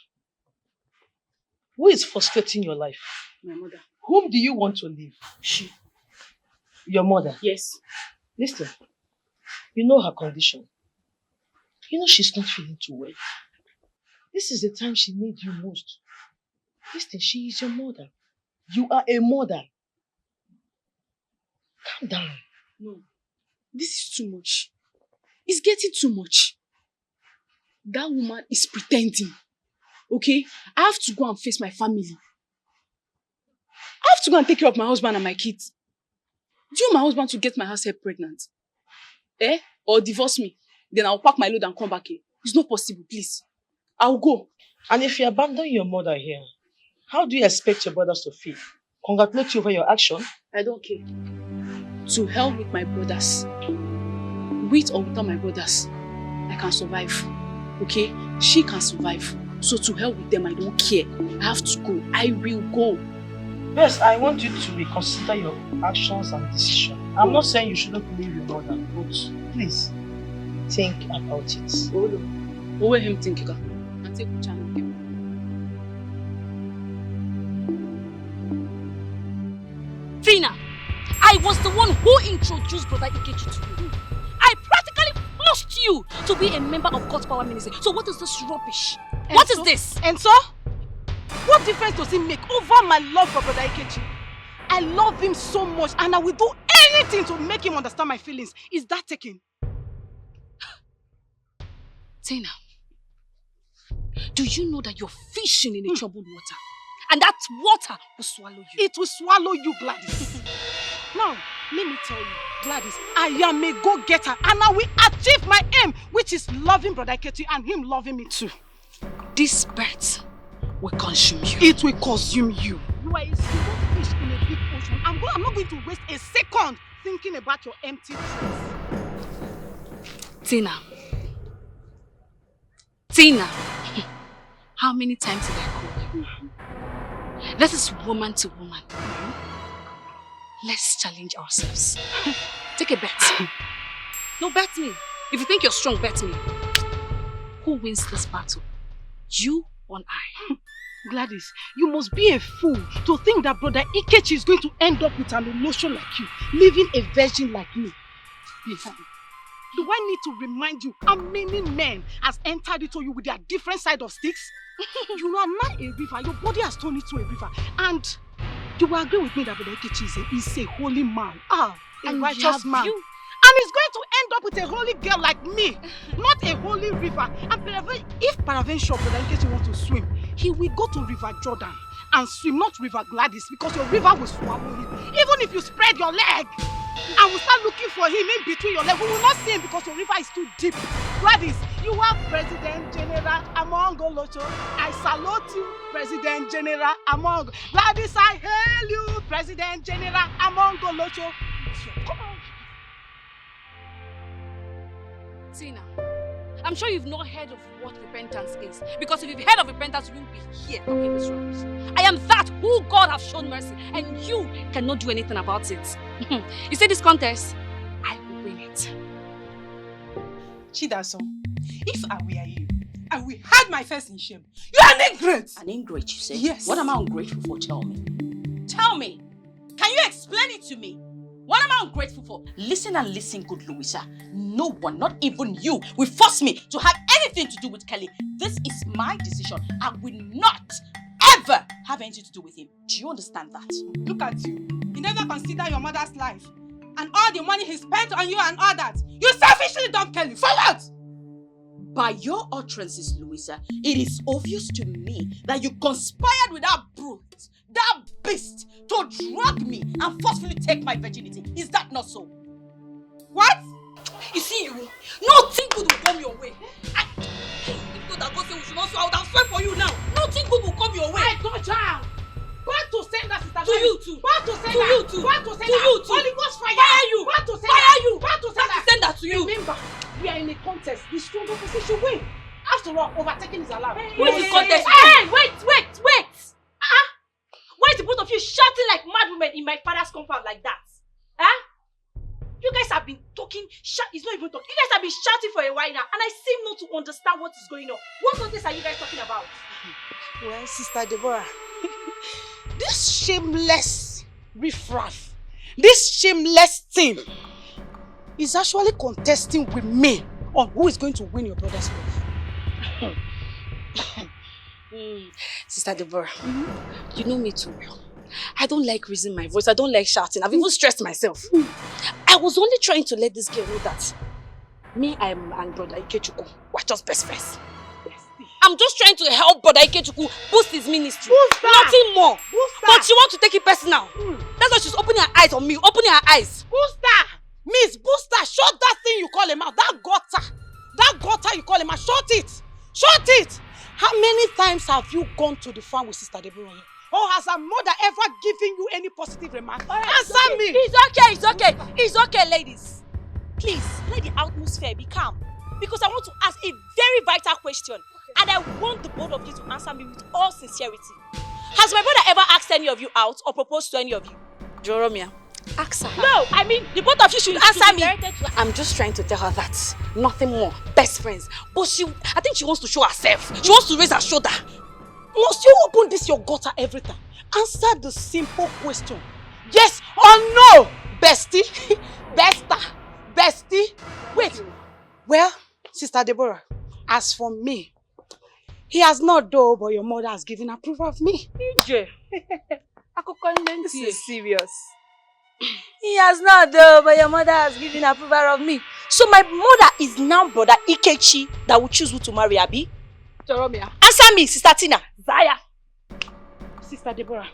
Who is frustrating your life? My mother. Whom do you want to leave? She. Your mother? Yes. Listen, you know her condition. You know she's not feeling too well. This is the time she needs you most. Listen, she is your mother. You are a mother. Calm down. No, this is too much. It's getting too much. That woman is pretending. Okay? I have to go and face my family. I have to go and take care of my husband and my kids. Do you want my husband to get my herself pregnant? Or divorce me? Then I'll pack my load and come back here. It's not possible, please. I'll go. And if you abandon your mother here, how do you expect your brothers to feel? Congratulate you over your action? I don't care. To hell with my brothers. With or without my brothers, I can survive. Okay? She can survive. So to hell with them, I don't care. I have to go. I will go. Yes, I want you to reconsider your actions and decisions. I'm not saying you shouldn't leave your mother, but please think about it. Hold on. What will him think? And take the channel. Tina, I was the one who introduced Brother Ikechi to you. I practically forced you to be a member of God's Power Ministry. So what is this rubbish? What is this? And so? What difference does it make over my love for Brother Ikechi? I love him so much and I will do anything to make him understand my feelings. Is that taken? Tina, do you know that you're fishing in a troubled water? And that water will swallow you. It will swallow you, Gladys. Now, let me tell you, Gladys, I am a go-getter and I will achieve my aim, which is loving Brother Ikechi and him loving me too. This bet will consume you. It will consume you. You are a small fish in a big ocean. I'm not going to waste a second thinking about your empty dreams. Tina, how many times did I call you? This is woman to woman. Let's challenge ourselves. Take a bet. No, bet me. If you think you're strong, bet me. Who wins this battle? You or I? Gladys, you must be a fool to think that Brother Ikechi is going to end up with an emotion like you, leaving a virgin like me behind. Do I need to remind you how many men has entered into you with their different side of sticks? You are now a river. Your body has turned into a river. And you will agree with me that Brother Ikechi is a holy man. A righteous man. And he's going to end up with a holy girl like me. Not a holy river. And if peradventure Brother Ikechi wants to swim, he will go to River Jordan and swim, not River Gladys, because your river will swallow him. Even if you spread your leg and we start looking for him in between your legs, we will not see him because your river is too deep. Gladys, you are President General among Olocho. I salute you, President General among. Gladys, I hail you, President General among Olocho. Come on. Tina, I'm sure you've not heard of what repentance is. Because if you've heard of repentance, you won't be here talking this rubbish. I am that who God has shown mercy, and you cannot do anything about it. You see this contest? I will win it. Chidaso, if I were you, I will hide my face in shame. You are an ingrate! An ingrate, you say? Yes. What am I ungrateful for? Tell me. Tell me! Can you explain it to me? What am I ungrateful for? Listen and listen, good Louisa. No one, not even you, will force me to have anything to do with Kelly. This is my decision. I will not ever have anything to do with him. Do you understand that? Look at you. You never consider your mother's life. And all the money he spent on you and all that. You selfishly dumped Kelly. For what? By your utterances, Louisa, it is obvious to me that you conspired with that brute, that beast, to drug me and forcefully take my virginity. Is that not so? What? You see, you, nothing good will come your way. If God that God said we should not swear, I would have swear for you now. Nothing good will come your way. I got child. Back to send that, sister. To you too. Back to send To that. you too. Back to send To that. you too. Holy Ghost fire. Fire you. Back to send Fire that. you. Back to send that. Send that to you. Remember, we are in a contest. The stronger person should win. After all, overtaking is allowed. Who is the contest? Hey, wait! Why is the both of you shouting like mad women in my father's compound like that? Huh? You guys have been talking, it's not even talking. You guys have been shouting for a while now, and I seem not to understand what is going on. What contest are you guys talking about? Well, Sister Deborah, this shameless riffraff, this shameless thing is actually contesting with me on who is going to win your brother's love. Sister Deborah, you know me too well. I don't like raising my voice. I don't like shouting. I've even stressed myself. I was only trying to let this girl know that me and brother Ikechukwu were just best friends. I'm just trying to help brother Ikechukwu boost his ministry. Nothing more. But she wants to take it personal. That's why she's opening her eyes on me. Opening her eyes. Booster! Miss Booster, shut that thing you call him out. That gutter you call him out. Shut it! Shut it! How many times have you gone to the farm with Sister Deborah here? Or has her mother ever given you any positive remark? Answer me! It's okay, ladies. Please, let the atmosphere be calm. Because I want to ask a very vital question. And I want the both of you to answer me with all sincerity. Has my brother ever asked any of you out or proposed to any of you? Jeromia, ask her. No, I mean, the both of you should answer me. I'm just trying to tell her that. Nothing more. Best friends. But I think she wants to show herself. She wants to raise her shoulder. Must you open this your gutter every time? Answer the simple question. Yes or no, bestie? Bestie? Wait. Well, Sister Deborah, as for me, he has not though, but your mother has given approval of me. EJ, this is serious. He has not though, but your mother has given approval of me. So my mother is now brother Ikechi that will choose who to marry, Abi? Jeromia. Answer me, Sister Tina. Zaya. Sister Deborah,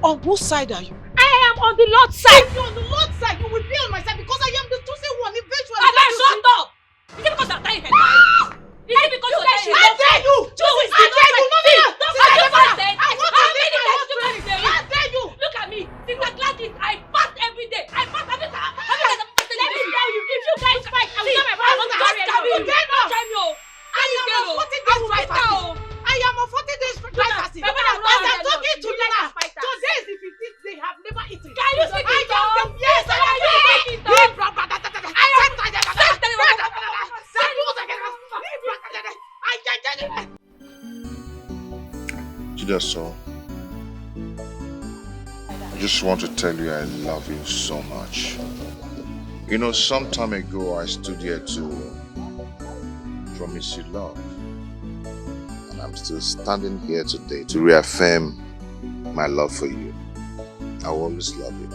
on whose side are you? I am on the Lord's side. If you're on the Lord's side, you will be on my side because I am the chosen one eventually. Shut up! Is it because you're dying here? Is it because you're dying here? I dare you! I dare you! I want to leave my husband. I dare you! Look at me. Things like this. I fast every day. I fast every day. Let me tell you, if you guys fight, I will tell my brother. I am on 40 days dry fasting. As I'm talking to you now, today is the 15th day. I have never eaten. Can you speak it up? Yes, I am. Chidaso, I just want to tell you I love you so much. You know, some time ago I stood here to promise you love. And I'm still standing here today to reaffirm my love for you. I will always love you.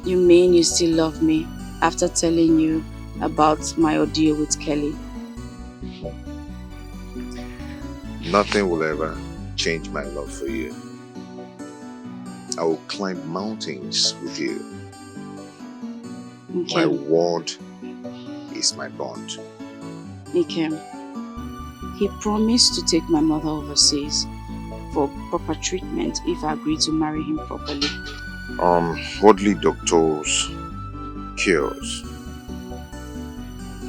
You mean you still love me after telling you about my ordeal with Kelly? Nothing will ever change my love for you. I will climb mountains with you. Okay. My word is my bond. Ikem, he promised to take my mother overseas for proper treatment if I agree to marry him properly. Worldly doctors cures,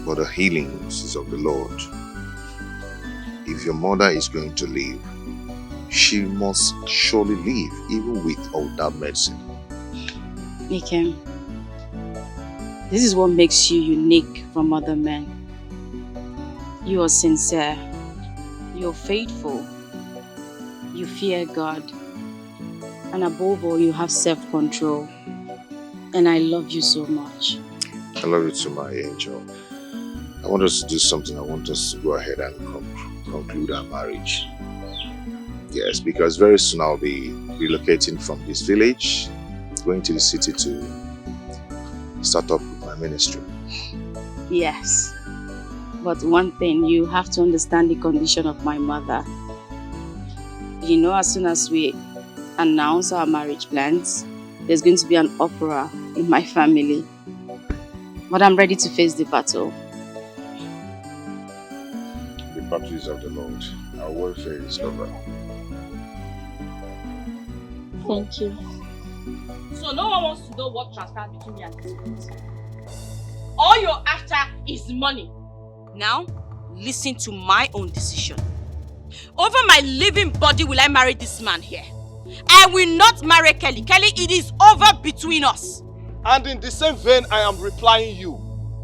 but the healings is of the Lord. If your mother is going to live, she must surely live, even with or without medicine. Ikem, this is what makes you unique from other men. You are sincere, you are faithful, you fear God, and above all, you have self-control. And I love you so much. I love you too, my angel. I want us to do something. I want us to go ahead and conclude our marriage. Yes, because very soon I'll be relocating from this village, going to the city to start up with my ministry. Yes. But one thing, you have to understand the condition of my mother. You know, as soon as we announce our marriage plans, there's going to be an uproar in my family. But I'm ready to face the battle. The battle is of the Lord. Our warfare is over. Thank you. So no one wants to know what transpired between me and this. All you're after is money. Now, listen to my own decision. Over my living body will I marry this man here. I will not marry Kelly. Kelly, it is over between us. And in the same vein, I am replying you.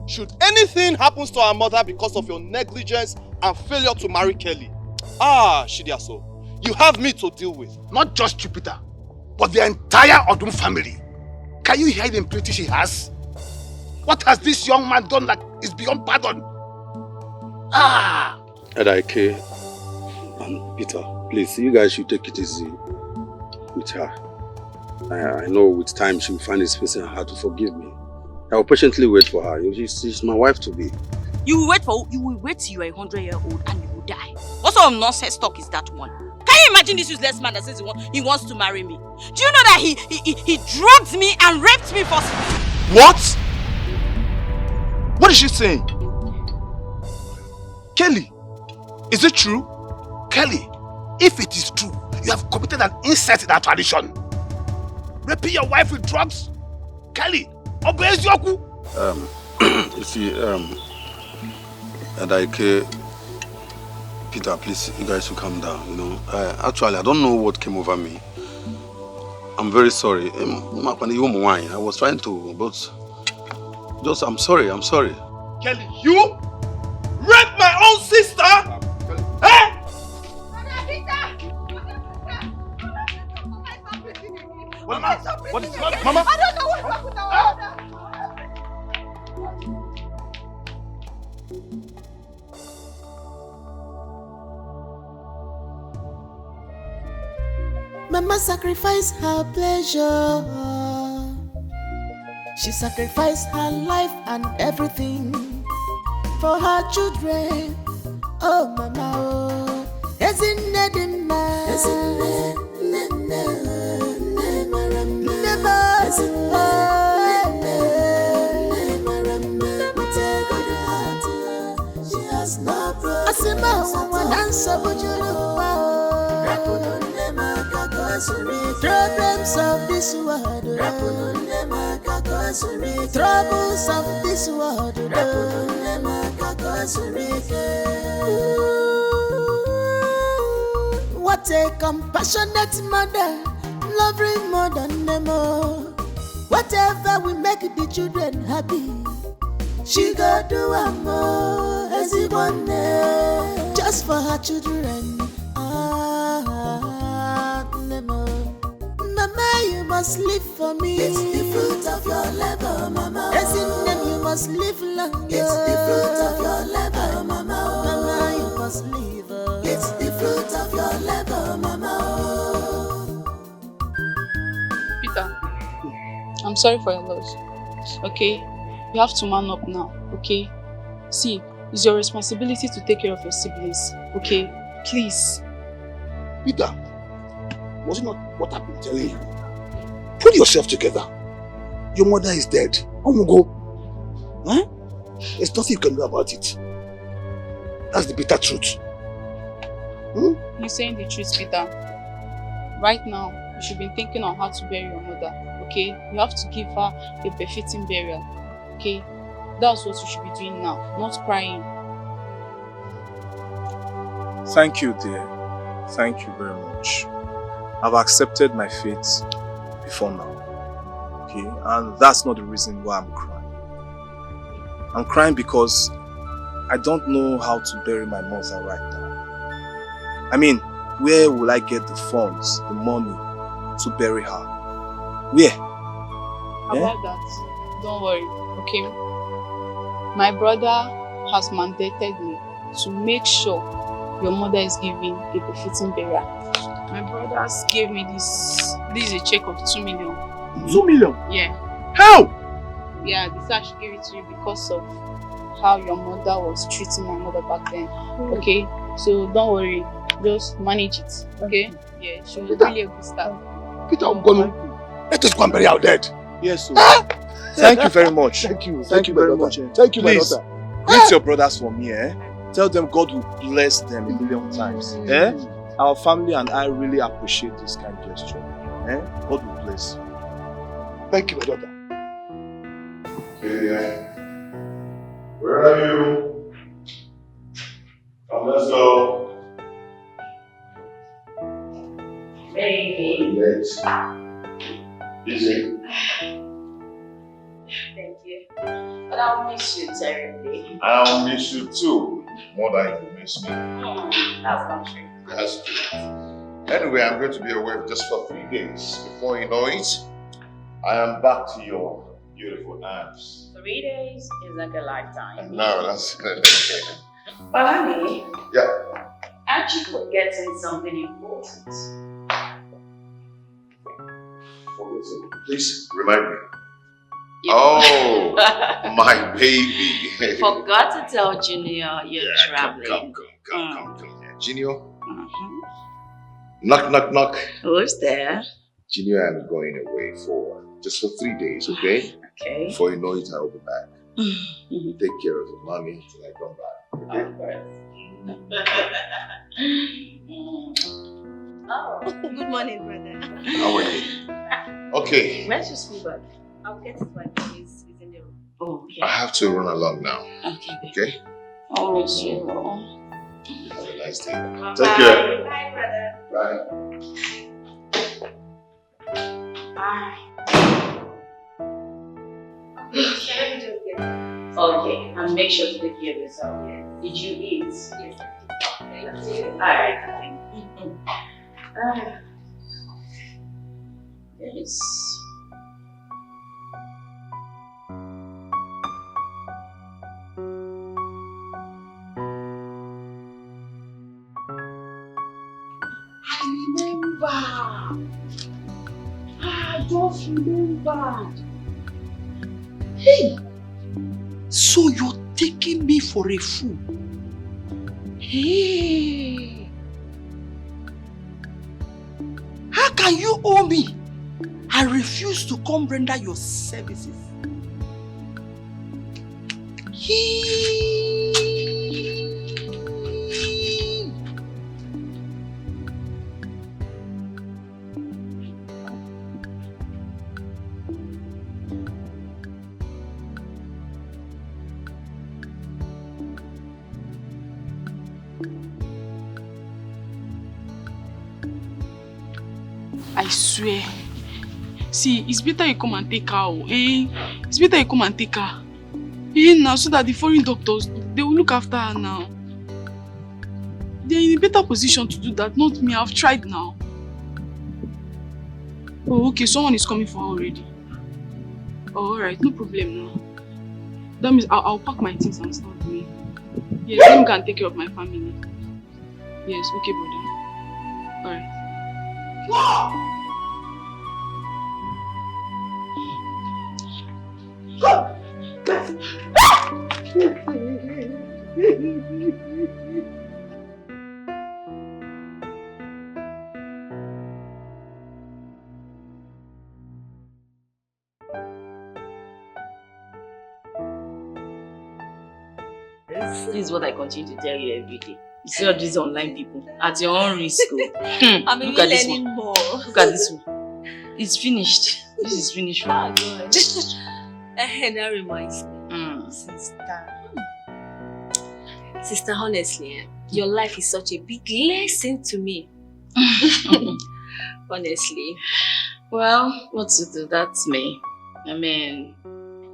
Should anything happen to our mother because of your negligence and failure to marry Kelly, Shidiaso, you have me to deal with. Not just Jupiter, but the entire Odum family. Can you hear the impurity she has? What has this young man done that is beyond pardon? Dikeh and Peter, please, you guys should take it easy with her. I know with time she will find it space in her heart to forgive me. I will patiently wait for her. She's my wife to be. You will wait till you are 100-year-old and you will die. What sort of nonsense talk is that one? Can you imagine this useless man that says he wants to marry me? Do you know that he drugged me and raped me forcibly? What? What is she saying? Kelly, is it true? Kelly, if it is true, you have committed an incest in our tradition. Raping your wife with drugs? Kelly, obeys Yoku. You see, Dikeh, Peter, please, you guys should calm down, you know. Actually, I don't know what came over me. I'm very sorry. I was trying to, but I'm sorry. Kelly, you raped my own sister? Eh? Mama, what is it? Mama? I don't know what's wrong with our mother. Mama sacrificed her pleasure. She sacrificed her life and everything for her children. Oh, Mama, oh, isn't it she has no problems of this world, troubles of this world. What a compassionate mother, loving more than them all. Whatever will make the children happy, she go do a more as he want just for her children. Mama, you must live for me. It's the fruit of your labor, Mama. As in them, you must live longer. It's the fruit of your labor, Mama. Mama, you must live. It's the fruit of your labor, Mama. Peter, I'm sorry for your loss. Okay? You have to man up now. Okay? See, it's your responsibility to take care of your siblings. Okay? Please. Peter, was it not what I've been telling you? Pull yourself together. Your mother is dead. Go. Huh? There's nothing you can do about it. That's the bitter truth. You're saying the truth, Peter. Right now, you should be thinking on how to bury your mother. Okay? You have to give her a befitting burial. Okay? That's what you should be doing now, not crying. Thank you, dear. Thank you very much. I've accepted my fate before now. Okay? And that's not the reason why I'm crying. I'm crying because I don't know how to bury my mother right now. I mean, where will I get the funds, the money to bury her? Where? About that, don't worry, okay? My brother has mandated me to make sure your mother is given a befitting burial. My brothers gave me this is a check of 2 million. 2 million? Yeah. How? Yeah, this I should give it to you because of how your mother was treating my mother back then. Okay? So don't worry, just manage it. Okay? Yeah, she was really a good staff. Peter, I'm going. Let us go and bury our dead. Yes, sir. Thank you very much. Thank you. Thank you very much. Thank you, Please, my daughter. greet your brothers for me, eh? Tell them God will bless them a million times. Eh? Our family and I really appreciate this kind gesture. Eh? God will bless you. Thank you, my daughter. Hey, where are you? Come, let's go. Baby. Yes. Easy. Thank you. But I'll miss you terribly. I'll miss you too. More than you miss me. That's not true. That's true. Anyway, I'm going to be away just for 3 days. Before you know it, I am back to your beautiful arms. 3 days is like a lifetime. No, that's But honey, Yeah. aren't you forgetting something important? Please remind me. Oh, my baby. You forgot to tell Junior you're traveling. Come here. Junior. Knock, knock, knock. Who's there? Junior, I'm going away just for 3 days, okay? Okay. Before you know it, I'll be back. Take care of your mommy till I come back, okay? Oh, good morning, brother. How are you? Okay. Where's your school bag? I'll get it when it's in the room. Oh, I have to run along now. Okay, baby. Okay? I'll miss you. Have a nice day. Bye. Take care. Bye, brother. Bye. Bye. Okay, and make sure to take care of yourself. Did you eat? Yes, I did. Alright, yes. I just remembered. Hey! So you're taking me for a fool? Hey! How can you owe me? I refuse to come render your services. I swear. See, it's better you come and take her, eh? It's better you come and take her. Eh, now, so that the foreign doctors, they will look after her now. They're in a better position to do that, not me. I've tried now. Oh, okay, someone is coming for her already. Oh, alright, no problem now. That means I'll pack my things and start going. Yes, let me go and take care of my family. Yes, okay, brother. Alright. This is what I continue to tell you every day. You see all these online people at your own risk. I'm Look at this learning one. more. Look at this one. It's finished. This is finished. Oh, God. That reminds me. Sister, honestly, your life is such a big lesson to me. Honestly. Well, what to do? That's me. I mean,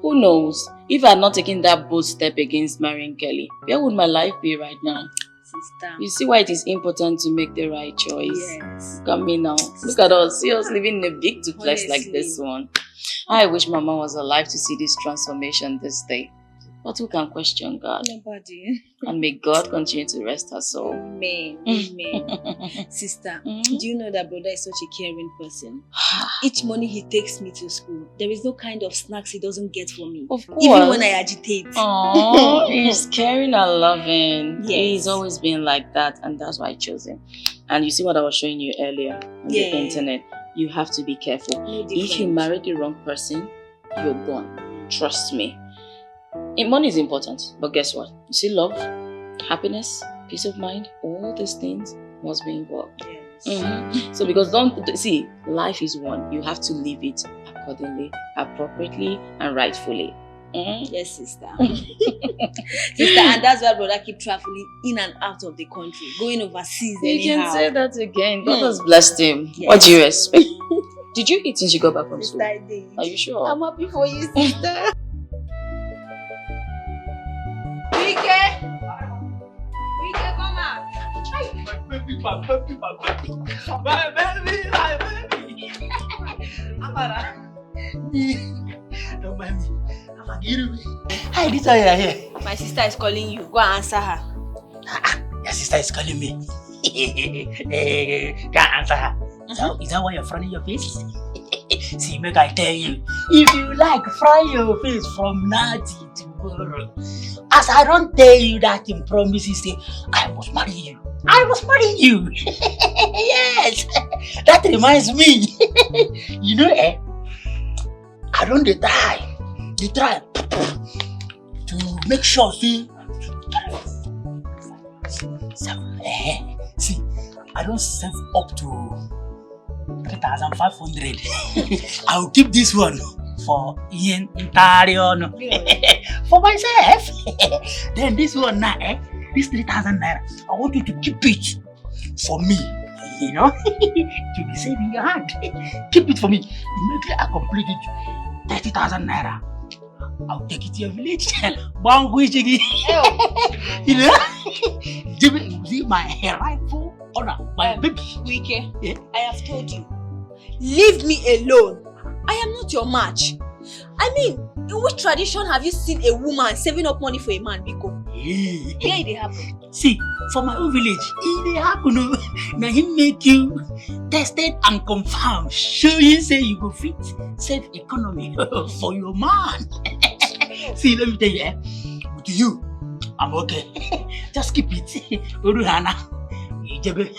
who knows? If I had not taken that bold step against marrying Kelly, where would my life be right now? Sister. You see why it is important to make the right choice. Yes. Look at me now. Look at us. See us living in a big duplex like this one. I wish Mama was alive to see this transformation this day. But who can question God? Nobody. And may God continue to rest her soul. Amen. Amen. Sister, do you know that brother is such a caring person? Each morning he takes me to school. There is no kind of snacks he doesn't get for me. Of course. Even when I agitate. Oh, he's caring and loving. Yes. He's always been like that, and that's why I chose him. And you see what I was showing you earlier on the internet. You have to be careful. If you marry the wrong person, you're gone. Trust me. Money is important, but guess what? You see, love, happiness, peace of mind, all these things must be involved. Yes. So because life is one. You have to live it accordingly, appropriately, and rightfully. Yes, sister. Sister, and that's why brother keep traveling in and out of the country, going overseas You anyhow. can say that again. God has blessed him. Yes. What do you expect? Did you eat since you got back from school? Sister, I did. Are you sure? I'm happy for you, sister. Dikeh! Dikeh, come out! My baby. Amara. Don't mind me. Hi, this is here. My sister is calling you. Go and answer her. Your sister is calling me. Can't answer her. Is that why you're frowning your face? See, make I tell you, if you like fry your face from now till tomorrow, as I don't tell you that in promises, say, I must marry you. I must marry you. Yes, that reminds me. You know, I don't try to make sure, see, I don't save up to 3,500. I'll keep this one for Ian Intarion. For myself. Then this one now, this 3,000 naira, I want you to keep it for me. You know? To be safe in your hand. Keep it for me. Immediately I complete it, 30,000 naira. I'll take it to your village. You know? Give my rightful honor, my baby. Wike, yeah? I have told you. Leave me alone. I am not your match. I mean, in which tradition have you seen a woman saving up money for a man, Biko? Yeah, it happen. See, for my own village, it happen. Now he make you tested and confirmed. Show you say you go fit save economy for your man. See, let me tell you, with you, I'm okay. Just keep it. Uruhana. Wike,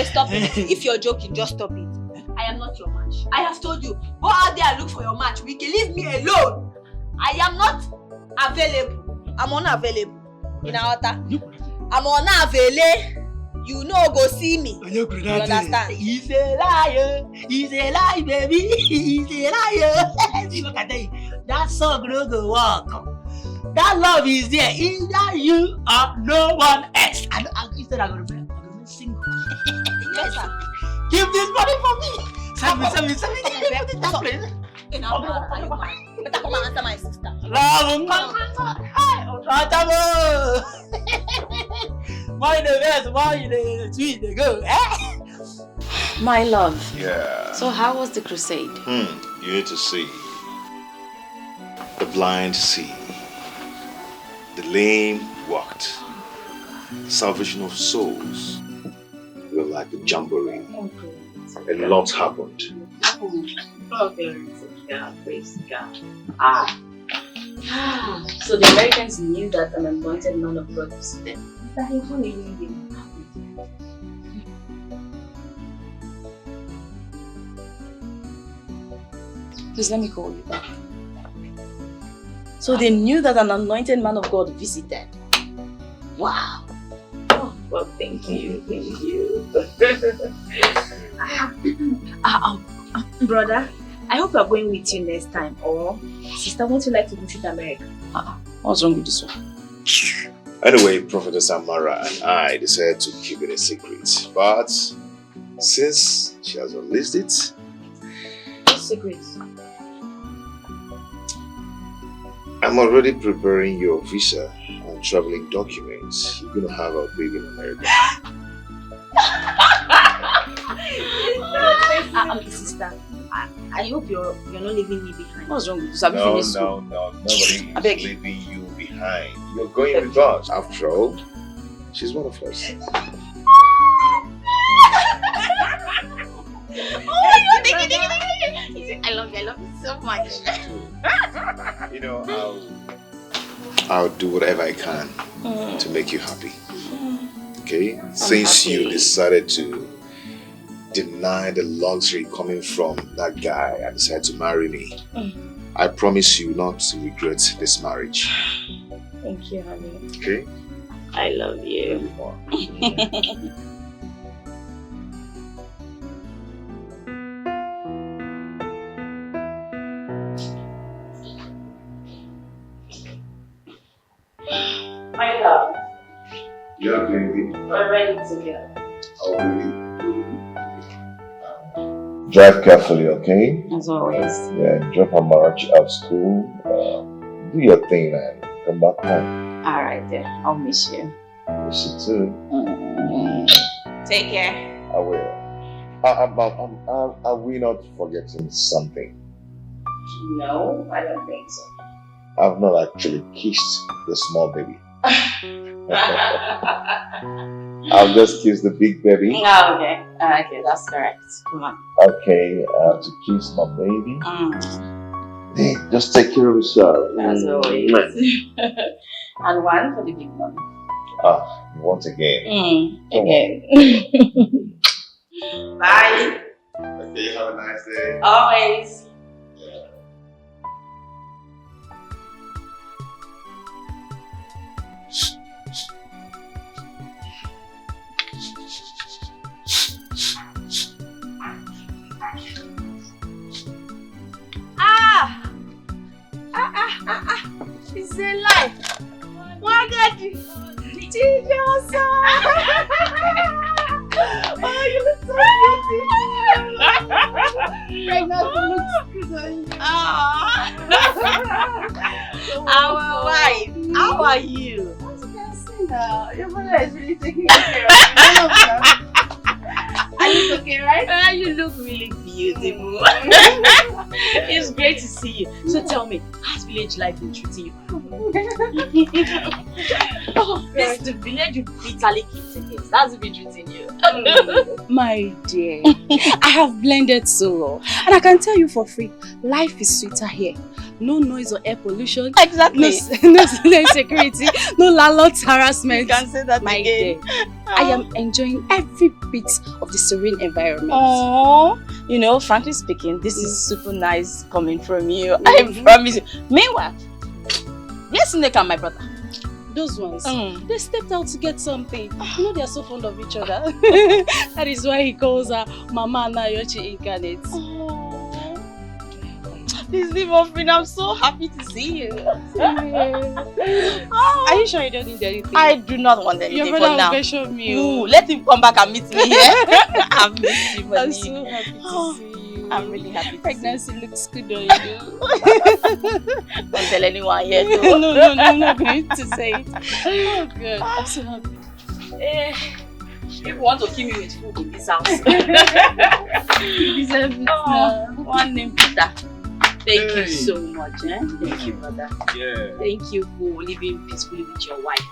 stop it. If you're joking, just stop it. I am not your match. I have told you, go out there and look for your match. Wike, leave me alone. I am not available. I'm unavailable. In our time, I'm unavailable. You know, go see me. You understand? He's a liar. He's a lie, baby. He's a liar. See, look at that. That song no go work. That love is there. Either you or no one else. And instead I'm gonna single. Yes, sir. Give this money for me. Send me. Better come and answer my sister. My love. Yeah. So how was the crusade? You need to see. The blind see. The lame walked. Salvation of souls. We were like a jamboree. A lot happened. Oh, God, praise God. So the Americans knew that an anointed man of God was there. That he won't even be. Please let me call you back. So they knew that an anointed man of God visited. Wow. Oh, well, thank you. Brother, I hope we're going with you next time. Or, sister, won't you like to visit America? What's wrong with this one? Anyway, Prophetess Amara and I decided to keep it a secret. But since she has released it... What secret? I'm already preparing your visa and traveling documents. You're going to have a baby in America. Sister, I hope you're not leaving me behind. What's wrong with you? No. Nobody is leaving you behind. You're going with us. After all, she's one of us. Oh my God, thank you. I love you so much. You know, I'll do whatever I can to make you happy. Okay? Since you decided to deny the luxury coming from that guy and decided to marry me, I promise you not to regret this marriage. Thank you, honey. Okay? I love you. My love. Yeah, baby. We're ready to go. Oh, really? Drive carefully, okay? As always. Yeah, drop Amarachi out of school. Do your thing and come back home. Alright then, I'll miss you. Miss you too. Take care. I will. Are we not forgetting something? No, I don't think so. I've not actually kissed the small baby. I'll just kiss the big baby. Oh, okay. Okay, that's correct. Come on. Okay, to kiss my baby. Hey, just take care of yourself. As always. And one for the big one. Once again. Again. Bye. Okay, have a nice day. Always. It's a lie. Margaret. Jesus. Oh, you look so beautiful. Pregnancy looks good on you. Our wife, how are you? As you can see now, your mother is really taking care of you. Are you okay, right? You look really beautiful. It's great to see you. So tell me, how's village life been treating you? This the village you bitterly keep against. That's been treating you. My dear, I have blended so well. And I can tell you for free, life is sweeter here. No noise or air pollution. Exactly. No insecurity. No landlord's harassment. You can say that my again. Dear, I am enjoying every bit of the serene environment. Oh, you know, frankly speaking, this is super nice coming from you. I promise you. Meanwhile, yes, Nick and my brother. Those ones, they stepped out to get something. You know, they are so fond of each other. That is why he calls her Mama Nayochi Incarnate. Please leave off me. I'm so happy to see you. Are you sure you don't need anything? I do not want anything Your for brother now. will pressure me. Ooh, let him come back and meet me here. I've missed you, I'm Monique. so happy to see you. I'm really happy. Pregnancy looks good on you. Don't tell anyone yet. No, I'm not going to say it. Oh, good. I'm so happy. If you want to kill me with food in this house. You deserve it now. One name, Peter. Thank you so much. Thank you, brother. Yeah. Thank you for living peacefully with your wife.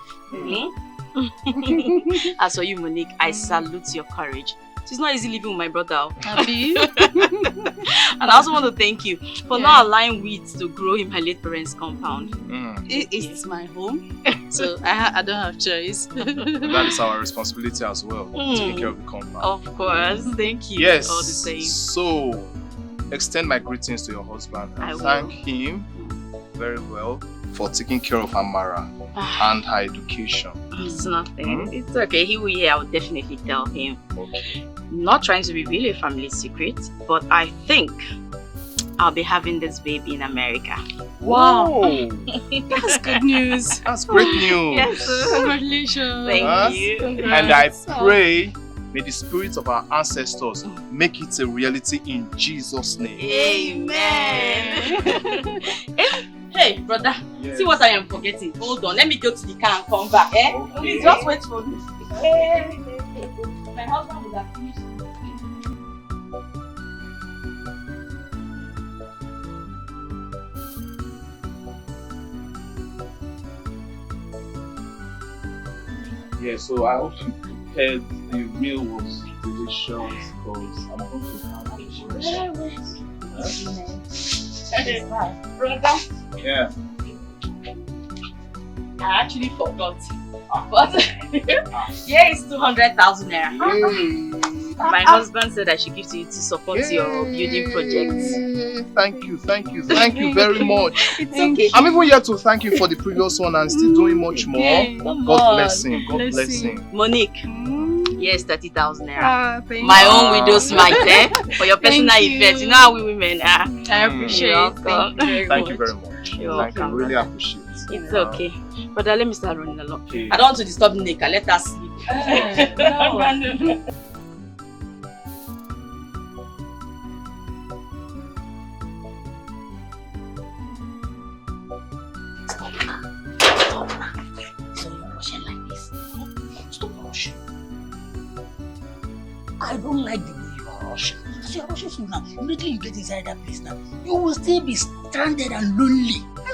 As for you, Monique, I salute your courage. It's not easy living with my brother. Happy? And I also want to thank you for not allowing weeds to grow in my late parents' compound. It's my home, so I don't have choice. That is our responsibility as well, taking care of the compound. Of course, thank you. Yes. All the same. So, extend my greetings to your husband and thank him very well for taking care of Amara and her education. It's nothing. It's okay. He will hear. I will definitely tell him. Okay. Not trying to reveal a family secret, but I think I'll be having this baby in America. Wow! That's good news. That's great news. Yes. Congratulations. Thank you. And I pray may the spirits of our ancestors make it a reality in Jesus' name. Amen. Hey, brother. Yes. See what I am forgetting. Hold on. Let me go to the car and come back. Okay. Please just wait for me. My husband would have finished. Yeah, so I hope you prepared the meal was delicious because I'm going to have it. Brother. Yeah. I actually forgot. But yeah, it's 200,000 naira. My husband said I should give to you to support your building projects. Thank you very much. It's okay. I'm even here to thank you for the previous one and still doing much more. God bless him. God bless him. Monique. Yes, 30,000 naira. Thank my you. own widow's mite, for your personal event. You know how we women are. I appreciate it. Thank you very much. Thank you. Really appreciate it. It's okay. But let me start running along. Okay. I don't want to disturb Nika. Let us sleep. No. I don't like the way you are rushing. As you are rushing so now, immediately you get inside that place now, you will still be stranded and lonely. I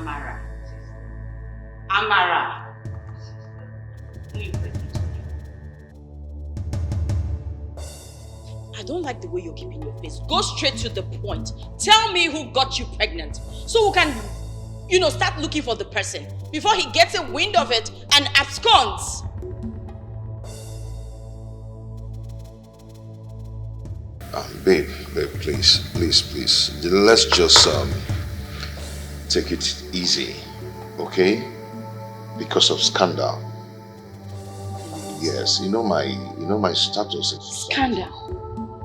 Amara. Amara. I don't like the way you're keeping your face. Go straight to the point. Tell me who got you pregnant so we can, start looking for the person before he gets a wind of it and absconds. Babe, please. Let's just take it easy, okay? Because of scandal. Yes, you know my status is Scandal?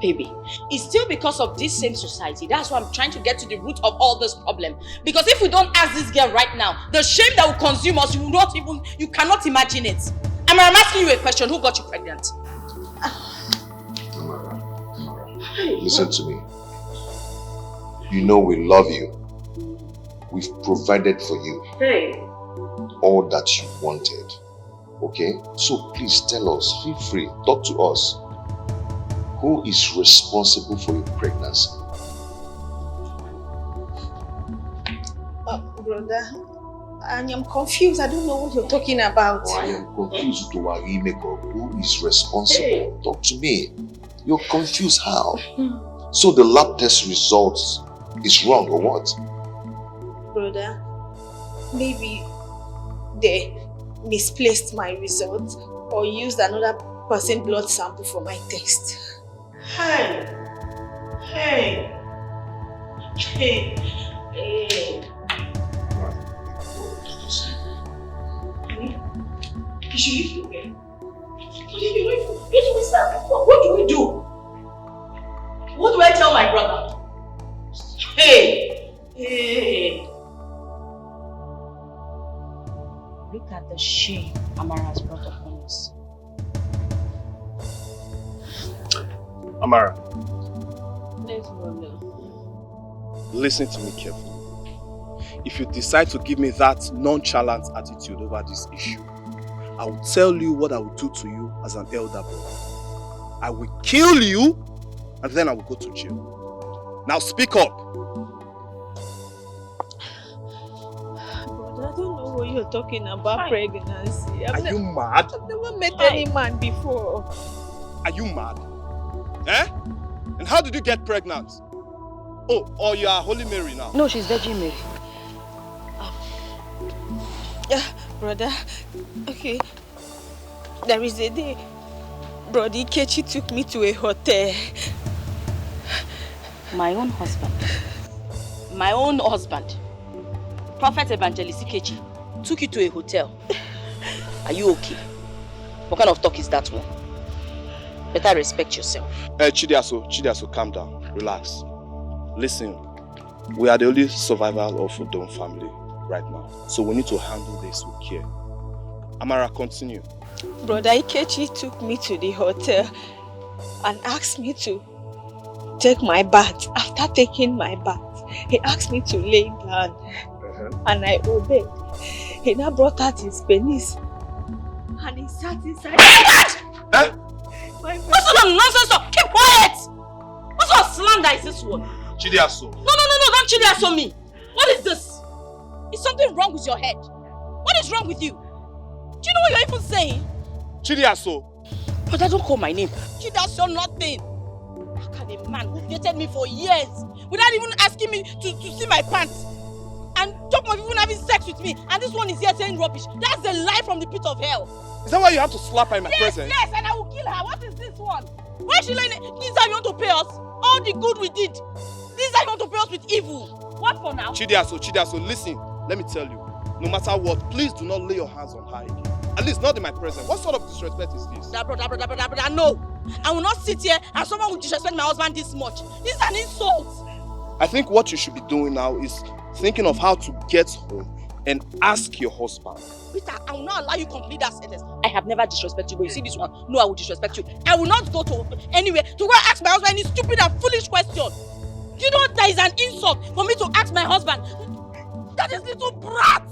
Baby, it's still because of this same society. That's why I'm trying to get to the root of all this problem. Because if we don't ask this girl right now, the shame that will consume us, you cannot imagine it. I'm asking you a question. Who got you pregnant? Listen to me. You know we love you. We've provided for you all that you wanted. Okay? So please tell us, feel free, talk to us. Who is responsible for your pregnancy? Brother, I am confused. I don't know what you're talking about. Oh, I am confused to who is responsible. Talk to me. You're confused how? So the lab test results is wrong or what? Brother, maybe they misplaced my results or used another person's blood sample for my test. Hey. You should leave today. What do we do? What do I tell my brother? Hey. Look at the shame Amara has brought upon us. Amara, Let's go now. listen to me carefully. If you decide to give me that nonchalant attitude over this issue, I will tell you what I will do to you as an elder brother. I will kill you and then I will go to jail. Now speak up. Brother, I don't know what you're talking about pregnancy. Are you mad? I've never met any man before. Are you mad? Eh? And how did you get pregnant? Oh, or you are Holy Mary now? No, she's Virgin Mary. Brother, okay. There is a day Brother Ikechi took me to a hotel. My own husband. Prophet Evangelist Ikechi took you to a hotel. Are you okay? What kind of talk is that one? Better respect yourself. Chidiaso, calm down. Relax. Listen, we are the only survival of Odom family right now. So we need to handle this with care. Amara, continue. Brother Ikechi took me to the hotel and asked me to take my bath. After taking my bath, he asked me to lay down. And I obeyed. He now brought out his penis and he sat inside. What sort of nonsense? Keep quiet! What sort of slander is this one? Chidiaso. No, don't Chidiaso me. What is this? Is something wrong with your head? What is wrong with you? Do you know what you're even saying? Chidiaso. But I don't call my name. Chidiaso nothing. How can a man who dated me for years without even asking me to see my pants and talk of even having sex with me, and this one is here saying rubbish? That's a lie from the pit of hell. Is that why you have to slap her in my presence? Yes, and I will kill her. What is this one? Why is she lying? This is how you want to pay us? All the good we did. This is how you want to pay us with evil. What for now? Chidiaso, listen. Let me tell you. No matter what, please do not lay your hands on her again. At least not in my presence. What sort of disrespect is this? Brother, no. I will not sit here and someone will disrespect my husband this much. This is an insult. I think what you should be doing now is thinking of how to get home and ask your husband. Peter, I will not allow you to complete that sentence. I have never disrespected you, but you see this one? No, I will disrespect you. I will not go to anywhere to go and ask my husband any stupid and foolish question. Do you know that is an insult for me to ask my husband? That is little brat.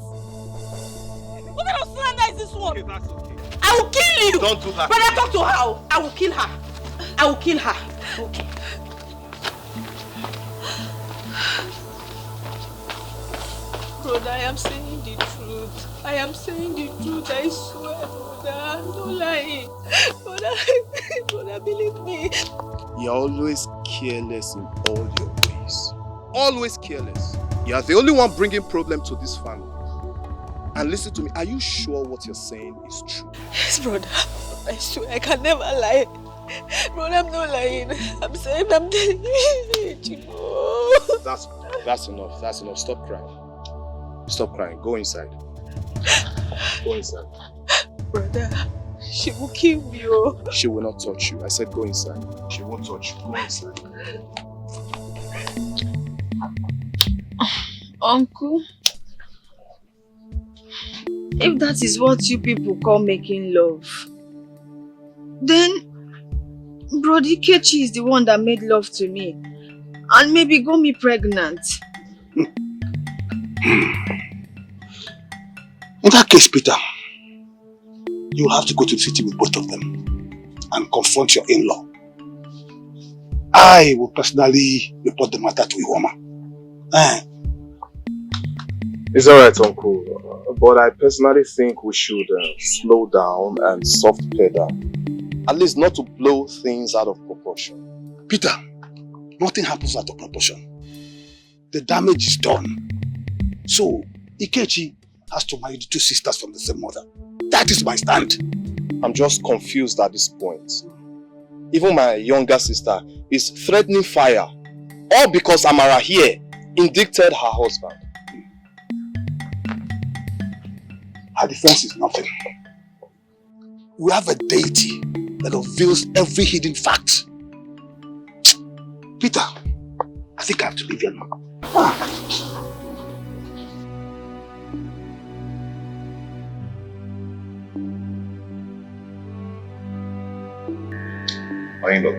What kind of slander is this one? Okay, that's okay. I will kill you. Don't do that. Brother, talk to her. I will kill her. I will kill her. Okay. Brother, I am saying the truth. I am saying the truth, I swear, brother. I'm not lying. Brother, believe me. You're always careless in all your ways. Always careless. You are the only one bringing problem to this family. And listen to me, are you sure what you're saying is true? Yes, brother. I swear I can never lie. Brother, I'm not lying. I'm saying I'm telling you. That's enough. That's enough. Stop crying. Stop crying. Go inside. Go inside. Brother, she will kill me. Oh. She will not touch you. I said go inside. She won't touch you. Go inside. Uncle, if that is what you people call making love, then Brother Ikechi is the one that made love to me and maybe got me pregnant. In that case, Peter, you have to go to the city with both of them and confront your in-law. I will personally report the matter to Iwoma. It's alright, Uncle. But I personally think we should slow down and soft pedal. At least not to blow things out of proportion. Peter, nothing happens out of proportion. The damage is done. So, Ikechi has to marry the two sisters from the same mother. That is my stand. I'm just confused at this point. Even my younger sister is threatening fire. All because Amara here indicted her husband. Her defense is nothing. We have a deity that reveals every hidden fact. Peter, I think I have to leave you now. I know.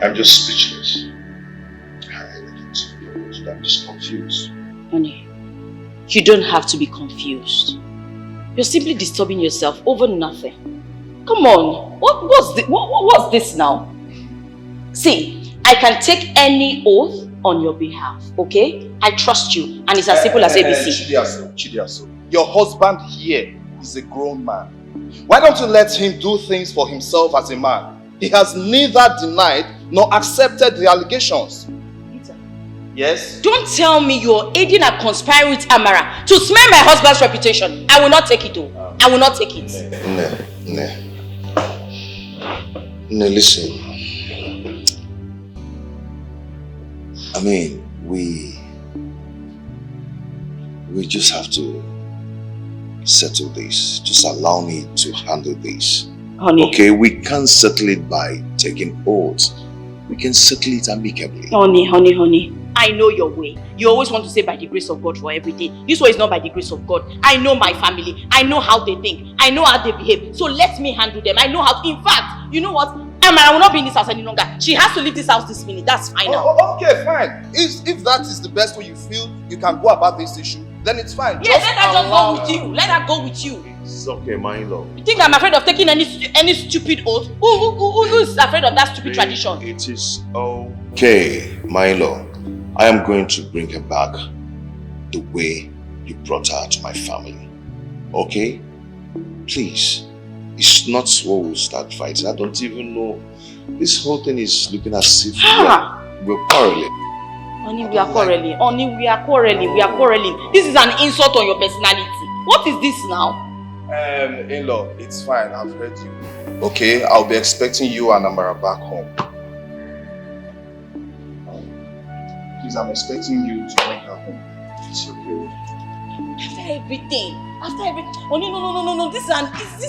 I'm just speechless. I'm just confused. Honey, you don't have to be confused. You're simply disturbing yourself over nothing. Come on, what's this now? See, I can take any oath on your behalf, okay? I trust you, and it's as simple as ABC. Chidiaso, your husband here is a grown man. Why don't you let him do things for himself as a man? He has neither denied nor accepted the allegations. Yes? Don't tell me you're aiding and conspiring with Amara to smear my husband's reputation. I will not take it, though. I will not take it. No, listen. I mean, we just have to settle this. Just allow me to handle this. Honey. Okay, we can't settle it by taking oaths. We can settle it amicably. Honey. I know your way. You always want to say by the grace of God for everything. This way is not by the grace of God. I know my family. I know how they think. I know how they behave. So let me handle them. I know how. In fact, you know what? Amara will not be in this house any longer. She has to leave this house this minute. That's fine now. Okay, fine. If that is the best way you feel you can go about this issue, then it's fine. Yes, let her just go with you. Let her go with you. It's okay, my in-law. You think I'm afraid of taking any stupid oath? Who is afraid of that stupid tradition? It is okay, my in-law. I am going to bring her back the way you brought her to my family. Okay? Please. It's not what we'll start fighting. I don't even know. This whole thing is looking as if we're quarreling. Honey, we are quarreling. Honey, we are quarreling. We are quarreling. This is an insult on your personality. What is this now? In-law, it's fine. I've heard you. Okay, I'll be expecting you and Amara back home. Please, I'm expecting you to bring her home. It's okay. After everything. Honey, no. This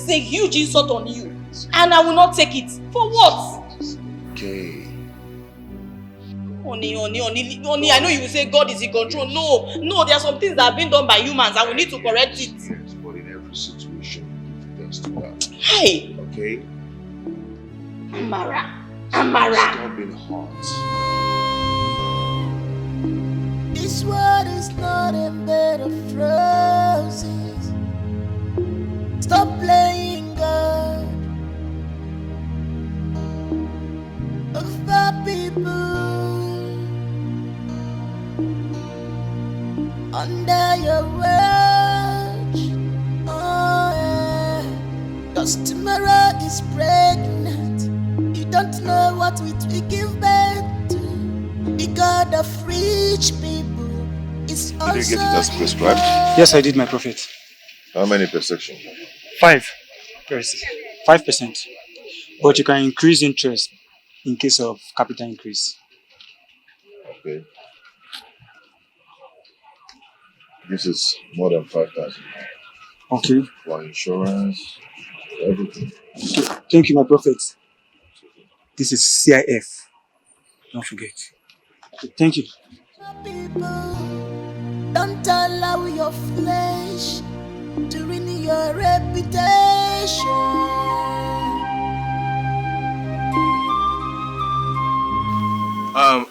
is a huge insult on you. And I will not take it. For what? Okay. Honey, I know you will say God is in control. No, there are some things that have been done by humans and we need to correct it. Yes, but in every situation, give thanks to God. Hey! Okay? Amara. Stop being hot. This world is not a bed of roses. Stop playing God of the people. under your watch. Oh yeah. 'Cause tomorrow is pregnant. You don't know what it will give birth to. The God of rich people is also. Did you get it as prescribed? Yes, I did, my prophet. How many per section? 5%. But you can increase interest in case of capital increase. Okay. This is more than 5,000. Okay. For insurance, for everything. Thank you, my prophet. This is CIF. Don't forget. Thank you. People, don't allow your flesh to ruin your reputation.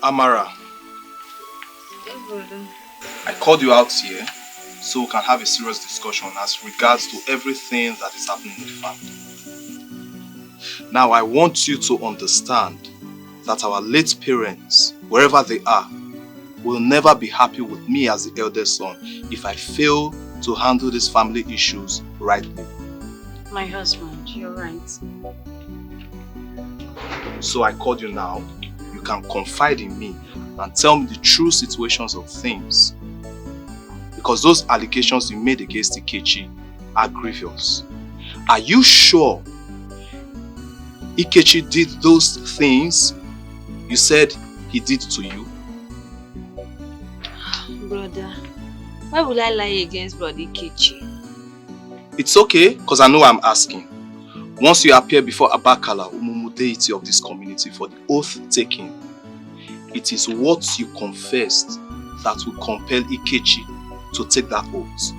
Amara. I called you out here so we can have a serious discussion as regards to everything that is happening in the family. Now I want you to understand that our late parents, wherever they are, will never be happy with me as the eldest son if I fail to handle these family issues rightly. My husband, you're right. So I called you now. You can confide in me and tell me the true situations of things. Because those allegations you made against Ikechi are grievous. Are you sure Ikechi did those things you said he did to you? Brother, why would I lie against Brother Ikechi? It's okay, because I know I'm asking. Once you appear before Abakala, Umumu deity of this community, for the oath taking, it is what you confessed that will compel Ikechi to take that oath.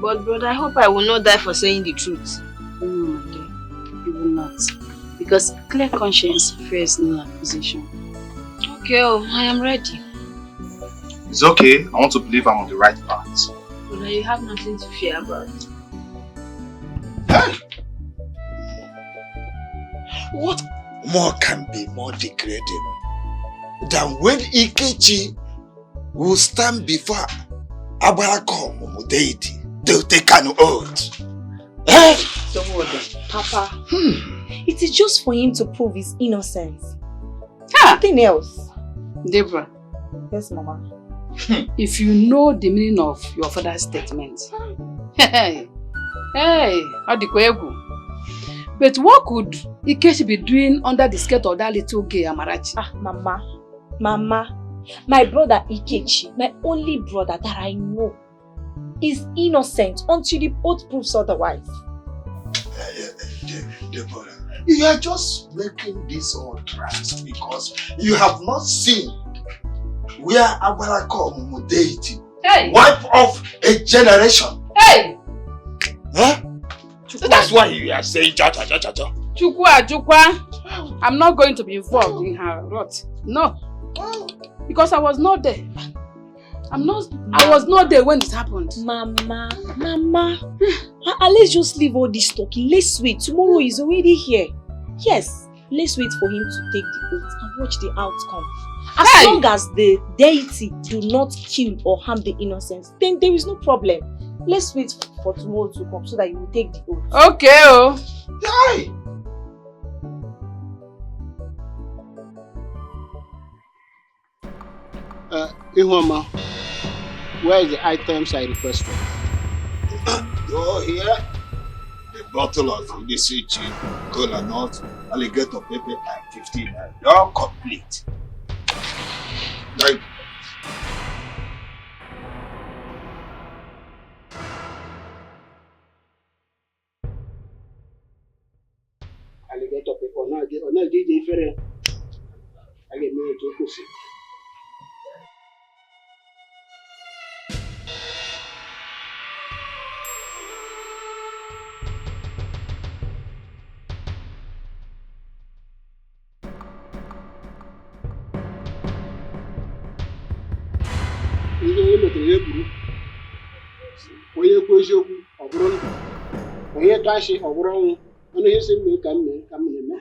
But brother, I hope I will not die for saying the truth. No, my dear, you will not. Because clear conscience fears no accusation. Okay, I am ready. It's okay, I want to believe I'm on the right path. Brother, you have nothing to fear about. What more can be more degrading than when Ikechi will stand before Abarako deity to take an oath? Papa, it is just for him to prove his innocence. Nothing else. Deborah. Yes, Mama. If you know the meaning of your father's statement, hey, Adikwegu. But what could Ikechi be doing under the skirt of that little gay Amarachi? Mama, my brother Ikechi, my only brother that I know, is innocent until the oath proves otherwise. Deborah, you are just making this all trans because you have not seen where Abarako deity wipe off a generation. Hey! Huh? So that's why you are saying cha. Chukwa, I'm not going to be involved in her rot. No. Because I was not there. I was not there when it happened. Mama, let's just leave all this talking. Let's wait. Tomorrow is already here. Yes, let's wait for him to take the oath and watch the outcome. As long as the deity do not kill or harm the innocents, then there is no problem. Let's wait for tomorrow to come so that you will take the oath. Okay, Die! Ihoma, where is the items I requested? Go here. The bottle of Udisichi, cola nut, alligator pepper, and 15. You're complete. Thank you. Alligator pepper, no, DJ Ferre. I get me to push it. Onye kwu eziokwu ọ bụrụ ndụ, onye tụ ashị ọ bụrụ ọnwụ, ọnụ ihe si mme ka m na-eme.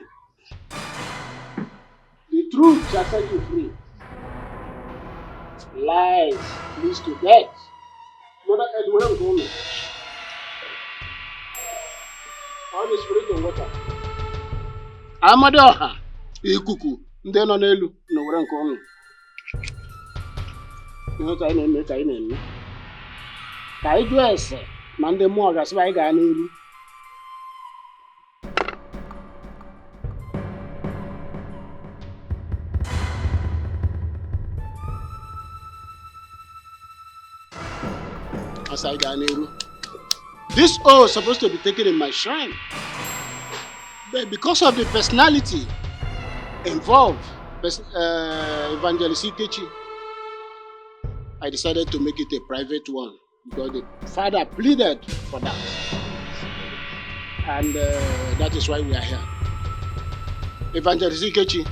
The truth shall set you free. Lies leads to death. Mother Earth will go me. All the spirit of water. Amadoha, ikuku, ndị nọ n'elu n'owere nke ọnụ. Ihe ka anyị na-eme ka anyị na-eme. Ka anyị jụọ ese ma ndị mmụọ gasị anyị gaa n'elu. As I got n'elu. This oath is supposed to be taken in my shrine. But because of the personality involved, Evangelist Ikechi, I decided to make it a private one because the father pleaded for that. And that is why we are here. Evangelist Ikechi,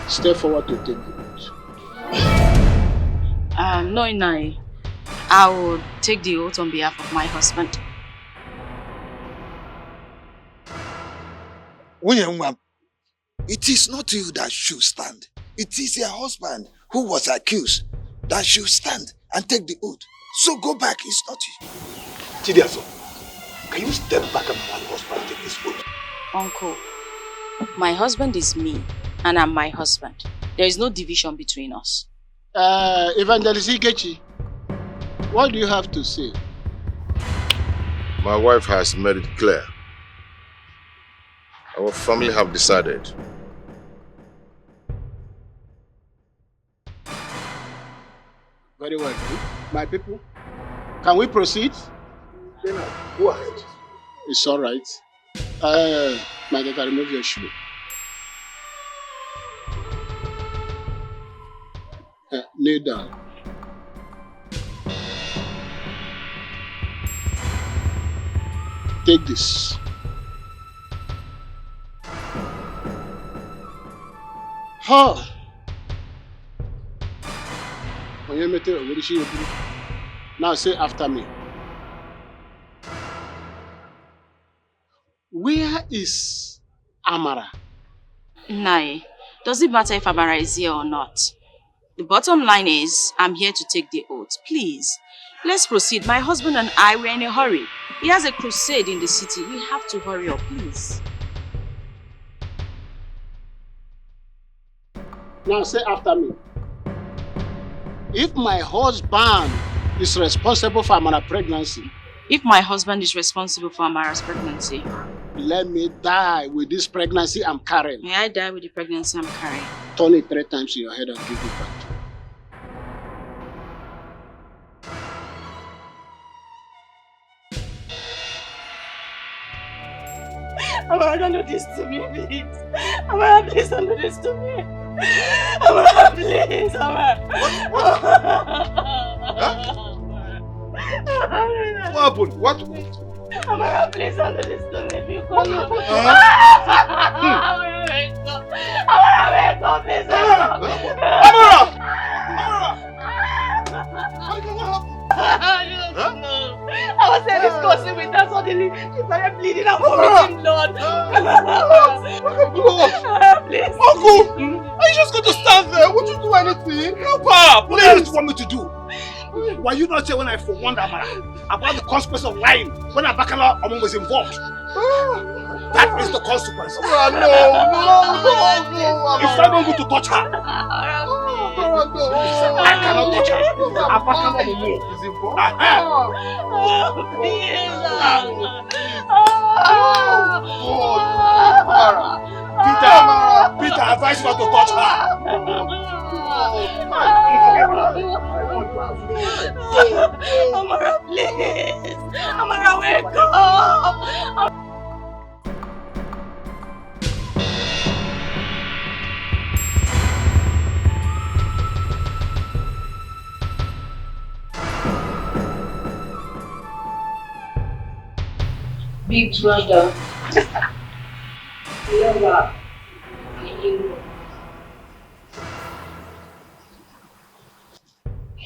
step forward to take the oath. No, Inai. I will take the oath on behalf of my husband. It is not you that should stand. It is your husband who was accused that should stand and take the oath. So go back, it's not you. Chidiaso, can you step back and my husband take this oath? Uncle, my husband is me and I'm my husband. There is no division between us. Evangelist Ikechi, what do you have to say? My wife has made it clear. Our family have decided. Very well. My people, can we proceed? Go ahead. It's all right. My daughter, remove your shoe. Kneel down. Take this. Ha! Now say after me. Where is Amara? Nai, does it matter if Amara is here or not? The bottom line is, I'm here to take the oath. Please, let's proceed. My husband and I were in a hurry. He has a crusade in the city. We have to hurry up, please. Now say after me. If my husband is responsible for Amara's pregnancy. If my husband is responsible for Amara's pregnancy. Let me die with this pregnancy I'm carrying. May I die with the pregnancy I'm carrying? Turn it 3 times in your head and give it back to me. Amara, don't do this to me, please. Amara, please don't do this to me. Amara, please, Amara. What happened? What? Amara, please don't do this to me. Because Amara, wake up. Amara, wake up, please. Amara! I was saying discussing with her suddenly. She started bleeding and vomiting blood. Please. Uncle! Are you just going to stand there? Would you do anything? Help her! What else do you want me to do? Were you not here when I forewarned Amara about the consequence of lying when Abakala Omo was involved? That is the consequence. No. If I don't go to touch her, I cannot touch her. Abakala Omo is involved. Peter, advise not to touch her. Amara, please. Amara, wake up. Big brother. Lover.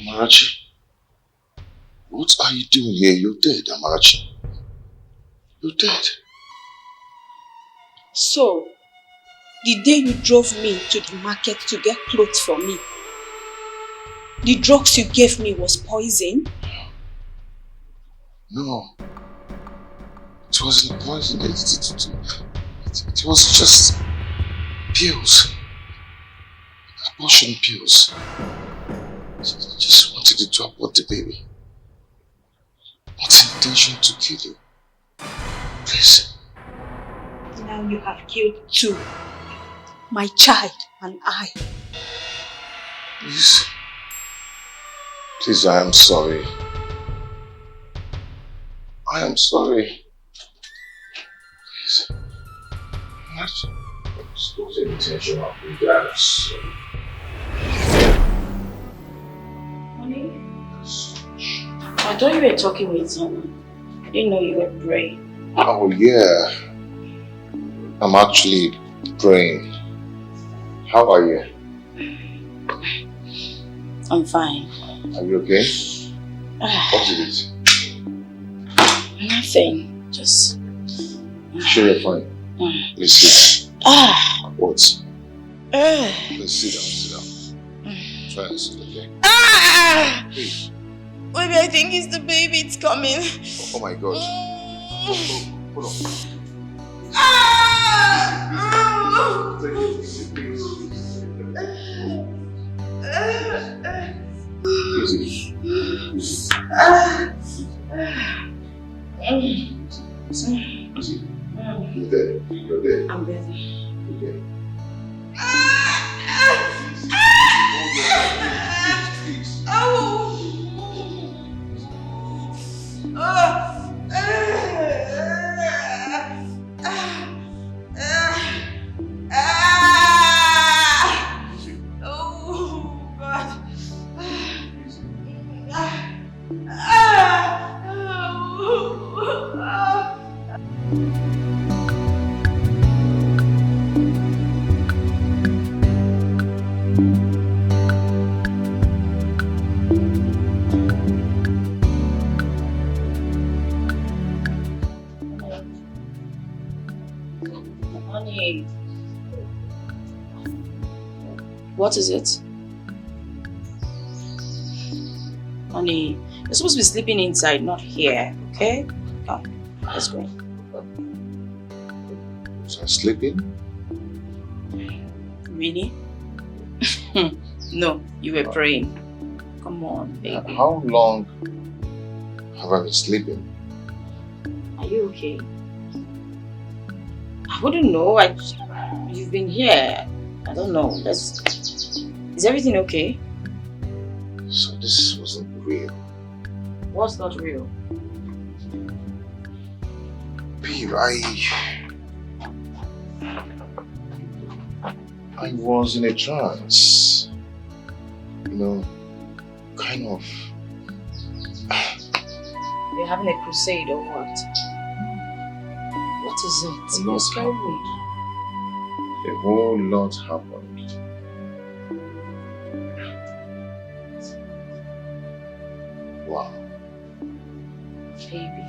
Amarachi, what are you doing here? You're dead, Amarachi. You're dead. So, the day you drove me to the market to get clothes for me, The drugs you gave me was poison? No. It wasn't poison. It was just pills. Abortion pills. Just wanted you to abort the baby. Not intention to kill you. Please. Now you have killed two. My child and I. Please. Please, I am sorry. I am sorry. Please. What? It was intentional. Yes. Honey? I thought you were talking with someone. I didn't know you were praying. Oh, yeah. I'm actually praying. How are you? I'm fine. Are you okay? What is it? Nothing. Just... Sure you're fine. Please sit. What? Please sit down. Try and sit, okay? Please. Baby, I think it's the baby. It's coming. Oh my God. Hold on. You're there. You're there. I'm there. Okay. Honey. What is it? Honey, you're supposed to be sleeping inside, not here, okay? Come, let's go. Was I sleeping? Really? No, you were praying. Come on, baby. How long have I been sleeping? Are you okay? I wouldn't know. You've been here. I don't know. Is everything okay? So this wasn't real. What's not real? Babe, I was in a trance. You know, kind of. You're having a crusade or what? What is it? You're scaring me. A whole lot happened. Wow. Baby.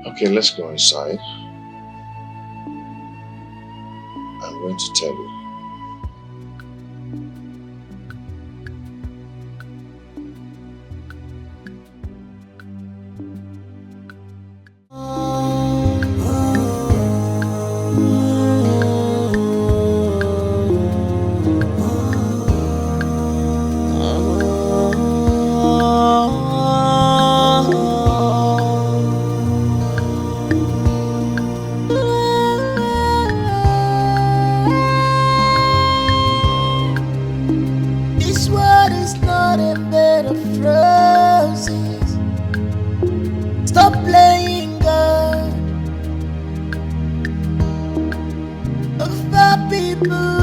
Okay, let's go inside. I'm going to tell you. This world is not a bed of roses. Stop playing God. Over people